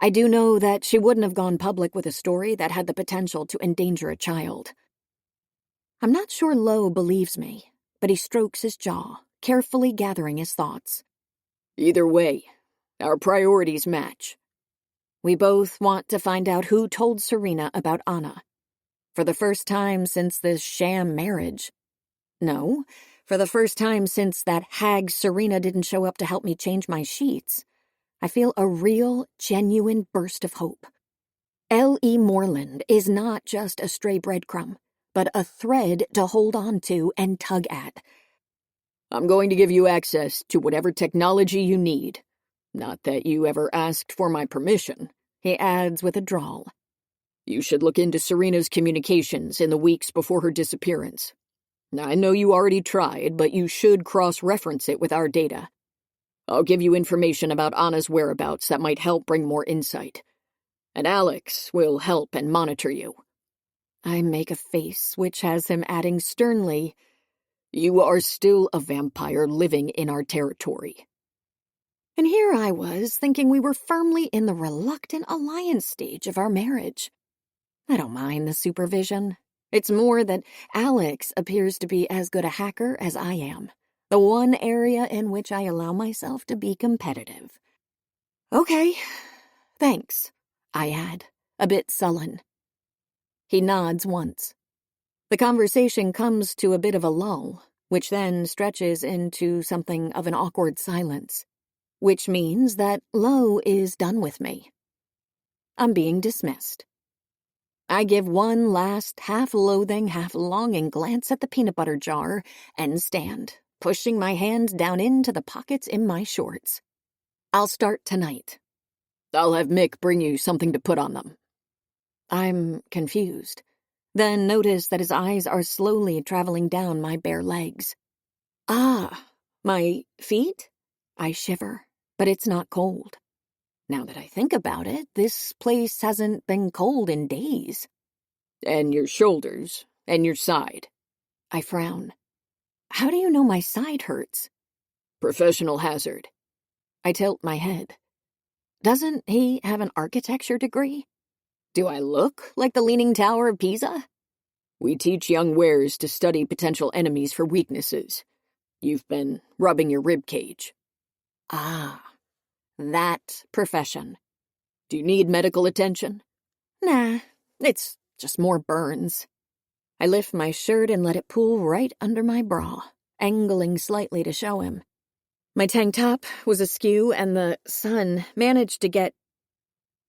I do know that she wouldn't have gone public with a story that had the potential to endanger a child. I'm not sure Lo believes me, but he strokes his jaw, carefully gathering his thoughts. Either way, our priorities match. We both want to find out who told Serena about Anna. For the first time since this sham marriage. No, for the first time since that hag Serena didn't show up to help me change my sheets. I feel a real, genuine burst of hope. L.E. Moreland is not just a stray breadcrumb, but a thread to hold on to and tug at. I'm going to give you access to whatever technology you need. Not that you ever asked for my permission, he adds with a drawl. You should look into Serena's communications in the weeks before her disappearance. I know you already tried, but you should cross-reference it with our data. I'll give you information about Anna's whereabouts that might help bring more insight. And Alex will help and monitor you." I make a face which has him adding sternly, "You are still a vampire living in our territory." And here I was, thinking we were firmly in the reluctant alliance stage of our marriage. I don't mind the supervision. It's more that Alex appears to be as good a hacker as I am, the one area in which I allow myself to be competitive. "Okay, thanks," I add, a bit sullen. He nods once. The conversation comes to a bit of a lull, which then stretches into something of an awkward silence, which means that Lo is done with me. I'm being dismissed. I give one last half-loathing, half-longing glance at the peanut butter jar and stand, pushing my hand down into the pockets in my shorts. I'll start tonight. I'll have Mick bring you something to put on them. I'm confused, then notice that his eyes are slowly traveling down my bare legs. Ah, my feet? I shiver, but it's not cold. Now that I think about it, this place hasn't been cold in days. And your shoulders, and your side. I frown. How do you know my side hurts? Professional hazard. I tilt my head. Doesn't he have an architecture degree? Do I look like the Leaning Tower of Pisa? We teach young wares to study potential enemies for weaknesses. You've been rubbing your rib cage. Ah, that profession. Do you need medical attention? Nah, it's just more burns. I lift my shirt and let it pull right under my bra, angling slightly to show him. My tank top was askew and the sun managed to get...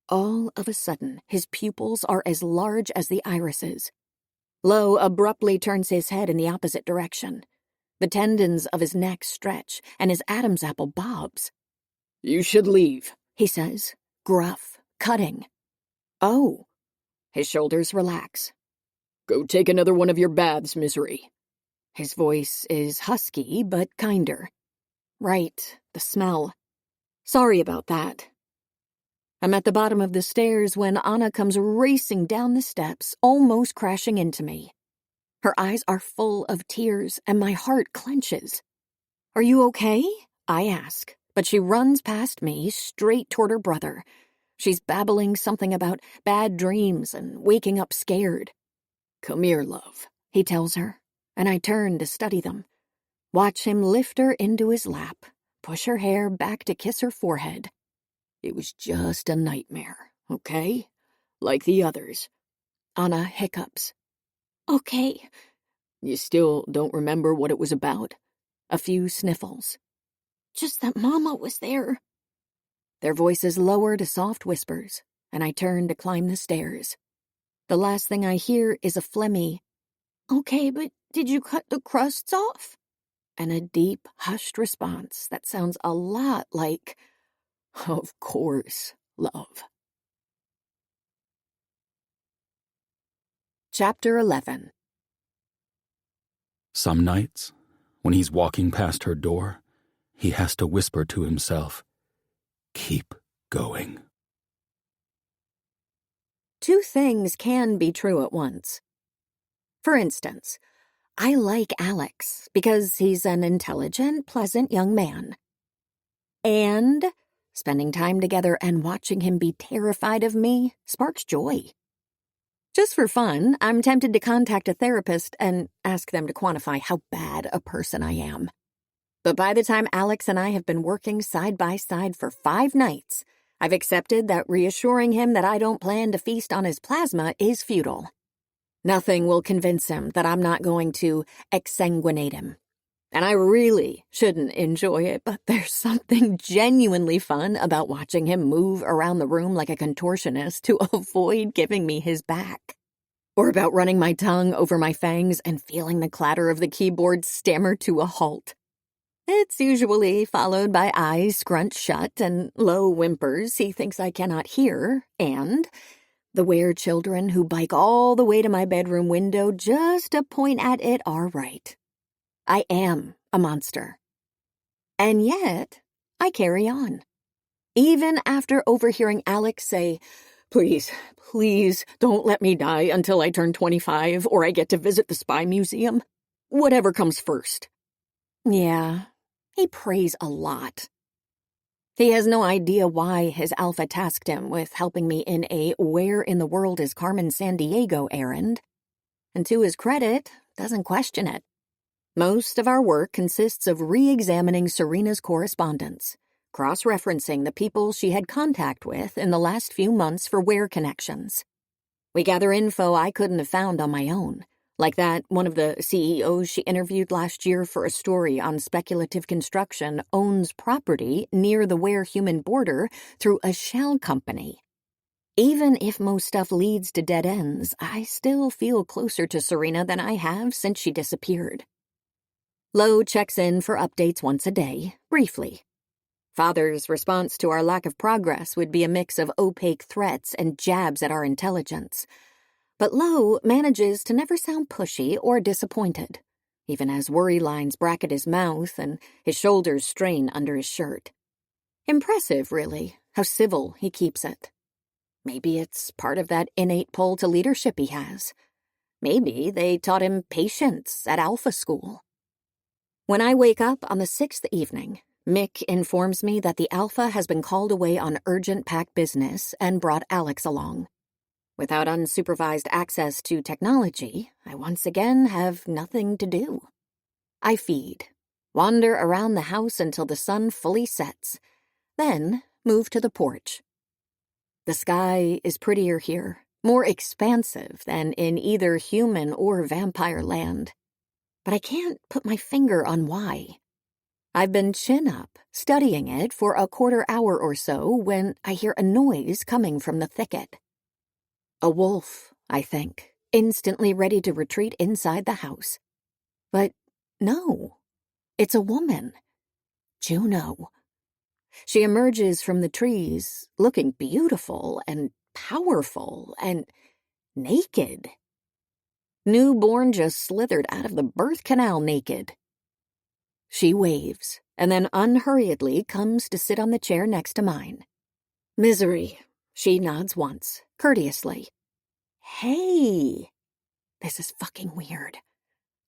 All of a sudden, his pupils are as large as the irises. Lo abruptly turns his head in the opposite direction. The tendons of his neck stretch, and his Adam's apple bobs. You should leave, he says, gruff, cutting. Oh. His shoulders relax. Go take another one of your baths, Misery. His voice is husky, but kinder. Right, the smell. Sorry about that. I'm at the bottom of the stairs when Anna comes racing down the steps, almost crashing into me. Her eyes are full of tears, and my heart clenches. Are you okay? I ask, but she runs past me, straight toward her brother. She's babbling something about bad dreams and waking up scared. Come here, love, he tells her, and I turn to study them. Watch him lift her into his lap, push her hair back to kiss her forehead. It was just a nightmare, okay? Like the others. Anna hiccups. Okay. You still don't remember what it was about? A few sniffles. Just that Mama was there. Their voices lower to soft whispers, and I turn to climb the stairs. The last thing I hear is a phlegmy, "Okay, but did you cut the crusts off?" And a deep, hushed response that sounds a lot like, "Of course, love." Chapter 11. Some nights, when he's walking past her door, he has to whisper to himself, "Keep going." Two things can be true at once. For instance, I like Alex because he's an intelligent, pleasant young man. And spending time together and watching him be terrified of me sparks joy. Just for fun, I'm tempted to contact a therapist and ask them to quantify how bad a person I am. But by the time Alex and I have been working side by side for 5 nights, I've accepted that reassuring him that I don't plan to feast on his plasma is futile. Nothing will convince him that I'm not going to exsanguinate him. And I really shouldn't enjoy it, but there's something genuinely fun about watching him move around the room like a contortionist to avoid giving me his back. Or about running my tongue over my fangs and feeling the clatter of the keyboard stammer to a halt. It's usually followed by eyes scrunched shut and low whimpers he thinks I cannot hear, and the were children who bike all the way to my bedroom window just to point at it are right. I am a monster. And yet, I carry on. Even after overhearing Alex say, "Please, please don't let me die until I turn 25 or I get to visit the spy museum. Whatever comes first." Yeah, he prays a lot. He has no idea why his alpha tasked him with helping me in a "where in the world is Carmen Sandiego" errand. And to his credit, doesn't question it. Most of our work consists of re-examining Serena's correspondence, cross-referencing the people she had contact with in the last few months for where connections. We gather info I couldn't have found on my own, like that one of the CEOs she interviewed last year for a story on speculative construction owns property near the where-human border through a shell company. Even if most stuff leads to dead ends, I still feel closer to Serena than I have since she disappeared. Lo checks in for updates once a day, briefly. Father's response to our lack of progress would be a mix of opaque threats and jabs at our intelligence. But Lo manages to never sound pushy or disappointed, even as worry lines bracket his mouth and his shoulders strain under his shirt. Impressive, really, how civil he keeps it. Maybe it's part of that innate pull to leadership he has. Maybe they taught him patience at Alpha School. When I wake up on the 6th evening, Mick informs me that the Alpha has been called away on urgent pack business and brought Alex along. Without unsupervised access to technology, I once again have nothing to do. I feed, wander around the house until the sun fully sets, then move to the porch. The sky is prettier here, more expansive than in either human or vampire land. But I can't put my finger on why. I've been chin up, studying it for a quarter hour or so when I hear a noise coming from the thicket. A wolf, I think, instantly ready to retreat inside the house. But no, it's a woman. Juno. She emerges from the trees, looking beautiful and powerful and naked. Newborn just slithered out of the birth canal naked. She waves, and then unhurriedly comes to sit on the chair next to mine. Misery. She nods once, courteously. Hey. This is fucking weird.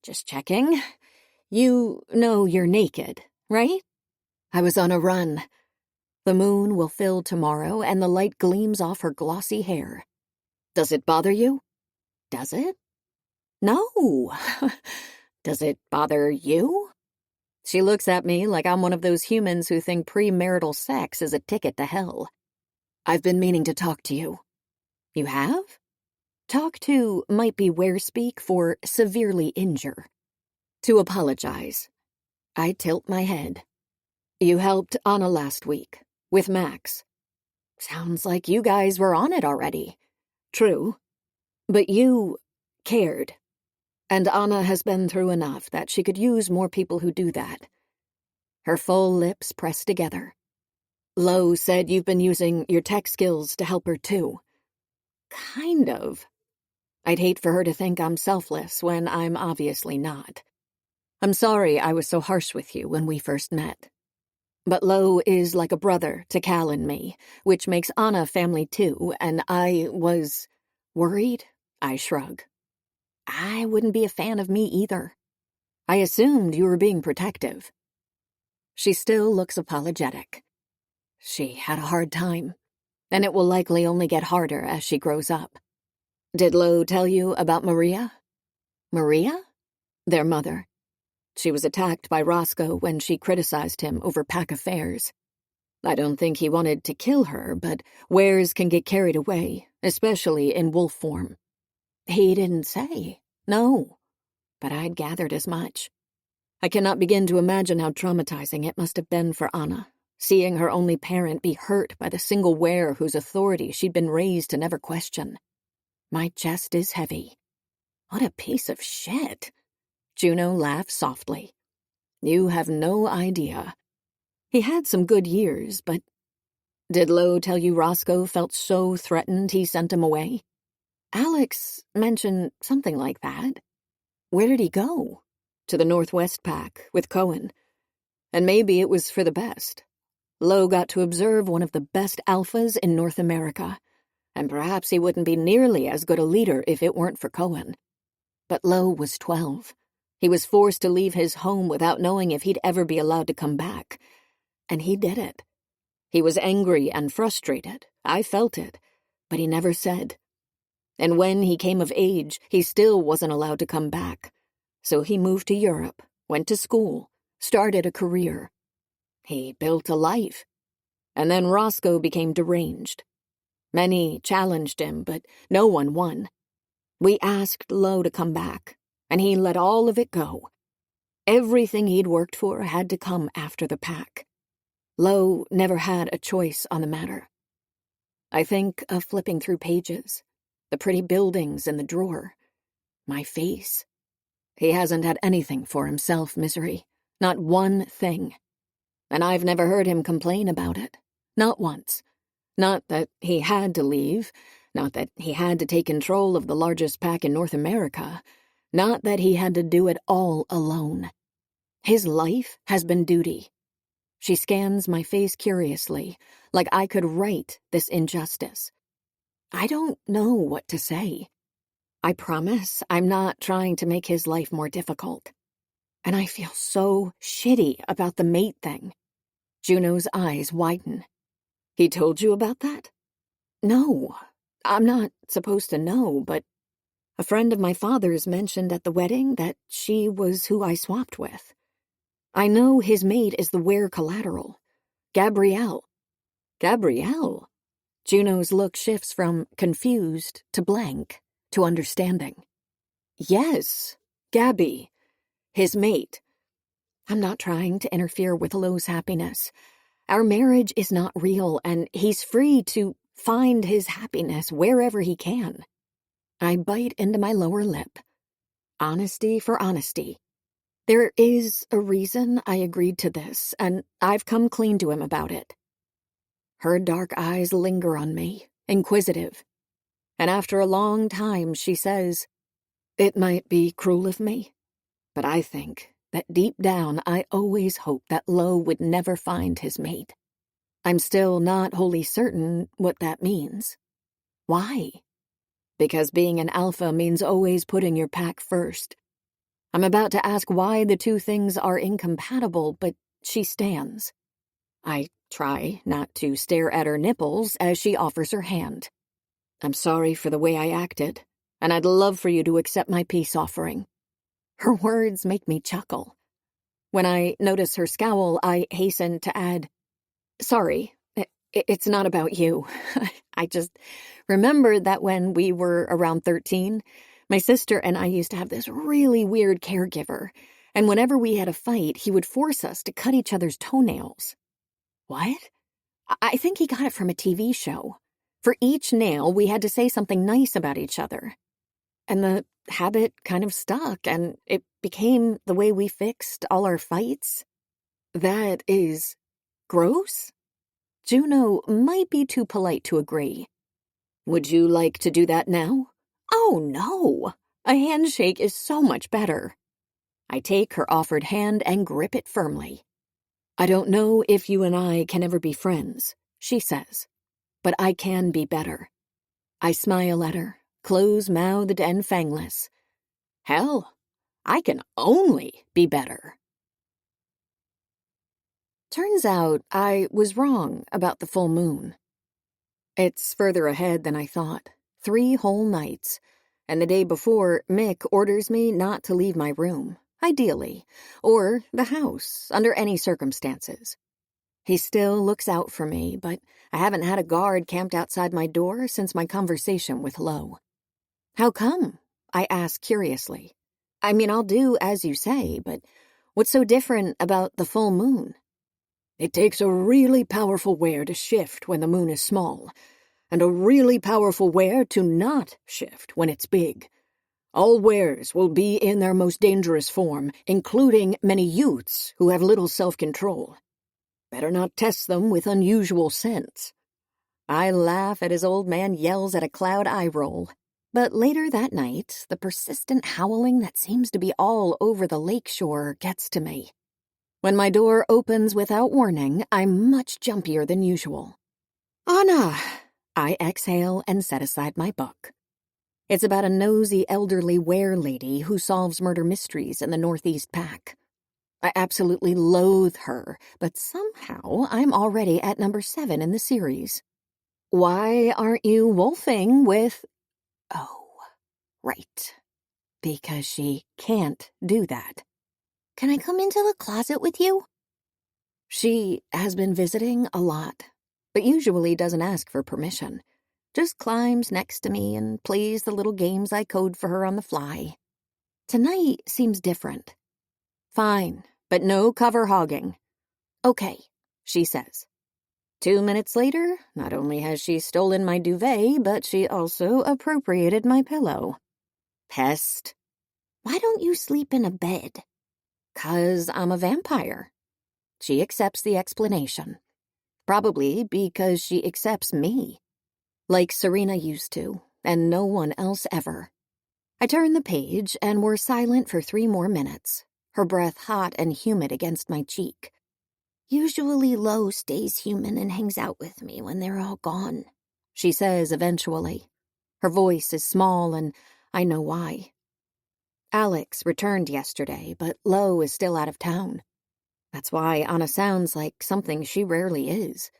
Just checking. You know you're naked, right? I was on a run. The moon will fill tomorrow, and the light gleams off her glossy hair. Does it bother you? Does it? No. Does it bother you? She looks at me like I'm one of those humans who think premarital sex is a ticket to hell. I've been meaning to talk to you. You have? Talk to might be where speak for severely injure. To apologize. I tilt my head. You helped Anna last week, with Max. Sounds like you guys were on it already. True. But you cared. And Anna has been through enough that she could use more people who do that. Her full lips pressed together. Lo said you've been using your tech skills to help her too. Kind of. I'd hate for her to think I'm selfless when I'm obviously not. I'm sorry I was so harsh with you when we first met. But Lo is like a brother to Cal and me, which makes Anna family too, and I was worried. I shrug. I wouldn't be a fan of me either. I assumed you were being protective. She still looks apologetic. She had a hard time, and it will likely only get harder as she grows up. Did Lo tell you about Maria? Maria? Their mother. She was attacked by Roscoe when she criticized him over pack affairs. I don't think he wanted to kill her, but wares can get carried away, especially in wolf form. He didn't say, no, but I'd gathered as much. I cannot begin to imagine how traumatizing it must have been for Anna, seeing her only parent be hurt by the single were whose authority she'd been raised to never question. My chest is heavy. What a piece of shit. Juno laughs softly. You have no idea. He had some good years, but... Did Lo tell you Roscoe felt so threatened he sent him away? Alex mentioned something like that. Where did he go? To the Northwest Pack, with Cohen. And maybe it was for the best. Lo got to observe one of the best alphas in North America, and perhaps he wouldn't be nearly as good a leader if it weren't for Cohen. But Lo was 12. He was forced to leave his home without knowing if he'd ever be allowed to come back. And he did it. He was angry and frustrated. I felt it, but he never said. And when he came of age, he still wasn't allowed to come back. So he moved to Europe, went to school, started a career. He built a life. And then Roscoe became deranged. Many challenged him, but no one won. We asked Lo to come back, and he let all of it go. Everything he'd worked for had to come after the pack. Lo never had a choice on the matter. I think of flipping through pages, the pretty buildings in the drawer, my face. He hasn't had anything for himself, Misery, not one thing. And I've never heard him complain about it, not once. Not that he had to leave, not that he had to take control of the largest pack in North America, not that he had to do it all alone. His life has been duty. She scans my face curiously, like I could right this injustice. I don't know what to say. I promise I'm not trying to make his life more difficult. And I feel so shitty about the mate thing. Juno's eyes widen. He told you about that? No, I'm not supposed to know, but a friend of my father's mentioned at the wedding that she was who I swapped with. I know his mate is the were-collateral, Gabrielle. Gabrielle? Juno's look shifts from confused to blank to understanding. Yes, Gabby, his mate. I'm not trying to interfere with Lo's happiness. Our marriage is not real, and he's free to find his happiness wherever he can. I bite into my lower lip. Honesty for honesty. There is a reason I agreed to this, and I've come clean to him about it. Her dark eyes linger on me, inquisitive. And after a long time, she says, "It might be cruel of me, but I think that deep down I always hoped that Lo would never find his mate. I'm still not wholly certain what that means. Why? Because being an alpha means always putting your pack first. I'm about to ask why the two things are incompatible, but she stands. I try not to stare at her nipples as she offers her hand. I'm sorry for the way I acted, and I'd love for you to accept my peace offering. Her words make me chuckle. When I notice her scowl, I hasten to add, sorry, it's not about you. I just remembered that when we were around 13, my sister and I used to have this really weird caregiver, and whenever we had a fight, he would force us to cut each other's toenails. What? I think he got it from a TV show. For each nail, we had to say something nice about each other. And the habit kind of stuck, and it became the way we fixed all our fights. That is gross? Juno might be too polite to agree. Would you like to do that now? Oh, no. A handshake is so much better. I take her offered hand and grip it firmly. I don't know if you and I can ever be friends, she says, but I can be better. I smile at her, close-mouthed and fangless. Hell, I can only be better. Turns out I was wrong about the full moon. It's further ahead than I thought, 3 whole nights, and the day before, Mick orders me not to leave my room, ideally, or the house, under any circumstances. He still looks out for me, but I haven't had a guard camped outside my door since my conversation with Lo. How come? I ask curiously. I mean, I'll do as you say, but what's so different about the full moon? It takes a really powerful were to shift when the moon is small, and a really powerful were to not shift when it's big. All wares will be in their most dangerous form, including many youths who have little self-control. Better not test them with unusual scents. I laugh at his old man yells at a cloud eye roll. But later that night, the persistent howling that seems to be all over the lakeshore gets to me. When my door opens without warning, I'm much jumpier than usual. Anna! I exhale and set aside my book. It's about a nosy elderly were-lady who solves murder mysteries in the Northeast Pack. I absolutely loathe her, but somehow I'm already at number 7 in the series. Why aren't you wolfing with... Oh, right. Because she can't do that. Can I come into the closet with you? She has been visiting a lot, but usually doesn't ask for permission. Just climbs next to me and plays the little games I code for her on the fly. Tonight seems different. Fine, but no cover hogging. Okay, she says. 2 minutes later, not only has she stolen my duvet, but she also appropriated my pillow. Pest. Why don't you sleep in a bed? 'Cause I'm a vampire. She accepts the explanation. Probably because she accepts me. Like Serena used to, and no one else ever. I turn the page, and we're silent for 3 more minutes, her breath hot and humid against my cheek. Usually Lo stays human and hangs out with me when they're all gone, she says eventually. Her voice is small, and I know why. Alex returned yesterday, but Lo is still out of town. That's why Anna sounds like something she rarely is.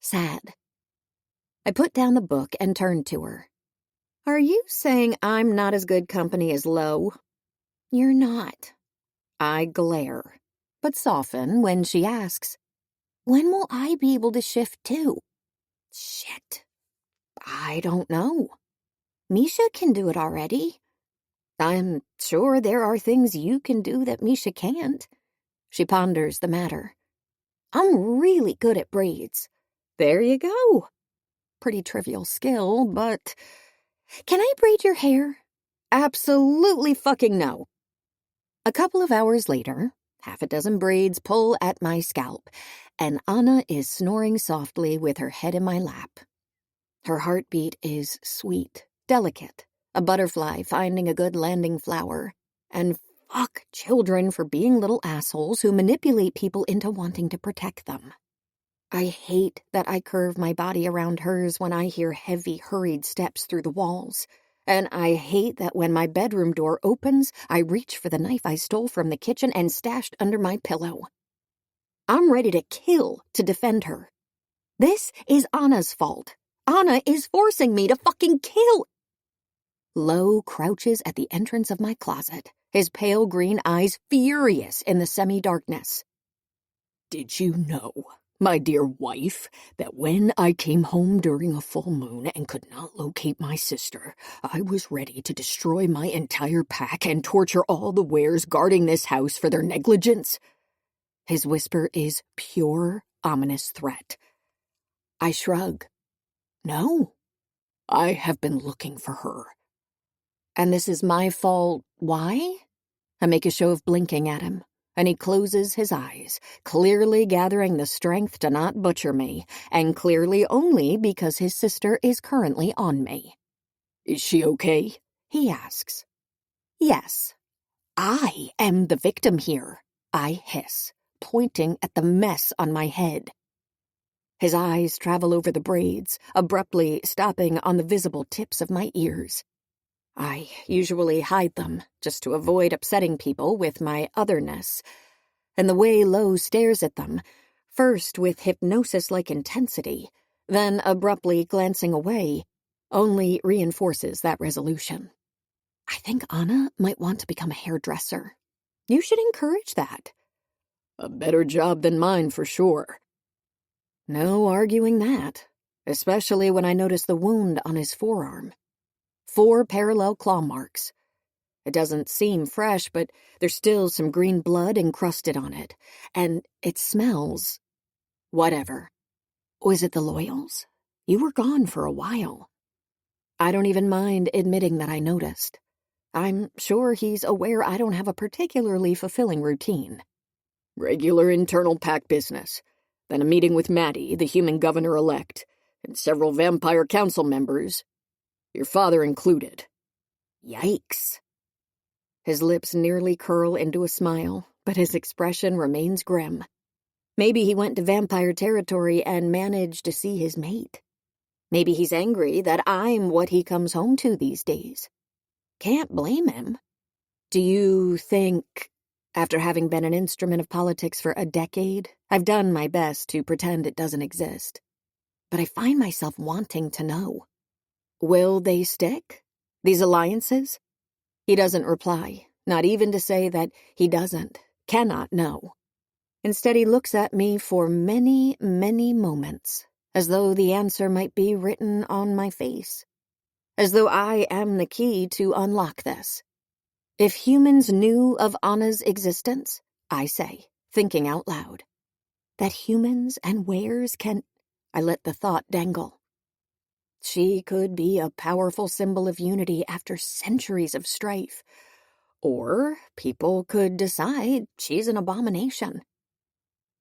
Sad. I put down the book and turned to her. Are you saying I'm not as good company as Lo? You're not. I glare, but soften when she asks, when will I be able to shift too? Shit. I don't know. Misha can do it already. I'm sure there are things you can do that Misha can't. She ponders the matter. I'm really good at braids. There you go. Pretty trivial skill, but... Can I braid your hair? Absolutely fucking no. A couple of hours later, 6 braids pull at my scalp, and Anna is snoring softly with her head in my lap. Her heartbeat is sweet, delicate, a butterfly finding a good landing flower, and fuck children for being little assholes who manipulate people into wanting to protect them. I hate that I curve my body around hers when I hear heavy, hurried steps through the walls. And I hate that when my bedroom door opens, I reach for the knife I stole from the kitchen and stashed under my pillow. I'm ready to kill to defend her. This is Anna's fault. Anna is forcing me to fucking kill. Lo crouches at the entrance of my closet, his pale green eyes furious in the semi-darkness. Did you know, my dear wife, that when I came home during a full moon and could not locate my sister, I was ready to destroy my entire pack and torture all the wares guarding this house for their negligence? His whisper is pure, ominous threat. I shrug. No, I have been looking for her. And this is my fault. Why? I make a show of blinking at him, and he closes his eyes, clearly gathering the strength to not butcher me, and clearly only because his sister is currently on me. Is she okay? He asks. Yes. I am the victim here, I hiss, pointing at the mess on my head. His eyes travel over the braids, abruptly stopping on the visible tips of my ears. I usually hide them, just to avoid upsetting people with my otherness, and the way Lo stares at them, first with hypnosis-like intensity, then abruptly glancing away, only reinforces that resolution. I think Anna might want to become a hairdresser. You should encourage that. A better job than mine, for sure. No arguing that, especially when I notice the wound on his forearm. 4 parallel claw marks. It doesn't seem fresh, but there's still some green blood encrusted on it, and it smells... whatever. Was it the Loyals? You were gone for a while. I don't even mind admitting that I noticed. I'm sure he's aware I don't have a particularly fulfilling routine. Regular internal pack business. Then a meeting with Maddie, the human governor-elect, and several vampire council members. Your father included. Yikes. His lips nearly curl into a smile, but his expression remains grim. Maybe he went to vampire territory and managed to see his mate. Maybe he's angry that I'm what he comes home to these days. Can't blame him. Do you think, after having been an instrument of politics for a decade, I've done my best to pretend it doesn't exist? But I find myself wanting to know. Will they stick? These alliances? He doesn't reply, not even to say that he cannot know. Instead, he looks at me for many, many moments, as though the answer might be written on my face. As though I am the key to unlock this. If humans knew of Anna's existence, I say, thinking out loud, that humans and wares can... I let the thought dangle. She could be a powerful symbol of unity after centuries of strife. Or people could decide she's an abomination.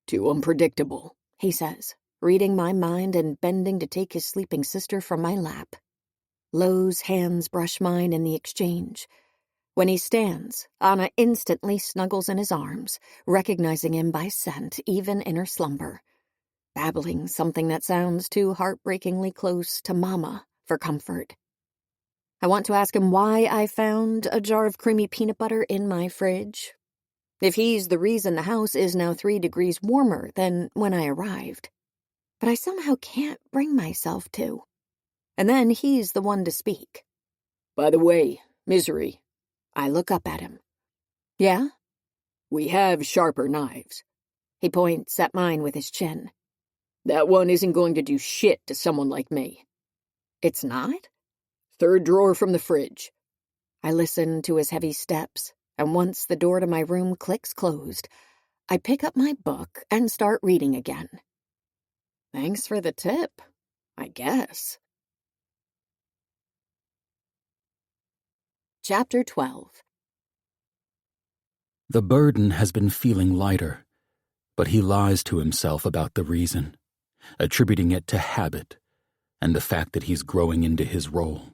Too unpredictable, he says, reading my mind and bending to take his sleeping sister from my lap. Lowe's hands brush mine in the exchange. When he stands, Anna instantly snuggles in his arms, recognizing him by scent even in her slumber, babbling something that sounds too heartbreakingly close to Mama for comfort. I want to ask him why I found a jar of creamy peanut butter in my fridge. If he's the reason the house is now 3 degrees warmer than when I arrived. But I somehow can't bring myself to. And then he's the one to speak. By the way, Misery. I look up at him. Yeah? We have sharper knives. He points at mine with his chin. That one isn't going to do shit to someone like me. It's not? 3rd drawer from the fridge. I listen to his heavy steps, and once the door to my room clicks closed, I pick up my book and start reading again. Thanks for the tip, I guess. Chapter 12. The burden has been feeling lighter, but he lies to himself about the reason, attributing it to habit and the fact that he's growing into his role.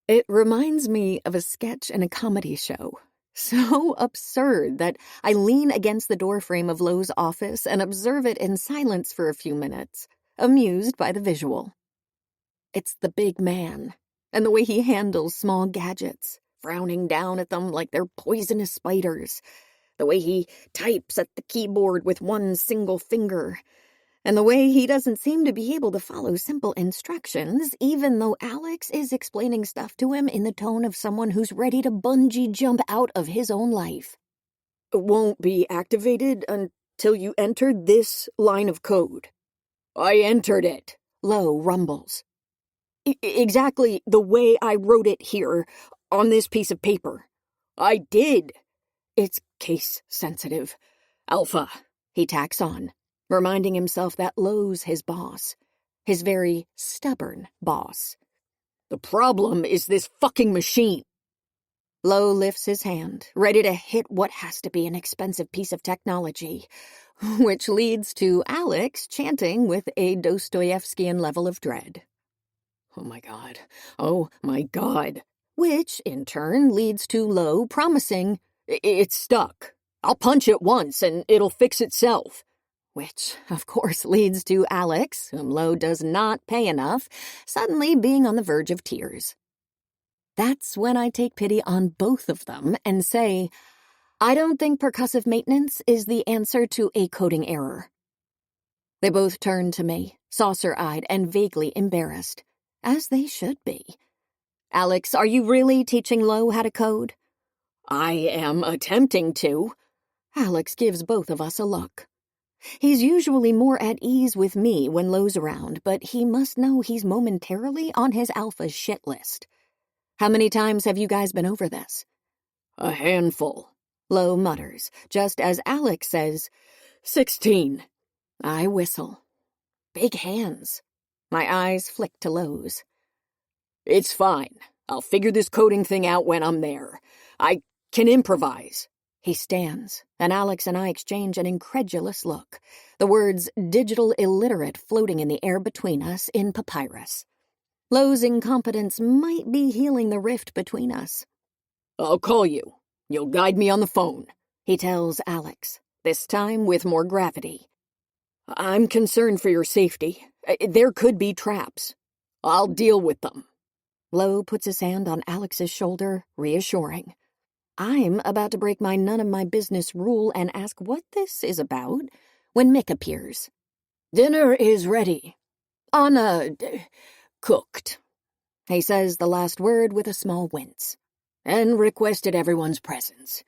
It reminds me of a sketch in a comedy show. So absurd that I lean against the doorframe of Lowe's office and observe it in silence for a few minutes, amused by the visual. It's the big man, and the way he handles small gadgets, frowning down at them like they're poisonous spiders, the way he types at the keyboard with one single finger, and the way he doesn't seem to be able to follow simple instructions, even though Alex is explaining stuff to him in the tone of someone who's ready to bungee jump out of his own life. It won't be activated until you enter this line of code. I entered it, Lowe rumbles. Exactly the way I wrote it here on this piece of paper. I did. It's case sensitive. Alpha, he tacks on, reminding himself that Lowe's his boss, his very stubborn boss. The problem is this fucking machine. Lowe lifts his hand, ready to hit what has to be an expensive piece of technology, which leads to Alex chanting with a Dostoevskian level of dread. Oh my God. Oh my God. Which, in turn, leads to Lowe promising, It's stuck. I'll punch it once and it'll fix itself. Which, of course, leads to Alex, whom Lowe does not pay enough, suddenly being on the verge of tears. That's when I take pity on both of them and say, I don't think percussive maintenance is the answer to a coding error. They both turn to me, saucer-eyed and vaguely embarrassed, as they should be. Alex, are you really teaching Lowe how to code? I am attempting to. Alex gives both of us a look. He's usually more at ease with me when Lowe's around, but he must know he's momentarily on his alpha shit list. How many times have you guys been over this? A handful, Lowe mutters, just as Alex says, 16. I whistle. Big hands. My eyes flick to Lowe's. It's fine. I'll figure this coding thing out when I'm there. I can improvise. He stands, and Alex and I exchange an incredulous look, the words digital illiterate floating in the air between us in papyrus. Lowe's incompetence might be healing the rift between us. I'll call you. You'll guide me on the phone, he tells Alex, this time with more gravity. I'm concerned for your safety. There could be traps. I'll deal with them. Lo puts his hand on Alex's shoulder, reassuring. I'm about to break my none of my business rule and ask what this is about when Mick appears. Dinner is ready. Anna cooked. He says the last word with a small wince. And requested everyone's presence.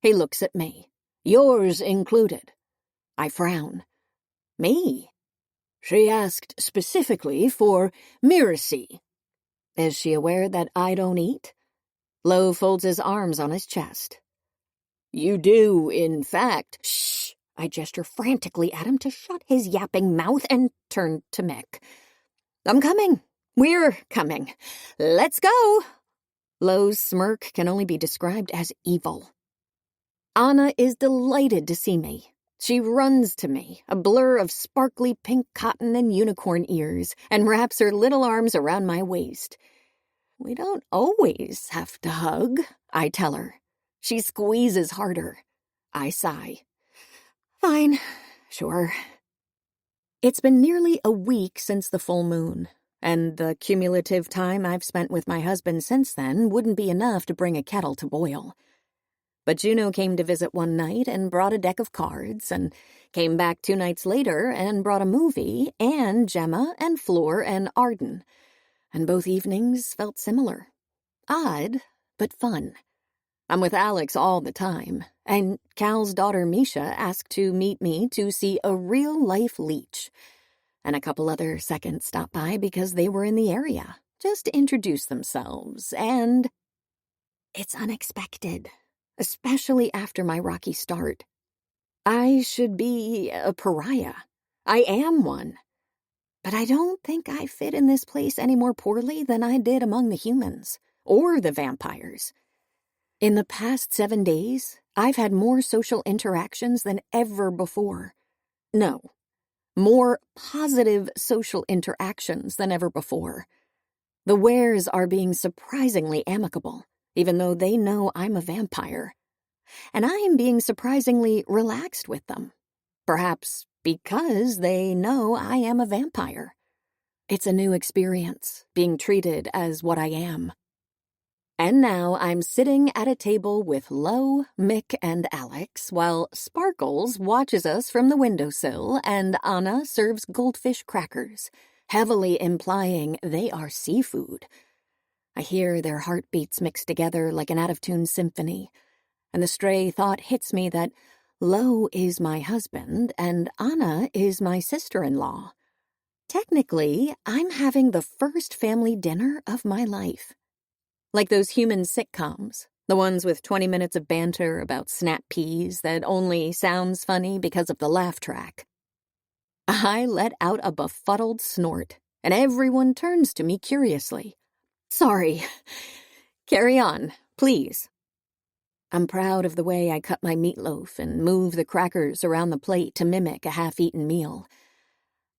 He looks at me. Yours included. I frown. Me? She asked specifically for Miracy. Is she aware that I don't eat? Lo folds his arms on his chest. You do, in fact. Shh! I gesture frantically at him to shut his yapping mouth and turn to Mick. I'm coming. We're coming. Let's go. Lo's smirk can only be described as evil. Anna is delighted to see me. She runs to me, a blur of sparkly pink cotton and unicorn ears, and wraps her little arms around my waist. We don't always have to hug, I tell her. She squeezes harder. I sigh. Fine, sure. It's been nearly a week since the full moon, and the cumulative time I've spent with my husband since then wouldn't be enough to bring a kettle to boil. But Juno came to visit one night and brought a deck of cards, and came back 2 nights later and brought a movie, and Gemma and Fleur and Arden. And both evenings felt similar. Odd, but fun. I'm with Alex all the time, and Cal's daughter Misha asked to meet me to see a real-life leech. And a couple other seconds stopped by because they were in the area, just to introduce themselves, and it's unexpected. Especially after my rocky start. I should be a pariah. I am one. But I don't think I fit in this place any more poorly than I did among the humans, or the vampires. In the past 7 days, I've had more social interactions than ever before. No, more positive social interactions than ever before. The wares are being surprisingly amicable, even though they know I'm a vampire. And I am being surprisingly relaxed with them. Perhaps because they know I am a vampire. It's a new experience, being treated as what I am. And now I'm sitting at a table with Lo, Mick, and Alex, while Sparkles watches us from the windowsill and Anna serves goldfish crackers, heavily implying they are seafood. I hear their heartbeats mixed together like an out-of-tune symphony, and the stray thought hits me that Lo is my husband and Anna is my sister-in-law. Technically, I'm having the first family dinner of my life. Like those human sitcoms, the ones with 20 minutes of banter about snap peas that only sounds funny because of the laugh track. I let out a befuddled snort, and everyone turns to me curiously. Sorry. Carry on, please. I'm proud of the way I cut my meatloaf and move the crackers around the plate to mimic a half-eaten meal.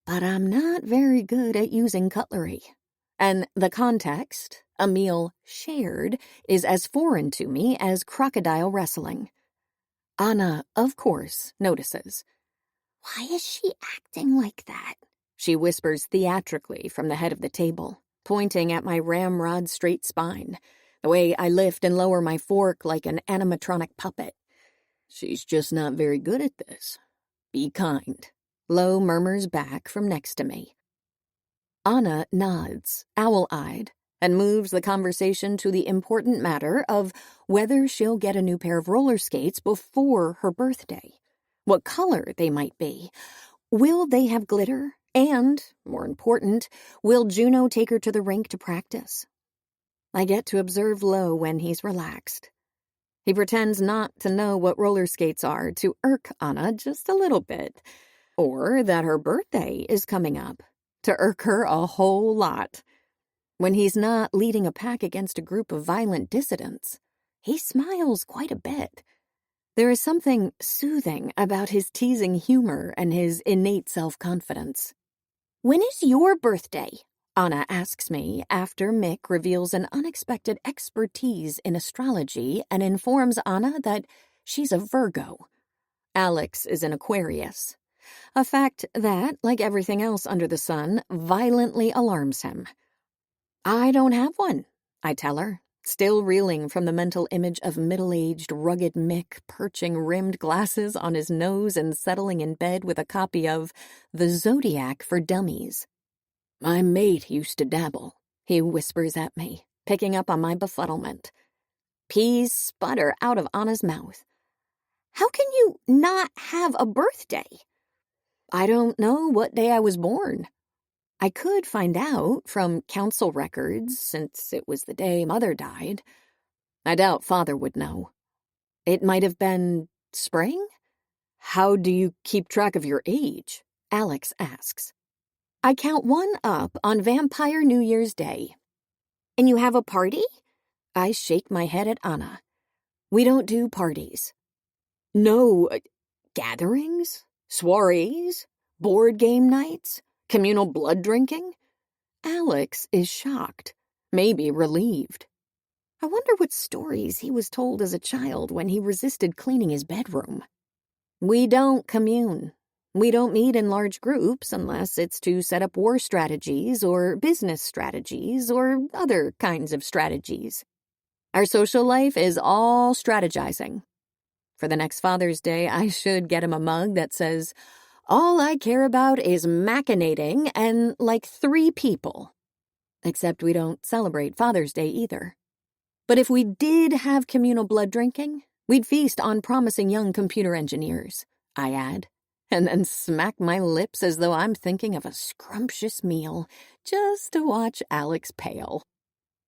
But I'm not very good at using cutlery. And the context, a meal shared, is as foreign to me as crocodile wrestling. Anna, of course, notices. Why is she acting like that? She whispers theatrically from the head of the table, pointing at my ramrod straight spine, the way I lift and lower my fork like an animatronic puppet. She's just not very good at this. Be kind. Lo murmurs back from next to me. Anna nods, owl-eyed, and moves the conversation to the important matter of whether she'll get a new pair of roller skates before her birthday, what color they might be, will they have glitter, and, more important, will Juno take her to the rink to practice? I get to observe Lo when he's relaxed. He pretends not to know what roller skates are to irk Anna just a little bit, or that her birthday is coming up, to irk her a whole lot. When he's not leading a pack against a group of violent dissidents, he smiles quite a bit. There is something soothing about his teasing humor and his innate self-confidence. When is your birthday? Anna asks me after Mick reveals an unexpected expertise in astrology and informs Anna that she's a Virgo. Alex is an Aquarius. A fact that, like everything else under the sun, violently alarms him. I don't have one, I tell her, still reeling from the mental image of middle-aged, rugged Mick perching rimmed glasses on his nose and settling in bed with a copy of The Zodiac for Dummies. My mate used to dabble, he whispers at me, picking up on my befuddlement. Peas sputter out of Anna's mouth. How can you not have a birthday? I don't know what day I was born. I could find out from council records, since it was the day Mother died. I doubt Father would know. It might have been spring? How do you keep track of your age? Alex asks. I count one up on Vampire New Year's Day. And you have a party? I shake my head at Anna. We don't do parties. No, gatherings? Soirees? Board game nights? Communal blood drinking? Alex is shocked, maybe relieved. I wonder what stories he was told as a child when he resisted cleaning his bedroom. We don't commune. We don't meet in large groups unless it's to set up war strategies or business strategies or other kinds of strategies. Our social life is all strategizing. For the next Father's Day, I should get him a mug that says, all I care about is machinating and like 3 people. Except we don't celebrate Father's Day either. But if we did have communal blood drinking, we'd feast on promising young computer engineers, I add, and then smack my lips as though I'm thinking of a scrumptious meal just to watch Alex pale.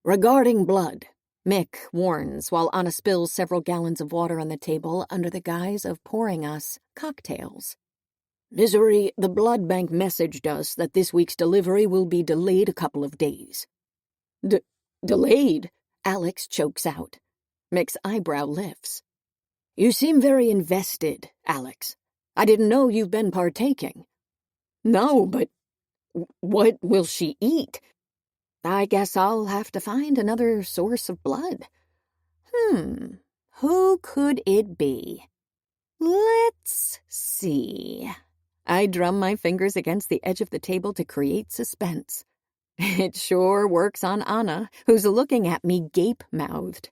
Regarding blood, Mick warns while Anna spills several gallons of water on the table under the guise of pouring us cocktails. Misery, the blood bank messaged us that this week's delivery will be delayed a couple of days. Delayed? Alex chokes out. Mick's eyebrow lifts. You seem very invested, Alex. I didn't know you've been partaking. No, but what will she eat? I guess I'll have to find another source of blood. Who could it be? Let's see. I drum my fingers against the edge of the table to create suspense. It sure works on Anna, who's looking at me gape-mouthed.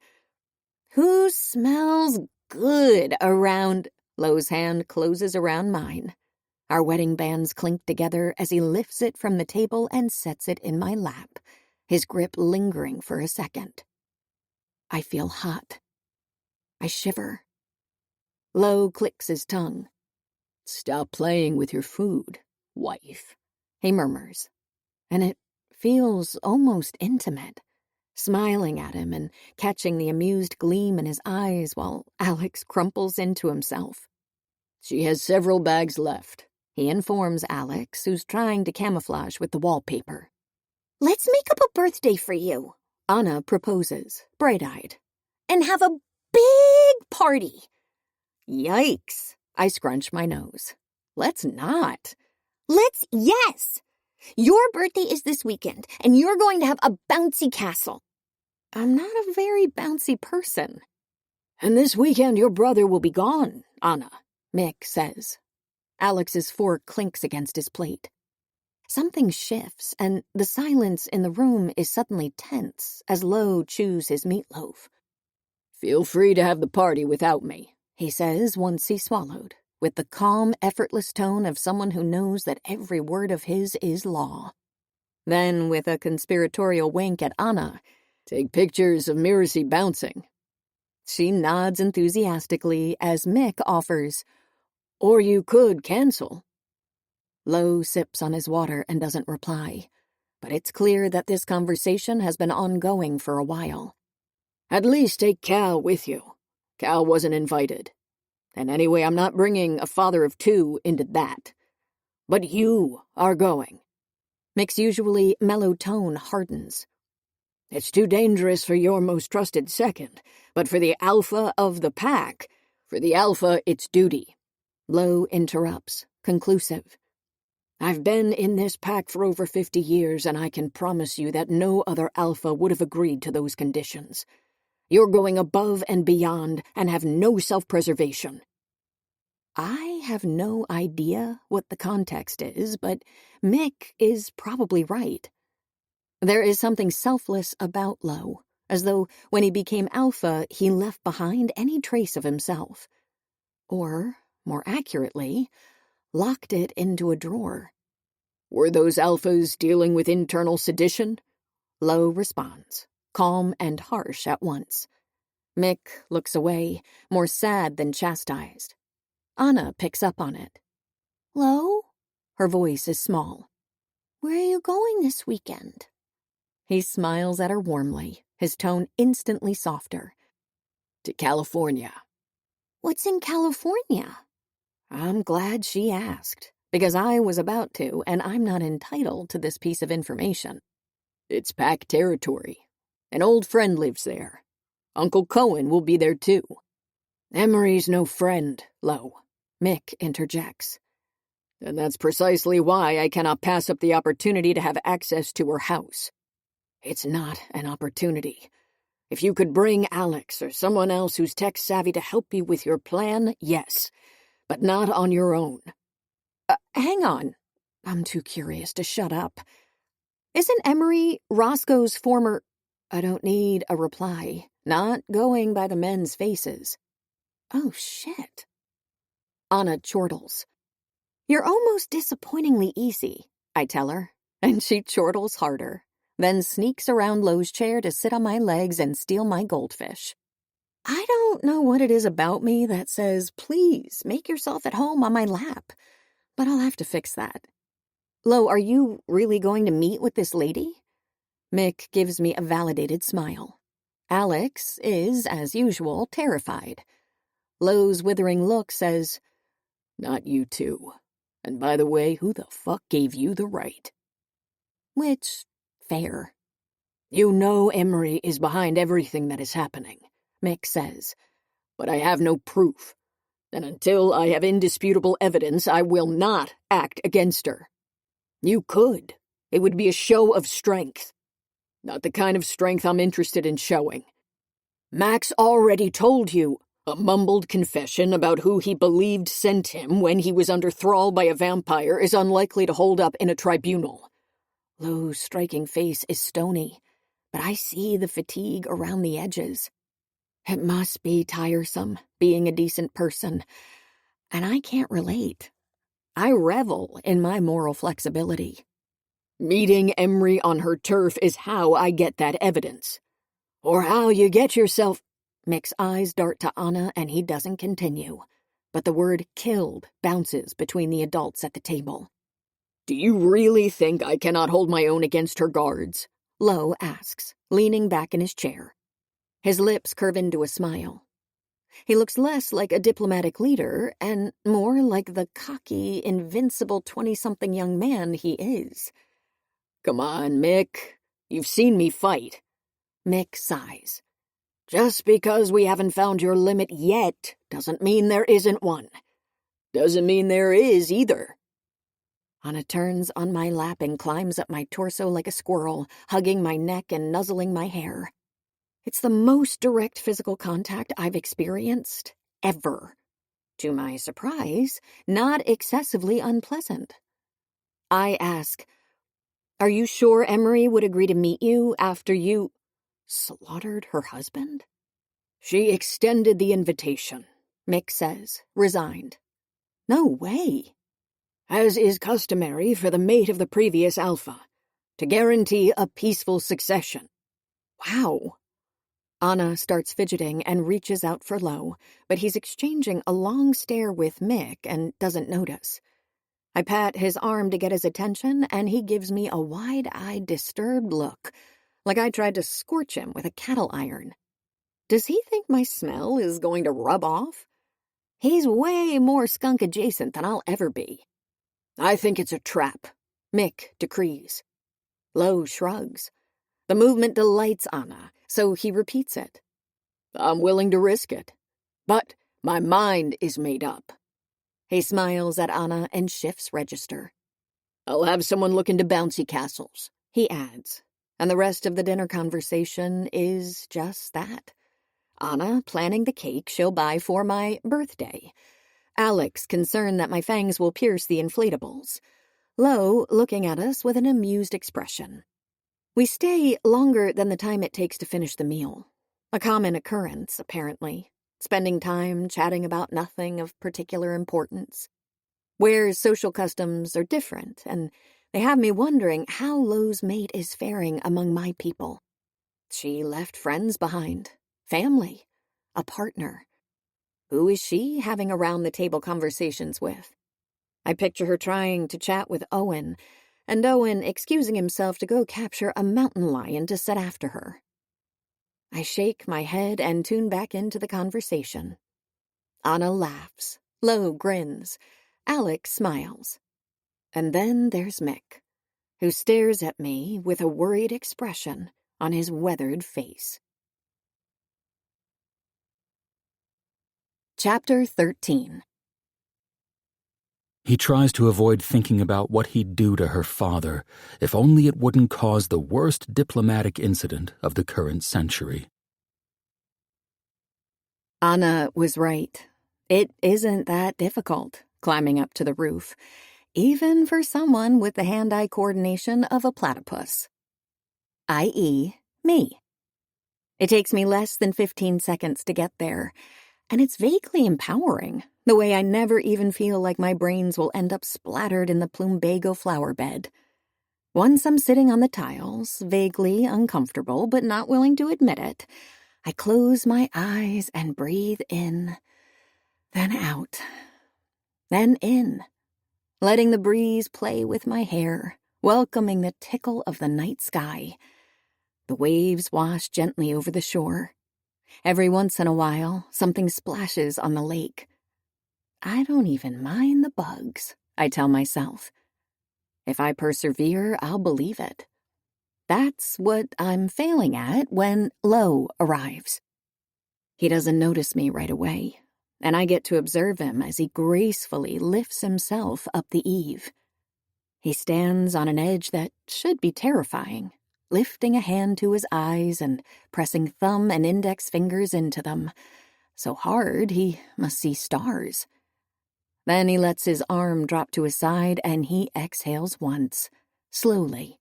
Who smells good around... Lo's hand closes around mine. Our wedding bands clink together as he lifts it from the table and sets it in my lap, his grip lingering for a second. I feel hot. I shiver. Lo clicks his tongue. Stop playing with your food, wife, he murmurs, and it feels almost intimate, smiling at him and catching the amused gleam in his eyes while Alex crumples into himself. She has several bags left, he informs Alex, who's trying to camouflage with the wallpaper. Let's make up a birthday for you, Anna proposes, bright-eyed. And have a big party. Yikes, I scrunch my nose. Let's not. Yes. Your birthday is this weekend, and you're going to have a bouncy castle. I'm not a very bouncy person. And this weekend your brother will be gone, Anna, Mick says. Alex's fork clinks against his plate. Something shifts, and the silence in the room is suddenly tense as Lo chews his meatloaf. Feel free to have the party without me, he says once he swallowed, with the calm, effortless tone of someone who knows that every word of his is law. Then, with a conspiratorial wink at Anna, take pictures of Miracy bouncing. She nods enthusiastically as Mick offers, or you could cancel. Lo sips on his water and doesn't reply, but it's clear that this conversation has been ongoing for a while. At least take Cal with you. Cal wasn't invited. And anyway, I'm not bringing a father of 2 into that. But you are going. Mick's usually mellow tone hardens. It's too dangerous for your most trusted second, but for the alpha of the pack, for the alpha, it's duty. Lo interrupts, conclusive. I've been in this pack for over 50 years, and I can promise you that no other alpha would have agreed to those conditions. You're going above and beyond and have no self-preservation. I have no idea what the context is, but Mick is probably right. There is something selfless about Lo, as though when he became alpha, he left behind any trace of himself. Or, more accurately, locked it into a drawer. Were those alphas dealing with internal sedition? Lo responds, calm and harsh at once. Mick looks away, more sad than chastised. Anna picks up on it. Lo? Her voice is small. Where are you going this weekend? He smiles at her warmly, his tone instantly softer. To California. What's in California? I'm glad she asked, because I was about to, and I'm not entitled to this piece of information. It's pack territory. An old friend lives there. Uncle Cohen will be there too. Emery's no friend, Lo, Mick interjects. And that's precisely why I cannot pass up the opportunity to have access to her house. It's not an opportunity. If you could bring Alex or someone else who's tech-savvy to help you with your plan, yes, but not on your own. Hang on. I'm too curious to shut up. Isn't Emery Roscoe's former... I don't need a reply. Not going by the men's faces. Oh, shit. Anna chortles. You're almost disappointingly easy, I tell her, and she chortles harder, then sneaks around Lo's chair to sit on my legs and steal my goldfish. I don't know what it is about me that says, please, make yourself at home on my lap, but I'll have to fix that. Lo, are you really going to meet with this lady? Mick gives me a validated smile. Alex is, as usual, terrified. Lo's withering look says, Not you two. And by the way, who the fuck gave you the right? Which, fair. You know Emery is behind everything that is happening, Mick says. But I have no proof. And until I have indisputable evidence, I will not act against her. You could. It would be a show of strength. Not the kind of strength I'm interested in showing. Max already told you a mumbled confession about who he believed sent him when he was under thrall by a vampire is unlikely to hold up in a tribunal. Lo's striking face is stony, but I see the fatigue around the edges. It must be tiresome being a decent person, and I can't relate. I revel in my moral flexibility. Meeting Emery on her turf is how I get that evidence. Or how you get yourself... Mick's eyes dart to Anna and he doesn't continue, but the word killed bounces between the adults at the table. Do you really think I cannot hold my own against her guards? Lo asks, leaning back in his chair. His lips curve into a smile. He looks less like a diplomatic leader and more like the cocky, invincible 20-something young man he is. Come on, Mick. You've seen me fight. Mick sighs. Just because we haven't found your limit yet doesn't mean there isn't one. Doesn't mean there is either. Anna turns on my lap and climbs up my torso like a squirrel, hugging my neck and nuzzling my hair. It's the most direct physical contact I've experienced, ever. To my surprise, not excessively unpleasant. I ask, are you sure Emery would agree to meet you after you slaughtered her husband? She extended the invitation, Mick says, resigned. No way. As is customary for the mate of the previous alpha, to guarantee a peaceful succession. Wow. Anna starts fidgeting and reaches out for Lo, but he's exchanging a long stare with Mick and doesn't notice. I pat his arm to get his attention, and he gives me a wide-eyed, disturbed look, like I tried to scorch him with a cattle iron. Does he think my smell is going to rub off? He's way more skunk-adjacent than I'll ever be. I think it's a trap, Mick decrees. Lo shrugs. The movement delights Anna, so he repeats it. I'm willing to risk it, but my mind is made up. He smiles at Anna and shifts register. I'll have someone look into bouncy castles, he adds, and the rest of the dinner conversation is just that. Anna planning the cake she'll buy for my birthday. Alex concerned that my fangs will pierce the inflatables. Lo looking at us with an amused expression. We stay longer than the time it takes to finish the meal. A common occurrence, apparently. Spending time chatting about nothing of particular importance. Ware's social customs are different, and they have me wondering how Lo's mate is faring among my people. She left friends behind, family, a partner. Who is she having around-the-table conversations with? I picture her trying to chat with Owen, and Owen excusing himself to go capture a mountain lion to set after her. I shake my head and tune back into the conversation. Anna laughs, Lo grins, Alex smiles. And then there's Mick, who stares at me with a worried expression on his weathered face. Chapter 13. He tries to avoid thinking about what he'd do to her father, if only it wouldn't cause the worst diplomatic incident of the current century. Anna was right. It isn't that difficult, climbing up to the roof, even for someone with the hand-eye coordination of a platypus. I.e., me. It takes me less than 15 seconds to get there, and it's vaguely empowering, the way I never even feel like my brains will end up splattered in the plumbago flower bed. Once I'm sitting on the tiles, vaguely uncomfortable but not willing to admit it, I close my eyes and breathe in, then out, then in, letting the breeze play with my hair, welcoming the tickle of the night sky. The waves wash gently over the shore. Every once in a while, something splashes on the lake. I don't even mind the bugs, I tell myself. If I persevere, I'll believe it. That's what I'm failing at when Lo arrives. He doesn't notice me right away, and I get to observe him as he gracefully lifts himself up the eave. He stands on an edge that should be terrifying, lifting a hand to his eyes and pressing thumb and index fingers into them, so hard he must see stars. Then he lets his arm drop to his side and he exhales once, slowly.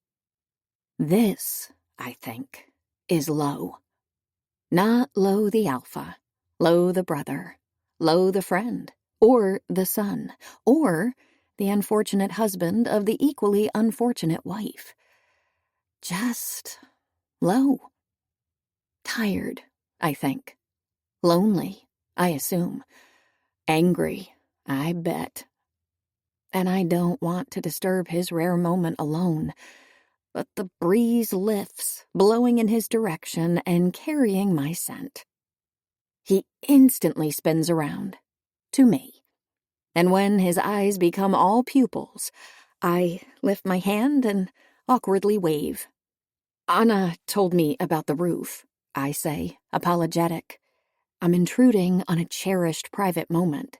This, I think, is Lo. Not Lo the alpha, Lo the brother, Lo the friend, or the son, or the unfortunate husband of the equally unfortunate wife. Just Lo. Tired, I think. Lonely, I assume. Angry, I bet. And I don't want to disturb his rare moment alone, but the breeze lifts, blowing in his direction and carrying my scent. He instantly spins around, to me. And when his eyes become all pupils, I lift my hand and awkwardly wave. Anna told me about the roof, I say, apologetic. I'm intruding on a cherished private moment.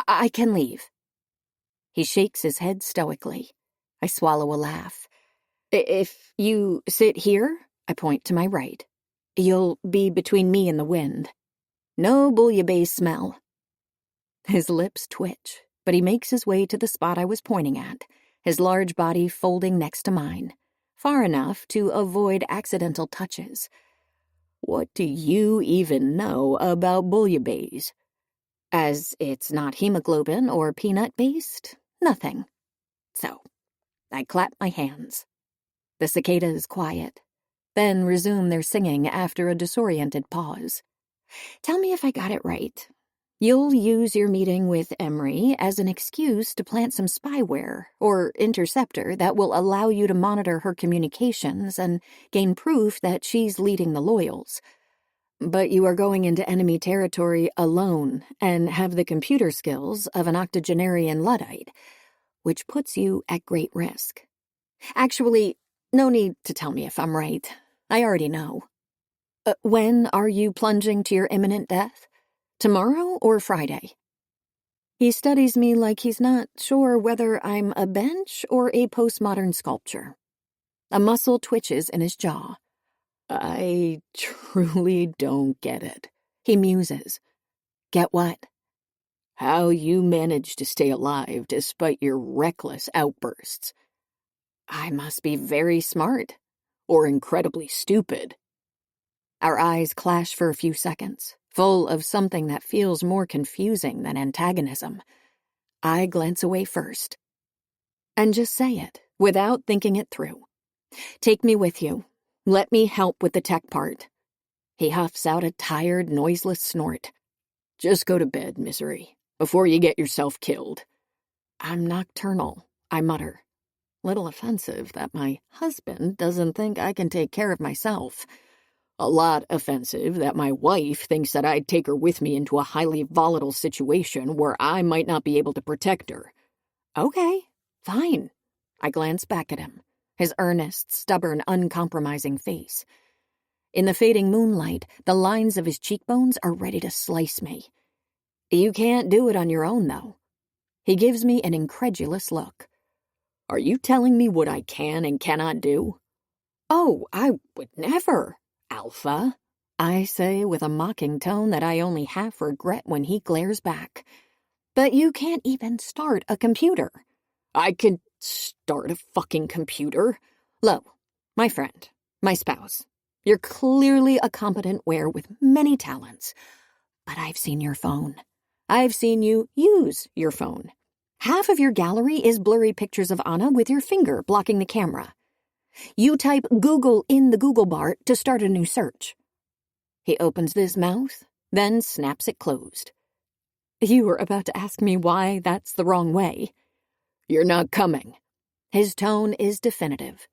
I can leave. He shakes his head stoically. I swallow a laugh. If you sit here, I point to my right. You'll be between me and the wind. No bouillabaisse smell. His lips twitch, but he makes his way to the spot I was pointing at, his large body folding next to mine, far enough to avoid accidental touches. What do you even know about bouillabaisse? As it's not hemoglobin or peanut-based, nothing. So, I clap my hands. The cicadas quiet, then resume their singing after a disoriented pause. Tell me if I got it right. You'll use your meeting with Emery as an excuse to plant some spyware or interceptor that will allow you to monitor her communications and gain proof that she's leading the loyals. But you are going into enemy territory alone and have the computer skills of an octogenarian Luddite, which puts you at great risk. Actually, no need to tell me if I'm right. I already know. When are you plunging to your imminent death? Tomorrow or Friday? He studies me like he's not sure whether I'm a bench or a postmodern sculpture. A muscle twitches in his jaw. I truly don't get it, he muses. Get what? How you manage to stay alive despite your reckless outbursts. I must be very smart, or incredibly stupid. Our eyes clash for a few seconds, full of something that feels more confusing than antagonism. I glance away first. And just say it, without thinking it through. Take me with you. Let me help with the tech part. He huffs out a tired, noiseless snort. Just go to bed, misery, before you get yourself killed. I'm nocturnal, I mutter. Little offensive that my husband doesn't think I can take care of myself. A lot offensive that my wife thinks that I'd take her with me into a highly volatile situation where I might not be able to protect her. Okay, fine. I glance back at him, his earnest, stubborn, uncompromising face. In the fading moonlight, the lines of his cheekbones are ready to slice me. You can't do it on your own, though. He gives me an incredulous look. Are you telling me what I can and cannot do? Oh, I would never, Alpha, I say with a mocking tone that I only half regret when he glares back. But you can't even start a computer. I can start a fucking computer? Lo, my friend, my spouse. You're clearly a competent were with many talents. But I've seen your phone. I've seen you use your phone. Half of your gallery is blurry pictures of Anna with your finger blocking the camera. You type Google in the Google bar to start a new search. He opens his mouth, then snaps it closed. You were about to ask me why that's the wrong way. You're not coming. His tone is definitive.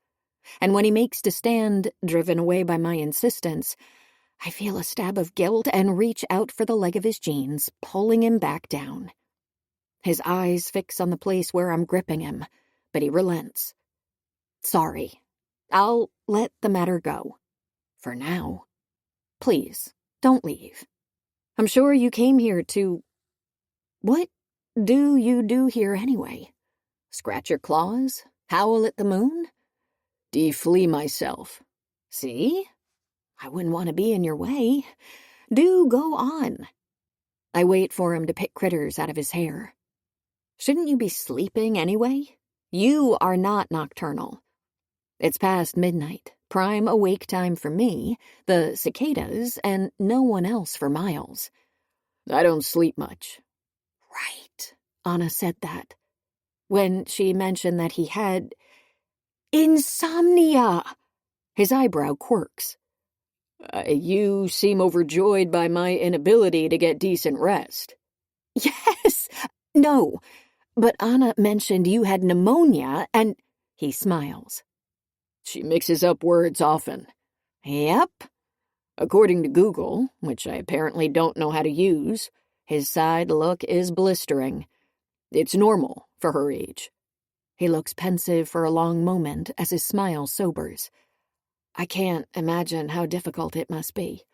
And when he makes to stand, driven away by my insistence, I feel a stab of guilt and reach out for the leg of his jeans, pulling him back down. His eyes fix on the place where I'm gripping him, but he relents. Sorry. I'll let the matter go. For now. Please, don't leave. I'm sure you came here to... What do you do here anyway? Scratch your claws? Howl at the moon? Deflee myself. See? I wouldn't want to be in your way. Do go on. I wait for him to pick critters out of his hair. Shouldn't you be sleeping anyway? You are not nocturnal. It's past midnight, prime awake time for me, the cicadas, and no one else for miles. I don't sleep much. Right, Anna said that. When she mentioned that he had... insomnia! His eyebrow quirks. You seem overjoyed by my inability to get decent rest. Yes! No, but Anna mentioned you had pneumonia and... He smiles. She mixes up words often. Yep. According to Google, which I apparently don't know how to use, his side look is blistering. It's normal for her age. He looks pensive for a long moment as his smile sobers. I can't imagine how difficult it must be.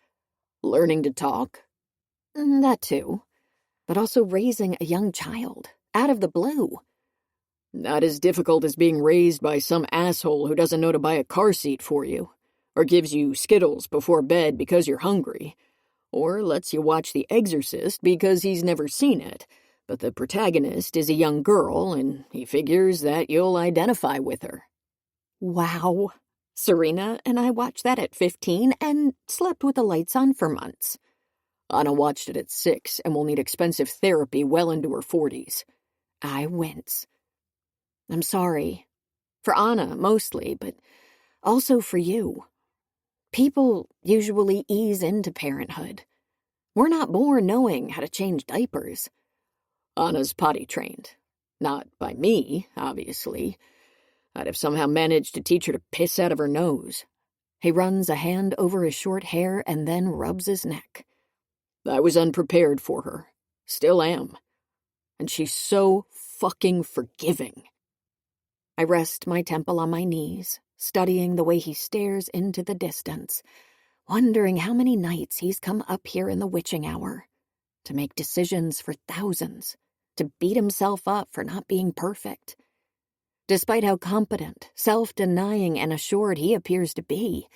Learning to talk? That too. But also raising a young child, out of the blue. Not as difficult as being raised by some asshole who doesn't know to buy a car seat for you, or gives you Skittles before bed because you're hungry, or lets you watch The Exorcist because he's never seen it, but the protagonist is a young girl and he figures that you'll identify with her. Wow. Serena and I watched that at 15 and slept with the lights on for months. Anna watched it at 6 and will need expensive therapy well into her 40s. I wince. I'm sorry. For Anna, mostly, but also for you. People usually ease into parenthood. We're not born knowing how to change diapers. Anna's potty trained. Not by me, obviously. I'd have somehow managed to teach her to piss out of her nose. He runs a hand over his short hair and then rubs his neck. I was unprepared for her. Still am. And she's so fucking forgiving. I rest my temple on my knees, studying the way he stares into the distance, wondering how many nights he's come up here in the witching hour to make decisions for thousands, to beat himself up for not being perfect. Despite how competent, self-denying, and assured he appears to be,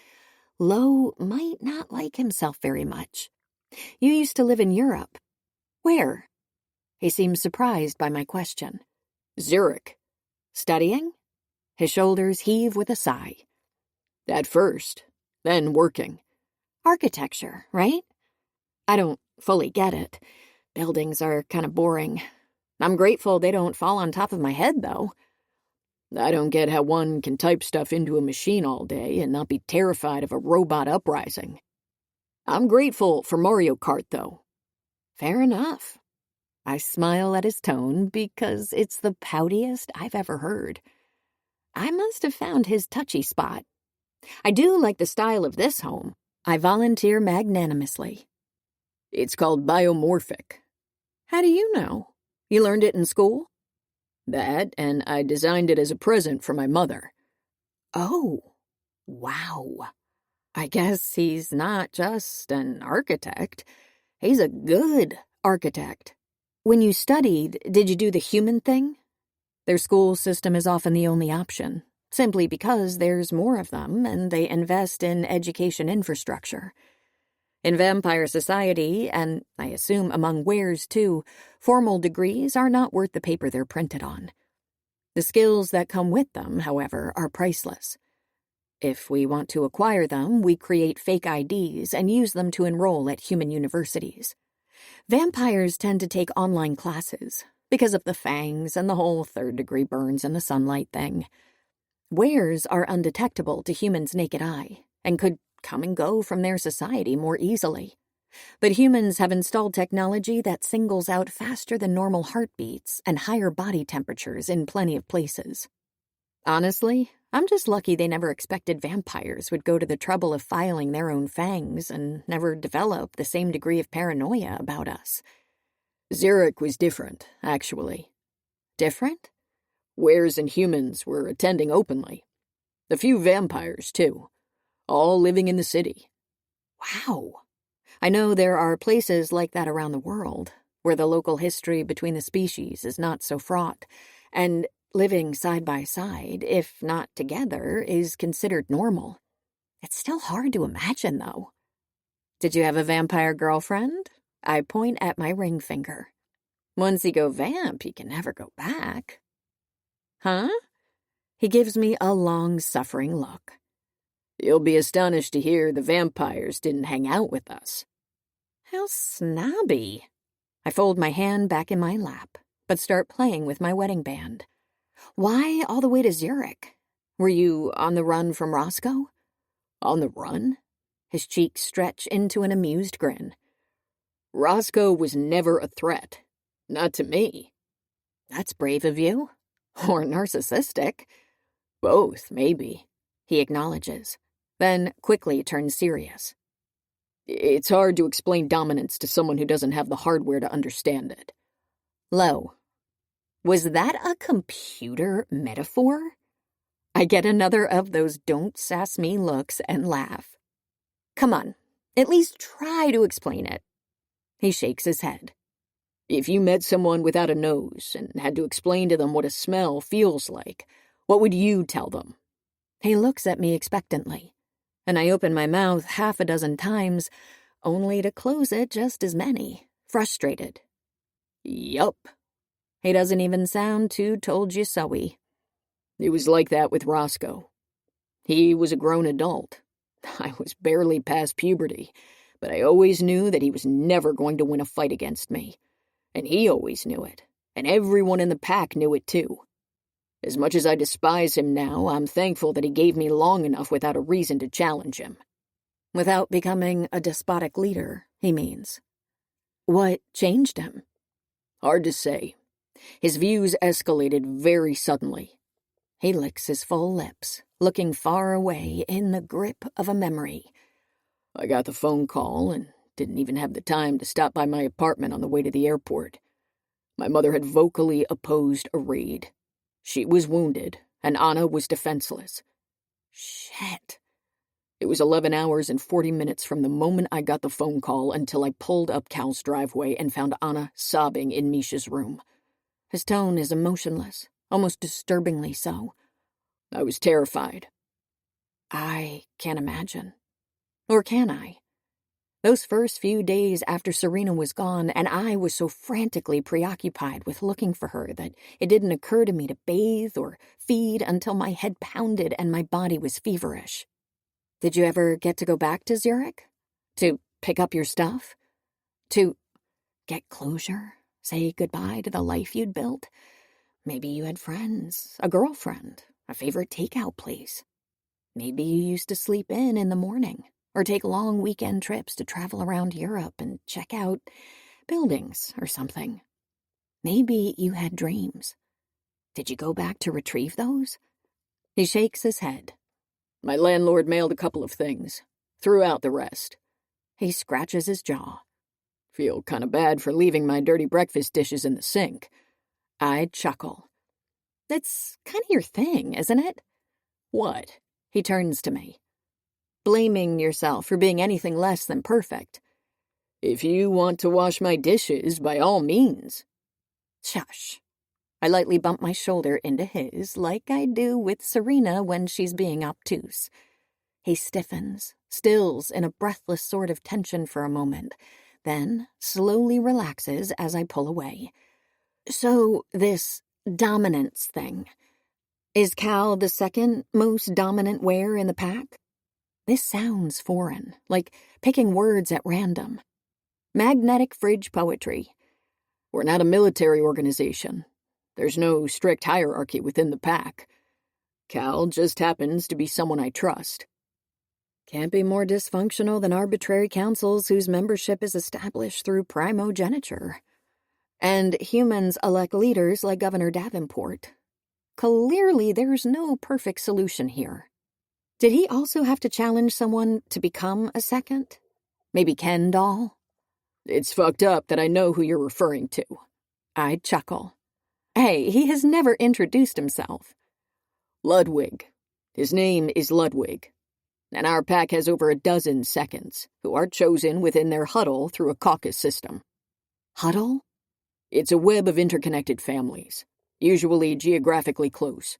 Lo might not like himself very much. You used to live in Europe. Where? He seemed surprised by my question. Zurich. Studying? His shoulders heave with a sigh. At first, then working. Architecture, right? I don't fully get it. Buildings are kind of boring. I'm grateful they don't fall on top of my head, though. I don't get how one can type stuff into a machine all day and not be terrified of a robot uprising. I'm grateful for Mario Kart, though. Fair enough. I smile at his tone because it's the poutiest I've ever heard. I must have found his touchy spot. I do like the style of this home. I volunteer magnanimously. It's called biomorphic. How do you know? You learned it in school? That, and I designed it as a present for my mother. Oh, wow. I guess he's not just an architect. He's a good architect. When you studied, did you do the human thing? Their school system is often the only option, simply because there's more of them and they invest in education infrastructure. In vampire society, and I assume among wares too, formal degrees are not worth the paper they're printed on. The skills that come with them, however, are priceless. If we want to acquire them, we create fake IDs and use them to enroll at human universities. Vampires tend to take online classes because of the fangs and the whole third-degree burns in the sunlight thing. Wares are undetectable to humans' naked eye and could come and go from their society more easily. But humans have installed technology that singles out faster than normal heartbeats and higher body temperatures in plenty of places. Honestly, I'm just lucky they never expected vampires would go to the trouble of filing their own fangs and never develop the same degree of paranoia about us. Zurich was different, actually. Different? Wares and humans were attending openly. A few vampires, too. All living in the city. Wow. I know there are places like that around the world, where the local history between the species is not so fraught, and living side by side, if not together, is considered normal. It's still hard to imagine, though. Did you have a vampire girlfriend? I point at my ring finger. Once you go vamp, you can never go back. Huh? He gives me a long-suffering look. You'll be astonished to hear the vampires didn't hang out with us. How snobby. I fold my hand back in my lap, but start playing with my wedding band. Why all the way to Zurich? Were you on the run from Roscoe? On the run? His cheeks stretch into an amused grin. Roscoe was never a threat. Not to me. That's brave of you. Or narcissistic. Both, maybe. He acknowledges, then quickly turns serious. It's hard to explain dominance to someone who doesn't have the hardware to understand it. Lo. Was that a computer metaphor? I get another of those don't sass me looks and laugh. Come on, at least try to explain it. He shakes his head. If you met someone without a nose and had to explain to them what a smell feels like, what would you tell them? He looks at me expectantly, and I open my mouth half a dozen times, only to close it just as many, frustrated. Yup. He doesn't even sound too told-you-so-y. It was like that with Roscoe. He was a grown adult. I was barely past puberty, but I always knew that he was never going to win a fight against me. And he always knew it, and everyone in the pack knew it too. As much as I despise him now, I'm thankful that he gave me long enough without a reason to challenge him. Without becoming a despotic leader, he means. What changed him? Hard to say. His views escalated very suddenly. He licks his full lips, looking far away in the grip of a memory. I got the phone call and didn't even have the time to stop by my apartment on the way to the airport. My mother had vocally opposed a raid. She was wounded, and Anna was defenseless. Shit. It was 11 hours and 40 minutes from the moment I got the phone call until I pulled up Cal's driveway and found Anna sobbing in Misha's room. His tone is emotionless, almost disturbingly so. I was terrified. I can't imagine. Or can I? Those first few days after Serena was gone, and I was so frantically preoccupied with looking for her that it didn't occur to me to bathe or feed until my head pounded and my body was feverish. Did you ever get to go back to Zurich? To pick up your stuff? To get closure? Say goodbye to the life you'd built? Maybe you had friends, a girlfriend, a favorite takeout place. Maybe you used to sleep in the morning, or take long weekend trips to travel around Europe and check out buildings or something. Maybe you had dreams. Did you go back to retrieve those? He shakes his head. My landlord mailed a couple of things. Threw out the rest. He scratches his jaw. Feel kind of bad for leaving my dirty breakfast dishes in the sink. I chuckle. That's kind of your thing, isn't it? What? He turns to me. Blaming yourself for being anything less than perfect. If you want to wash my dishes, by all means. Shush. I lightly bump my shoulder into his, like I do with Serena when she's being obtuse. He stiffens, stills in a breathless sort of tension for a moment, then slowly relaxes as I pull away. So, this dominance thing. Is Cal the second most dominant were in the pack? This sounds foreign, like picking words at random. Magnetic fridge poetry. We're not a military organization. There's no strict hierarchy within the pack. Cal just happens to be someone I trust. Can't be more dysfunctional than arbitrary councils whose membership is established through primogeniture. And humans elect leaders like Governor Davenport. Clearly, there's no perfect solution here. Did he also have to challenge someone to become a second? Maybe Ken Doll? It's fucked up that I know who you're referring to. I chuckle. Hey, he has never introduced himself. Ludwig. His name is Ludwig. And our pack has over a dozen seconds, who are chosen within their huddle through a caucus system. Huddle? It's a web of interconnected families, usually geographically close.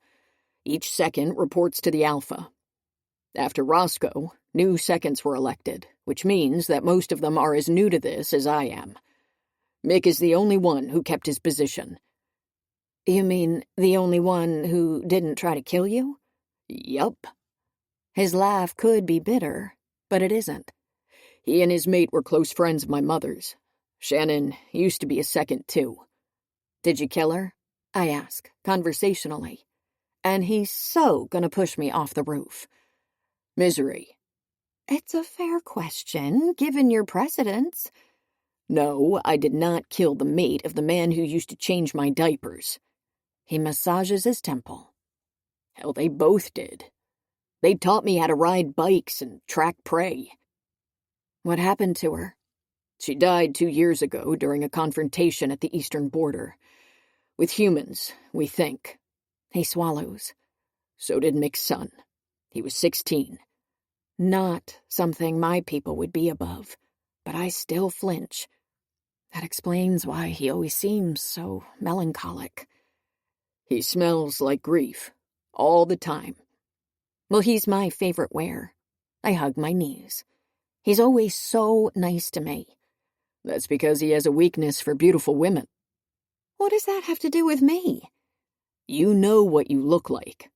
Each second reports to the alpha. After Roscoe, new seconds were elected, which means that most of them are as new to this as I am. Mick is the only one who kept his position. You mean the only one who didn't try to kill you? Yup. His laugh could be bitter, but it isn't. He and his mate were close friends of my mother's. Shannon used to be a second, too. Did you kill her? I ask, conversationally. And he's so gonna push me off the roof. Misery. It's a fair question, given your precedents. No, I did not kill the mate of the man who used to change my diapers. He massages his temple. Hell, they both did. They taught me how to ride bikes and track prey. What happened to her? She died 2 years ago during a confrontation at the eastern border. With humans, we think. He swallows. So did Mick's son. He was 16. Not something my people would be above, but I still flinch. That explains why he always seems so melancholic. He smells like grief, all the time. Well, he's my favorite were. I hug my knees. He's always so nice to me. That's because he has a weakness for beautiful women. What does that have to do with me? You know what you look like.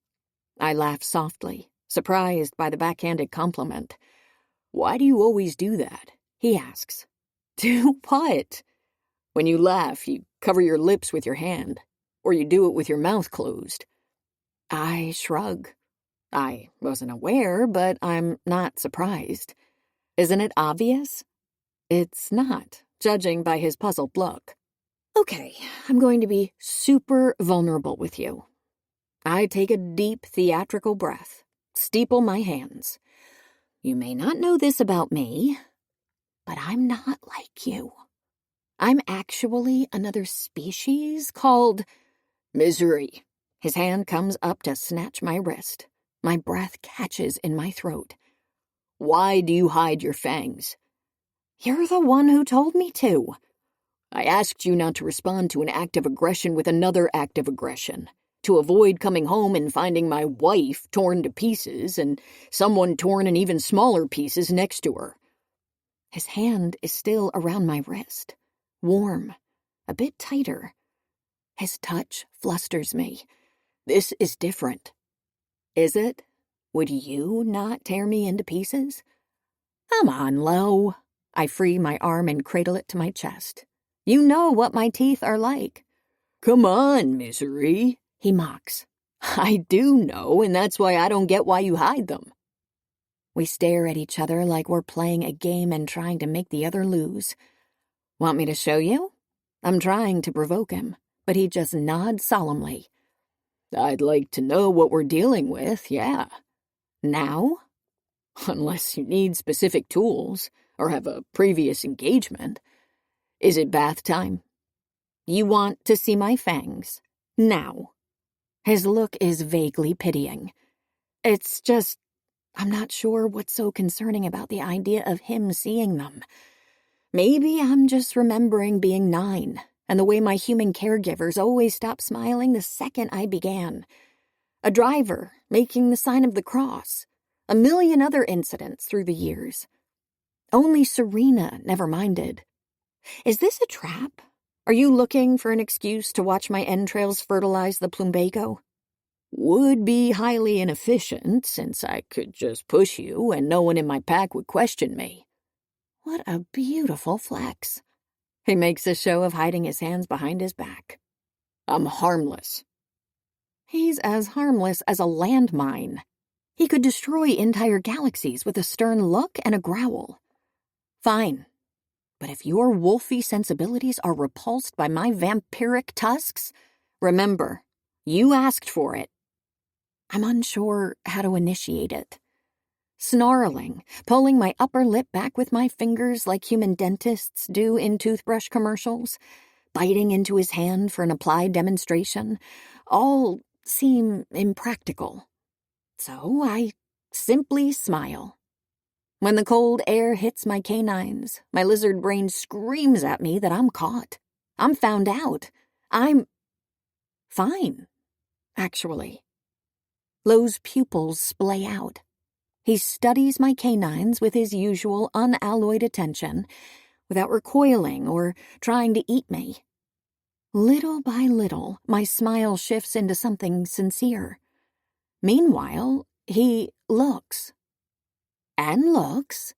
I laugh softly, surprised by the backhanded compliment. Why do you always do that? He asks. Do what? When you laugh, you cover your lips with your hand, or you do it with your mouth closed. I shrug. I wasn't aware, but I'm not surprised. Isn't it obvious? It's not, judging by his puzzled look. Okay, I'm going to be super vulnerable with you. I take a deep theatrical breath, steeple my hands. You may not know this about me, but I'm not like you. I'm actually another species called misery. His hand comes up to snatch my wrist. My breath catches in my throat. Why do you hide your fangs? You're the one who told me to. I asked you not to respond to an act of aggression with another act of aggression, to avoid coming home and finding my wife torn to pieces and someone torn in even smaller pieces next to her. His hand is still around my wrist, warm, a bit tighter. His touch flusters me. This is different. Is it? Would you not tear me into pieces? Come on, Lo. I free my arm and cradle it to my chest. You know what my teeth are like. Come on, Misery, he mocks. I do know, and that's why I don't get why you hide them. We stare at each other like we're playing a game and trying to make the other lose. Want me to show you? I'm trying to provoke him, but he just nods solemnly. I'd like to know what we're dealing with, yeah. Now? Unless you need specific tools, or have a previous engagement. Is it bath time? You want to see my fangs? Now. His look is vaguely pitying. It's just, I'm not sure what's so concerning about the idea of him seeing them. Maybe I'm just remembering being 9, and the way my human caregivers always stopped smiling the second I began. A driver making the sign of the cross. A million other incidents through the years. Only Serena never minded. Is this a trap? Are you looking for an excuse to watch my entrails fertilize the plumbago? Would be highly inefficient, since I could just push you and no one in my pack would question me. What a beautiful flex. He makes a show of hiding his hands behind his back. I'm harmless. He's as harmless as a landmine. He could destroy entire galaxies with a stern look and a growl. Fine. But if your wolfy sensibilities are repulsed by my vampiric tusks, remember, you asked for it. I'm unsure how to initiate it. Snarling, pulling my upper lip back with my fingers like human dentists do in toothbrush commercials, biting into his hand for an applied demonstration, all seem impractical. So I simply smile. When the cold air hits my canines, my lizard brain screams at me that I'm caught. I'm found out. I'm fine, actually. Lo's pupils splay out. He studies my canines with his usual unalloyed attention, without recoiling or trying to eat me. Little by little, my smile shifts into something sincere. Meanwhile, he looks. And looks.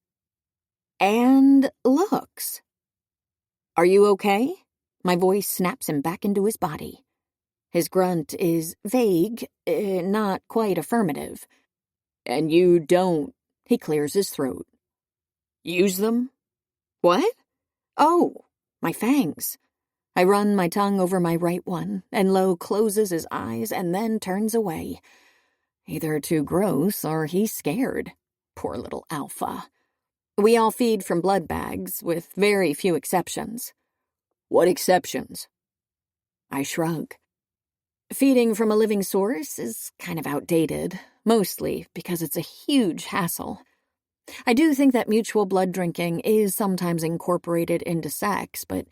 And looks. Are you okay? My voice snaps him back into his body. His grunt is vague, not quite affirmative. And you don't, he clears his throat. Use them? What? Oh, my fangs. I run my tongue over my right one, and Lo closes his eyes and then turns away. Either too gross or he's scared. Poor little alpha. We all feed from blood bags, with very few exceptions. What exceptions? I shrug. Feeding from a living source is kind of outdated, mostly because it's a huge hassle. I do think that mutual blood drinking is sometimes incorporated into sex, but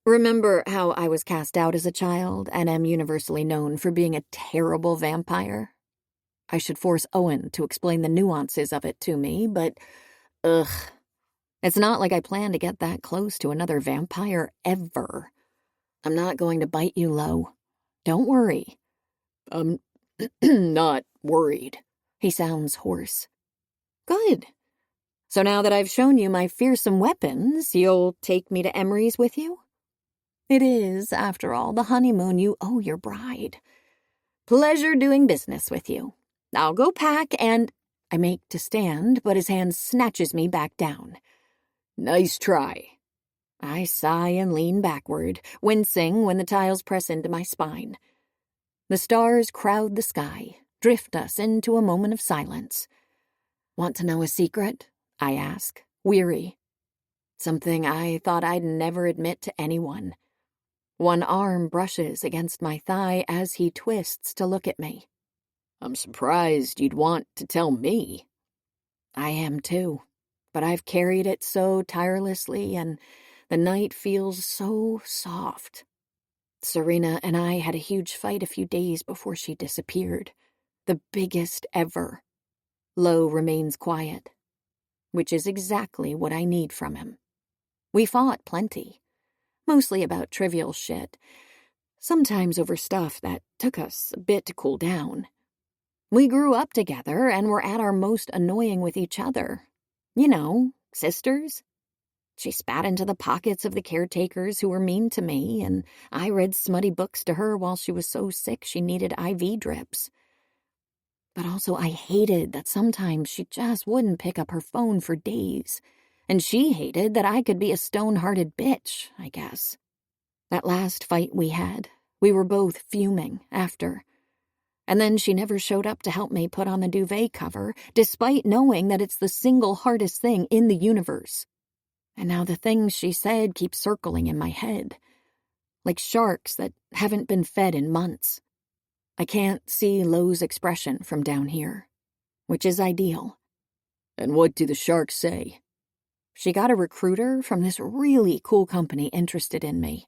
remember how I was cast out as a child and am universally known for being a terrible vampire? I should force Owen to explain the nuances of it to me, but it's not like I plan to get that close to another vampire ever. I'm not going to bite you, Lo. Don't worry. I'm not worried. He sounds hoarse. Good. So now that I've shown you my fearsome weapons, you'll take me to Emery's with you? It is, after all, the honeymoon you owe your bride. Pleasure doing business with you. I'll go pack and... I make to stand, but his hand snatches me back down. Nice try. I sigh and lean backward, wincing when the tiles press into my spine. The stars crowd the sky, drift us into a moment of silence. Want to know a secret? I ask, weary. Something I thought I'd never admit to anyone. One arm brushes against my thigh as he twists to look at me. I'm surprised you'd want to tell me. I am too, but I've carried it so tirelessly, and The night feels so soft. Serena and I had a huge fight a few days before she disappeared. The biggest ever. Lo remains quiet, which is exactly what I need from him. We fought plenty, mostly about trivial shit, sometimes over stuff that took us a bit to cool down. We grew up together and were at our most annoying with each other. You know, sisters. She spat into the pockets of the caretakers who were mean to me, and I read smutty books to her while she was so sick she needed IV drips. But also I hated that sometimes she just wouldn't pick up her phone for days, and she hated that I could be a stone-hearted bitch, I guess. That last fight we had, we were both fuming after. And then she never showed up to help me put on the duvet cover, despite knowing that it's the single hardest thing in the universe. And now the things she said keep circling in my head, like sharks that haven't been fed in months. I can't see Lo's expression from down here, which is ideal. And what do the sharks say? She got a recruiter from this really cool company interested in me.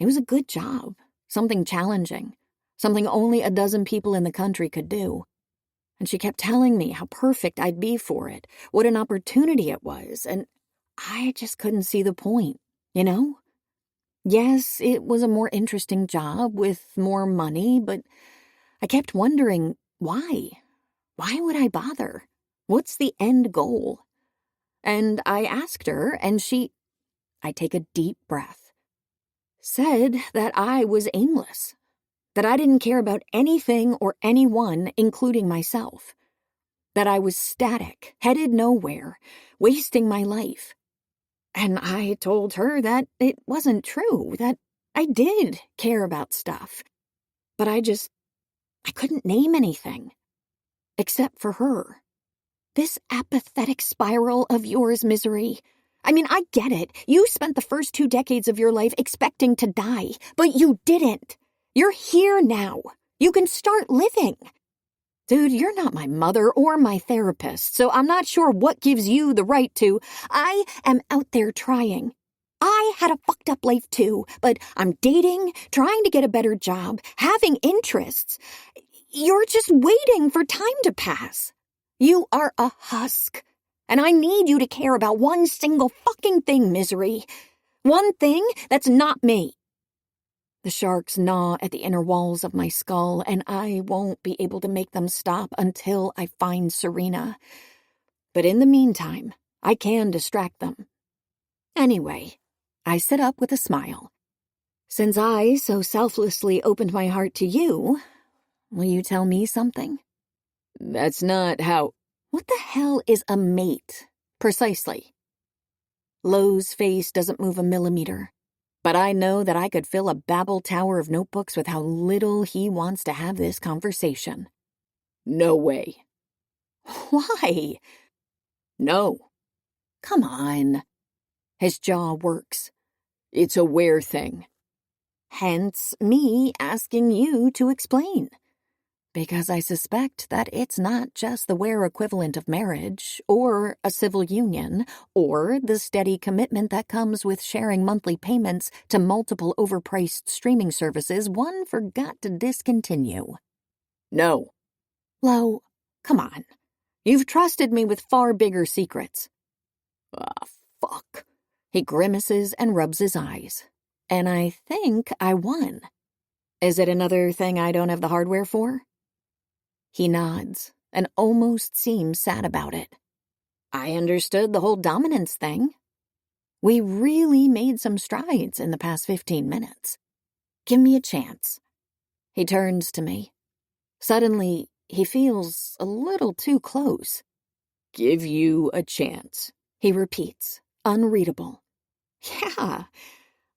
It was a good job, something challenging, something only a dozen people in the country could do. And she kept telling me how perfect I'd be for it, what an opportunity it was, and I just couldn't see the point, you know? Yes, it was a more interesting job with more money, but I kept wondering, why? Why would I bother? What's the end goal? And I asked her, and I take a deep breath, said that I was aimless, that I didn't care about anything or anyone, including myself, that I was static, headed nowhere, wasting my life. And I told her that it wasn't true, that I did care about stuff. But I couldn't name anything. Except for her. This apathetic spiral of yours, Misery. I mean, I get it. You spent the first 2 decades of your life expecting to die, but you didn't. You're here now. You can start living. Dude, you're not my mother or my therapist, so I'm not sure what gives you the right to. I am out there trying. I had a fucked up life too, but I'm dating, trying to get a better job, having interests. You're just waiting for time to pass. You are a husk, and I need you to care about one single fucking thing, Misery. One thing that's not me. The sharks gnaw at the inner walls of my skull, and I won't be able to make them stop until I find Serena. But in the meantime, I can distract them. Anyway, I sit up with a smile. Since I so selflessly opened my heart to you, will you tell me something? That's not how... What the hell is a mate, precisely? Lo's face doesn't move a millimeter. But I know that I could fill a Babel tower of notebooks with how little he wants to have this conversation. No way. Why? No. Come on. His jaw works. It's a where thing. Hence me asking you to explain. Because I suspect that it's not just the where equivalent of marriage, or a civil union, or the steady commitment that comes with sharing monthly payments to multiple overpriced streaming services one forgot to discontinue. No. Lo, come on. You've trusted me with far bigger secrets. Ah, fuck. He grimaces and rubs his eyes. And I think I won. Is it another thing I don't have the hardware for? He nods and almost seems sad about it. I understood the whole dominance thing. We really made some strides in the past 15 minutes. Give me a chance. He turns to me. Suddenly, he feels a little too close. Give you a chance, he repeats, unreadable. Yeah.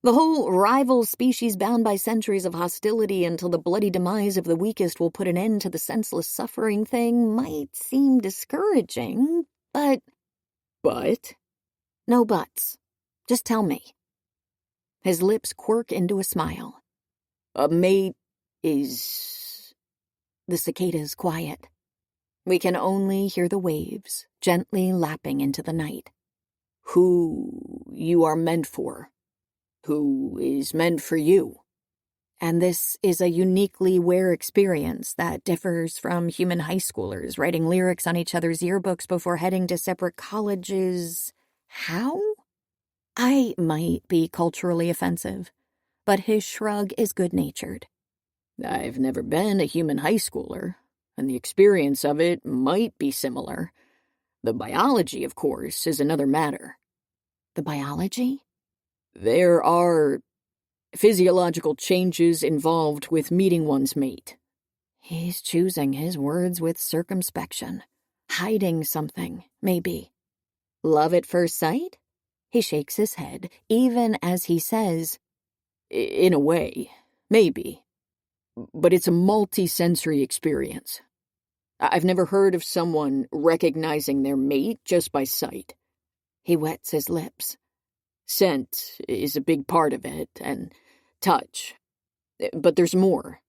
The whole rival species bound by centuries of hostility until the bloody demise of the weakest will put an end to the senseless suffering thing might seem discouraging, but... But? No buts. Just tell me. His lips quirk into a smile. A mate is... The cicada's quiet. We can only hear the waves gently lapping into the night. who you are meant for, who is meant for you. And this is a uniquely Ware experience that differs from human high schoolers writing lyrics on each other's yearbooks before heading to separate colleges. How? I might be culturally offensive, but his shrug is good-natured. I've never been a human high schooler, and the experience of it might be similar. The biology, of course, is another matter. The biology? There are physiological changes involved with meeting one's mate. He's choosing his words with circumspection. Hiding something, maybe. Love at first sight? He shakes his head, even as he says, In a way, maybe. But it's a multi-sensory experience. I've never heard of someone recognizing their mate just by sight. He wets his lips. Scent is a big part of it, and touch. But there's more.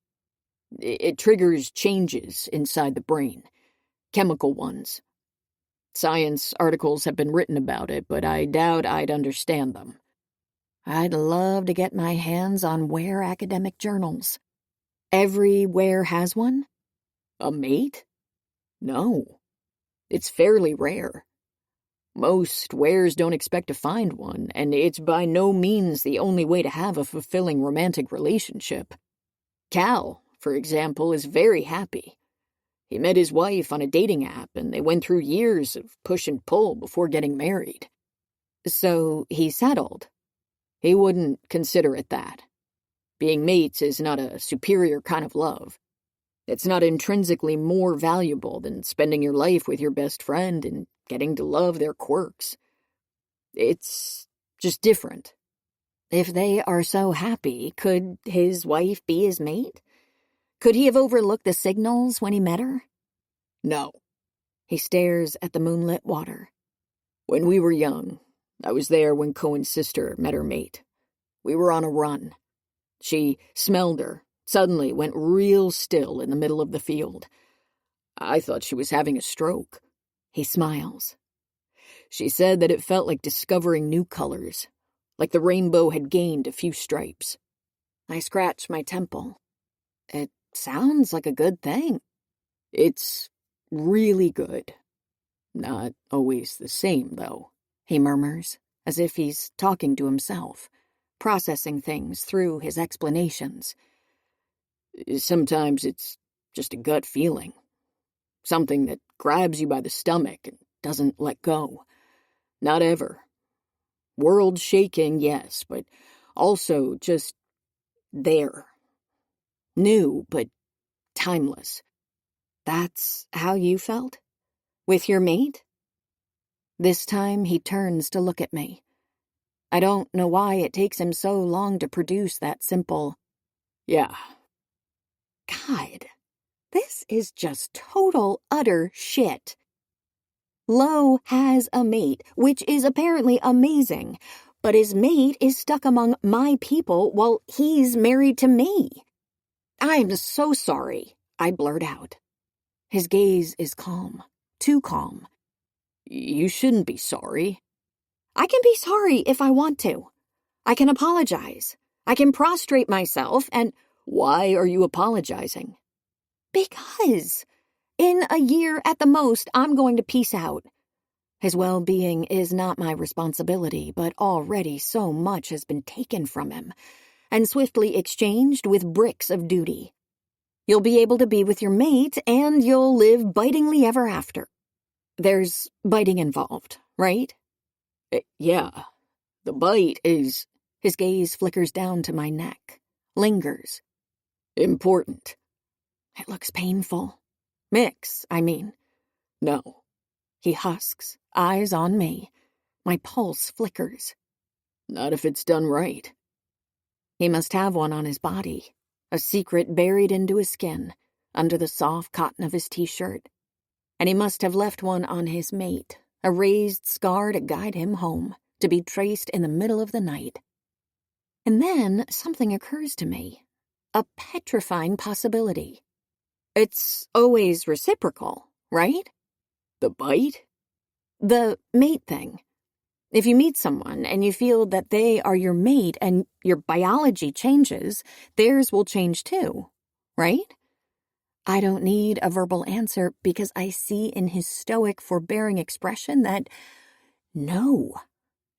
It triggers changes inside the brain. Chemical ones. Science articles have been written about it, but I doubt I'd understand them. I'd love to get my hands on Ware academic journals. Every Ware has one? A mate? No. It's fairly rare. Most Wares don't expect to find one, and it's by no means the only way to have a fulfilling romantic relationship. Cal, for example, is very happy. He met his wife on a dating app, and they went through years of push and pull before getting married. So he settled. He wouldn't consider it that. Being mates is not a superior kind of love. It's not intrinsically more valuable than spending your life with your best friend and getting to love their quirks. It's just different. If they are so happy, could his wife be his mate? Could he have overlooked the signals when he met her? No. He stares at the moonlit water. When we were young, I was there when Cohen's sister met her mate. We were on a run. She smelled her, suddenly went real still in the middle of the field. I thought she was having a stroke. He smiles. She said that it felt like discovering new colors, like the rainbow had gained a few stripes. I scratch my temple. It sounds like a good thing. It's really good. Not always the same, though, he murmurs, as if he's talking to himself, processing things through his explanations. Sometimes it's just a gut feeling. Something that grabs you by the stomach and doesn't let go. Not ever. World shaking, yes, but also just there. New, but timeless. That's how you felt? With your mate? This time he turns to look at me. I don't know why it takes him so long to produce that simple, yeah. God, this is just total, utter shit. Lo has a mate, which is apparently amazing, but his mate is stuck among my people while he's married to me. I'm so sorry, I blurt out. His gaze is calm, too calm. You shouldn't be sorry. I can be sorry if I want to. I can apologize. I can prostrate myself and... Why are you apologizing? Because in a year at the most, I'm going to peace out. His well-being is not my responsibility, but already so much has been taken from him and swiftly exchanged with bricks of duty. You'll be able to be with your mate, and you'll live bitingly ever after. There's biting involved, right? Yeah. The bite is... His gaze flickers down to my neck, lingers. Important. It looks painful. Mix, I mean. No. He husks, eyes on me. My pulse flickers. Not if it's done right. He must have one on his body, a secret buried into his skin, under the soft cotton of his t-shirt. And he must have left one on his mate, a raised scar to guide him home, to be traced in the middle of the night. And then something occurs to me, a petrifying possibility. It's always reciprocal, right? The bite? The mate thing. If you meet someone and you feel that they are your mate and your biology changes, theirs will change too, right? I don't need a verbal answer because I see in his stoic, forbearing expression that no,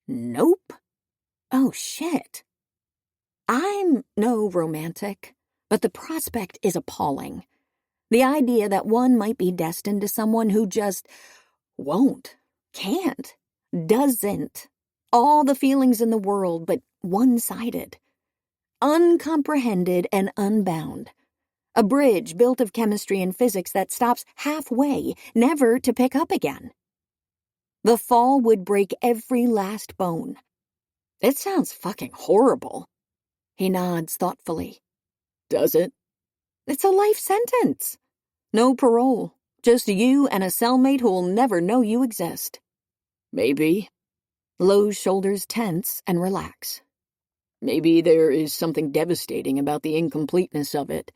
nope, oh shit. I'm no romantic, but the prospect is appalling. The idea that one might be destined to someone who just won't, can't, doesn't. All the feelings in the world, but one-sided. Uncomprehended and unbound. A bridge built of chemistry and physics that stops halfway, never to pick up again. The fall would break every last bone. It sounds fucking horrible. He nods thoughtfully. Does it? It's a life sentence. No parole. Just you and a cellmate who'll never know you exist. Maybe. Lowe's shoulders tense and relax. Maybe there is something devastating about the incompleteness of it.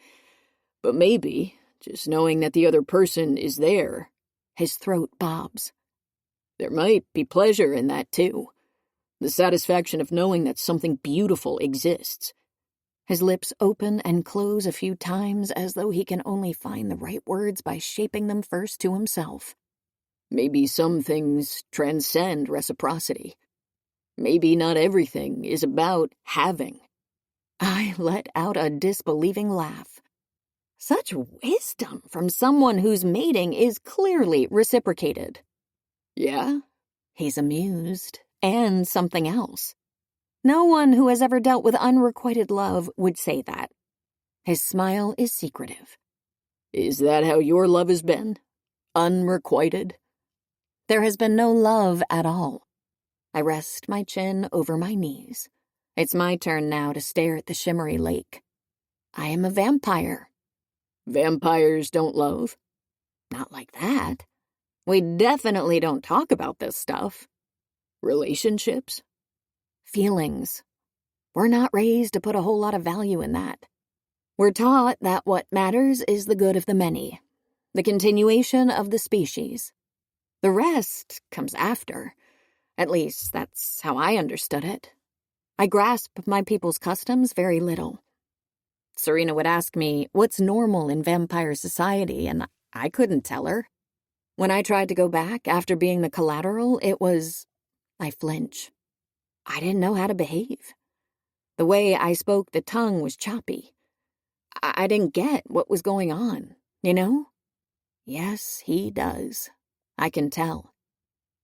But maybe, just knowing that the other person is there, his throat bobs. There might be pleasure in that too. The satisfaction of knowing that something beautiful exists. His lips open and close a few times as though he can only find the right words by shaping them first to himself. Maybe some things transcend reciprocity. Maybe not everything is about having. I let out a disbelieving laugh. Such wisdom from someone whose mating is clearly reciprocated. Yeah? He's amused, and something else. No one who has ever dealt with unrequited love would say that. His smile is secretive. Is that how your love has been? Unrequited? There has been no love at all. I rest my chin over my knees. It's my turn now to stare at the shimmery lake. I am a vampire. Vampires don't love? Not like that. We definitely don't talk about this stuff. Relationships? Feelings. We're not raised to put a whole lot of value in that. We're taught that what matters is the good of the many, the continuation of the species. The rest comes after. At least, that's how I understood it. I grasp my people's customs very little. Serena would ask me, what's normal in vampire society, and I couldn't tell her. When I tried to go back after being the collateral, I flinch. I didn't know how to behave. The way I spoke the tongue was choppy. I didn't get what was going on, you know? Yes, he does. I can tell.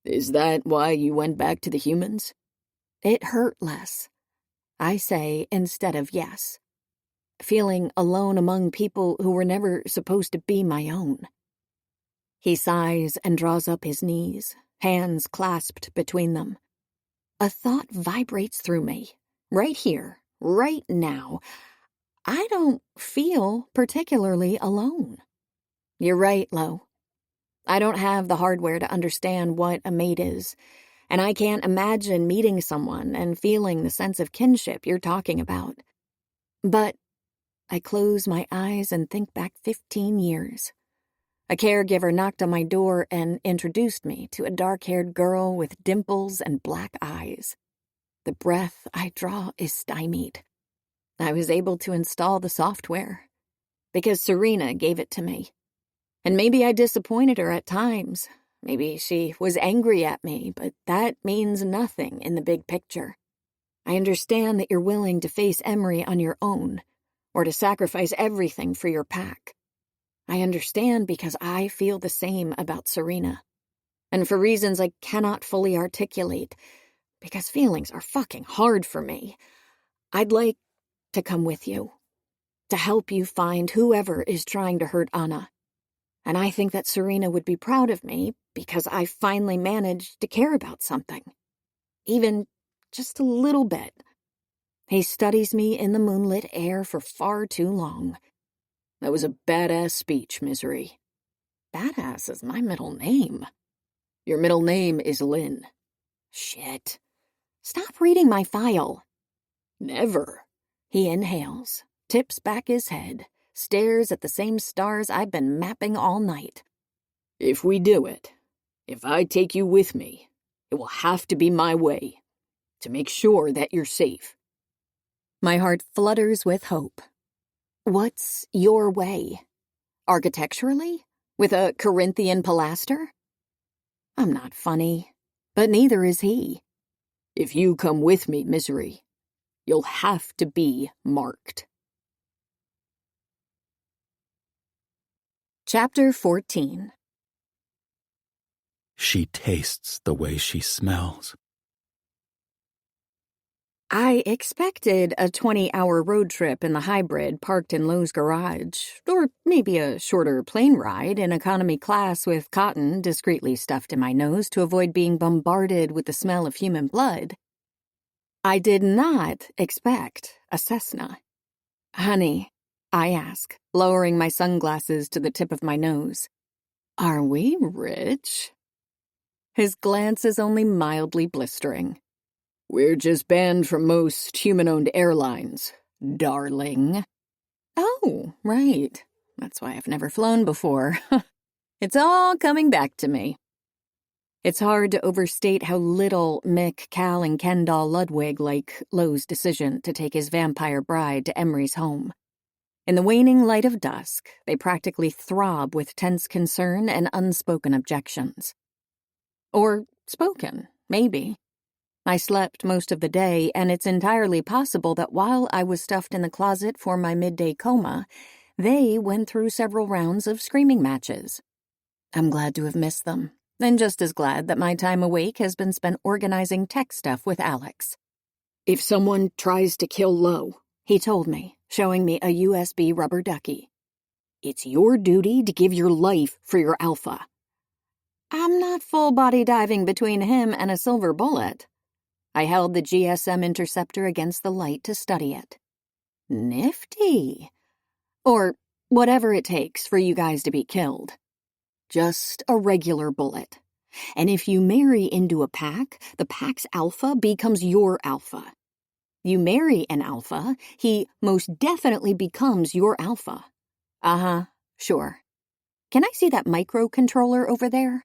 Is that why you went back to the humans? It hurt less. I say instead of yes. Feeling alone among people who were never supposed to be my own. He sighs and draws up his knees, hands clasped between them. A thought vibrates through me, right here, right now. I don't feel particularly alone. You're right, Lo. I don't have the hardware to understand what a mate is, and I can't imagine meeting someone and feeling the sense of kinship you're talking about. But I close my eyes and think back 15 years. A caregiver knocked on my door and introduced me to a dark-haired girl with dimples and black eyes. The breath I draw is stymied. I was able to install the software because Serena gave it to me. And maybe I disappointed her at times. Maybe she was angry at me, but that means nothing in the big picture. I understand that you're willing to face Emery on your own, or to sacrifice everything for your pack. I understand because I feel the same about Serena. And for reasons I cannot fully articulate, because feelings are fucking hard for me, I'd like to come with you, to help you find whoever is trying to hurt Anna. And I think that Serena would be proud of me because I finally managed to care about something. Even just a little bit. He studies me in the moonlit air for far too long. That was a badass speech, Misery. Badass is my middle name. Your middle name is Lynn. Shit. Stop reading my file. Never. He inhales, tips back his head, stares at the same stars I've been mapping all night. If we do it, if I take you with me, It will have to be my way, to make sure that you're safe. My heart flutters with hope. What's your way? Architecturally? With a Corinthian pilaster? I'm not funny, but neither is he. If you come with me, Misery, you'll have to be marked. Chapter 14. She tastes the way she smells. I expected a 20-hour road trip in the hybrid parked in Lowe's garage, or maybe a shorter plane ride in economy class with cotton discreetly stuffed in my nose to avoid being bombarded with the smell of human blood. I did not expect a Cessna. Honey, I ask, lowering my sunglasses to the tip of my nose, are we rich? His glance is only mildly blistering. We're just banned from most human-owned airlines, darling. Oh, right. That's why I've never flown before. It's all coming back to me. It's hard to overstate how little Mick, Cal, and Kendall Ludwig like Lowe's decision to take his vampire bride to Emery's home. In the waning light of dusk, they practically throb with tense concern and unspoken objections. Or spoken, maybe. I slept most of the day, and it's entirely possible that while I was stuffed in the closet for my midday coma, they went through several rounds of screaming matches. I'm glad to have missed them, and just as glad that my time awake has been spent organizing tech stuff with Alex. If someone tries to kill Lo, He told me, showing me a USB rubber ducky, it's your duty to give your life for your alpha. I'm not full-body diving between him and a silver bullet. I held the GSM interceptor against the light to study it. Nifty. Or whatever it takes for you guys to be killed. Just a regular bullet. And if you marry into a pack, the pack's alpha becomes your alpha. You marry an alpha, he most definitely becomes your alpha. Uh-huh, sure. Can I see that microcontroller over there?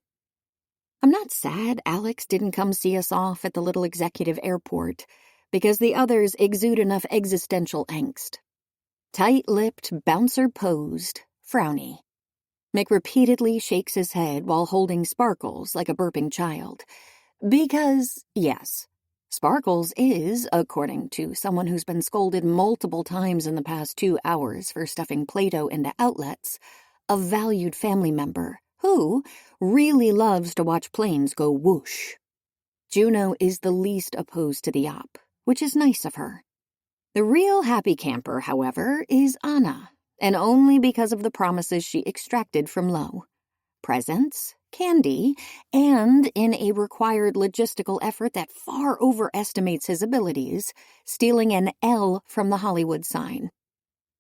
I'm not sad Alex didn't come see us off at the little executive airport, because the others exude enough existential angst. Tight-lipped, bouncer-posed, frowny. Mick repeatedly shakes his head while holding Sparkles like a burping child. Because, yes, Sparkles is, according to someone who's been scolded multiple times in the past 2 hours for stuffing Play-Doh into outlets, a valued family member who really loves to watch planes go whoosh. Juno is the least opposed to the op, which is nice of her. The real happy camper, however, is Anna, and only because of the promises she extracted from Lo. Presents, candy, and in a required logistical effort that far overestimates his abilities, stealing an L from the Hollywood sign.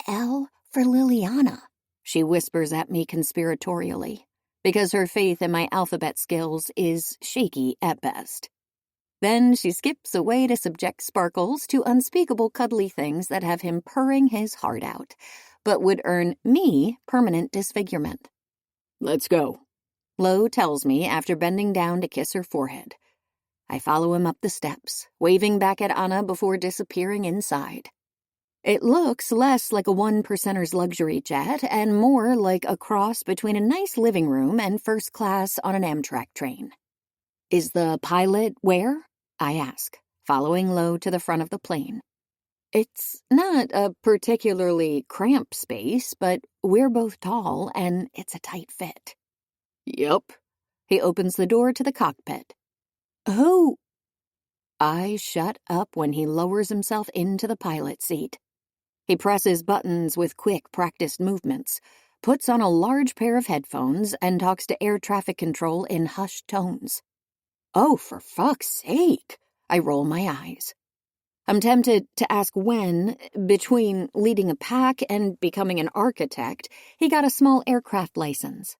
L for Liliana, she whispers at me conspiratorially, because her faith in my alphabet skills is shaky at best. Then she skips away to subject Sparkles to unspeakable cuddly things that have him purring his heart out, but would earn me permanent disfigurement. Let's go, Lo tells me after bending down to kiss her forehead. I follow him up the steps, waving back at Anna before disappearing inside. It looks less like a 1%er's luxury jet and more like a cross between a nice living room and first class on an Amtrak train. Is the pilot where? I ask, following Lo to the front of the plane. It's not a particularly cramped space, but we're both tall and it's a tight fit. Yep. He opens the door to the cockpit. Who? I shut up when he lowers himself into the pilot seat. He presses buttons with quick, practiced movements, puts on a large pair of headphones, and talks to air traffic control in hushed tones. Oh, for fuck's sake! I roll my eyes. I'm tempted to ask when, between leading a pack and becoming an architect, he got a small aircraft license.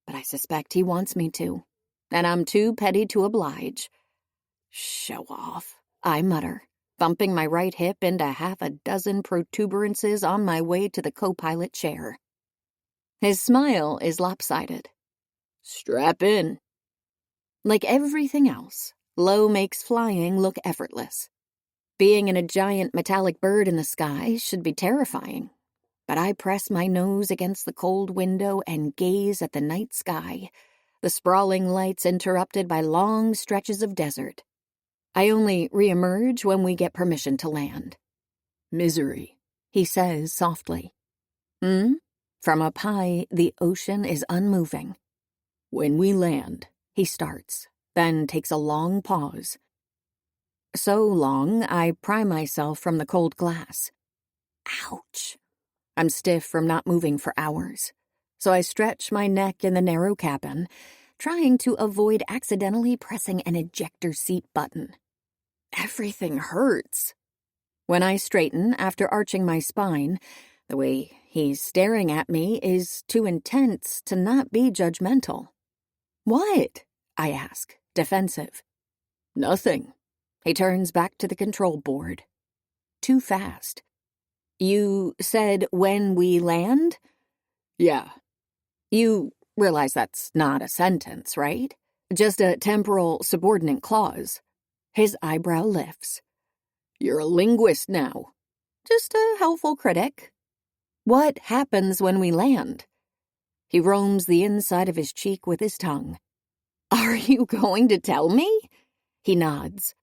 But I suspect he wants me to, and I'm too petty to oblige. Show off, I mutter, bumping my right hip into half a dozen protuberances on my way to the co-pilot chair. His smile is lopsided. Strap in. Like everything else, low makes flying look effortless. Being in a giant metallic bird in the sky should be terrifying, but I press my nose against the cold window and gaze at the night sky, the sprawling lights interrupted by long stretches of desert. I only reemerge when we get permission to land. Misery, he says softly. From up high, the ocean is unmoving. When we land, he starts, then takes a long pause. So long, I pry myself from the cold glass. Ouch! I'm stiff from not moving for hours, so I stretch my neck in the narrow cabin, trying to avoid accidentally pressing an ejector seat button. Everything hurts. When I straighten after arching my spine, the way he's staring at me is too intense to not be judgmental. What? I ask, defensive. Nothing. He turns back to the control board. Too fast. You said when we land? Yeah. You realize that's not a sentence, right? Just a temporal subordinate clause. His eyebrow lifts. You're a linguist now. Just a helpful critic. What happens when we land? He roams the inside of his cheek with his tongue. Are you going to tell me? He nods.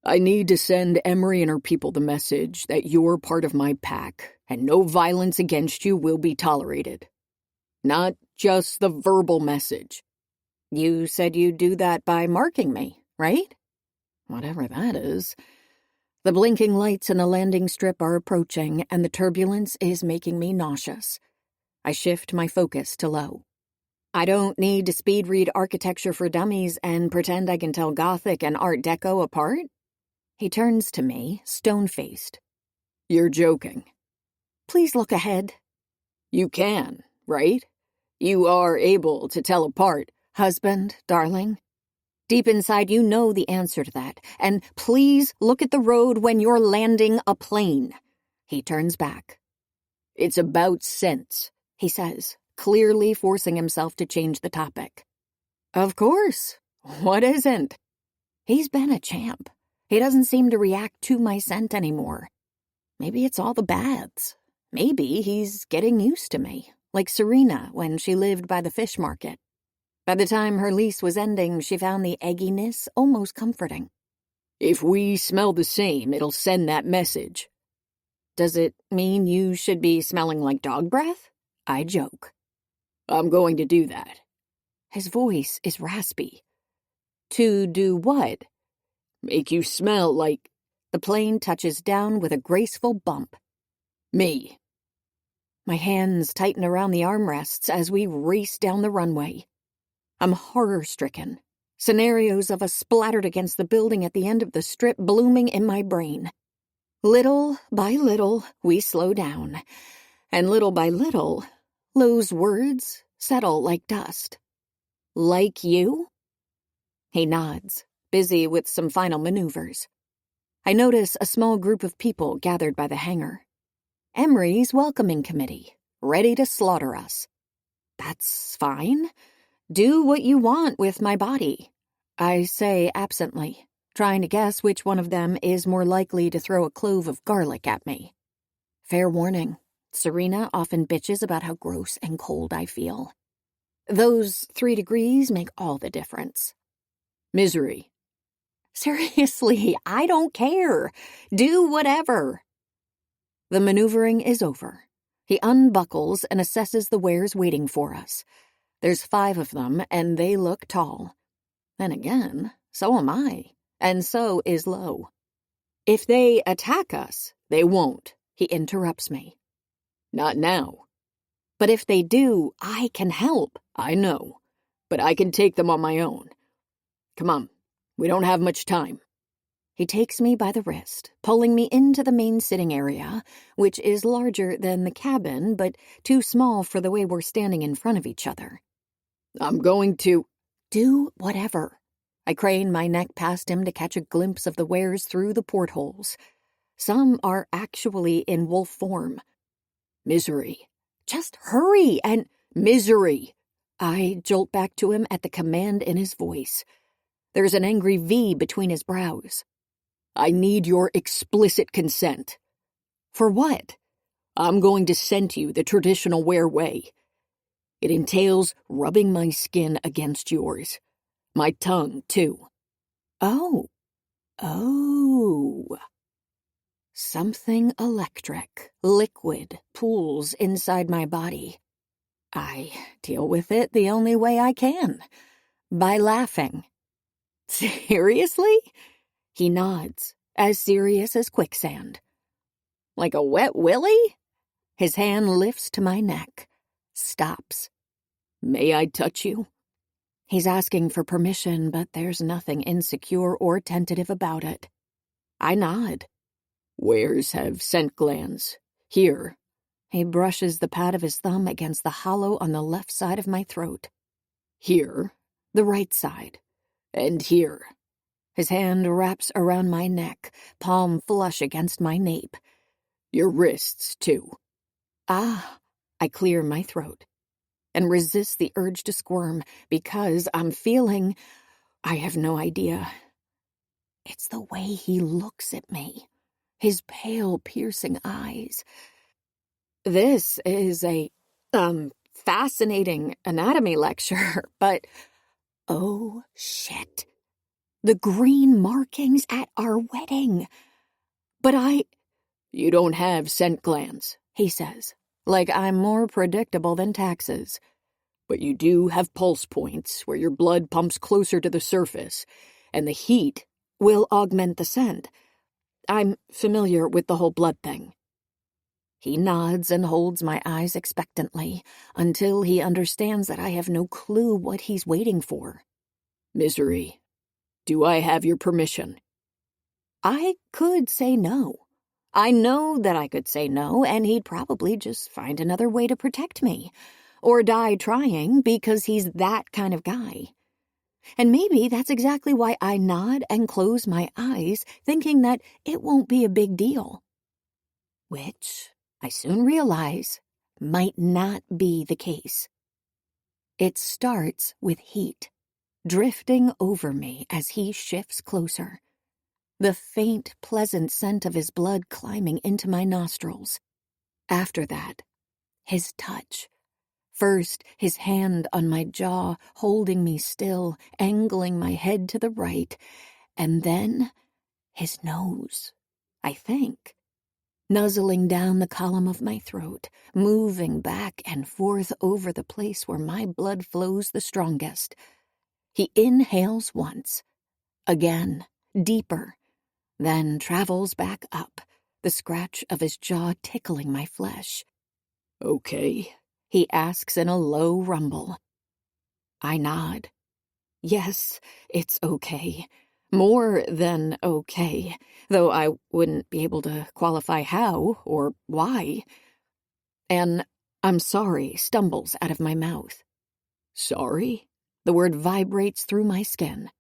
I need to send Emery and her people the message that you're part of my pack and no violence against you will be tolerated. Not just the verbal message. You said you'd do that by marking me, right? Whatever that is. The blinking lights in the landing strip are approaching, and the turbulence is making me nauseous. I shift my focus to low. I don't need to speed read Architecture for Dummies and pretend I can tell Gothic and Art Deco apart. He turns to me, stone-faced. You're joking. Please look ahead. You can, right? You are able to tell apart. Husband, darling. Deep inside you know the answer to that. And please look at the road when you're landing a plane. He turns back. It's about sense, he says, clearly forcing himself to change the topic. Of course. What isn't? He's been a champ. He doesn't seem to react to my scent anymore. Maybe it's all the baths. Maybe he's getting used to me, like Serena when she lived by the fish market. By the time her lease was ending, she found the egginess almost comforting. If we smell the same, it'll send that message. Does it mean you should be smelling like dog breath? I joke. I'm going to do that. His voice is raspy. To do what? Make you smell like... The plane touches down with a graceful bump. Me. My hands tighten around the armrests as we race down the runway. I'm horror-stricken. Scenarios of us splattered against the building at the end of the strip blooming in my brain. Little by little, we slow down. And little by little, Lou's words settle like dust. Like you? He nods, busy with some final maneuvers. I notice a small group of people gathered by the hangar. Emery's welcoming committee, ready to slaughter us. That's fine. Do what you want with my body, I say absently, trying to guess which one of them is more likely to throw a clove of garlic at me. Fair warning, Serena often bitches about how gross and cold I feel. Those 3 degrees make all the difference. Misery. Seriously, I don't care. Do whatever. The maneuvering is over. He unbuckles and assesses the wares waiting for us. There's 5 of them, and they look tall. Then again, so am I, and so is Lo. If they attack us, they won't, he interrupts me. Not now. But if they do, I can help. I know, but I can take them on my own. Come on, we don't have much time. He takes me by the wrist, pulling me into the main sitting area, which is larger than the cabin, but too small for the way we're standing in front of each other. I'm going to... Do whatever. I crane my neck past him to catch a glimpse of the wares through the portholes. Some are actually in wolf form. Misery. Just hurry and... Misery. I jolt back to him at the command in his voice. There's an angry V between his brows. I need your explicit consent. For what? I'm going to send you the traditional were way. It entails rubbing my skin against yours. My tongue, too. Oh. Something electric, liquid, pools inside my body. I deal with it the only way I can. By laughing. Seriously? He nods, as serious as quicksand. Like a wet willy? His hand lifts to my neck, stops. May I touch you? He's asking for permission, but there's nothing insecure or tentative about it. I nod. Wares have scent glands. Here. He brushes the pad of his thumb against the hollow on the left side of my throat. Here, the right side. And here. His hand wraps around my neck, palm flush against my nape. Your wrists, too. Ah, I clear my throat and resist the urge to squirm because I'm feeling, I have no idea. It's the way he looks at me, his pale, piercing eyes. This is a, fascinating anatomy lecture, but, oh, shit. The green markings at our wedding. But You don't have scent glands, he says, like I'm more predictable than taxes. But you do have pulse points where your blood pumps closer to the surface, and the heat will augment the scent. I'm familiar with the whole blood thing. He nods and holds my eyes expectantly until he understands that I have no clue what he's waiting for. Misery, do I have your permission? I could say no. I know that I could say no, and he'd probably just find another way to protect me, or die trying because he's that kind of guy. And maybe that's exactly why I nod and close my eyes, thinking that it won't be a big deal. Which, I soon realize, might not be the case. It starts with heat, drifting over me as he shifts closer. The faint, pleasant scent of his blood climbing into my nostrils. After that, his touch. First, his hand on my jaw, holding me still, angling my head to the right. And then, his nose, I think. Nuzzling down the column of my throat, moving back and forth over the place where my blood flows the strongest. He inhales once. Again, deeper. Then travels back up, the scratch of his jaw tickling my flesh. Okay, he asks in a low rumble. I nod. Yes, it's okay. More than okay, though I wouldn't be able to qualify how or why. And I'm sorry stumbles out of my mouth. Sorry? The word vibrates through my skin.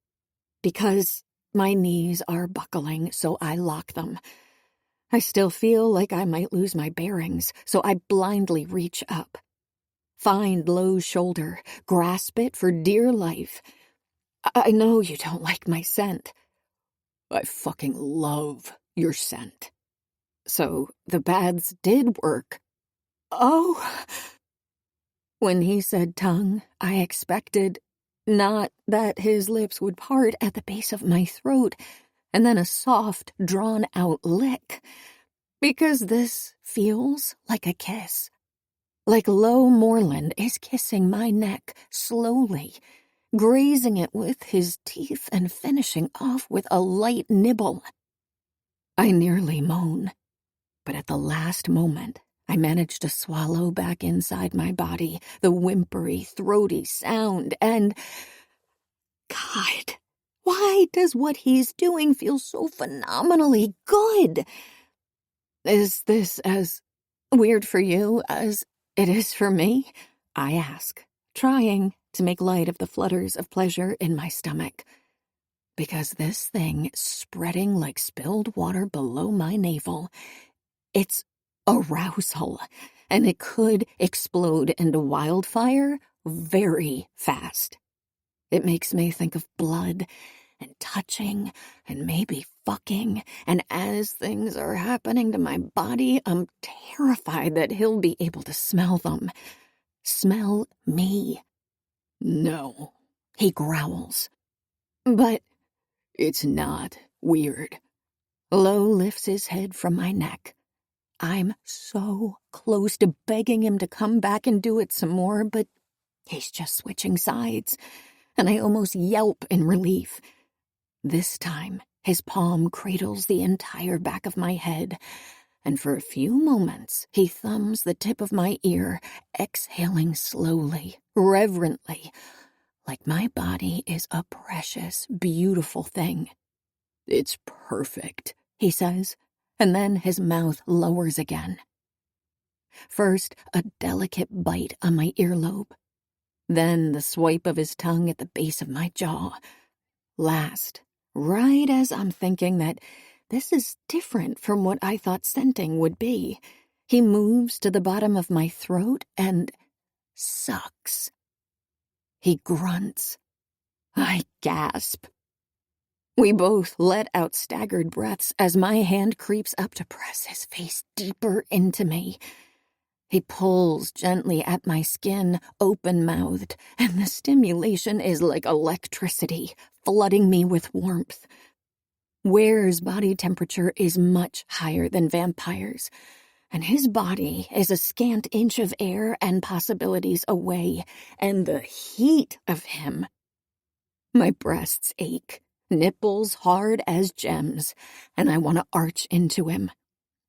Because my knees are buckling, so I lock them. I still feel like I might lose my bearings, so I blindly reach up. Find Lo's shoulder, grasp it for dear life. I know you don't like my scent. I fucking love your scent. So the bads did work. Oh! When he said tongue, I expected not that his lips would part at the base of my throat, and then a soft, drawn-out lick. Because this feels like a kiss. Like Lo Moreland is kissing my neck slowly, grazing it with his teeth and finishing off with a light nibble. I nearly moan, but at the last moment, I manage to swallow back inside my body the whimpery, throaty sound, and... God, why does what he's doing feel so phenomenally good? Is this as weird for you as it is for me? I ask, trying to make light of the flutters of pleasure in my stomach. Because this thing spreading like spilled water below my navel, it's arousal, and it could explode into wildfire very fast. It makes me think of blood and touching and maybe fucking, and as things are happening to my body, I'm terrified that he'll be able to smell them. Smell me. No, He growls. but it's not weird. Lo lifts his head from my neck. I'm so close to begging him to come back and do it some more, but he's just switching sides, and I almost yelp in relief. This time, his palm cradles the entire back of my head, and for a few moments, he thumbs the tip of my ear, exhaling slowly, reverently, like my body is a precious, beautiful thing. It's perfect, he says, and then his mouth lowers again. First, a delicate bite on my earlobe. Then the swipe of his tongue at the base of my jaw. Last, right as I'm thinking that this is different from what I thought scenting would be, he moves to the bottom of my throat and sucks. He grunts. I gasp. We both let out staggered breaths as my hand creeps up to press his face deeper into me. He pulls gently at my skin, open-mouthed, and the stimulation is like electricity, flooding me with warmth. Ware's body temperature is much higher than Vampire's, and his body is a scant inch of air and possibilities away, and the heat of him. My breasts ache. Nipples hard as gems, and I want to arch into him.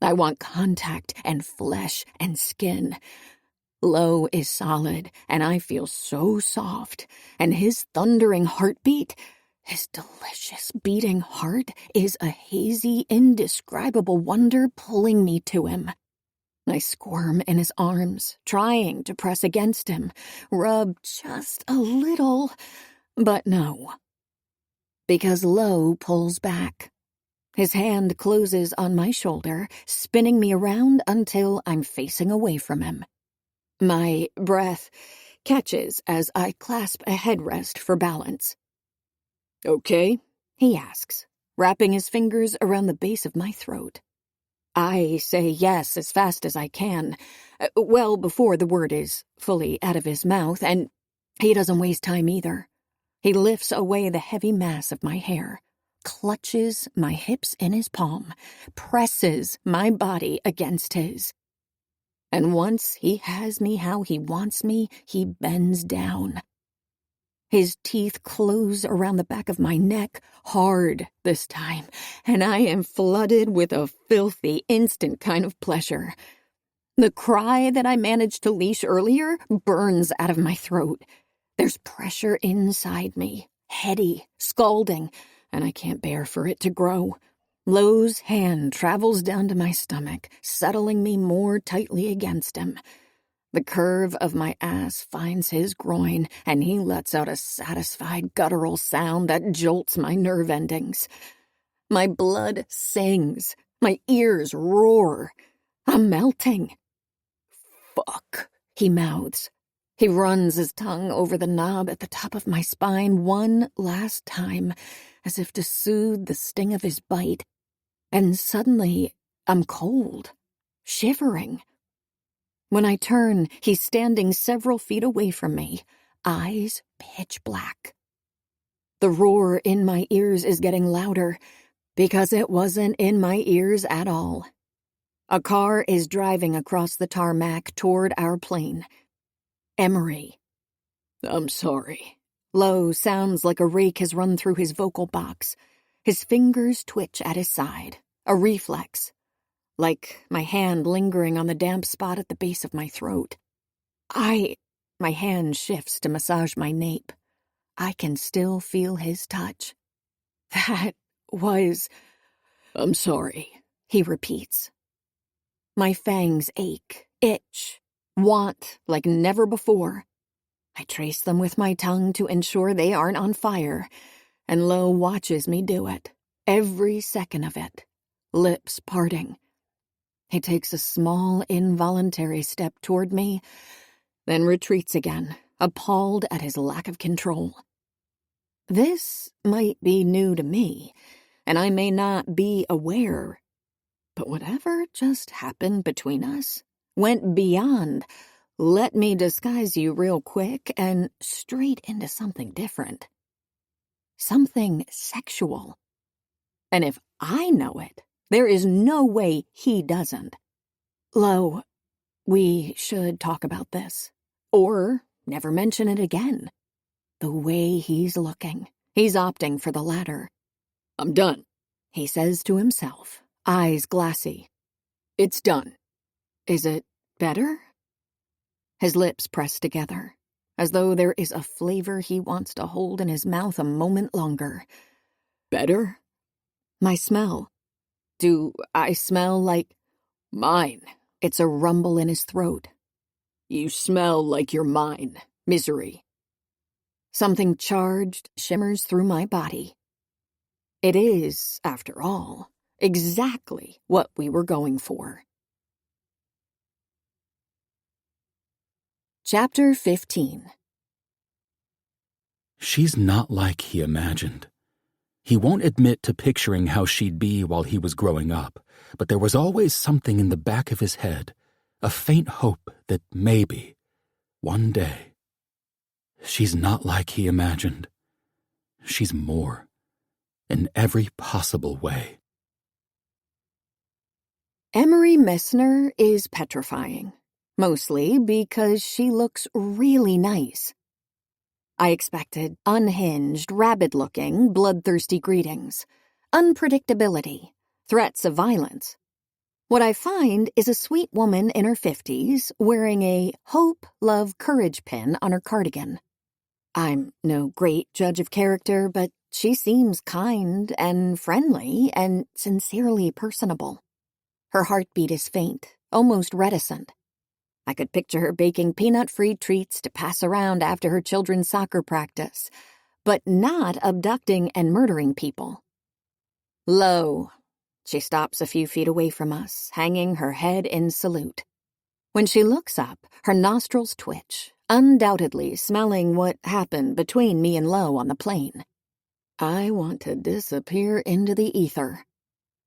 I want contact and flesh and skin. Lo is solid, and I feel so soft, and his thundering heartbeat, his delicious beating heart, is a hazy, indescribable wonder pulling me to him. I squirm in his arms, trying to press against him, rub just a little, but no. Because Lo pulls back. His hand closes on my shoulder, spinning me around until I'm facing away from him. My breath catches as I clasp a headrest for balance. Okay? He asks, wrapping his fingers around the base of my throat. I say yes as fast as I can, well before the word is fully out of his mouth, and he doesn't waste time either. He lifts away the heavy mass of my hair, clutches my hips in his palm, presses my body against his. And once he has me how he wants me, he bends down. His teeth close around the back of my neck, hard this time, and I am flooded with a filthy, instant kind of pleasure. The cry that I managed to leash earlier burns out of my throat. There's pressure inside me, heady, scalding, and I can't bear for it to grow. Lo's hand travels down to my stomach, settling me more tightly against him. The curve of my ass finds his groin, and he lets out a satisfied guttural sound that jolts my nerve endings. My blood sings. My ears roar. I'm melting. Fuck, he mouths. He runs his tongue over the knob at the top of my spine one last time, as if to soothe the sting of his bite. And suddenly, I'm cold, shivering. When I turn, he's standing several feet away from me, eyes pitch black. The roar in my ears is getting louder, because it wasn't in my ears at all. A car is driving across the tarmac toward our plane. Emery. I'm sorry. Lo sounds like a rake has run through his vocal box. His fingers twitch at his side, a reflex, like my hand lingering on the damp spot at the base of my throat. My hand shifts to massage my nape. I can still feel his touch. That was... I'm sorry, he repeats. My fangs ache, itch, want like never before. I trace them with my tongue to ensure they aren't on fire, and Lo watches me do it, every second of it, lips parting. He takes a small, involuntary step toward me, then retreats again, appalled at his lack of control. This might be new to me, and I may not be aware, but whatever just happened between us went beyond, let me disguise you real quick, and straight into something different. Something sexual. And if I know it, there is no way he doesn't. Lo, we should talk about this. Or never mention it again. The way he's looking, he's opting for the latter. I'm done, He says to himself, eyes glassy. It's done. Is it better? His lips press together, as though there is a flavor he wants to hold in his mouth a moment longer. Better? My smell. Do I smell like... Mine. It's a rumble in his throat. You smell like you're mine, Misery. Something charged shimmers through my body. It is, after all, exactly what we were going for. Chapter 15. She's not like he imagined. He won't admit to picturing how she'd be while he was growing up, but there was always something in the back of his head, a faint hope that maybe, one day, she's not like he imagined. She's more, in every possible way. Emery Messner is petrifying, mostly because she looks really nice. I expected unhinged, rabid-looking, bloodthirsty greetings, unpredictability, threats of violence. What I find is a sweet woman in her 50s wearing a hope, love, courage pin on her cardigan. I'm no great judge of character, but she seems kind and friendly and sincerely personable. Her heartbeat is faint, almost reticent. I could picture her baking peanut-free treats to pass around after her children's soccer practice, but not abducting and murdering people. Lo, she stops a few feet away from us, hanging her head in salute. When she looks up, her nostrils twitch, undoubtedly smelling what happened between me and Lo on the plane. I want to disappear into the ether.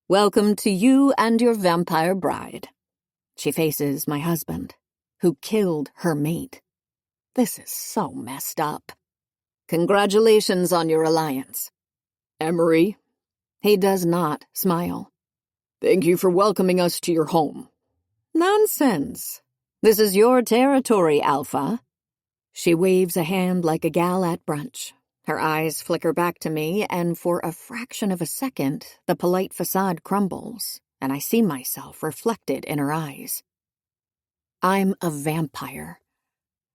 Welcome to you and your vampire bride. She faces my husband, who killed her mate. This is so messed up. Congratulations on your alliance. Emery. He does not smile. Thank you for welcoming us to your home. Nonsense. This is your territory, Alpha. She waves a hand like a gal at brunch. Her eyes flicker back to me, and for a fraction of a second, the polite facade crumbles, and I see myself reflected in her eyes. I'm a vampire.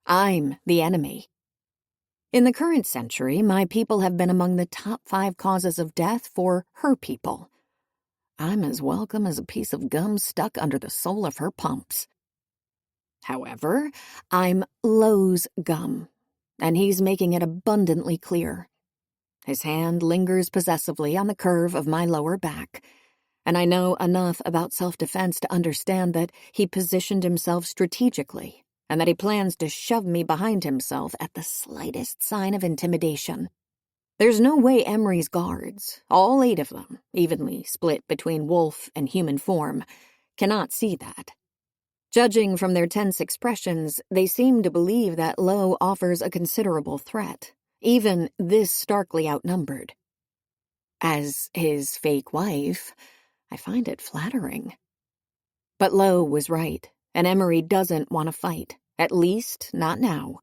I'm the enemy. In the current century, my people have been among the top 5 causes of death for her people. I'm as welcome as a piece of gum stuck under the sole of her pumps. However, I'm Lo's gum, and he's making it abundantly clear. His hand lingers possessively on the curve of my lower back, and I know enough about self-defense to understand that he positioned himself strategically and that he plans to shove me behind himself at the slightest sign of intimidation. There's no way Emery's guards, all 8 of them, evenly split between wolf and human form, cannot see that. Judging from their tense expressions, they seem to believe that Lo offers a considerable threat, even this starkly outnumbered. As his fake wife, I find it flattering. But Lo was right, and Emery doesn't want to fight, at least not now.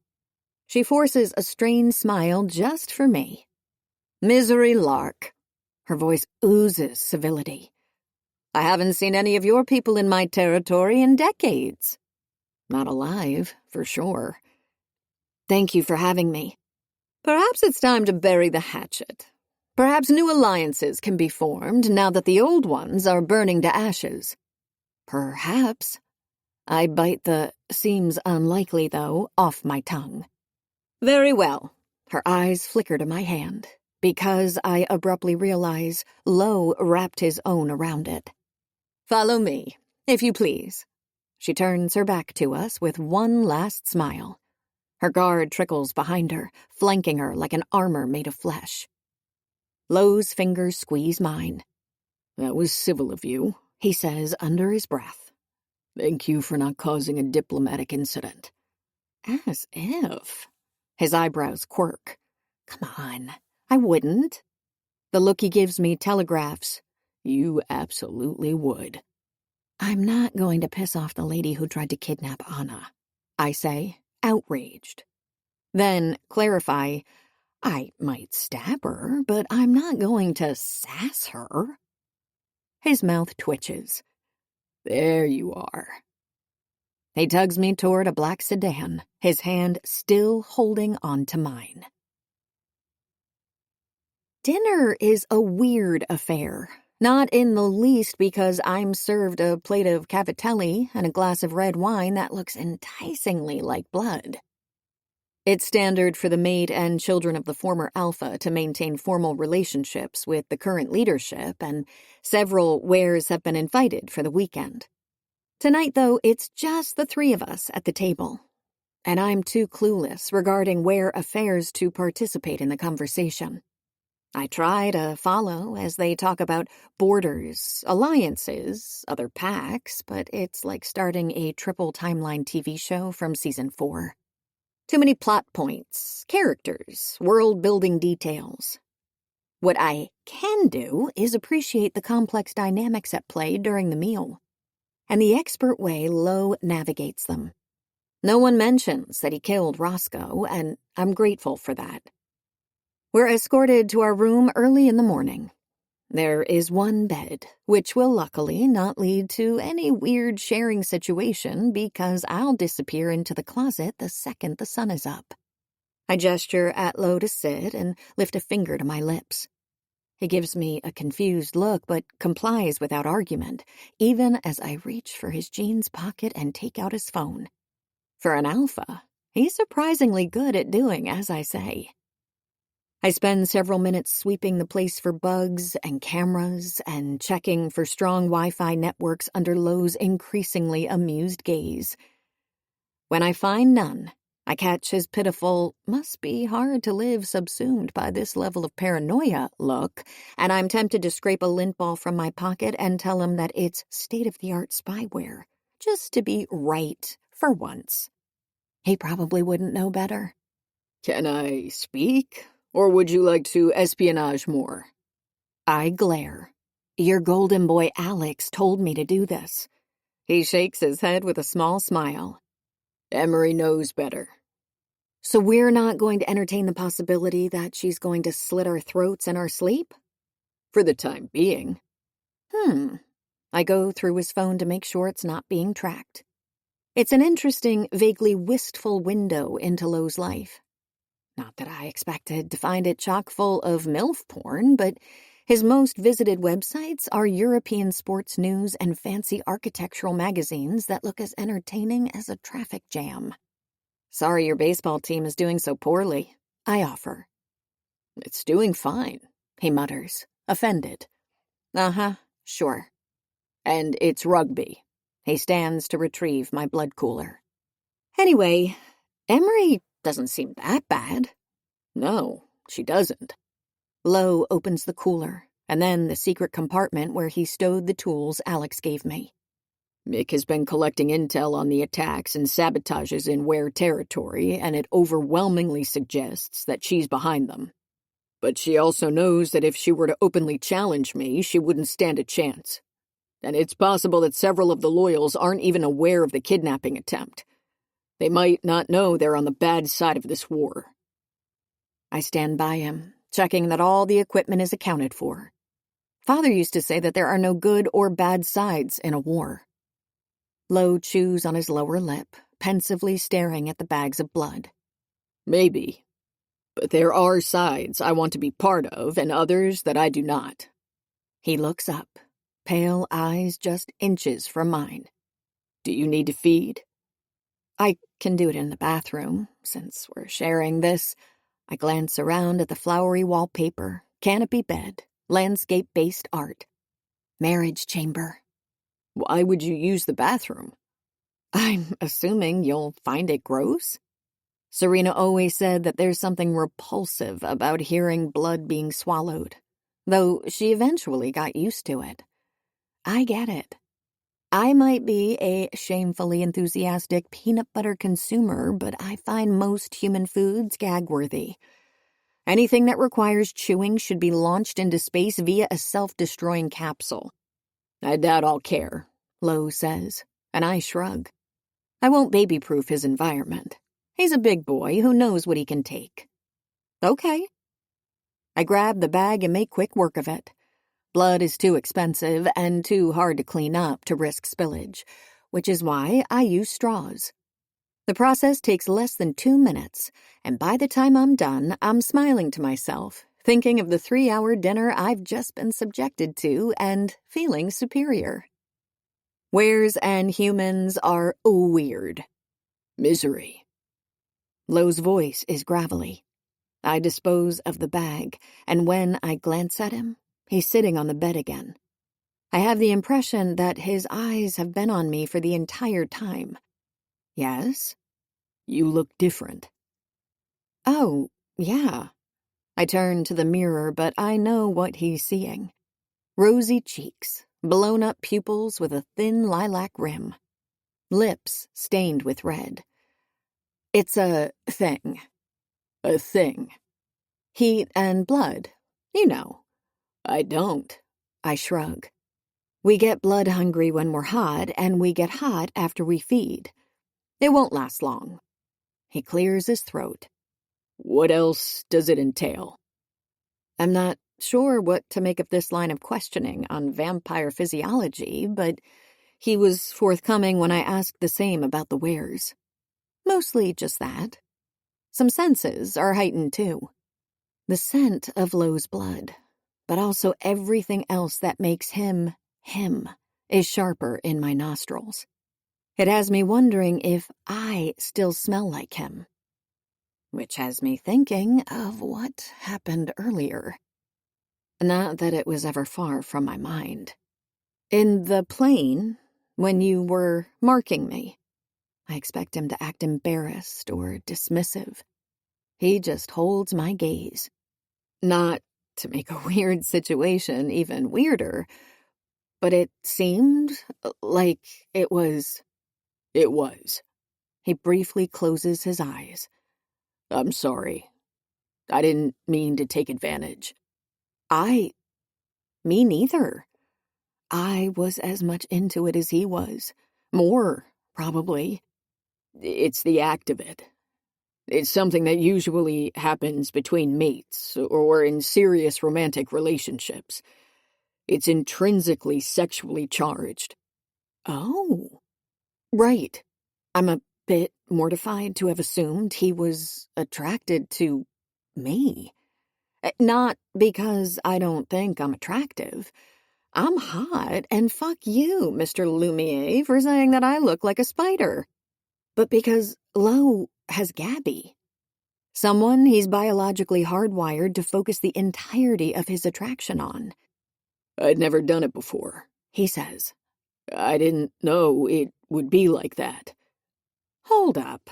She forces a strained smile just for me. Misery Lark. Her voice oozes civility. I haven't seen any of your people in my territory in decades. Not alive, for sure. Thank you for having me. Perhaps it's time to bury the hatchet. Perhaps new alliances can be formed now that the old ones are burning to ashes. Perhaps. I bite the seems unlikely, though, off my tongue. Very well. Her eyes flicker to my hand, because I abruptly realize Lo wrapped his own around it. Follow me, if you please. She turns her back to us with one last smile. Her guard trickles behind her, flanking her like an armor made of flesh. Lowe's fingers squeeze mine. "That was civil of you," he says under his breath. "Thank you for not causing a diplomatic incident." As if. His eyebrows quirk. Come on, I wouldn't. The look he gives me telegraphs. You absolutely would. I'm not going to piss off the lady who tried to kidnap Anna, I say, outraged. Then clarify, I might stab her, but I'm not going to sass her. His mouth twitches. There you are. He tugs me toward a black sedan, his hand still holding on to mine. Dinner is a weird affair, not in the least because I'm served a plate of cavatelli and a glass of red wine that looks enticingly like blood. It's standard for the maid and children of the former Alpha to maintain formal relationships with the current leadership, and several wares have been invited for the weekend. Tonight, though, it's just the three of us at the table, and I'm too clueless regarding where affairs to participate in the conversation. I try to follow as they talk about borders, alliances, other pacts, but it's like starting a triple timeline TV show from season 4. Too many plot points, characters, world-building details. What I can do is appreciate the complex dynamics at play during the meal, and the expert way Lowe navigates them. No one mentions that he killed Roscoe, and I'm grateful for that. We're escorted to our room early in the morning. There is one bed, which will luckily not lead to any weird sharing situation because I'll disappear into the closet the second the sun is up. I gesture at Lowe to sit and lift a finger to my lips. He gives me a confused look but complies without argument, even as I reach for his jeans pocket and take out his phone. For an alpha, he's surprisingly good at doing as I say. I spend several minutes sweeping the place for bugs and cameras and checking for strong Wi-Fi networks under Lowe's increasingly amused gaze. When I find none, I catch his pitiful, must be hard to live subsumed by this level of paranoia look, and I'm tempted to scrape a lint ball from my pocket and tell him that it's state-of-the-art spyware, just to be right for once. He probably wouldn't know better. Can I speak? Or would you like to espionage more? I glare. Your golden boy Alex told me to do this. He shakes his head with a small smile. Emery knows better. So we're not going to entertain the possibility that she's going to slit our throats in our sleep? For the time being. I go through his phone to make sure it's not being tracked. It's an interesting, vaguely wistful window into Lowe's life. Not that I expected to find it chock full of MILF porn, but his most visited websites are European sports news and fancy architectural magazines that look as entertaining as a traffic jam. Sorry your baseball team is doing so poorly, I offer. It's doing fine, he mutters, offended. Sure. And it's rugby. He stands to retrieve my blood cooler. Anyway, Emery doesn't seem that bad. No, she doesn't. Lowe opens the cooler, and then the secret compartment where he stowed the tools Alex gave me. Mick has been collecting intel on the attacks and sabotages in Ware territory, and it overwhelmingly suggests that she's behind them. But she also knows that if she were to openly challenge me, she wouldn't stand a chance. And it's possible that several of the loyals aren't even aware of the kidnapping attempt. They might not know they're on the bad side of this war. I stand by him, checking that all the equipment is accounted for. Father used to say that there are no good or bad sides in a war. Lowe chews on his lower lip, pensively staring at the bags of blood. Maybe. But there are sides I want to be part of and others that I do not. He looks up, pale eyes just inches from mine. Do you need to feed? I can do it in the bathroom, since we're sharing this. I glance around at the flowery wallpaper, canopy bed, landscape-based art. Marriage chamber. Why would you use the bathroom? I'm assuming you'll find it gross? Serena always said that there's something repulsive about hearing blood being swallowed, though she eventually got used to it. I get it. I might be a shamefully enthusiastic peanut butter consumer, but I find most human foods gag-worthy. Anything that requires chewing should be launched into space via a self-destroying capsule. I doubt I'll care, Lowe says, and I shrug. I won't baby-proof his environment. He's a big boy who knows what he can take. Okay. I grab the bag and make quick work of it. Blood is too expensive and too hard to clean up to risk spillage, which is why I use straws. The process takes less than 2 minutes, and by the time I'm done, I'm smiling to myself, thinking of the 3-hour dinner I've just been subjected to and feeling superior. Wares and humans are weird. Misery. Lowe's voice is gravelly. I dispose of the bag, and when I glance at him, he's sitting on the bed again. I have the impression that his eyes have been on me for the entire time. Yes? You look different. Oh, yeah. I turn to the mirror, but I know what he's seeing. Rosy cheeks, blown-up pupils with a thin lilac rim. Lips stained with red. It's a thing. A thing. Heat and blood, you know. I don't. I shrug. We get blood-hungry when we're hot, and we get hot after we feed. It won't last long. He clears his throat. What else does it entail? I'm not sure what to make of this line of questioning on vampire physiology, but he was forthcoming when I asked the same about the wares. Mostly just that. Some senses are heightened too. The scent of Lowe's blood, but also everything else that makes him, is sharper in my nostrils. It has me wondering if I still smell like him. Which has me thinking of what happened earlier. Not that it was ever far from my mind. In the plane, when you were marking me, I expect him to act embarrassed or dismissive. He just holds my gaze. Not to make a weird situation even weirder, but it seemed like it was. It was. He briefly closes his eyes. I'm sorry. I didn't mean to take advantage. Me neither. I was as much into it as he was. More, probably. It's the act of it. It's something that usually happens between mates or in serious romantic relationships. It's intrinsically sexually charged. Oh. Right. I'm a bit mortified to have assumed he was attracted to me. Not because I don't think I'm attractive. I'm hot, and fuck you, Mr. Lumiere, for saying that I look like a spider. But because Lowe has Gabby. Someone he's biologically hardwired to focus the entirety of his attraction on. I'd never done it before, he says. I didn't know it would be like that. Hold up.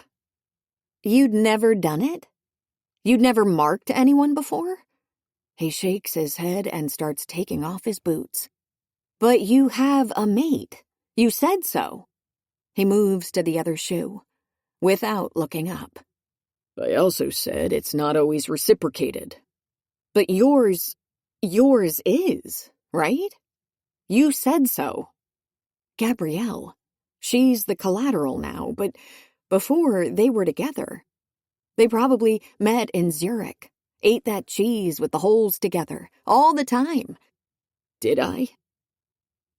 You'd never done it? You'd never marked anyone before? He shakes his head and starts taking off his boots. But you have a mate. You said so. He moves to the other shoe, without looking up. I also said it's not always reciprocated. But yours is, right? You said so. Gabrielle. She's the collateral now, but before they were together. They probably met in Zurich, ate that cheese with the holes together, all the time. Did I?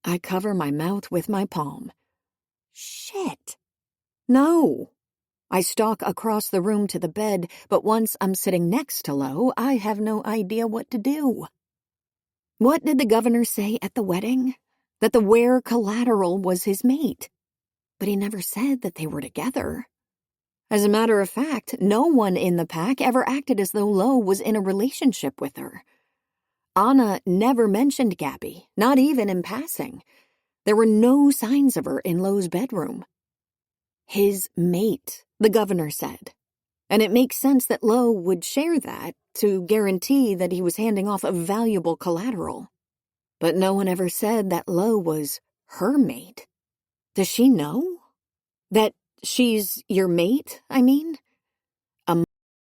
I cover my mouth with my palm. Shit. No. I stalk across the room to the bed, but once I'm sitting next to Lowe, I have no idea what to do. What did the governor say at the wedding? That the were collateral was his mate. But he never said that they were together. As a matter of fact, no one in the pack ever acted as though Lowe was in a relationship with her. Anna never mentioned Gabby, not even in passing. There were no signs of her in Lowe's bedroom. His mate, the governor said. And it makes sense that Lo would share that to guarantee that he was handing off a valuable collateral. But no one ever said that Lo was her mate. Does she know? That she's your mate, I mean?